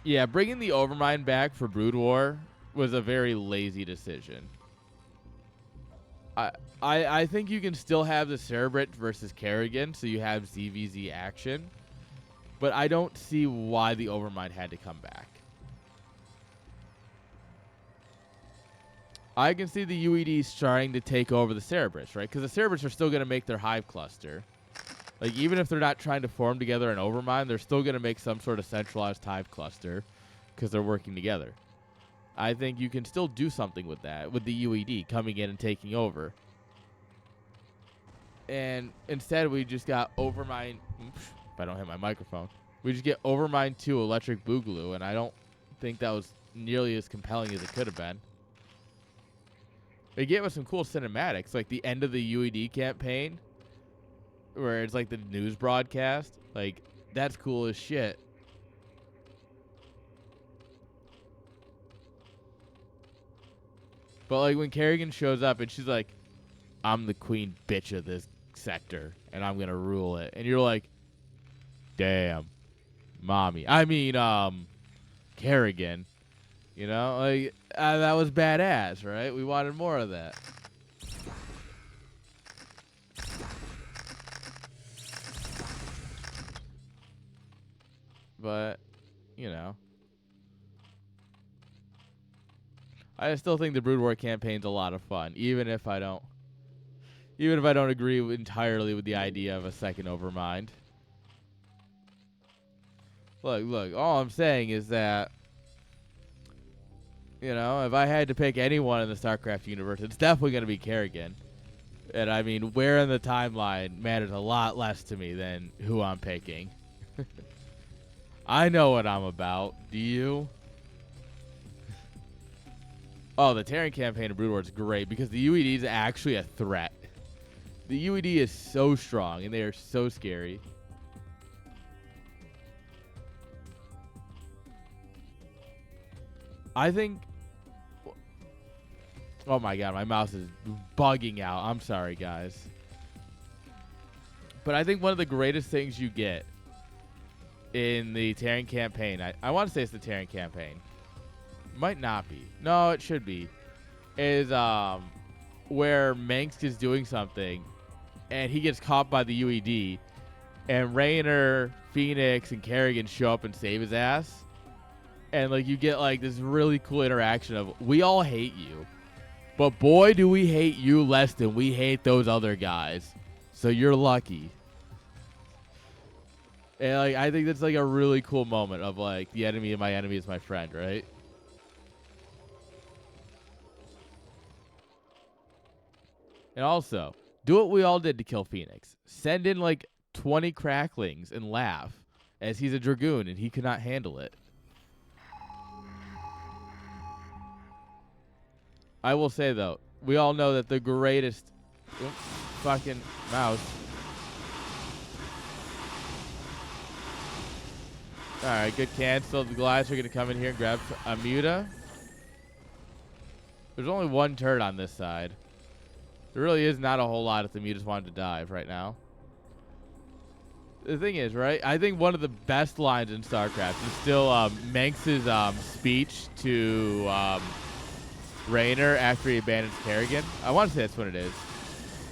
Yeah, bringing the Overmind back for Brood War was a very lazy decision. I think you can still have the Cerebrate versus Kerrigan, so you have ZVZ action. But I don't see why the Overmind had to come back. I can see the UED starting to take over the Cerebrates, right? Because the Cerebrates are still going to make their hive cluster. Like, even if they're not trying to form together an Overmind, they're still going to make some sort of centralized hive cluster because they're working together. I think you can still do something with that, with the UED coming in and taking over. And instead, we just got Overmind. Oops, if I don't hit my microphone, we just get Overmind 2 Electric Boogaloo, and I don't think that was nearly as compelling as it could have been. They gave us some cool cinematics, like the end of the UED campaign, where it's like the news broadcast. Like, that's cool as shit. But like when Kerrigan shows up and she's like, I'm the queen bitch of this sector and I'm gonna rule it, and you're like, damn, mommy. I mean, Kerrigan. You know, like that was badass, right? We wanted more of that. But, you know, I still think the Brood War campaign's a lot of fun, even if I don't agree entirely with the idea of a second Overmind. Look, all I'm saying is that, you know, if I had to pick anyone in the StarCraft universe, it's definitely going to be Kerrigan. And I mean, where in the timeline matters a lot less to me than who I'm picking. I know what I'm about. Do you? Oh, the Terran campaign of Brood War is great because the UED is actually a threat. The UED is so strong and they are so scary. I think... Oh my god, my mouse is bugging out. I'm sorry, guys. But I think one of the greatest things you get in the Terran campaign, I want to say it's the Terran campaign. Might not be. No, it should be. Is where Mengsk is doing something and he gets caught by the UED and Raynor, Phoenix, and Kerrigan show up and save his ass. And like you get like this really cool interaction of, we all hate you, but boy do we hate you less than we hate those other guys. So you're lucky. And like I think that's like a really cool moment of like the enemy of my enemy is my friend, right? And also, do what we all did to kill Phoenix. Send in like 20 cracklings and laugh, as he's a Dragoon and he could not handle it. I will say though, we all know that the greatest... Oops, fucking mouse. Alright, good cancel. The Goliaths are going to come in here and grab a Muta. There's only one turret on this side. There really is not a whole lot if the Mutas wanted to dive right now. The thing is, right, I think one of the best lines in StarCraft is still Mengsk's speech to Raynor after he abandons Kerrigan. I want to say that's what it is.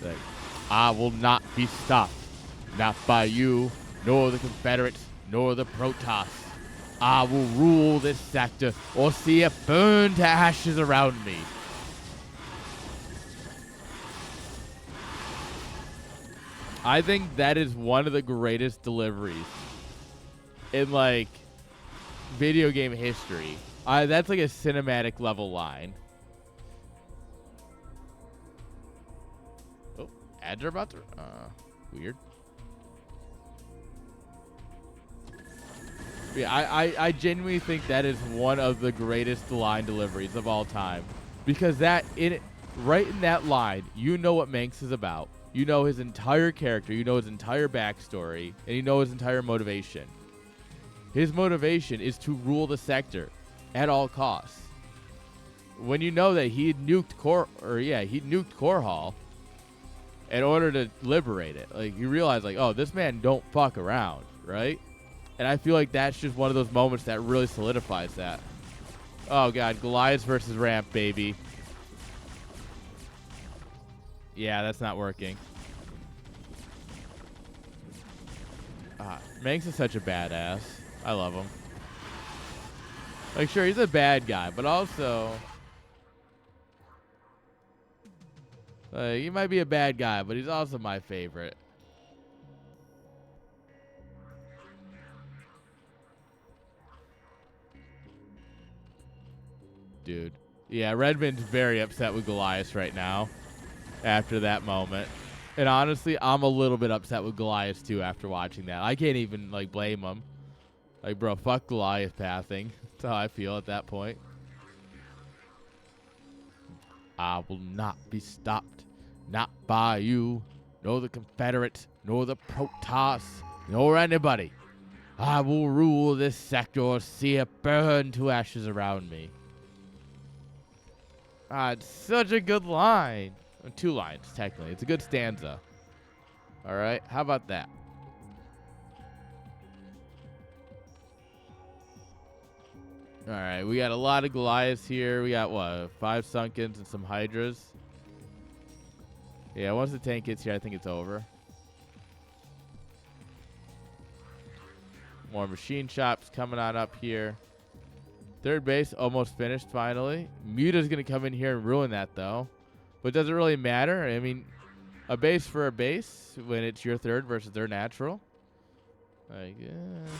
Like, I will not be stopped. Not by you, nor the Confederates, nor the Protoss. I will rule this sector or see it burn to ashes around me. I think that is one of the greatest deliveries in like video game history. That's like a cinematic level line. Oh, ads are about to... weird. Yeah, I genuinely think that is one of the greatest line deliveries of all time. Because right in that line, you know what Mengsk is about. You know his entire character, you know his entire backstory, and you know his entire motivation. His motivation is to rule the sector at all costs. When you know that he nuked Core Hall in order to liberate it, like you realize like, oh, this man don't fuck around, right? And I feel like that's just one of those moments that really solidifies that. Oh god, Goliaths versus Ramp, baby. Yeah, that's not working. Mengsk is such a badass. I love him. Like, sure, he's a bad guy, but also... he might be a bad guy, but he's also my favorite. Dude. Yeah, Redmond's very upset with Goliath right now. After that moment. And honestly, I'm a little bit upset with Goliath too after watching that. I can't even like blame him. Like, bro, fuck Goliath pathing. That's how I feel at that point. I will not be stopped. Not by you, nor the Confederates, nor the Protoss, nor anybody. I will rule this sector, see it burn to ashes around me. Ah, it's such a good line. 2 lines, technically. It's a good stanza. All right, how about that? All right, we got a lot of Goliaths here. We got, what, 5 Sunkens and some Hydras. Yeah, once the tank gets here, I think it's over. More machine shops coming on up here. Third base almost finished finally. Muta's going to come in here and ruin that, though. But does it really matter? I mean, a base for a base when it's your third versus their natural. I guess.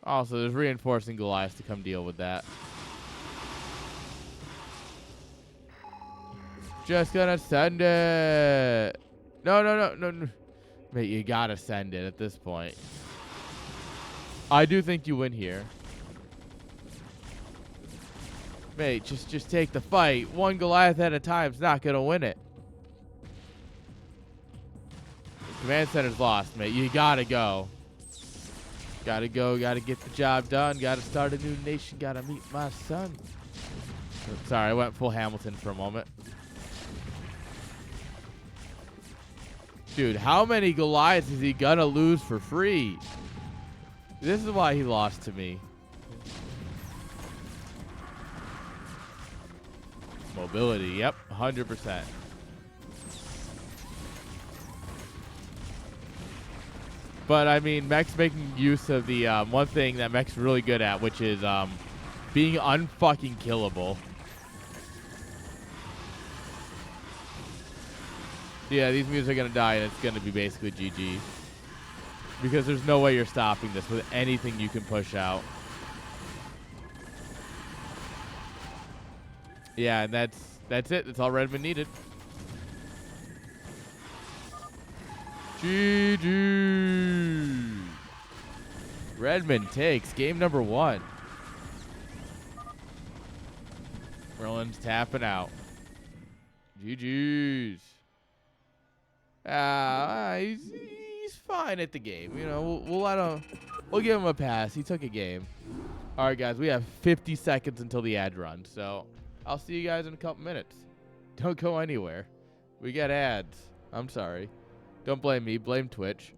Also, there's reinforcing Goliath to come deal with that. Just gonna send it. No. Mate, you gotta send it at this point. I do think you win here. Mate, just take the fight. One Goliath at a time is not gonna win it. Command center's lost, mate. You gotta go. Gotta go, gotta get the job done. Gotta start a new nation. Gotta meet my son. Sorry, I went full Hamilton for a moment. Dude, how many Goliaths is he gonna lose for free? This is why he lost to me. Mobility, yep, 100%. But, I mean, Mech's making use of the one thing that Mech's really good at, which is being unfucking killable. Yeah, these mutants are going to die, and it's going to be basically GG. Because there's no way you're stopping this with anything you can push out. Yeah, and that's it. That's all Redmond needed. GG. Redmond takes game number 1. Merlin's tapping out. GG's. He's fine at the game. You know, we'll let him. We'll give him a pass. He took a game. All right, guys. We have 50 seconds until the ad run, so I'll see you guys in a couple minutes. Don't go anywhere. We got ads. I'm sorry. Don't blame me. Blame Twitch.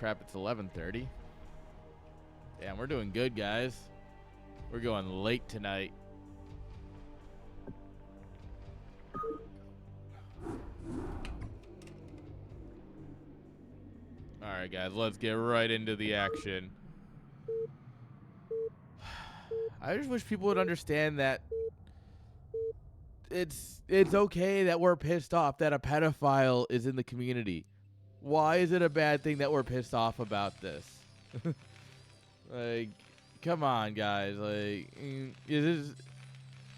crap, it's 11:30. Damn, we're doing good, guys. We're going late tonight. All right, guys, let's get right into the action. I just wish people would understand that it's okay that we're pissed off that a pedophile is in the community. Why is it a bad thing that we're pissed off about this? Like, come on, guys. Like, is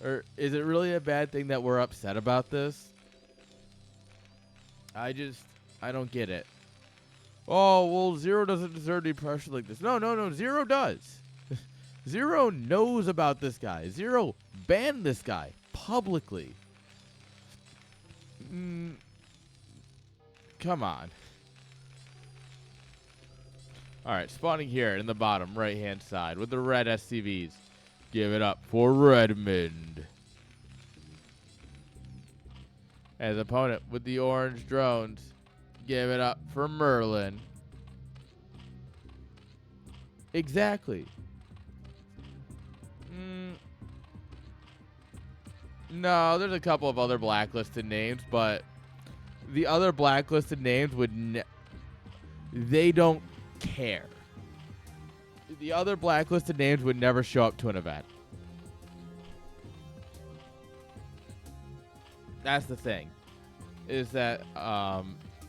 it really a bad thing that we're upset about this? I don't get it. Oh, well, Zero doesn't deserve to be pressured like this. No, Zero does. Zero knows about this guy. Zero banned this guy publicly. Come on. All right, spawning here in the bottom right-hand side with the red SCVs. Give it up for Redmond. As opponent with the orange drones. Give it up for Merlin. Exactly. No, there's a couple of other blacklisted names, but the other blacklisted names they don't care. The other blacklisted names would never show up to an event. That's the thing. Is that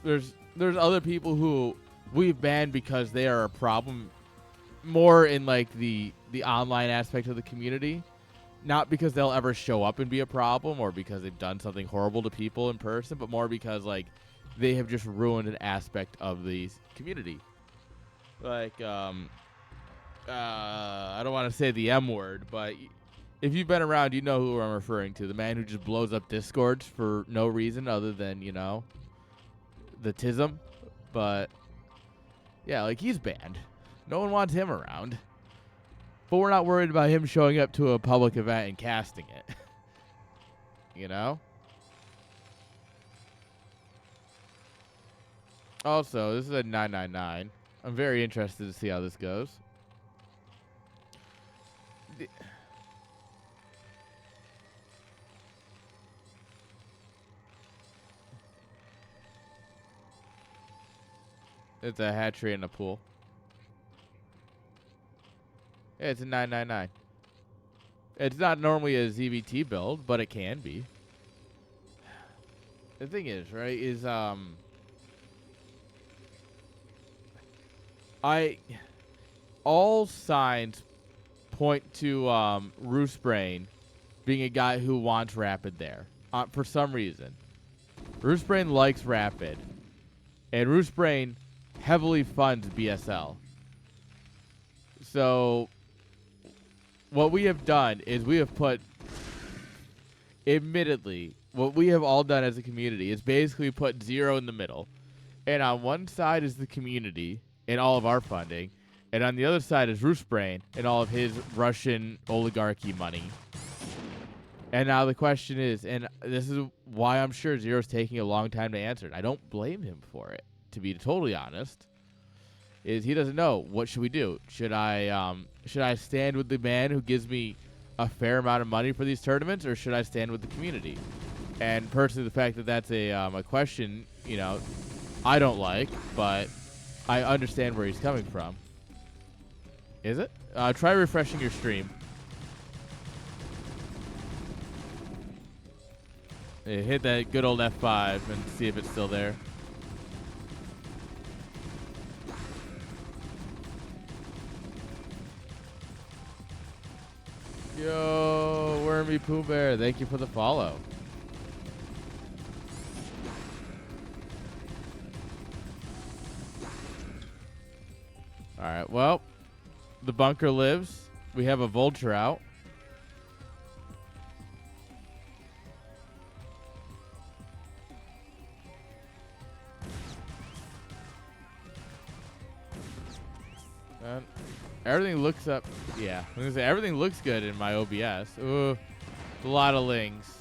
there's other people who we've banned because they are a problem more in like the online aspect of the community, not because they'll ever show up and be a problem or because they've done something horrible to people in person, but more because like they have just ruined an aspect of the community. Like I don't want to say the M word, but if you've been around, you know who I'm referring to. The man who just blows up Discords for no reason other than, you know, the tism. But yeah, like he's banned. No one wants him around. But we're not worried about him showing up to a public event and casting it. You know? Also, this is a 999. I'm very interested to see how this goes. It's a hatchery in a pool. Yeah, it's a 999. It's not normally a ZVT build, but it can be. The thing is, right, is all signs point to Roosebrain being a guy who wants Rapid there for some reason. Roosebrain likes Rapid, and Roosebrain heavily funds BSL. So what we have done is we have put, admittedly, what we have all done as a community is basically put Zero in the middle. And on one side is the community and all of our funding. And on the other side is Roosebrain and all of his Russian oligarchy money. And now the question is, and this is why I'm sure Zero's taking a long time to answer it. I don't blame him for it, to be totally honest. Is he doesn't know, what should we do? Should I stand with the man who gives me a fair amount of money for these tournaments, or should I stand with the community? And personally, the fact that that's a question, you know, I don't like, but I understand where he's coming from. Is it? Try refreshing your stream. Hit that good old F5 and see if it's still there. Yo, Wormy Pooh Bear, thank you for the follow. Alright, well, the bunker lives. We have a vulture out. And everything looks up. Yeah, I was gonna say, everything looks good in my OBS. Ooh, a lot of lings.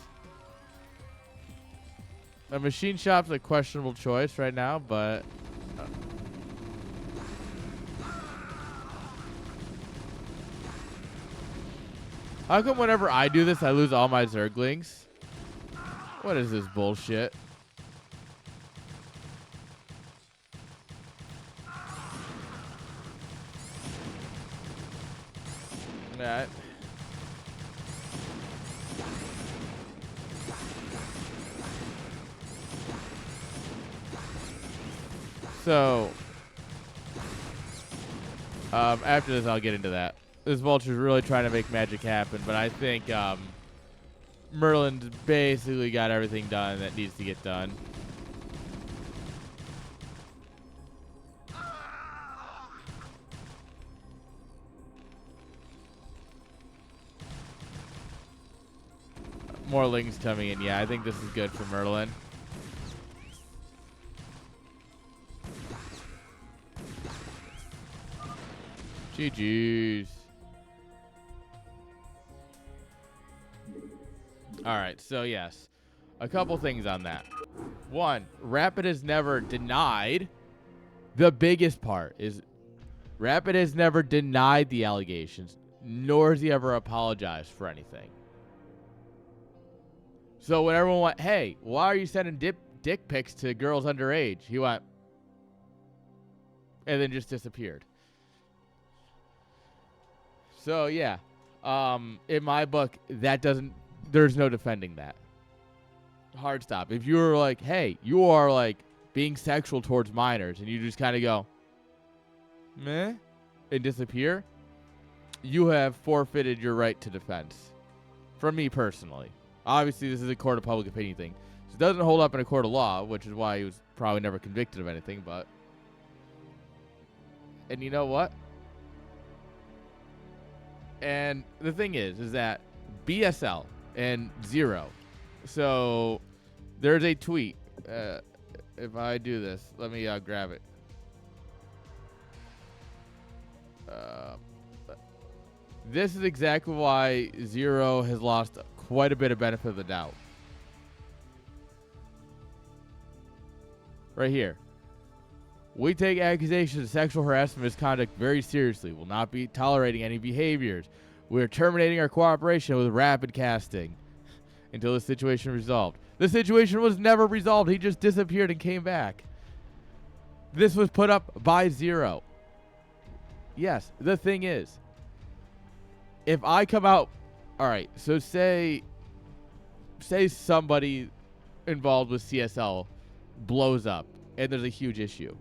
A machine shop's a questionable choice right now, but How come whenever I do this, I lose all my Zerglings? What is this bullshit? That. So, after this, I'll get into that. This vulture's really trying to make magic happen, but I think Merlin's basically got everything done that needs to get done. More lings coming in. Yeah, I think this is good for Merlin. GG's. All right, so yes, a couple things on that. One, Rapid has never denied. The biggest part is Rapid has never denied the allegations, nor has he ever apologized for anything. So when everyone went, hey, why are you sending dick pics to girls underage? He went, and then just disappeared. So yeah, in my book, that doesn't, there's no defending that. Hard stop. If you were like, hey, you are like being sexual towards minors, and you just kind of go, meh, and disappear, you have forfeited your right to defense. From me personally. Obviously, this is a court of public opinion thing. So it doesn't hold up in a court of law, which is why he was probably never convicted of anything, but. And you know what? And the thing is that BSL and Zero. So there's a tweet. If I do this, let me grab it. This is exactly why Zero has lost quite a bit of benefit of the doubt. Right here. We take accusations of sexual harassment and misconduct very seriously. Will not be tolerating any behaviors. We are terminating our cooperation with Rapid Casting until the situation is resolved. The situation was never resolved. He just disappeared and came back. This was put up by Zero. Yes, the thing is, if I come out, all right, so say somebody involved with CSL blows up and there's a huge issue.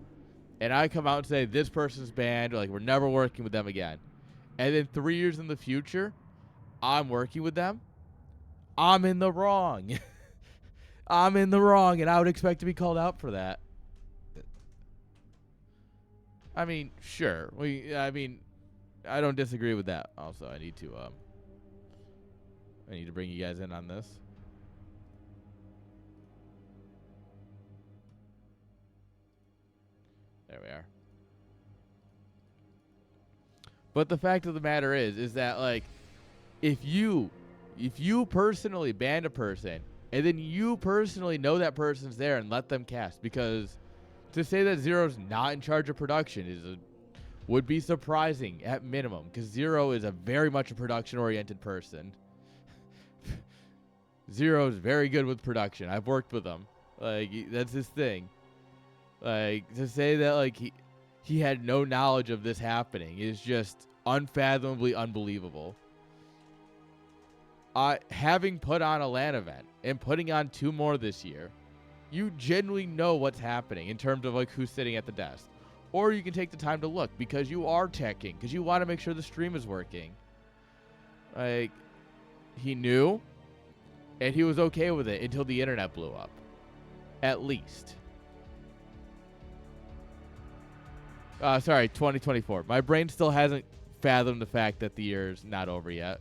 And I come out and say, this person's banned, or like, we're never working with them again. And then 3 years in the future, I'm working with them. I'm in the wrong. I'm in the wrong, and I would expect to be called out for that. I mean, sure. I don't disagree with that. Also, I need to bring you guys in on this. There we are. But the fact of the matter is that, like, if you personally ban a person and then you personally know that person's there and let them cast, because to say that Zero's not in charge of production would be surprising at minimum, because Zero is a very much a production-oriented person. Zero is very good with production. I've worked with him. Like, that's his thing. Like, to say that, like, he had no knowledge of this happening is just unfathomably unbelievable. Having put on a LAN event and putting on 2 more this year, you genuinely know what's happening in terms of, like, who's sitting at the desk. Or you can take the time to look because you are teching, because you want to make sure the stream is working. Like, he knew, and he was okay with it until the internet blew up. At least. Sorry, 2024. My brain still hasn't fathomed the fact that the year's not over yet.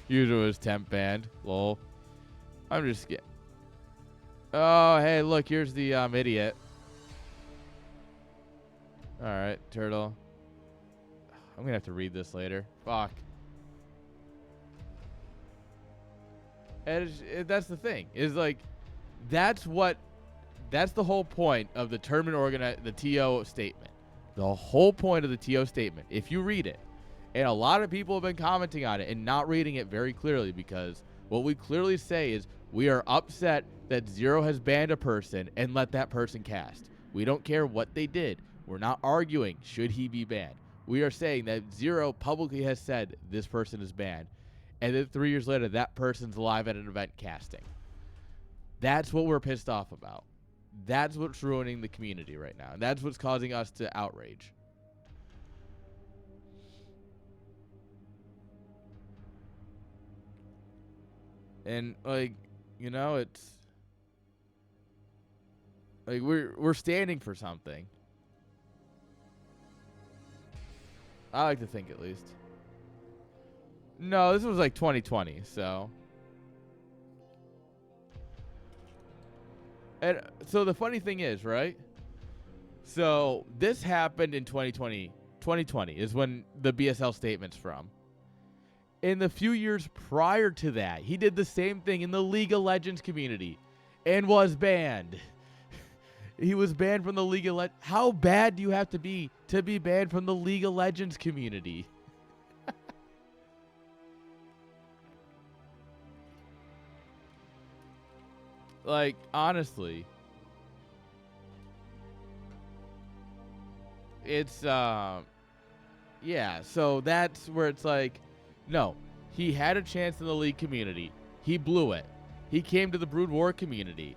Usual was temp banned. Lol. I'm just getting. Oh, hey, look, here's the idiot. All right, turtle. I'm gonna have to read this later. Fuck. And that's the thing. Is like, That's the whole point of the the TO statement. The whole point of the TO statement, if you read it, and a lot of people have been commenting on it and not reading it very clearly, because what we clearly say is we are upset that Zero has banned a person and let that person cast. We don't care what they did. We're not arguing should he be banned. We are saying that Zero publicly has said this person is banned, and then 3 years later that person's live at an event casting. That's what we're pissed off about. That's what's ruining the community right now. And that's what's causing us to outrage. And like, you know, it's like we're standing for something. I like to think, at least. No, this was like 2020, so. And so the funny thing is, right? So this happened in 2020. 2020 is when the BSL statement's from. In the few years prior to that, he did the same thing in the League of Legends community and was banned. He was banned from the League of Legends. How bad do you have to be banned from the League of Legends community? Like, honestly. It's, yeah, so that's where it's like, no, he had a chance in the League community. He blew it. He came to the Brood War community,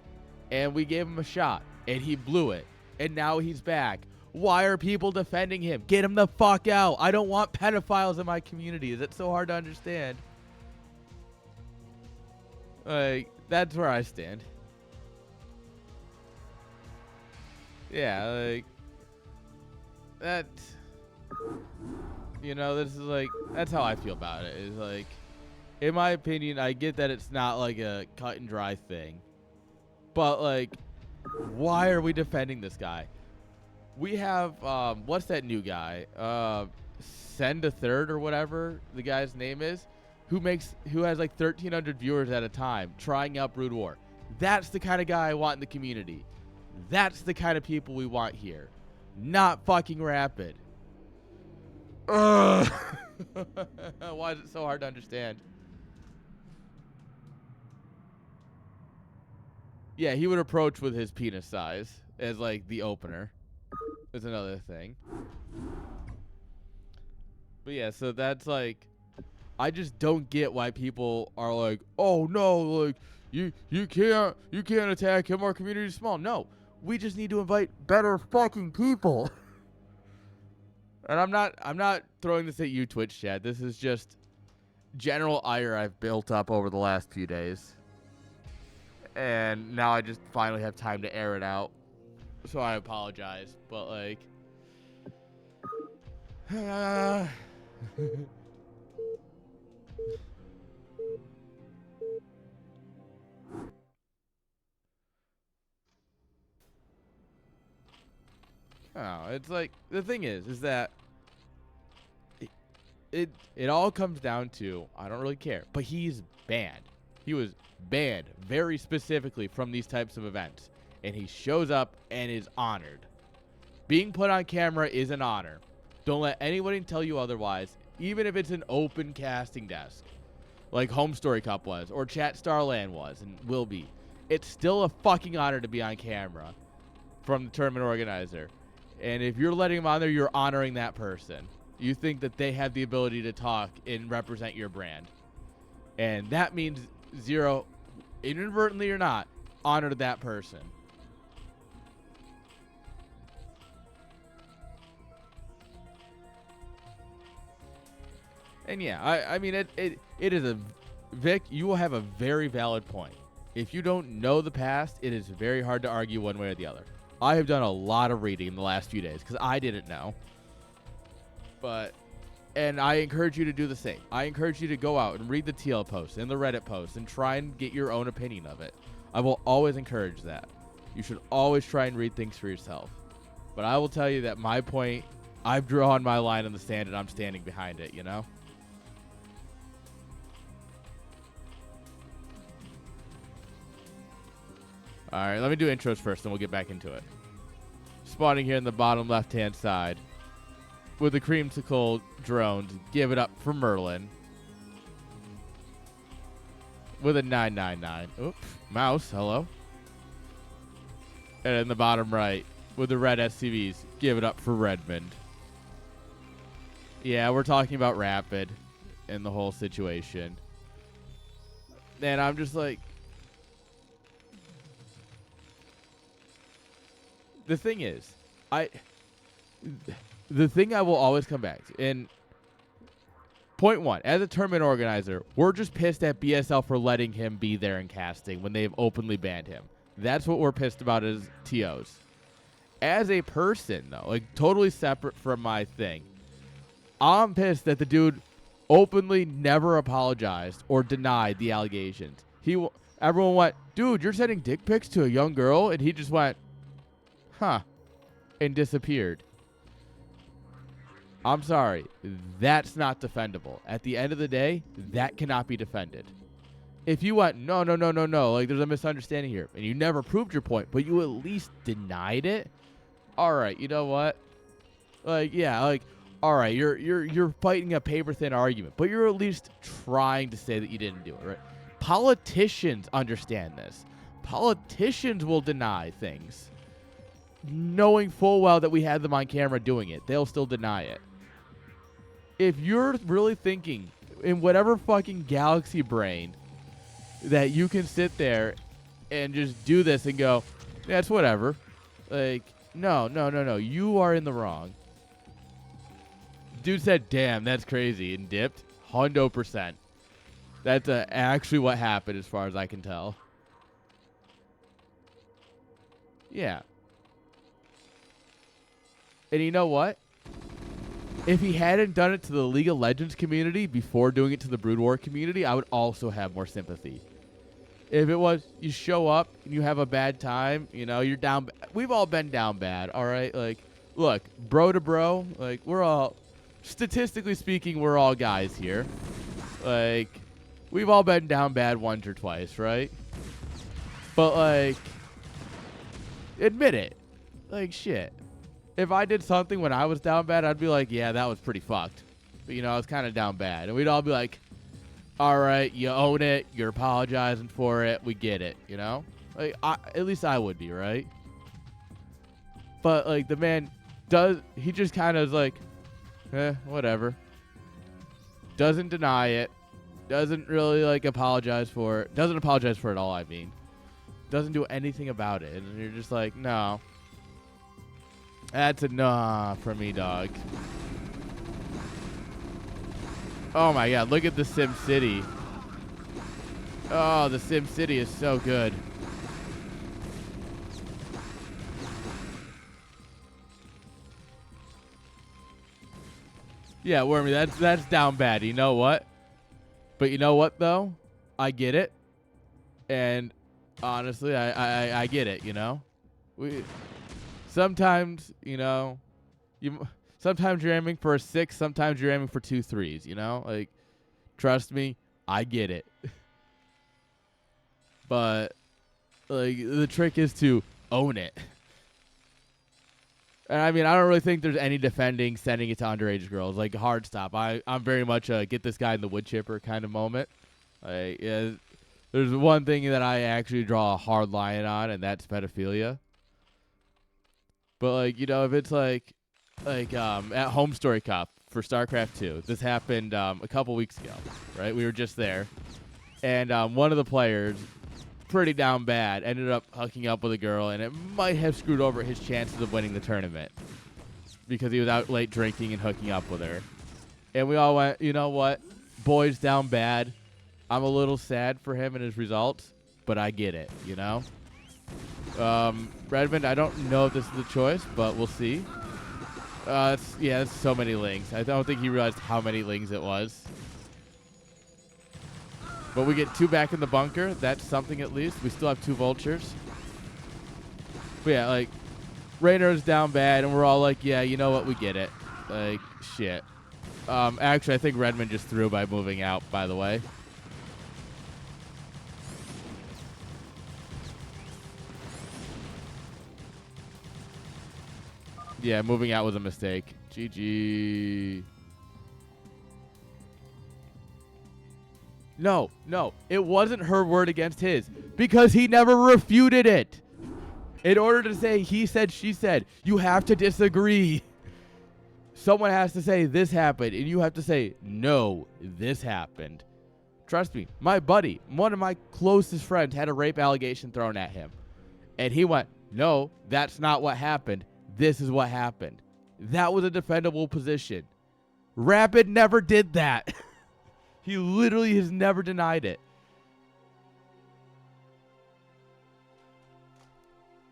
and we gave him a shot, and he blew it. And now he's back. Why are people defending him? Get him the fuck out. I don't want pedophiles in my community. Is it so hard to understand? Like, that's where I stand. Yeah, like, that, you know, this is like, that's how I feel about it. Is like, in my opinion, I get that it's not like a cut and dry thing, but like, why are we defending this guy? We have, what's that new guy? Send a Third or whatever the guy's name is, who has like 1,300 viewers at a time trying out Brood War. That's the kind of guy I want in the community. That's the kind of people we want here. Not fucking Rapid. Ugh. Why is it so hard to understand? Yeah, he would approach with his penis size as like the opener. Is another thing. But yeah, so that's like, I just don't get why people are like, oh no, like you can't attack him. Our community is small. No, we just need to invite better fucking people. And I'm not throwing this at you, Twitch chat. This is just general ire I've built up over the last few days. And now I just finally have time to air it out. So I apologize, but like oh, it's like, the thing is that it all comes down to, I don't really care, but he's banned. He was banned very specifically from these types of events, and he shows up and is honored. Being put on camera is an honor. Don't let anybody tell you otherwise, even if it's an open casting desk, like Home Story Cup was, or Chat Starland was, and will be. It's still a fucking honor to be on camera from the tournament organizer. And if you're letting him on there, you're honoring that person. You think that they have the ability to talk and represent your brand. And that means Zero, inadvertently or not, honored that person. And yeah, I mean, it is a, Vic, you will have a very valid point. If you don't know the past, it is very hard to argue one way or the other. I have done a lot of reading in the last few days because I didn't know. And I encourage you to do the same. I encourage you to go out and read the TL posts and the Reddit posts and try and get your own opinion of it. I will always encourage that. You should always try and read things for yourself. But I will tell you that my point, I've drawn my line in the sand and I'm standing behind it, you know? All right, let me do intros first, then we'll get back into it. Spawning here in the bottom left-hand side with the creamsicle drones. Give it up for Merlin with a 999. Oops, mouse, hello. And in the bottom right with the red SCVs. Give it up for Redmond. Yeah, we're talking about Rapid and the whole situation. And I'm just like, the thing is, the thing I will always come back to, and point one, as a tournament organizer, we're just pissed at BSL for letting him be there in casting when they've openly banned him. That's what we're pissed about as TOs. As a person, though, like totally separate from my thing, I'm pissed that the dude openly never apologized or denied the allegations. Everyone went, dude, you're sending dick pics to a young girl? And he just went, huh, and disappeared. I'm sorry. That's not defendable. At the end of the day, that cannot be defended. If you went, no, like there's a misunderstanding here, and you never proved your point, but you at least denied it, all right, you know what? Like, yeah, like, all right, you're fighting a paper-thin argument, but you're at least trying to say that you didn't do it, right? Politicians understand this. Politicians will deny things, knowing full well that we had them on camera doing it. They'll still deny it. If you're really thinking in whatever fucking galaxy brain that you can sit there and just do this and go, yeah, it's whatever. Like, no. You are in the wrong. Dude said, damn, that's crazy, and dipped. 100%. That's actually what happened as far as I can tell. Yeah. And you know what? If he hadn't done it to the League of Legends community before doing it to the Brood War community, I would also have more sympathy. If it was you show up and you have a bad time, you know, you're down. We've all been down bad, all right? Like, look, bro to bro, like, we're all, statistically speaking, we're all guys here. Like, we've all been down bad once or twice, right? But, like, admit it. Like, shit. If I did something when I was down bad, I'd be like, yeah, that was pretty fucked. But, you know, I was kind of down bad. And we'd all be like, all right, you own it. You're apologizing for it. We get it, you know? Like, at least I would be, right? But, like, the man he just kind of is like, whatever. Doesn't deny it. Doesn't really, like, apologize for it. Doesn't apologize for it all, I mean. Doesn't do anything about it. And you're just like, no. That's a nah for me, dog. Oh my god, look at the Sim City. Oh, the Sim City is so good. Yeah, Wormy, that's down bad. You know what? But you know what though? I get it. And honestly, I get it, you know? Sometimes, you know, sometimes you're aiming for a 6, sometimes you're aiming for 2 3s, you know? Like, trust me, I get it. But, like, the trick is to own it. And, I mean, I don't really think there's any defending sending it to underage girls. Like, hard stop. I'm very much a get this guy in the wood chipper kind of moment. Like, yeah, there's one thing that I actually draw a hard line on, and that's pedophilia. But, like, you know, if it's like at Home Story Cup for StarCraft 2, this happened a couple weeks ago, right? We were just there. And one of the players, pretty down bad, ended up hooking up with a girl, and it might have screwed over his chances of winning the tournament because he was out late drinking and hooking up with her. And we all went, you know what? Boy's down bad. I'm a little sad for him and his results, but I get it, you know? Redmond, I don't know if this is the choice, but we'll see. It's so many lings. I don't think he realized how many lings it was. But we get 2 back in the bunker. That's something at least. We still have 2 vultures. But yeah, like, Raynor's down bad, and we're all like, yeah, you know what? We get it. Like, shit. Actually, I think Redmond just threw by moving out, by the way. Yeah, moving out was a mistake. GG. No, it wasn't her word against his because he never refuted it. In order to say he said, she said, you have to disagree. Someone has to say this happened, and you have to say, no, this happened. Trust me, my buddy, one of my closest friends, had a rape allegation thrown at him. And he went, no, that's not what happened. This is what happened. That was a defendable position. Rapid never did that. He literally has never denied it.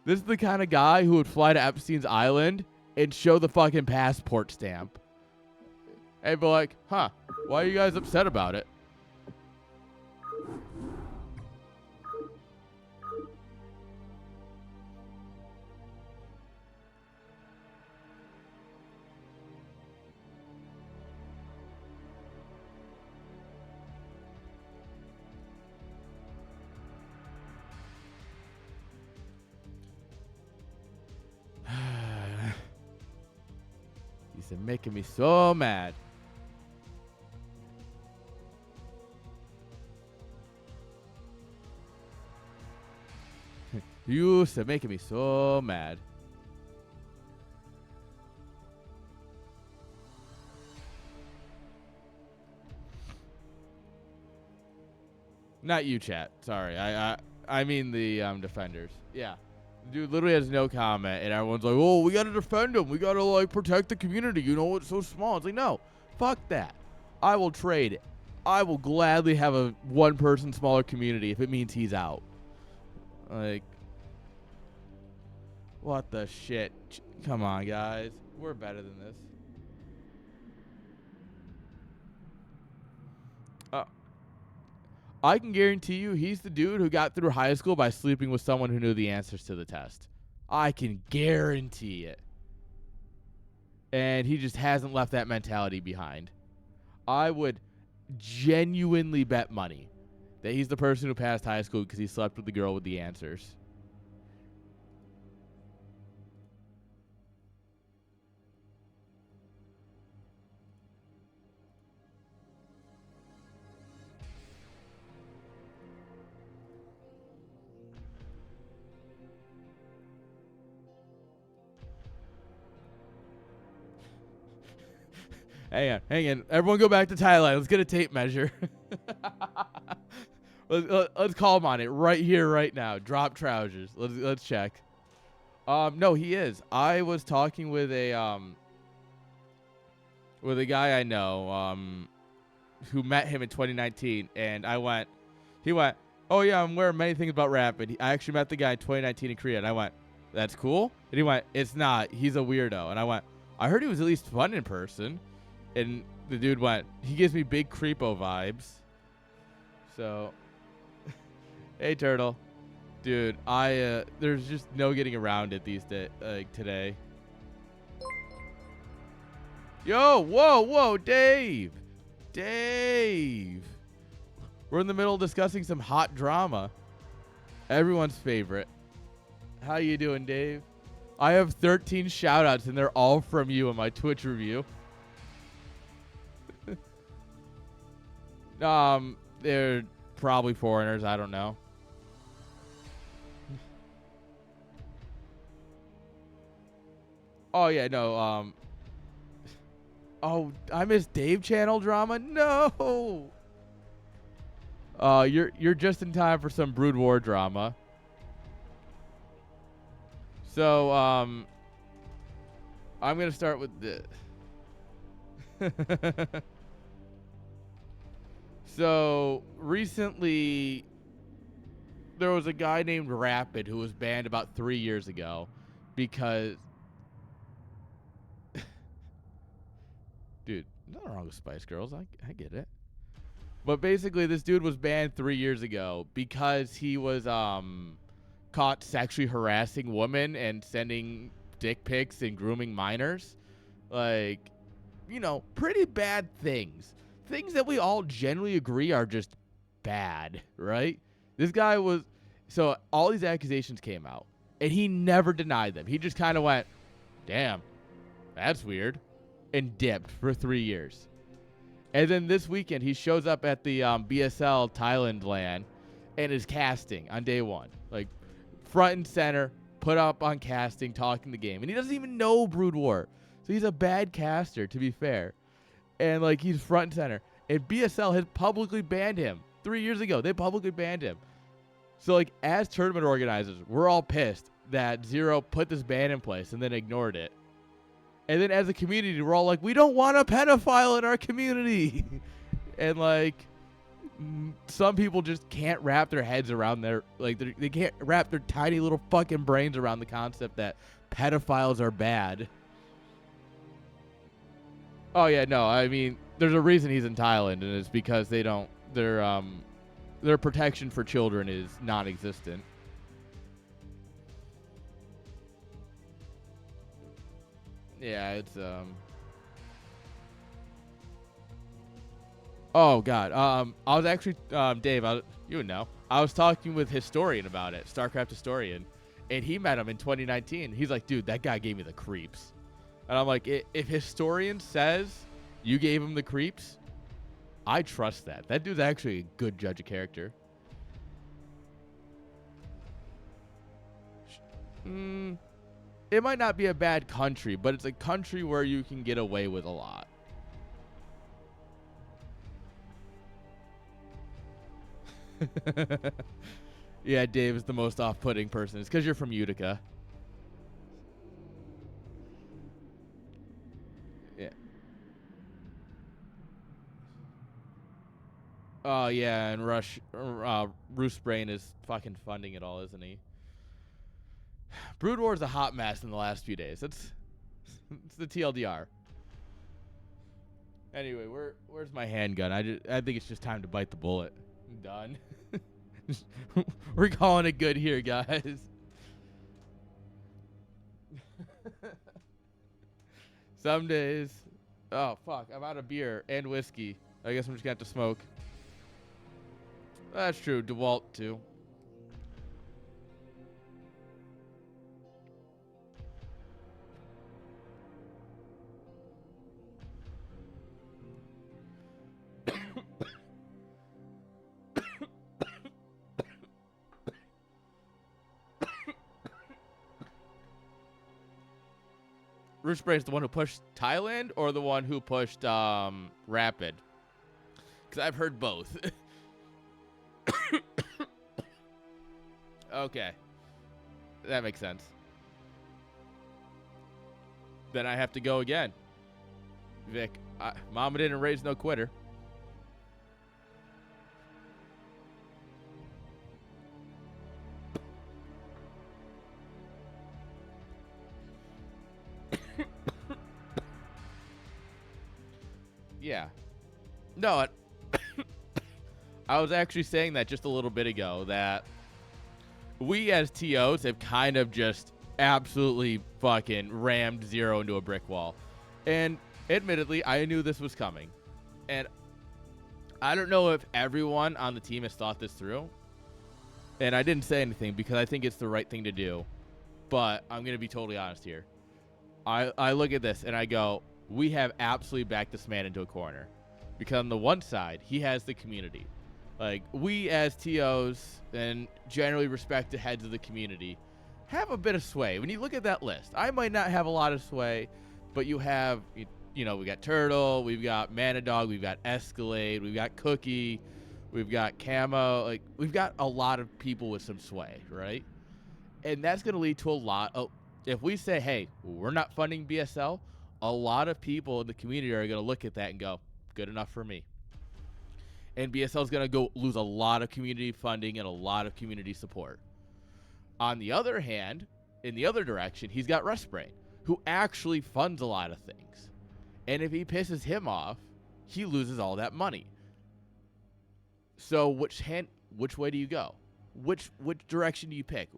This is the kind of guy who would fly to Epstein's Island and show the fucking passport stamp. And be like, huh, why are you guys upset about it? He's making me so mad. You are making me so mad. Not you, chat. Sorry. I mean the defenders. Yeah. Dude literally has no comment, and everyone's like, oh, we gotta defend him. We gotta, like, protect the community. You know, it's so small. It's like, no. Fuck that. I will trade. I will gladly have a one-person smaller community if it means he's out. Like, what the shit? Come on, guys. We're better than this. I can guarantee you he's the dude who got through high school by sleeping with someone who knew the answers to the test. I can guarantee it. And he just hasn't left that mentality behind. I would genuinely bet money that he's the person who passed high school because he slept with the girl with the answers. Hang on. Everyone go back to Thailand. Let's get a tape measure. let's call him on it right here, right now. Drop trousers. Let's check. No, he is. I was talking with a guy I know who met him in 2019, and he went, oh yeah, I'm aware of many things about Rapid. I actually met the guy in 2019 in Korea, and I went, that's cool? And he went, it's not. He's a weirdo. And I went, I heard he was at least fun in person. And the dude went, he gives me big creepo vibes. So, hey, Turtle. Dude, there's just no getting around it these days, like today. Yo, whoa, Dave. We're in the middle of discussing some hot drama. Everyone's favorite. How you doing, Dave? I have 13 shout-outs, and they're all from you in my Twitch review. They're probably foreigners. I don't know. Oh yeah, no. Oh, I missed Dave channel drama. No. You're just in time for some Brood War drama. So I'm gonna start with this. So recently, there was a guy named Rapid who was banned about 3 years ago because, dude, nothing wrong with Spice Girls. I get it. But basically, this dude was banned 3 years ago because he was caught sexually harassing women and sending dick pics and grooming minors. Like, you know, pretty bad things. Things that we all generally agree are just bad, right? This guy was... So all these accusations came out, and he never denied them. He just kind of went, damn, That's weird. And dipped for 3 years. And then this weekend, he shows up at the BSL Thailand LAN and is casting on day one. Like, front and center, put up on casting, talking the game. And he doesn't even know Brood War. So he's a bad caster, to be fair. And, like, he's front and center. And BSL has publicly banned him. 3 years ago, they publicly banned him. So, like, as tournament organizers, we're all pissed that Zero put this ban in place and then ignored it. And then as a community, we're all like, we don't want a pedophile in our community. And, like, some people just can't wrap their heads around their, like, they can't wrap their tiny little fucking brains around the concept that pedophiles are bad. Oh, yeah, no, I mean, there's a reason he's in Thailand, and it's because they don't, their protection for children is non-existent. Yeah, it's oh god. I was actually Dave, you would know. I was talking with Historian about it, StarCraft Historian, and he met him in 2019. He's like, "Dude, that guy gave me the creeps." And I'm like, "If Historian says you gave him the creeps, I trust that. That dude's actually a good judge of character." It might not be a bad country, but it's a country where you can get away with a lot. Yeah, Dave is the most off-putting person. It's because you're from Utica. Yeah. Oh, yeah, and Bruce Brain is fucking funding it all, isn't he? Brood War is a hot mess in the last few days. It's the TLDR. Anyway, where's my handgun? I think it's just time to bite the bullet. I'm done. We're calling it good here, guys. Some days. Oh fuck! I'm out of beer and whiskey. I guess I'm just gonna have to smoke. That's true. DeWalt too. Bruce Brain's the one who pushed Thailand or the one who pushed Rapid? Because I've heard both. Okay. That makes sense. Then I have to go again. Vic, Mama didn't raise no quitter. Yeah. No, I was actually saying that just a little bit ago, that we as TOs have kind of just absolutely fucking rammed Zero into a brick wall. And admittedly, I knew this was coming. And I don't know if everyone on the team has thought this through. And I didn't say anything because I think it's the right thing to do. But I'm going to be totally honest here. I look at this and I go, we have absolutely backed this man into a corner. Because on the one side, he has the community. Like, we as TOs and generally respected heads of the community have a bit of sway. When you look at that list, I might not have a lot of sway, but you have, you know, we got Turtle, we've got Manadog, we've got Escalade, we've got Cookie, we've got Camo. Like, we've got a lot of people with some sway, right? And that's going to lead to a lot of, if we say, hey, we're not funding BSL, a lot of people in the community are going to look at that and go, good enough for me. And BSL is going to go lose a lot of community funding and a lot of community support. On the other hand, in the other direction, he's got Rustbrain, who actually funds a lot of things. And if he pisses him off, he loses all that money. So which way do you go? Which direction do you pick?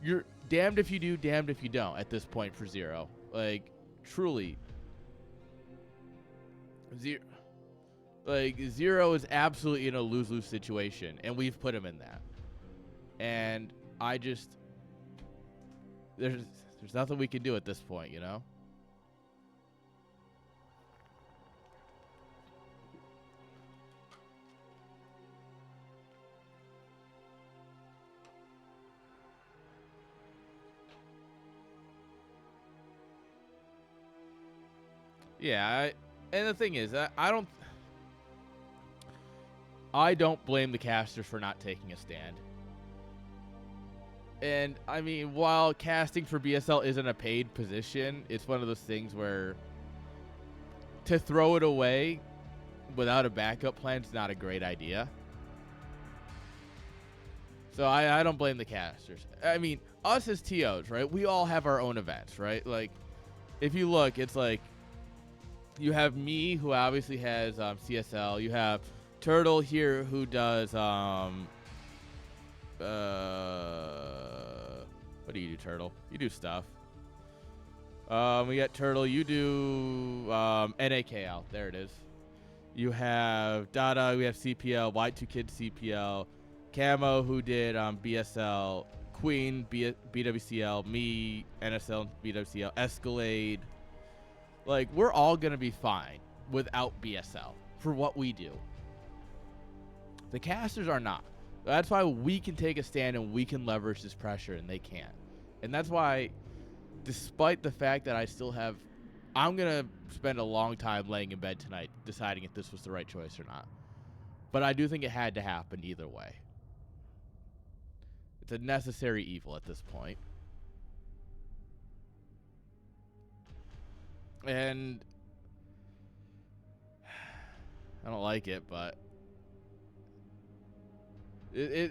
You're damned if you do, damned if you don't at this point for Zero. Like, truly. Zero is absolutely in a lose-lose situation, and we've put him in that. And I just, there's There's nothing we can do at this point, you know? Yeah, and the thing is, I don't blame the casters for not taking a stand. And, I mean, while casting for BSL isn't a paid position, it's one of those things where to throw it away without a backup plan is not a great idea. So I don't blame the casters. I mean, us as TOs, right? We all have our own events, right? Like, if you look, it's like you have me, who obviously has CSL. You have Turtle here, who does what do you do, Turtle? You do stuff. We got Turtle. You do NAKL. There it is. You have Dada. We have CPL. Y2 Kid CPL. Camo, who did BSL. Queen, BWCL. Me, NSL, BWCL. Escalade. Like, we're all going to be fine without BSL for what we do. The casters are not. That's why we can take a stand and we can leverage this pressure, and they can't. And that's why, despite the fact that I still have, I'm going to spend a long time laying in bed tonight deciding if this was the right choice or not. But I do think it had to happen either way. It's a necessary evil at this point. And I don't like it, but yeah,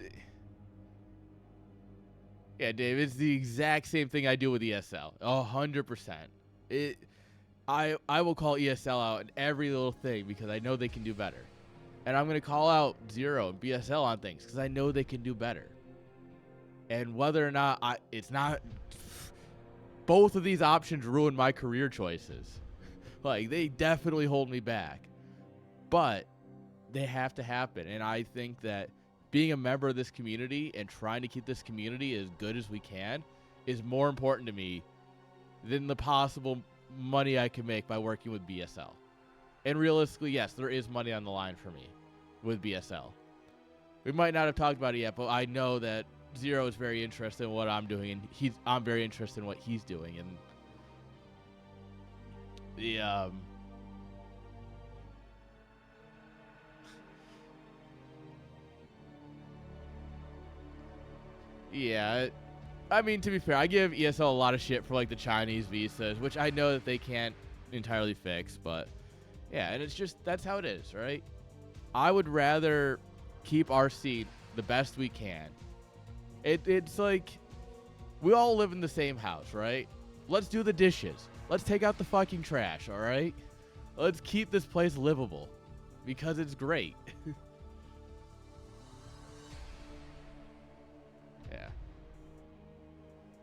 Dave, it's the exact same thing I do with ESL. 100%. I will call ESL out in every little thing because I know they can do better. And I'm going to call out Zero and BSL on things because I know they can do better. And whether or not it's not, both of these options ruin my career choices. Like, they definitely hold me back. But they have to happen. And I think that being a member of this community and trying to keep this community as good as we can is more important to me than the possible money I can make by working with BSL. And realistically, yes, there is money on the line for me with BSL. We might not have talked about it yet, but I know that Zero is very interested in what I'm doing, and I'm very interested in what he's doing. And the yeah, I mean, to be fair, I give ESL a lot of shit for like the Chinese visas, which I know that they can't entirely fix, but yeah, and it's just, that's how it is, right? I would rather keep our seat the best we can. It's like, we all live in the same house, right? Let's do the dishes. Let's take out the fucking trash, all right? Let's keep this place livable because it's great. Yeah.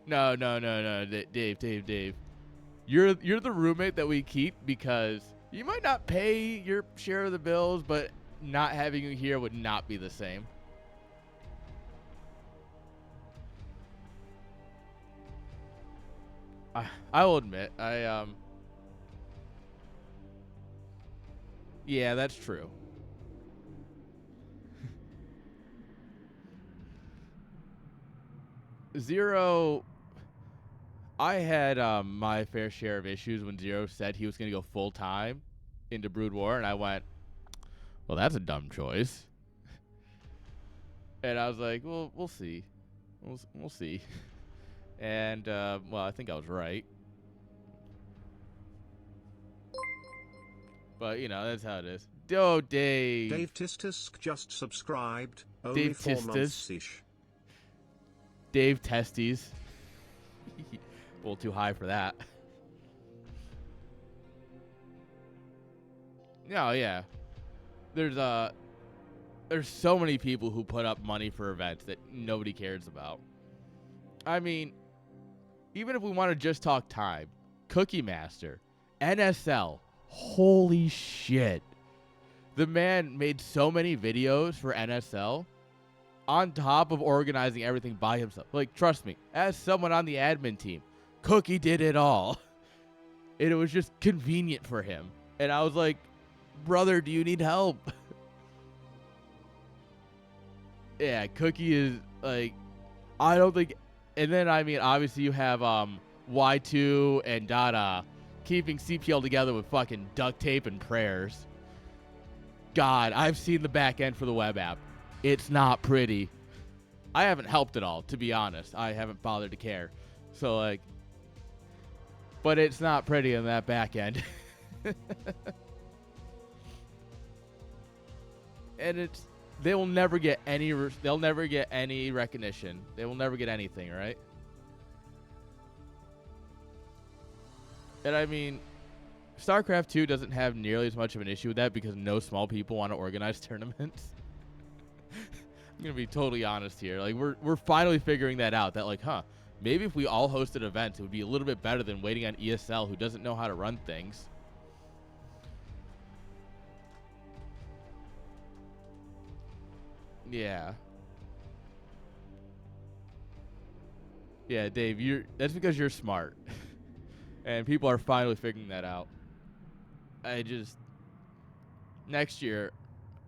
No, Dave. You're the roommate that we keep because you might not pay your share of the bills, but not having you here would not be the same. I will admit, yeah, that's true. Zero, I had my fair share of issues when Zero said he was going to go full time into Brood War, and I went, well, that's a dumb choice. And I was like, well, we'll see. We'll see. And, well, I think I was right. But, you know, that's how it is. Oh, Dave. Dave Tistisk just subscribed. Only Dave 4 Tistis. months-ish. Dave Testes. A little too high for that. No, yeah. There's so many people who put up money for events that nobody cares about. I mean, even if we want to just talk time, Cookie Master, NSL, holy shit. The man made so many videos for NSL on top of organizing everything by himself. Like, trust me, as someone on the admin team, Cookie did it all. And it was just convenient for him. And I was like, brother, do you need help? Yeah, Cookie is like, I don't think. And then, I mean, obviously you have Y2 and Dada keeping CPL together with fucking duct tape and prayers. God, I've seen the back end for the web app. It's not pretty. I haven't helped at all, to be honest. I haven't bothered to care. So, like, but it's not pretty in that back end. And it's, they'll never get any recognition. They will never get anything, right? And I mean, StarCraft 2 doesn't have nearly as much of an issue with that because no small people want to organize tournaments. I'm going to be totally honest here. Like, we're finally figuring that out, that like, maybe if we all hosted events, it would be a little bit better than waiting on ESL, who doesn't know how to run things. Yeah. Yeah, Dave, that's because you're smart. And people are finally figuring that out. Next year,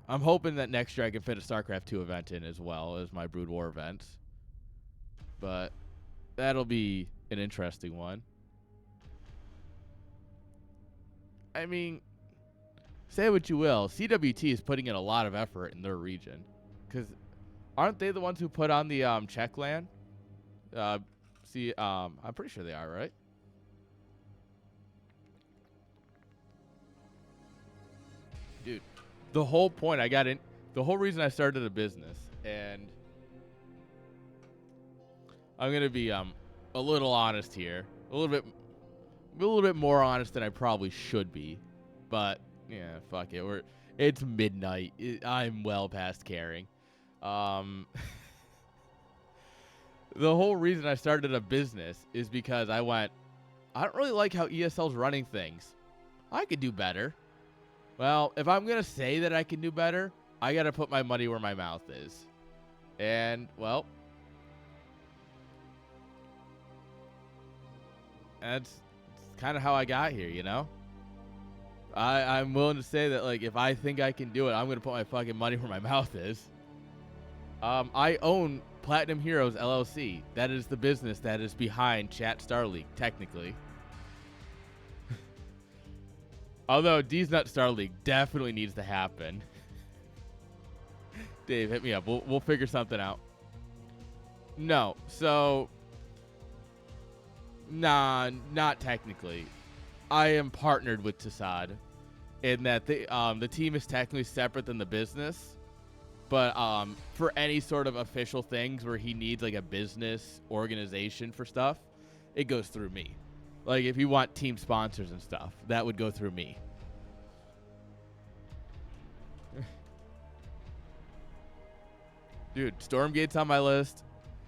I'm hoping that next year I can fit a StarCraft 2 event in as well as my Brood War events. But that'll be an interesting one. I mean, say what you will, CWT is putting in a lot of effort in their region. Because aren't they the ones who put on the Czech LAN? I'm pretty sure they are, right? Dude, the whole reason I started a business, and I'm gonna be a little honest here, a little bit more honest than I probably should be, but yeah, fuck it, it's midnight. I'm well past caring. The whole reason I started a business is because I don't really like how ESL's running things. I could do better. Well, if I'm going to say that I can do better, I got to put my money where my mouth is. And, well, that's kind of how I got here, you know? I'm willing to say that, like, if I think I can do it, I'm going to put my fucking money where my mouth is. I own Platinum Heroes LLC. That is the business that is behind Chat Star League, technically. Although D's Nut Star League definitely needs to happen. Dave, hit me up. We'll figure something out. No, so nah, not technically. I am partnered with Tassad in that the team is technically separate than the business. But for any sort of official things where he needs like a business organization for stuff, it goes through me. Like if you want team sponsors and stuff, that would go through me. Dude, Stormgate's on my list.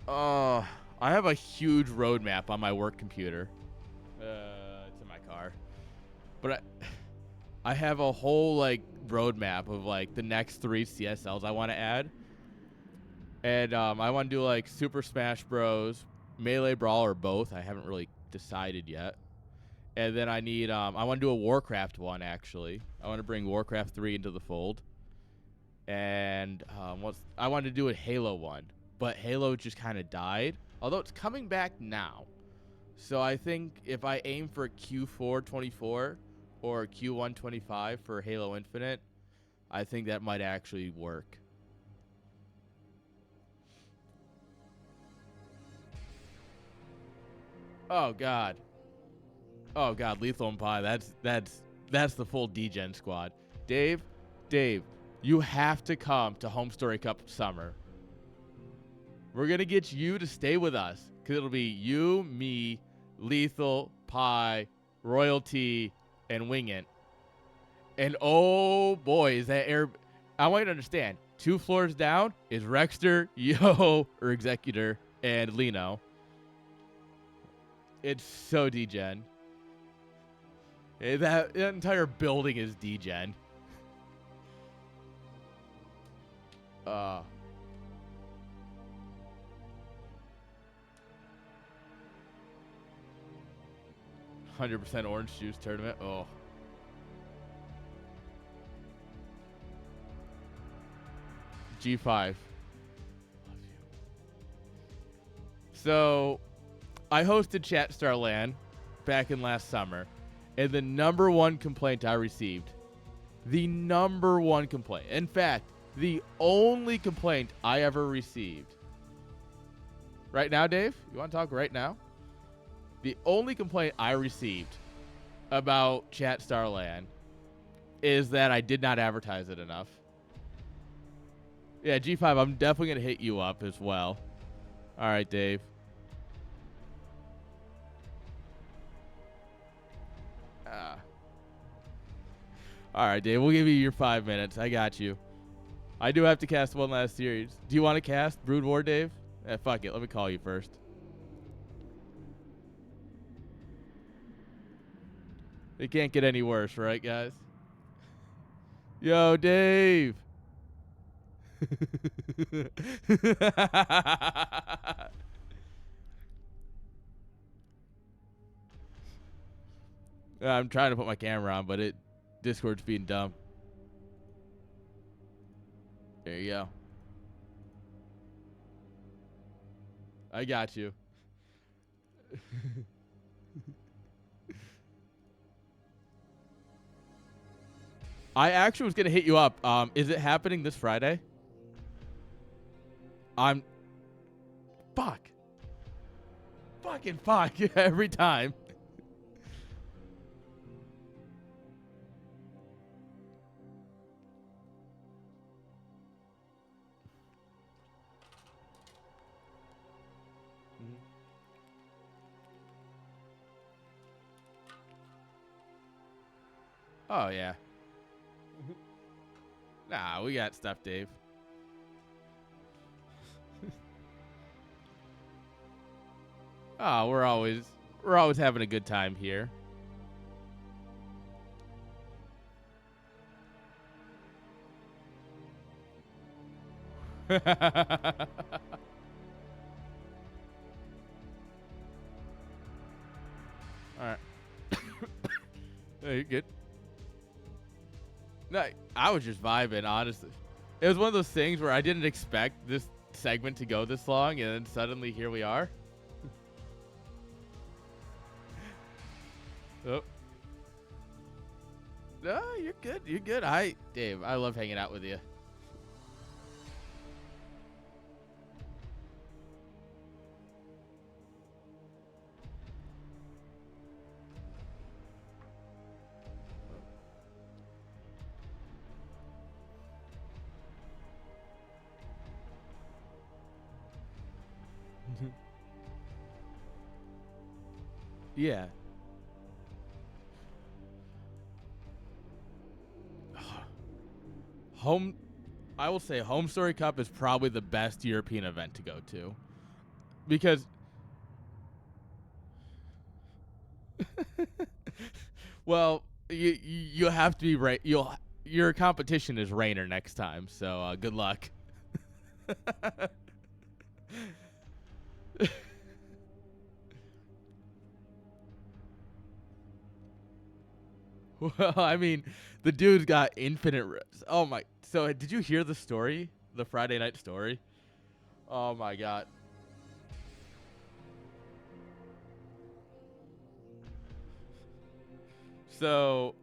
I have a huge roadmap on my work computer. It's in my car. But I have a whole like roadmap of like the next 3 CSLs I want to add. And I want to do like Super Smash Bros, Melee Brawl, or both. I haven't really decided yet. And then I want to do a Warcraft one, actually. I want to bring Warcraft 3 into the fold. And I wanted to do a Halo one, but Halo just kind of died. Although it's coming back now. So I think if I aim for Q4 24 or Q1 25 for Halo Infinite, I think that might actually work. Oh God. Oh God, Lethal and Pie. That's the full D-Gen squad. Dave, you have to come to Home Story Cup Summer. We're gonna get you to stay with us because it'll be you, me, Lethal, Pie, Royalty, and Wingant. And oh boy, is that air! I want you to understand. 2 floors down is Rexter, Yo, or Executor, and Lino. It's so D-Gen. That entire building is D-Gen. 100% orange juice tournament. Oh. G5. So, I hosted Chat Star LAN back in last summer, and the number one complaint I received, in fact, the only complaint I ever received. Right now, Dave? You want to talk right now? The only complaint I received about Chat Star LAN is that I did not advertise it enough. Yeah, G5, I'm definitely going to hit you up as well. All right, Dave. All right, Dave, we'll give you your 5 minutes. I got you. I do have to cast one last series. Do you want to cast Brood War, Dave? Fuck it. Let me call you first. It can't get any worse, right, guys? Yo, Dave. I'm trying to put my camera on, but Discord's being dumb. There you go. I got you. I actually was going to hit you up. Is it happening this Friday? Fuck. Fucking fuck. Every time. Oh, yeah. Nah, we got stuff, Dave. Oh, we're always having a good time here. All right. Hey, you're good. No, I was just vibing, honestly. It was one of those things where I didn't expect this segment to go this long, and then suddenly here we are. Oh. No, you're good. You're good. Dave, I love hanging out with you. Yeah. I will say Home Story Cup is probably the best European event to go to. Because well, you have to be right. Your competition is Rainer next time, so good luck. Well, I mean, the dude's got infinite. Oh my! So did you hear the story? The Friday night story? Oh my god! So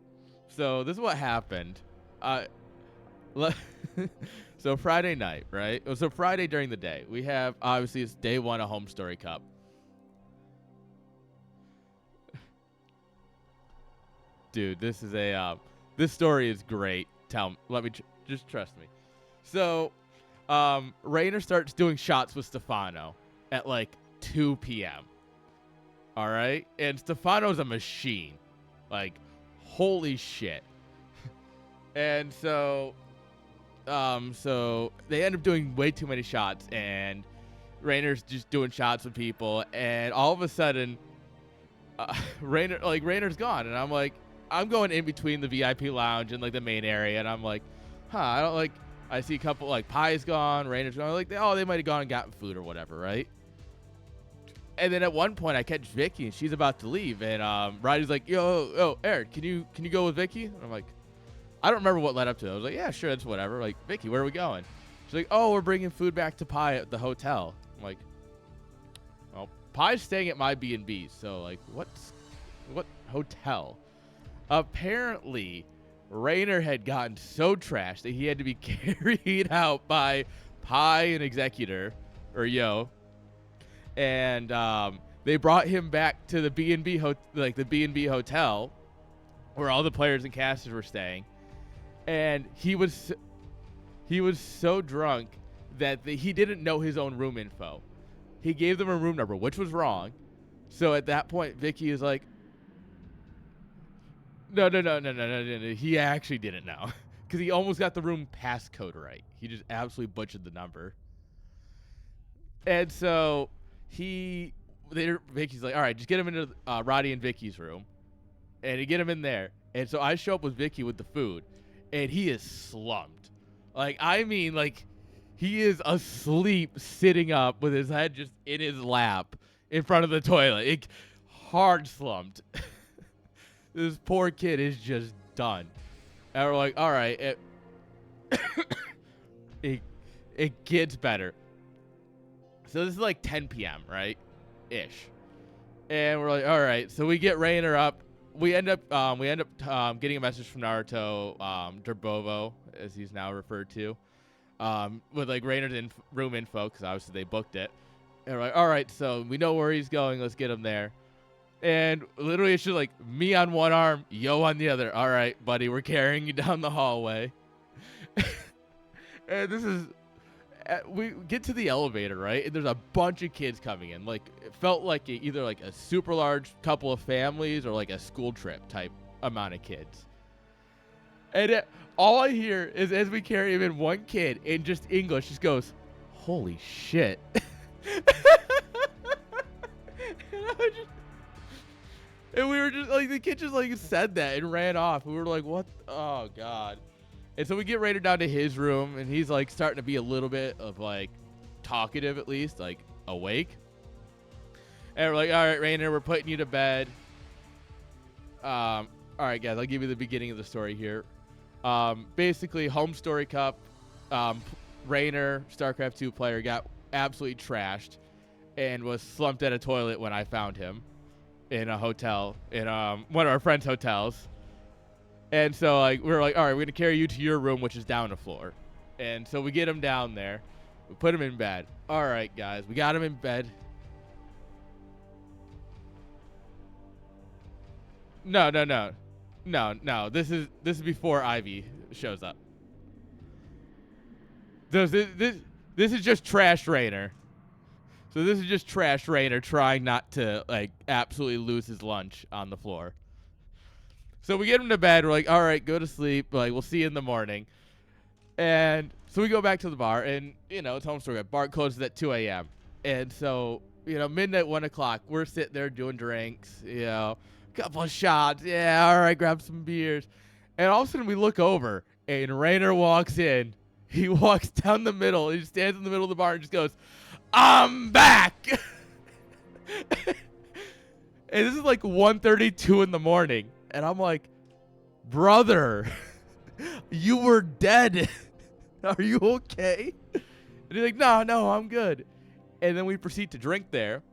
this is what happened. So Friday night, right? So Friday during the day, we have obviously it's day one of Home Story Cup. Dude, this is this story is great. Let me just trust me. So, Rainer starts doing shots with Stefano at like 2 p.m. All right, and Stefano's a machine, like holy shit. And so they end up doing way too many shots, and Rainer's just doing shots with people, and all of a sudden, Rainer's gone, and I'm like. I'm going in between the VIP lounge and like the main area, and I'm like, I see a couple like Pie's gone, Rainer's gone, like they might have gone and gotten food or whatever, right? And then at one point I catch Vicky and she's about to leave, and Roddy's like, yo, Eric, can you go with Vicky? And I'm like, I don't remember what led up to it. I was like, yeah, sure, that's whatever. Like, Vicky, where are we going? She's like, oh, we're bringing food back to Pi at the hotel. I'm like, well, Pi's staying at my B&B, so like, what hotel? Apparently, Rainer had gotten so trashed that he had to be carried out by Pi and Executor, or Yo, and they brought him back to the B&B the B&B hotel, where all the players and casters were staying, and he was so drunk that he didn't know his own room info. He gave them a room number, which was wrong. So at that point, Vicky is like, no. He actually didn't know, because he almost got the room passcode right. He just absolutely butchered the number. And so Vicky's like, all right, just get him into Roddy and Vicky's room, and he get him in there. And so I show up with Vicky with the food, and he is slumped. Like, I mean, like, he is asleep, sitting up with his head just in his lap in front of the toilet. Hard slumped. This poor kid is just done. And we're like, all right, it gets better. So this is like 10 p.m., right? Ish. And we're like, all right. So we get Rainer up. We end up getting a message from Naruto, Derbovo, as he's now referred to, with like Rainer's room info, because obviously they booked it. And we're like, all right, so we know where he's going. Let's get him there. And literally it's just like me on one arm, Yo on the other. All right, buddy, we're carrying you down the hallway. And this is, we get to the elevator, right? And there's a bunch of kids coming in. Like, it felt like either like a super large couple of families or like a school trip type amount of kids. And all I hear is, as we carry him in, one kid in just English just goes, holy shit. And we were just like, the kid just like said that and ran off. We were like, what? Oh, God. And so we get Rainer down to his room, and he's like starting to be a little bit of like talkative, at least, like awake. And we're like, all right, Rainer, we're putting you to bed. All right, guys, I'll give you the beginning of the story here. Basically, Home Story Cup, Rainer, StarCraft 2 player, got absolutely trashed and was slumped at a toilet when I found him in a hotel, in one of our friends' hotels. And so like we were like, all right, we're gonna carry you to your room, which is down the floor. And so we get him down there, we put him in bed. All right, guys, we got him in bed. No. This is before Ivy shows up. This is just trash Rainer. So this is just trash Rainer trying not to like absolutely lose his lunch on the floor. So we get him to bed. We're like, all right, go to sleep. Like, we'll see you in the morning. And so we go back to the bar, and it's Home Story. Bar closes at 2 a.m. And so midnight, 1 o'clock, we're sitting there doing drinks. Couple of shots. Yeah, all right, grab some beers. And all of a sudden we look over, and Rainer walks in. He walks down the middle. He stands in the middle of the bar and just goes, I'm back. And this is like 1:32 in the morning. And I'm like, brother, you were dead. Are you okay? And he's like, no, I'm good. And then we proceed to drink there.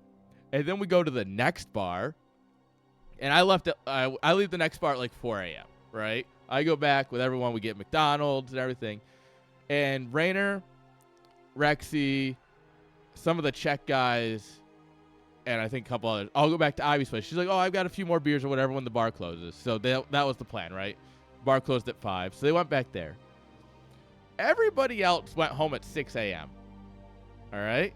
And then we go to the next bar. And I leave the next bar at like 4 a.m., right? I go back with everyone. We get McDonald's and everything. And Rainer, Rexy, some of the Czech guys, and I think a couple others. I'll go back to Ivy's place. She's like, oh, I've got a few more beers or whatever when the bar closes. So that was the plan, right? Bar closed at 5. So they went back there. Everybody else went home at 6 a.m. All right?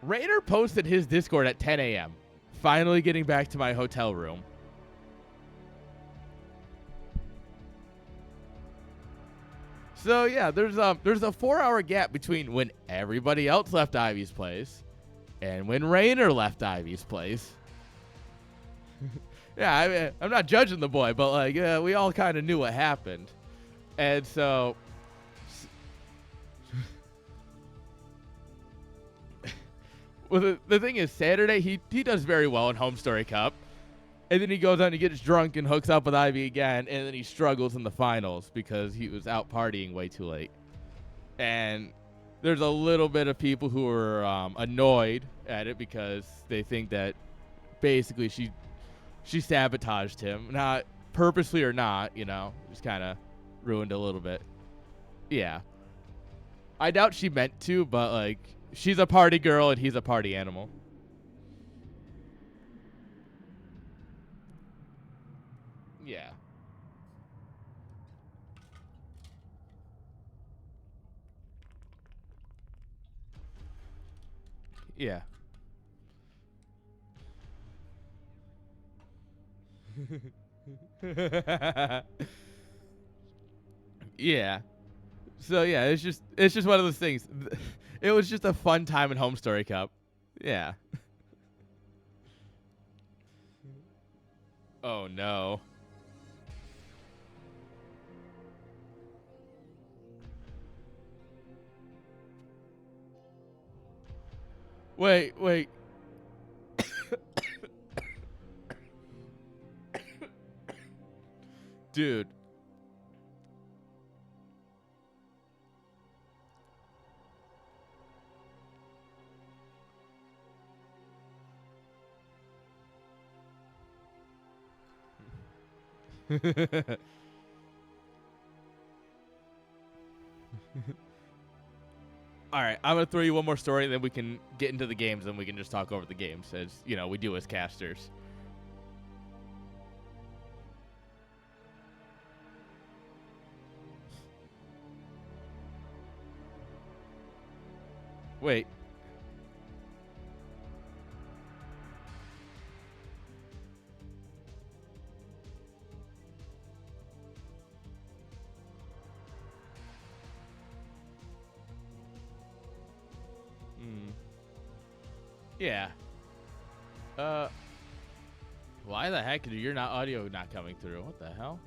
Rainer posted his Discord at 10 a.m. Finally getting back to my hotel room. So yeah, there's a 4-hour gap between when everybody else left Ivy's place and when Rainer left Ivy's place. Yeah, I'm not judging the boy, but like, we all kind of knew what happened. And so Well, the thing is, Saturday he does very well in Home Story Cup, and then he goes out and he gets drunk and hooks up with Ivy again, and then he struggles in the finals because he was out partying way too late. And there's a little bit of people who are annoyed at it because they think that basically she sabotaged him, not purposely or not, just kind of ruined a little bit. Yeah. I doubt she meant to, but like she's a party girl and he's a party animal. Yeah. Yeah. Yeah. So yeah, it's just one of those things. It was just a fun time in Home Story Cup. Yeah. Oh no. Wait. Dude. All right, I'm going to throw you one more story, and then we can get into the games, and we can just talk over the games, as, we do as casters. Wait. Yeah. Why the heck is your audio not coming through? What the hell?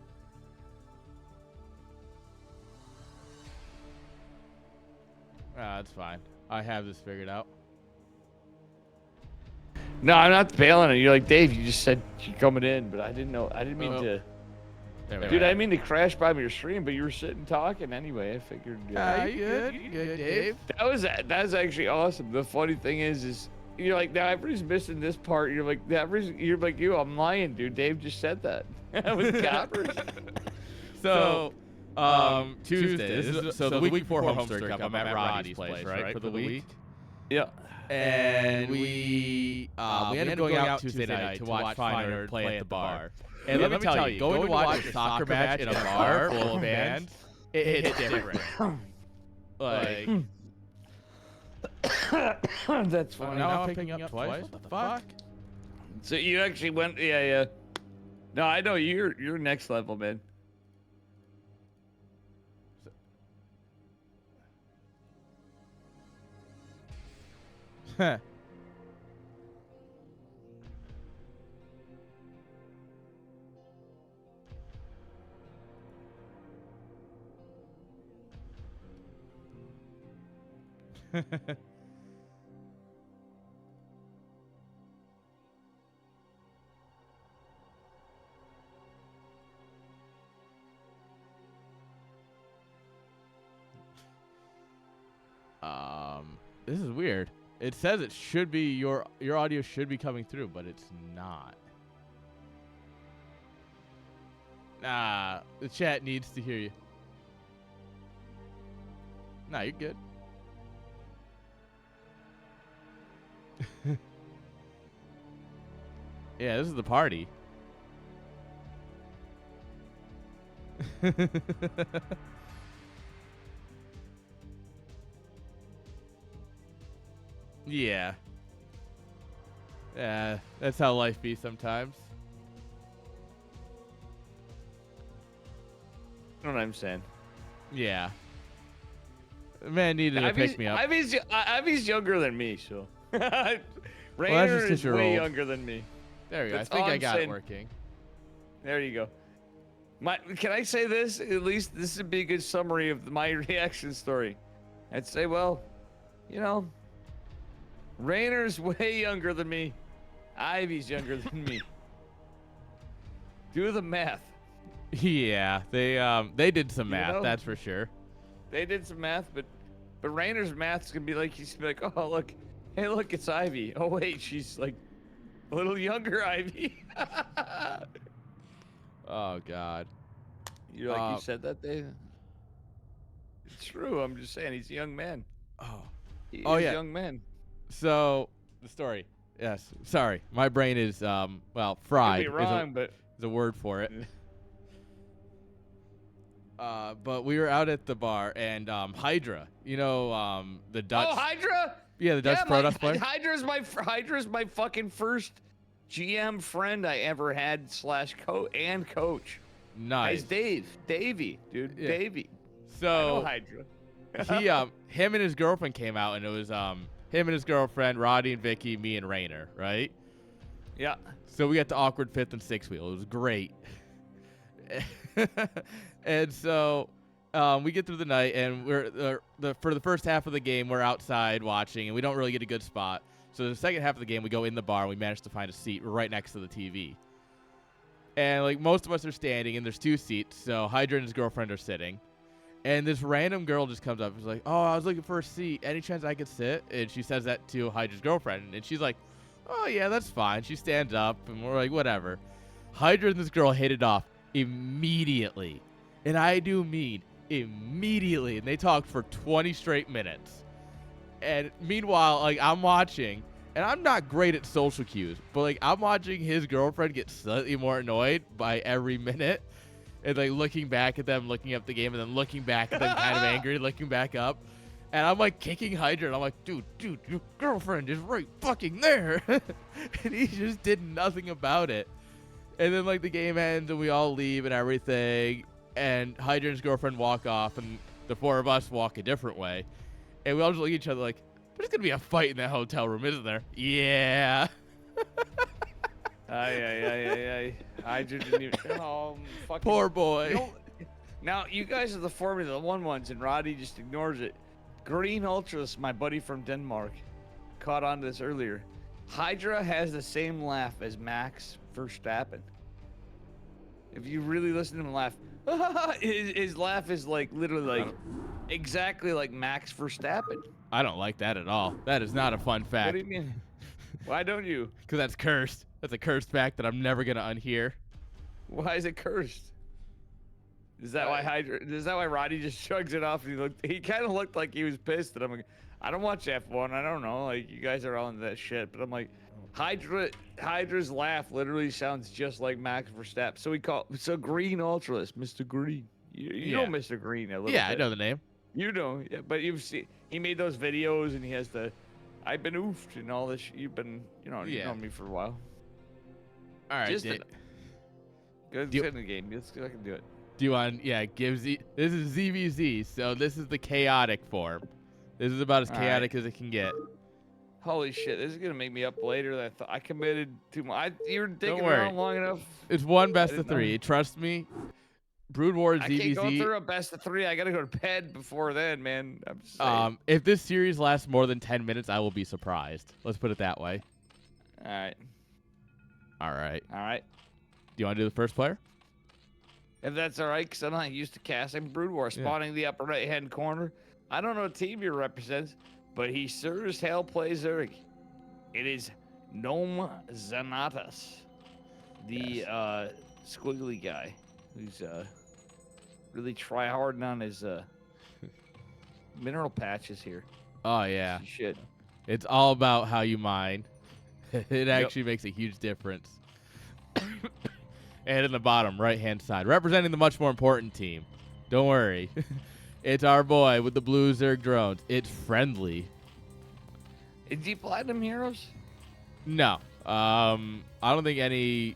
That's fine. I have this figured out. No, I'm not bailing it. You're like, Dave, you just said you're coming in, but I didn't know. I didn't mean to. Dude, I didn't mean to crash by your stream, but you were sitting talking anyway. I figured. You good? You good, Dave? That was actually awesome. The funny thing is you're like, now everybody's missing this part. You're like, I'm lying, dude. Dave just said that. With coppers. So, Tuesday. So the week before Home Story Cup, I'm at Roddy's place, right, for the week. Yeah. And we ended up going out Tuesday night to watch Finer play at the bar. And let me tell you, going to watch a soccer match in a bar full of bands, it's different. Like, that's funny. Now I'm picking up twice. What the fuck? So you actually went, yeah. No, I know you're next level, man. Huh. This is weird. It says it should be your audio should be coming through, but it's not. Nah, the chat needs to hear you. Nah, you're good. Yeah, this is the party. Yeah. Yeah, that's how life be sometimes. You know what I'm saying? Yeah. The man needed to pick me up. Ivy's younger than me, so. Rainer is way younger than me. There we go. That's I think all I I'm got it saying. working. There you go. Can I say this? At least this would be a good summary of my reaction story. I'd say, well, Rayner's way younger than me. Ivy's younger than me. Do the math. Yeah, they did some You math, know? that's for sure. They did some math, but Rayner's math's gonna be like, he's gonna be like, oh look, hey look, it's Ivy. Oh wait, she's like a little younger Ivy. Oh God. You said that, Dave? It's true. I'm just saying, he's a young man. Oh. He Oh, is yeah. a young man. So the story. Yes. Sorry, my brain is well Could fried. be wrong, but Is a word for it. But we were out at the bar and Hydra, you know, the Dutch. oh, Hydra. Yeah, the Dutch Yeah, Pro Dutch player. Hydra's my fucking first GM friend I ever had / coach. Nice. It's Davey, dude, Yeah. Davey. I So know Hydra. him and his girlfriend came out, and it was him and his girlfriend, Roddy and Vicky, me and Rayner, right? Yeah. So we got the awkward fifth and sixth wheel. It was great. And so we get through the night, and we're for the first half of the game, we're outside watching, and we don't really get a good spot. So the second half of the game, we go in the bar, and we manage to find a seat. We're right next to the TV. And like most of us are standing, and there's 2 seats. So Hydra and his girlfriend are sitting. And this random girl just comes up and is like, oh, I was looking for a seat. Any chance I could sit? And she says that to Hydra's girlfriend. And she's like, oh, yeah, that's fine. She stands up, and we're like, whatever. Hydra and this girl hit it off immediately. And I do mean immediately. And they talked for 20 straight minutes. And meanwhile, like, I'm watching, and I'm not great at social cues, but, like, I'm watching his girlfriend get slightly more annoyed by every minute. And like looking back at them, looking up the game, and then looking back at them kind of angry, looking back up. And I'm like kicking Hydra, and I'm like, dude, your girlfriend is right fucking there. And he just did nothing about it. And then like the game ends, and we all leave and everything. And Hydra and his girlfriend walk off, and the 4 of us walk a different way. And we all just look at each other like, there's going to be a fight in that hotel room, isn't there? Yeah. Aye. Hydra didn't even. Oh, fucking. Poor boy. You know, now, you guys are the Formula 1 ones, and Roddy just ignores it. Green Ultras, my buddy from Denmark, caught on to this earlier. Hydra has the same laugh as Max Verstappen. If you really listen to him laugh, his laugh is like literally like exactly like Max Verstappen. I don't like that at all. That is not a fun fact. What do you mean? Why don't you? Because that's cursed. That's a cursed fact that I'm never going to unhear. Why is it cursed? Is that why Hydra? Is that why Roddy just shrugs it off? And he kind of looked like he was pissed. And I'm like, I don't watch F1. I don't know. Like, you guys are all into that shit. But I'm like, Hydra's laugh literally sounds just like Max Verstappen. So Green Ultras, Mr. Green. You know Mr. Green a little bit. I know the name. You know, yeah, but you've seen he made those videos, and he has the I've been oofed and all this. You've been, you know me for a while. All right, Just go sit in the game. Let's see if I can do it. Do you want? Yeah, give Z. This is ZVZ, so this is the chaotic form. This is about as chaotic as it can get. Holy shit, this is gonna make me up later. Than I thought. I committed too much. You're digging worry. around long enough. It's one best I of didn't know. 3. Trust me. Brood War I can't go ZVZ. through a best of 3. I gotta go to bed before then, man. I'm just saying. If this series lasts more than 10 minutes, I will be surprised. Let's put it that way. All right. All right. Do you want to do the first player? If that's all right, because I'm not used to casting Brood War, spawning the upper right-hand corner. I don't know what team he represents, but he sure as hell plays Zurich. It is Gnome Zanatas, the squiggly guy who's really try-harding on his mineral patches here. Oh, yeah. Shit. It's all about how you mine. It actually makes a huge difference. And in the bottom right-hand side, representing the much more important team. Don't worry. It's our boy with the blue Zerg drones. It's friendly. Is he Platinum Heroes? No. I don't think any...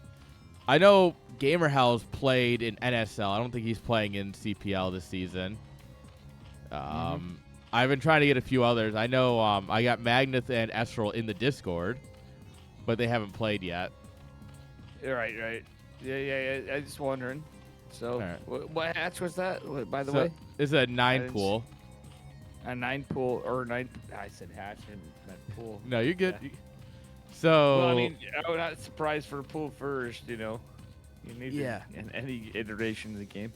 I know Gamer Hell's played in NSL. I don't think he's playing in CPL this season. I've been trying to get a few others. I know I got Magnus and Estral in the Discord, but they haven't played yet. Right. Yeah. I just wondering. So, All right. what hatch was that, by the way? It's a 9 pool. A 9 pool or 9. I said hatch and meant pool. No, you're good. Yeah. So Well, I mean, I'm not surprised for pool first. You know, you need Yeah. in any iteration of the game.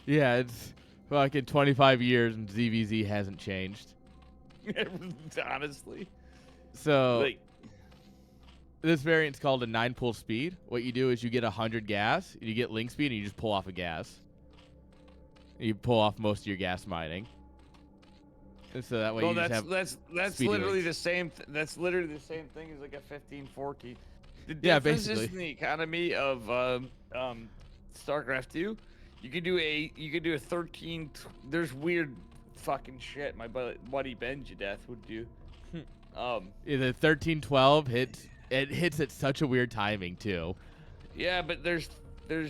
yeah, it's fucking 25 years and ZVZ hasn't changed. Honestly, So like, this variant's called a 9 pull speed. What you do is you get 100 gas, and you get link speed, and you just pull off a gas. You pull off most of your gas mining. And so that way well, you just have that's speedy literally links. the same. That's literally the same thing as like a 15-14. The Yeah, difference basically. is in the economy of StarCraft 2. You could do a 13. There's weird fucking shit. My buddy Benjadeath would do. Yeah, the 13-12 hits. It hits at such a weird timing too. Yeah, but there's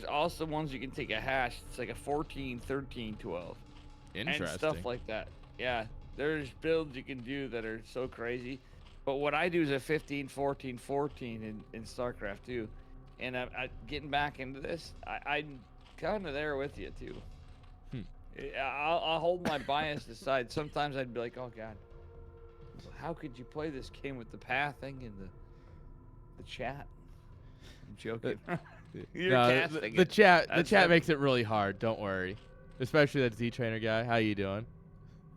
also ones you can take a hash. It's like a 14, 13, 12. Interesting. And stuff like that. Yeah, there's builds you can do that are so crazy. But what I do is a 15, 14, 14 in StarCraft 2. And I getting back into this, I'm kind of there with you too. I'll hold my bias aside. Sometimes I'd be like, oh god, how could you play this game with the pathing and the chat? I'm joking. You're No, casting the it. chat That's makes it really hard. Don't worry. Especially that Z Trainer guy. How you doing?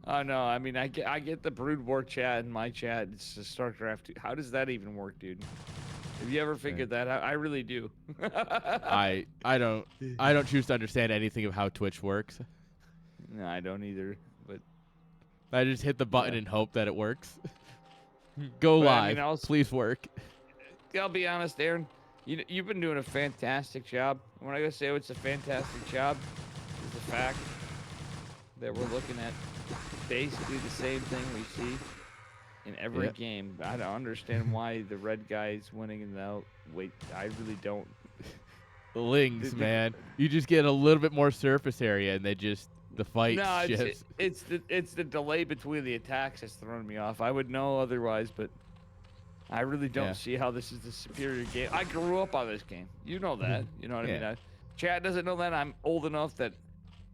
Oh no, I mean I get the Brood War chat in my chat. It's just StarCraft 2. How does that even work, dude? Have you ever figured that out? I really do. I don't choose to understand anything of how Twitch works. No, I don't either. But I just hit the button and hope that it works. Go But, I live, mean, also- please work. I'll be honest, Aaron. You've been doing a fantastic job. When I go say it's a fantastic job, is the fact that we're looking at basically the same thing we see in every Yep. game. I don't understand why the red guy's winning in the wait. I really don't. The Lings, The- man. You just get a little bit more surface area, and the fight No, shifts. it's the delay between the attacks that's throwing me off. I would know otherwise, but I really don't Yeah. see how this is the superior game. I grew up on this game. You know that. You know what I Yeah. mean? Chad doesn't know that. I'm old enough that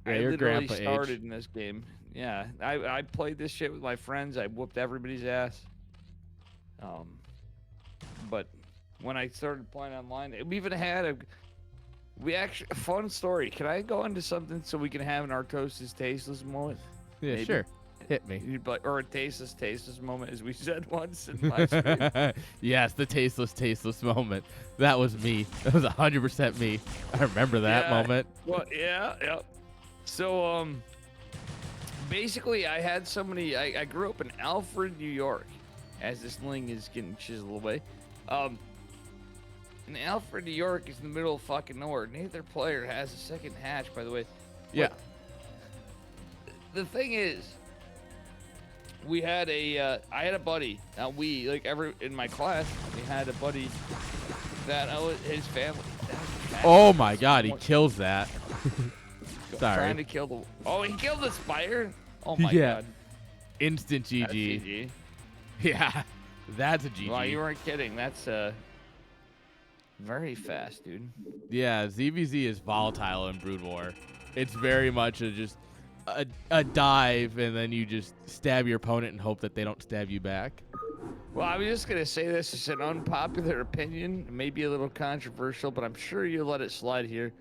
Yeah, I you're literally grandpa age. started in this game. Yeah, I played this shit with my friends. I whooped everybody's ass. But when I started playing online, we even had a fun story. Can I go into something so we can have an Artosis tasteless moment? Yeah, maybe. sure. Hit me. Or a tasteless moment, as we said once in my stream. Yes, the tasteless moment. That was me. That was 100% me. I remember that Yeah. moment. Well, yeah. So, basically, I had somebody. I grew up in Alfred, New York, as this ling is getting chiseled away. And Alfred, New York is in the middle of fucking nowhere. Neither player has a second hatch, by the way. Yeah. The thing is, we had I had a buddy. Now in my class, we had a buddy that his family. Oh my god, he kills that. Sorry. Trying to kill the. Oh, he killed the spider. Oh my Yeah. god. Instant GG. That's GG. Yeah. That's a GG. Well, you weren't kidding. That's very fast, dude. Yeah, ZVZ is volatile in Brood War. It's very much a dive, and then you just stab your opponent and hope that they don't stab you back. Well, I was just gonna say this is an unpopular opinion, maybe a little controversial, but I'm sure you'll let it slide here.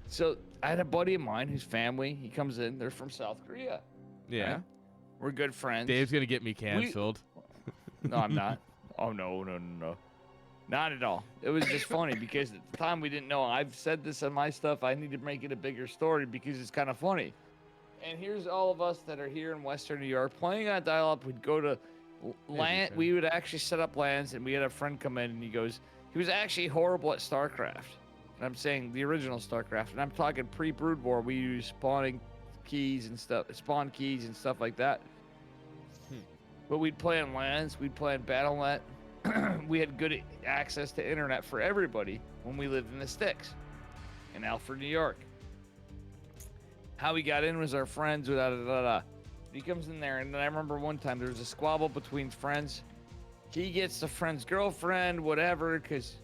So I had a buddy of mine whose family, he comes in, they're from South Korea. Yeah. Right? We're good friends. Dave's gonna get me canceled. No, I'm not. Oh, no. Not at all. It was just funny because at the time we didn't know. I've said this on my stuff. I need to make it a bigger story because it's kind of funny. And here's all of us that are here in Western New York playing on dial-up. We'd go to land. We would actually set up lands, and we had a friend come in, and he was actually horrible at StarCraft. And I'm saying the original StarCraft, and I'm talking pre-Brood War. We use spawn keys and stuff like that. But we'd play on lands, we'd play on Battle.net. We had good access to internet for everybody when we lived in the sticks in Alfred, New York. How we got in was our friends. He comes in there, and then I remember one time there was a squabble between friends. He gets the friend's girlfriend, whatever, because,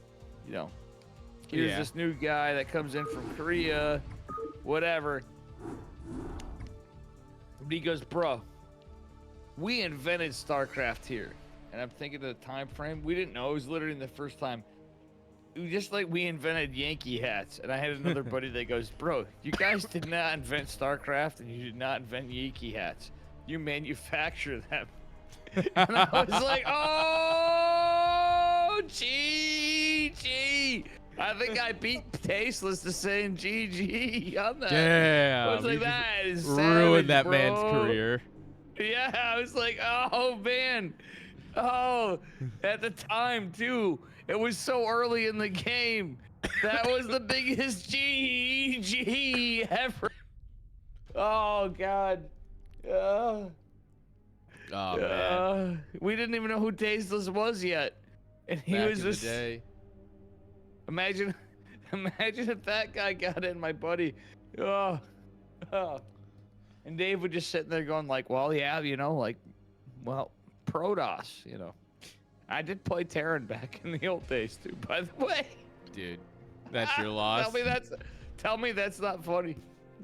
here's this new guy that comes in from Korea, whatever. But he goes, bro, we invented StarCraft here. And I'm thinking of the time frame. We didn't know. It was literally the first time. It was just like we invented Yankee hats. And I had another buddy that goes, bro, you guys did not invent StarCraft and you did not invent Yankee hats. You manufacture them. And I was like, oh, gee. I think I beat Tasteless to saying GG on that. Damn. I was like, you just that is ruined savage, that bro. man's career. Yeah, I was like, oh, man. Oh, at the time, too. It was so early in the game. That was the biggest GG ever. Oh, God. Oh, man. We didn't even know who Tasteless was yet. And he Back was in the just... day. Imagine if that guy got in, my buddy. Oh. And Dave would just sit there going like, well, yeah, you know, like, well, Protoss, you know. I did play Terran back in the old days too, by the way. Dude, that's your loss. Tell me that's not funny.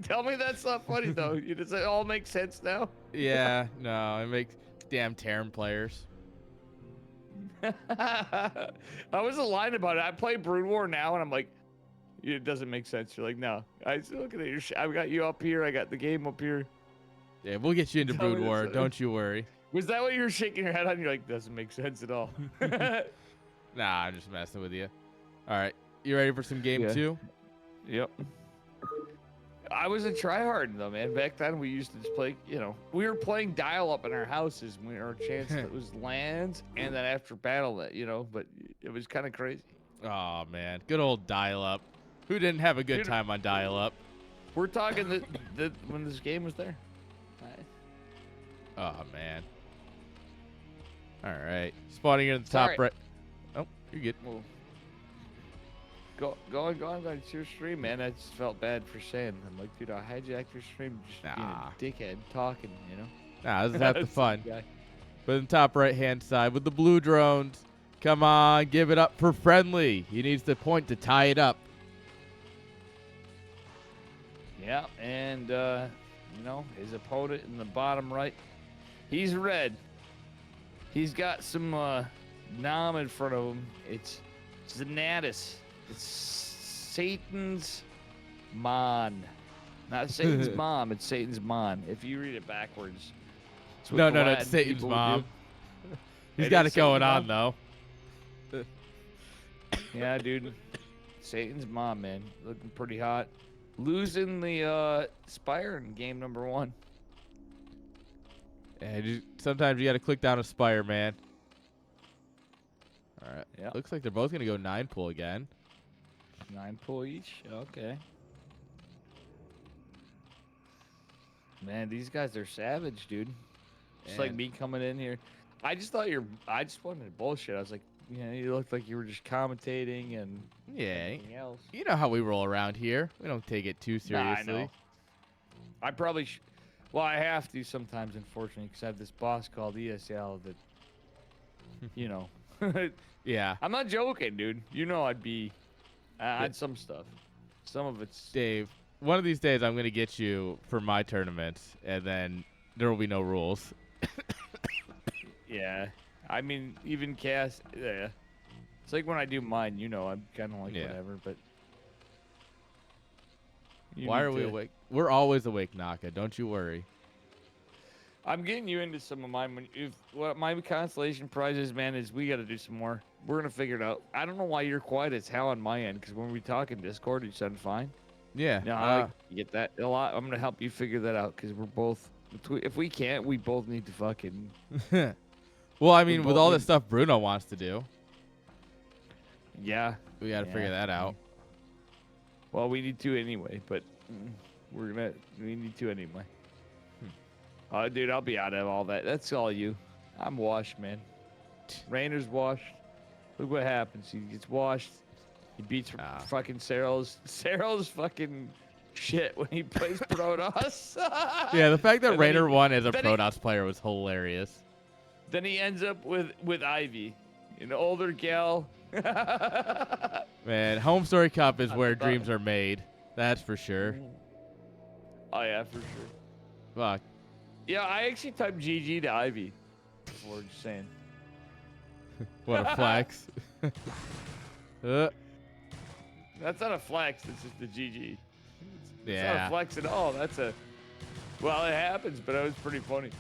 Tell me that's not funny though. Does it all make sense now? Yeah, no, it makes damn Terran players. I wasn't lying about it. I play Brood War now, and I'm like, it doesn't make sense. You're like, no. I was looking at your. I've got you up here. I got the game up here. Yeah, we'll get you into Tell me Brood War. this- Don't you worry. Was that what you were shaking your head on? You're like, doesn't make sense at all. Nah, I'm just messing with you. All right, you ready for some game Yeah. 2? Yep. I was a tryhard though, man. Back then we used to just play, you know, we were playing dial-up in our houses. And our chance it was lands, and then after battle, you know. But it was kind of crazy. Oh man, good old dial-up. Who didn't have a good Dude. time on dial-up? We're talking the when this game was there. Oh man. All right, spawning in the top Sorry. right. Oh, you're good. Well, go on. It's your stream, man. I just felt bad for saying. I'm like, dude, I hijacked your stream, just being Nah. a dickhead talking, you know. Nah, this is half the That's fun. guy. But in the top right-hand side with the blue drones. Come on, give it up for Friendly. He needs the point to tie it up. Yeah, and you know, his opponent in the bottom right, he's red. He's got some nom in front of him. It's Zanatus. It's Satan's Mon. Not Satan's mom, it's Satan's Mon. If you read it backwards. It's what No, the it's Latin Satan's people mom. do. He's It got is it going Satan's on, though. Yeah, dude. Satan's mom, man. Looking pretty hot. Losing the Spire in game number 1. And sometimes you got to click down Aspire, man. All right. Yeah. Looks like they're both going to go 9 pull again. 9 pull each. Okay. Man, these guys are savage, dude. Just like And- me coming in here. I just wanted to bullshit. I was like, you know, you looked like you were just commentating and Yeah. everything else. You know how we roll around here. We don't take it too Nah, seriously. I know. I probably well, I have to sometimes, unfortunately, because I have this boss called ESL that, you know. Yeah. I'm not joking, dude. You know I'd be on some stuff. Some of it's... Dave, one of these days I'm going to get you for my tournament, and then there will be no rules. Yeah. I mean, even cast... Yeah. It's like when I do mine, you know, I'm kind of like Yeah. whatever, but... Why are we awake? We're always awake, Naka. Don't you worry. I'm getting you into some of mine. What my constellation prizes, man, is we got to do some more. We're going to figure it out. I don't know why you're quiet as hell on my end, because when we talk in Discord, you sound fine. Yeah. No, you get that a lot. I'm going to help you figure that out, because we're both... If we can't, we both need to fucking... Well, I mean, with both all need- the stuff Bruno wants to do, Yeah. we got to figure that out. Well, we need to anyway, but we need to anyway. Dude, I'll be out of all that. That's all you. I'm washed, man. Rainer's washed. Look what happens. He gets washed. He beats fucking Cyril's fucking shit when he plays Protoss. Yeah, the fact that And then Rainer won as a then he- Protoss player was hilarious. Then he ends up with Ivy, an older gal. Man, Home Story Cup is I where thought- dreams are made. That's for sure. Oh yeah, for sure. Fuck. Yeah, I actually typed GG to Ivy. Before just saying. What a flex. That's not a flex. It's just a GG. It's not Yeah. a flex at all. That's a. Well, it happens, but it was pretty funny.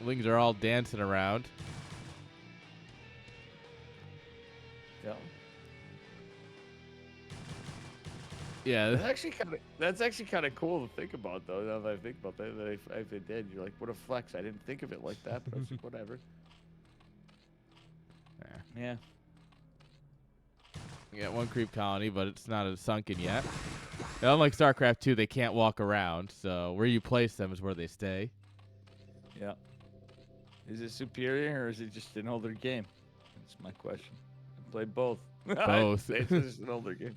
Lings are all dancing around. Yeah. Yeah. That's actually kind of cool to think about, though. Now that I think about that, if it did, you're like, what a flex. I didn't think of it like that, but I was like, whatever. Yeah. You got one creep colony, but it's not as sunken yet. And unlike StarCraft 2, they can't walk around, so where you place them is where they stay. Yeah. Is it superior or is it just an older game? That's my question. I play both. Both. It's just an older game.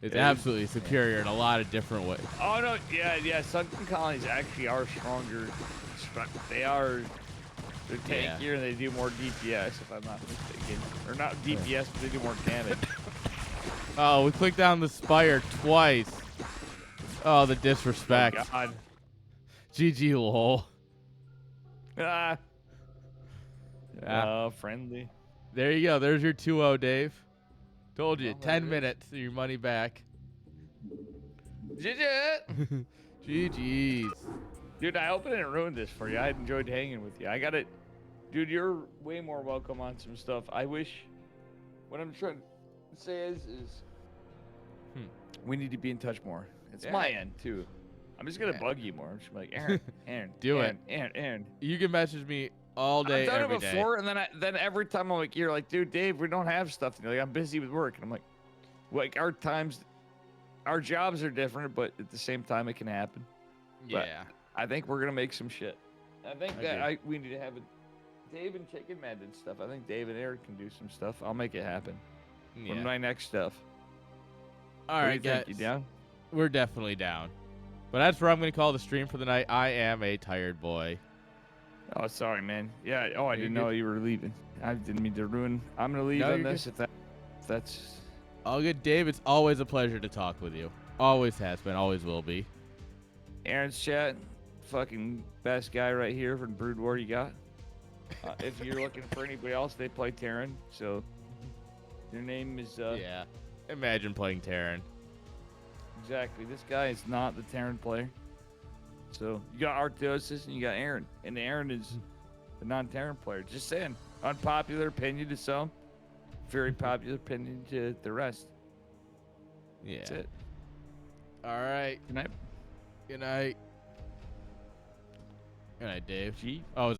It's It absolutely is, superior in a lot of different ways. Oh no, yeah. Sunken colonies actually are stronger. They're tankier Yeah. and they do more DPS, if I'm not mistaken. Or not DPS, but they do more damage. Oh, we clicked down the spire twice. Oh, the disrespect. Oh, God. GG lol. Ah. Ah. Oh, friendly. There you go. There's your 2-0, Dave. Told you, Well, there 10 it is. minutes, your money back. GG. GG's. Dude, I hope I didn't ruin this for you. I enjoyed hanging with you. I got it. Dude, you're way more welcome on some stuff. I wish. What I'm trying to say is we need to be in touch more. It's Yeah. my end, too. I'm just going to bug you more. I'm just like, Aaron, Do Aaron, Aaron. You can message me all day, I've done every it day. before, and then every time I'm like, you're like, dude, Dave, we don't have stuff. And you're like, I'm busy with work. And I'm like, our jobs are different, but at the same time, it can happen. But Yeah. I think we're gonna make some shit. I think I that do. we need to have Dave and Chicken Man and stuff. I think Dave and Eric can do some stuff. I'll make it happen. For Yeah. my next stuff. All What do right, you think? guys. You down? We're definitely down. But that's where I'm going to call the stream for the night. I am a tired boy. Oh, sorry, man. Yeah. Oh, I You're didn't good. know you were leaving. I didn't mean to ruin. I'm gonna leave No, on you're this if that's. All good, Dave. It's always a pleasure to talk with you. Always has been, always will be. Aaron's chat. Fucking best guy right here from Brood War you got. If you're looking for anybody else, they play Terran. So their name is Yeah. Imagine playing Terran. exactly. This guy is not the Terran player. So you got Arcteosis and you got Aaron, and Aaron is the non-Terran player. Just saying, unpopular opinion to some, very popular opinion to the rest. Yeah. That's it. All right. Good night. Good night. Good night, Dave. G. Oh,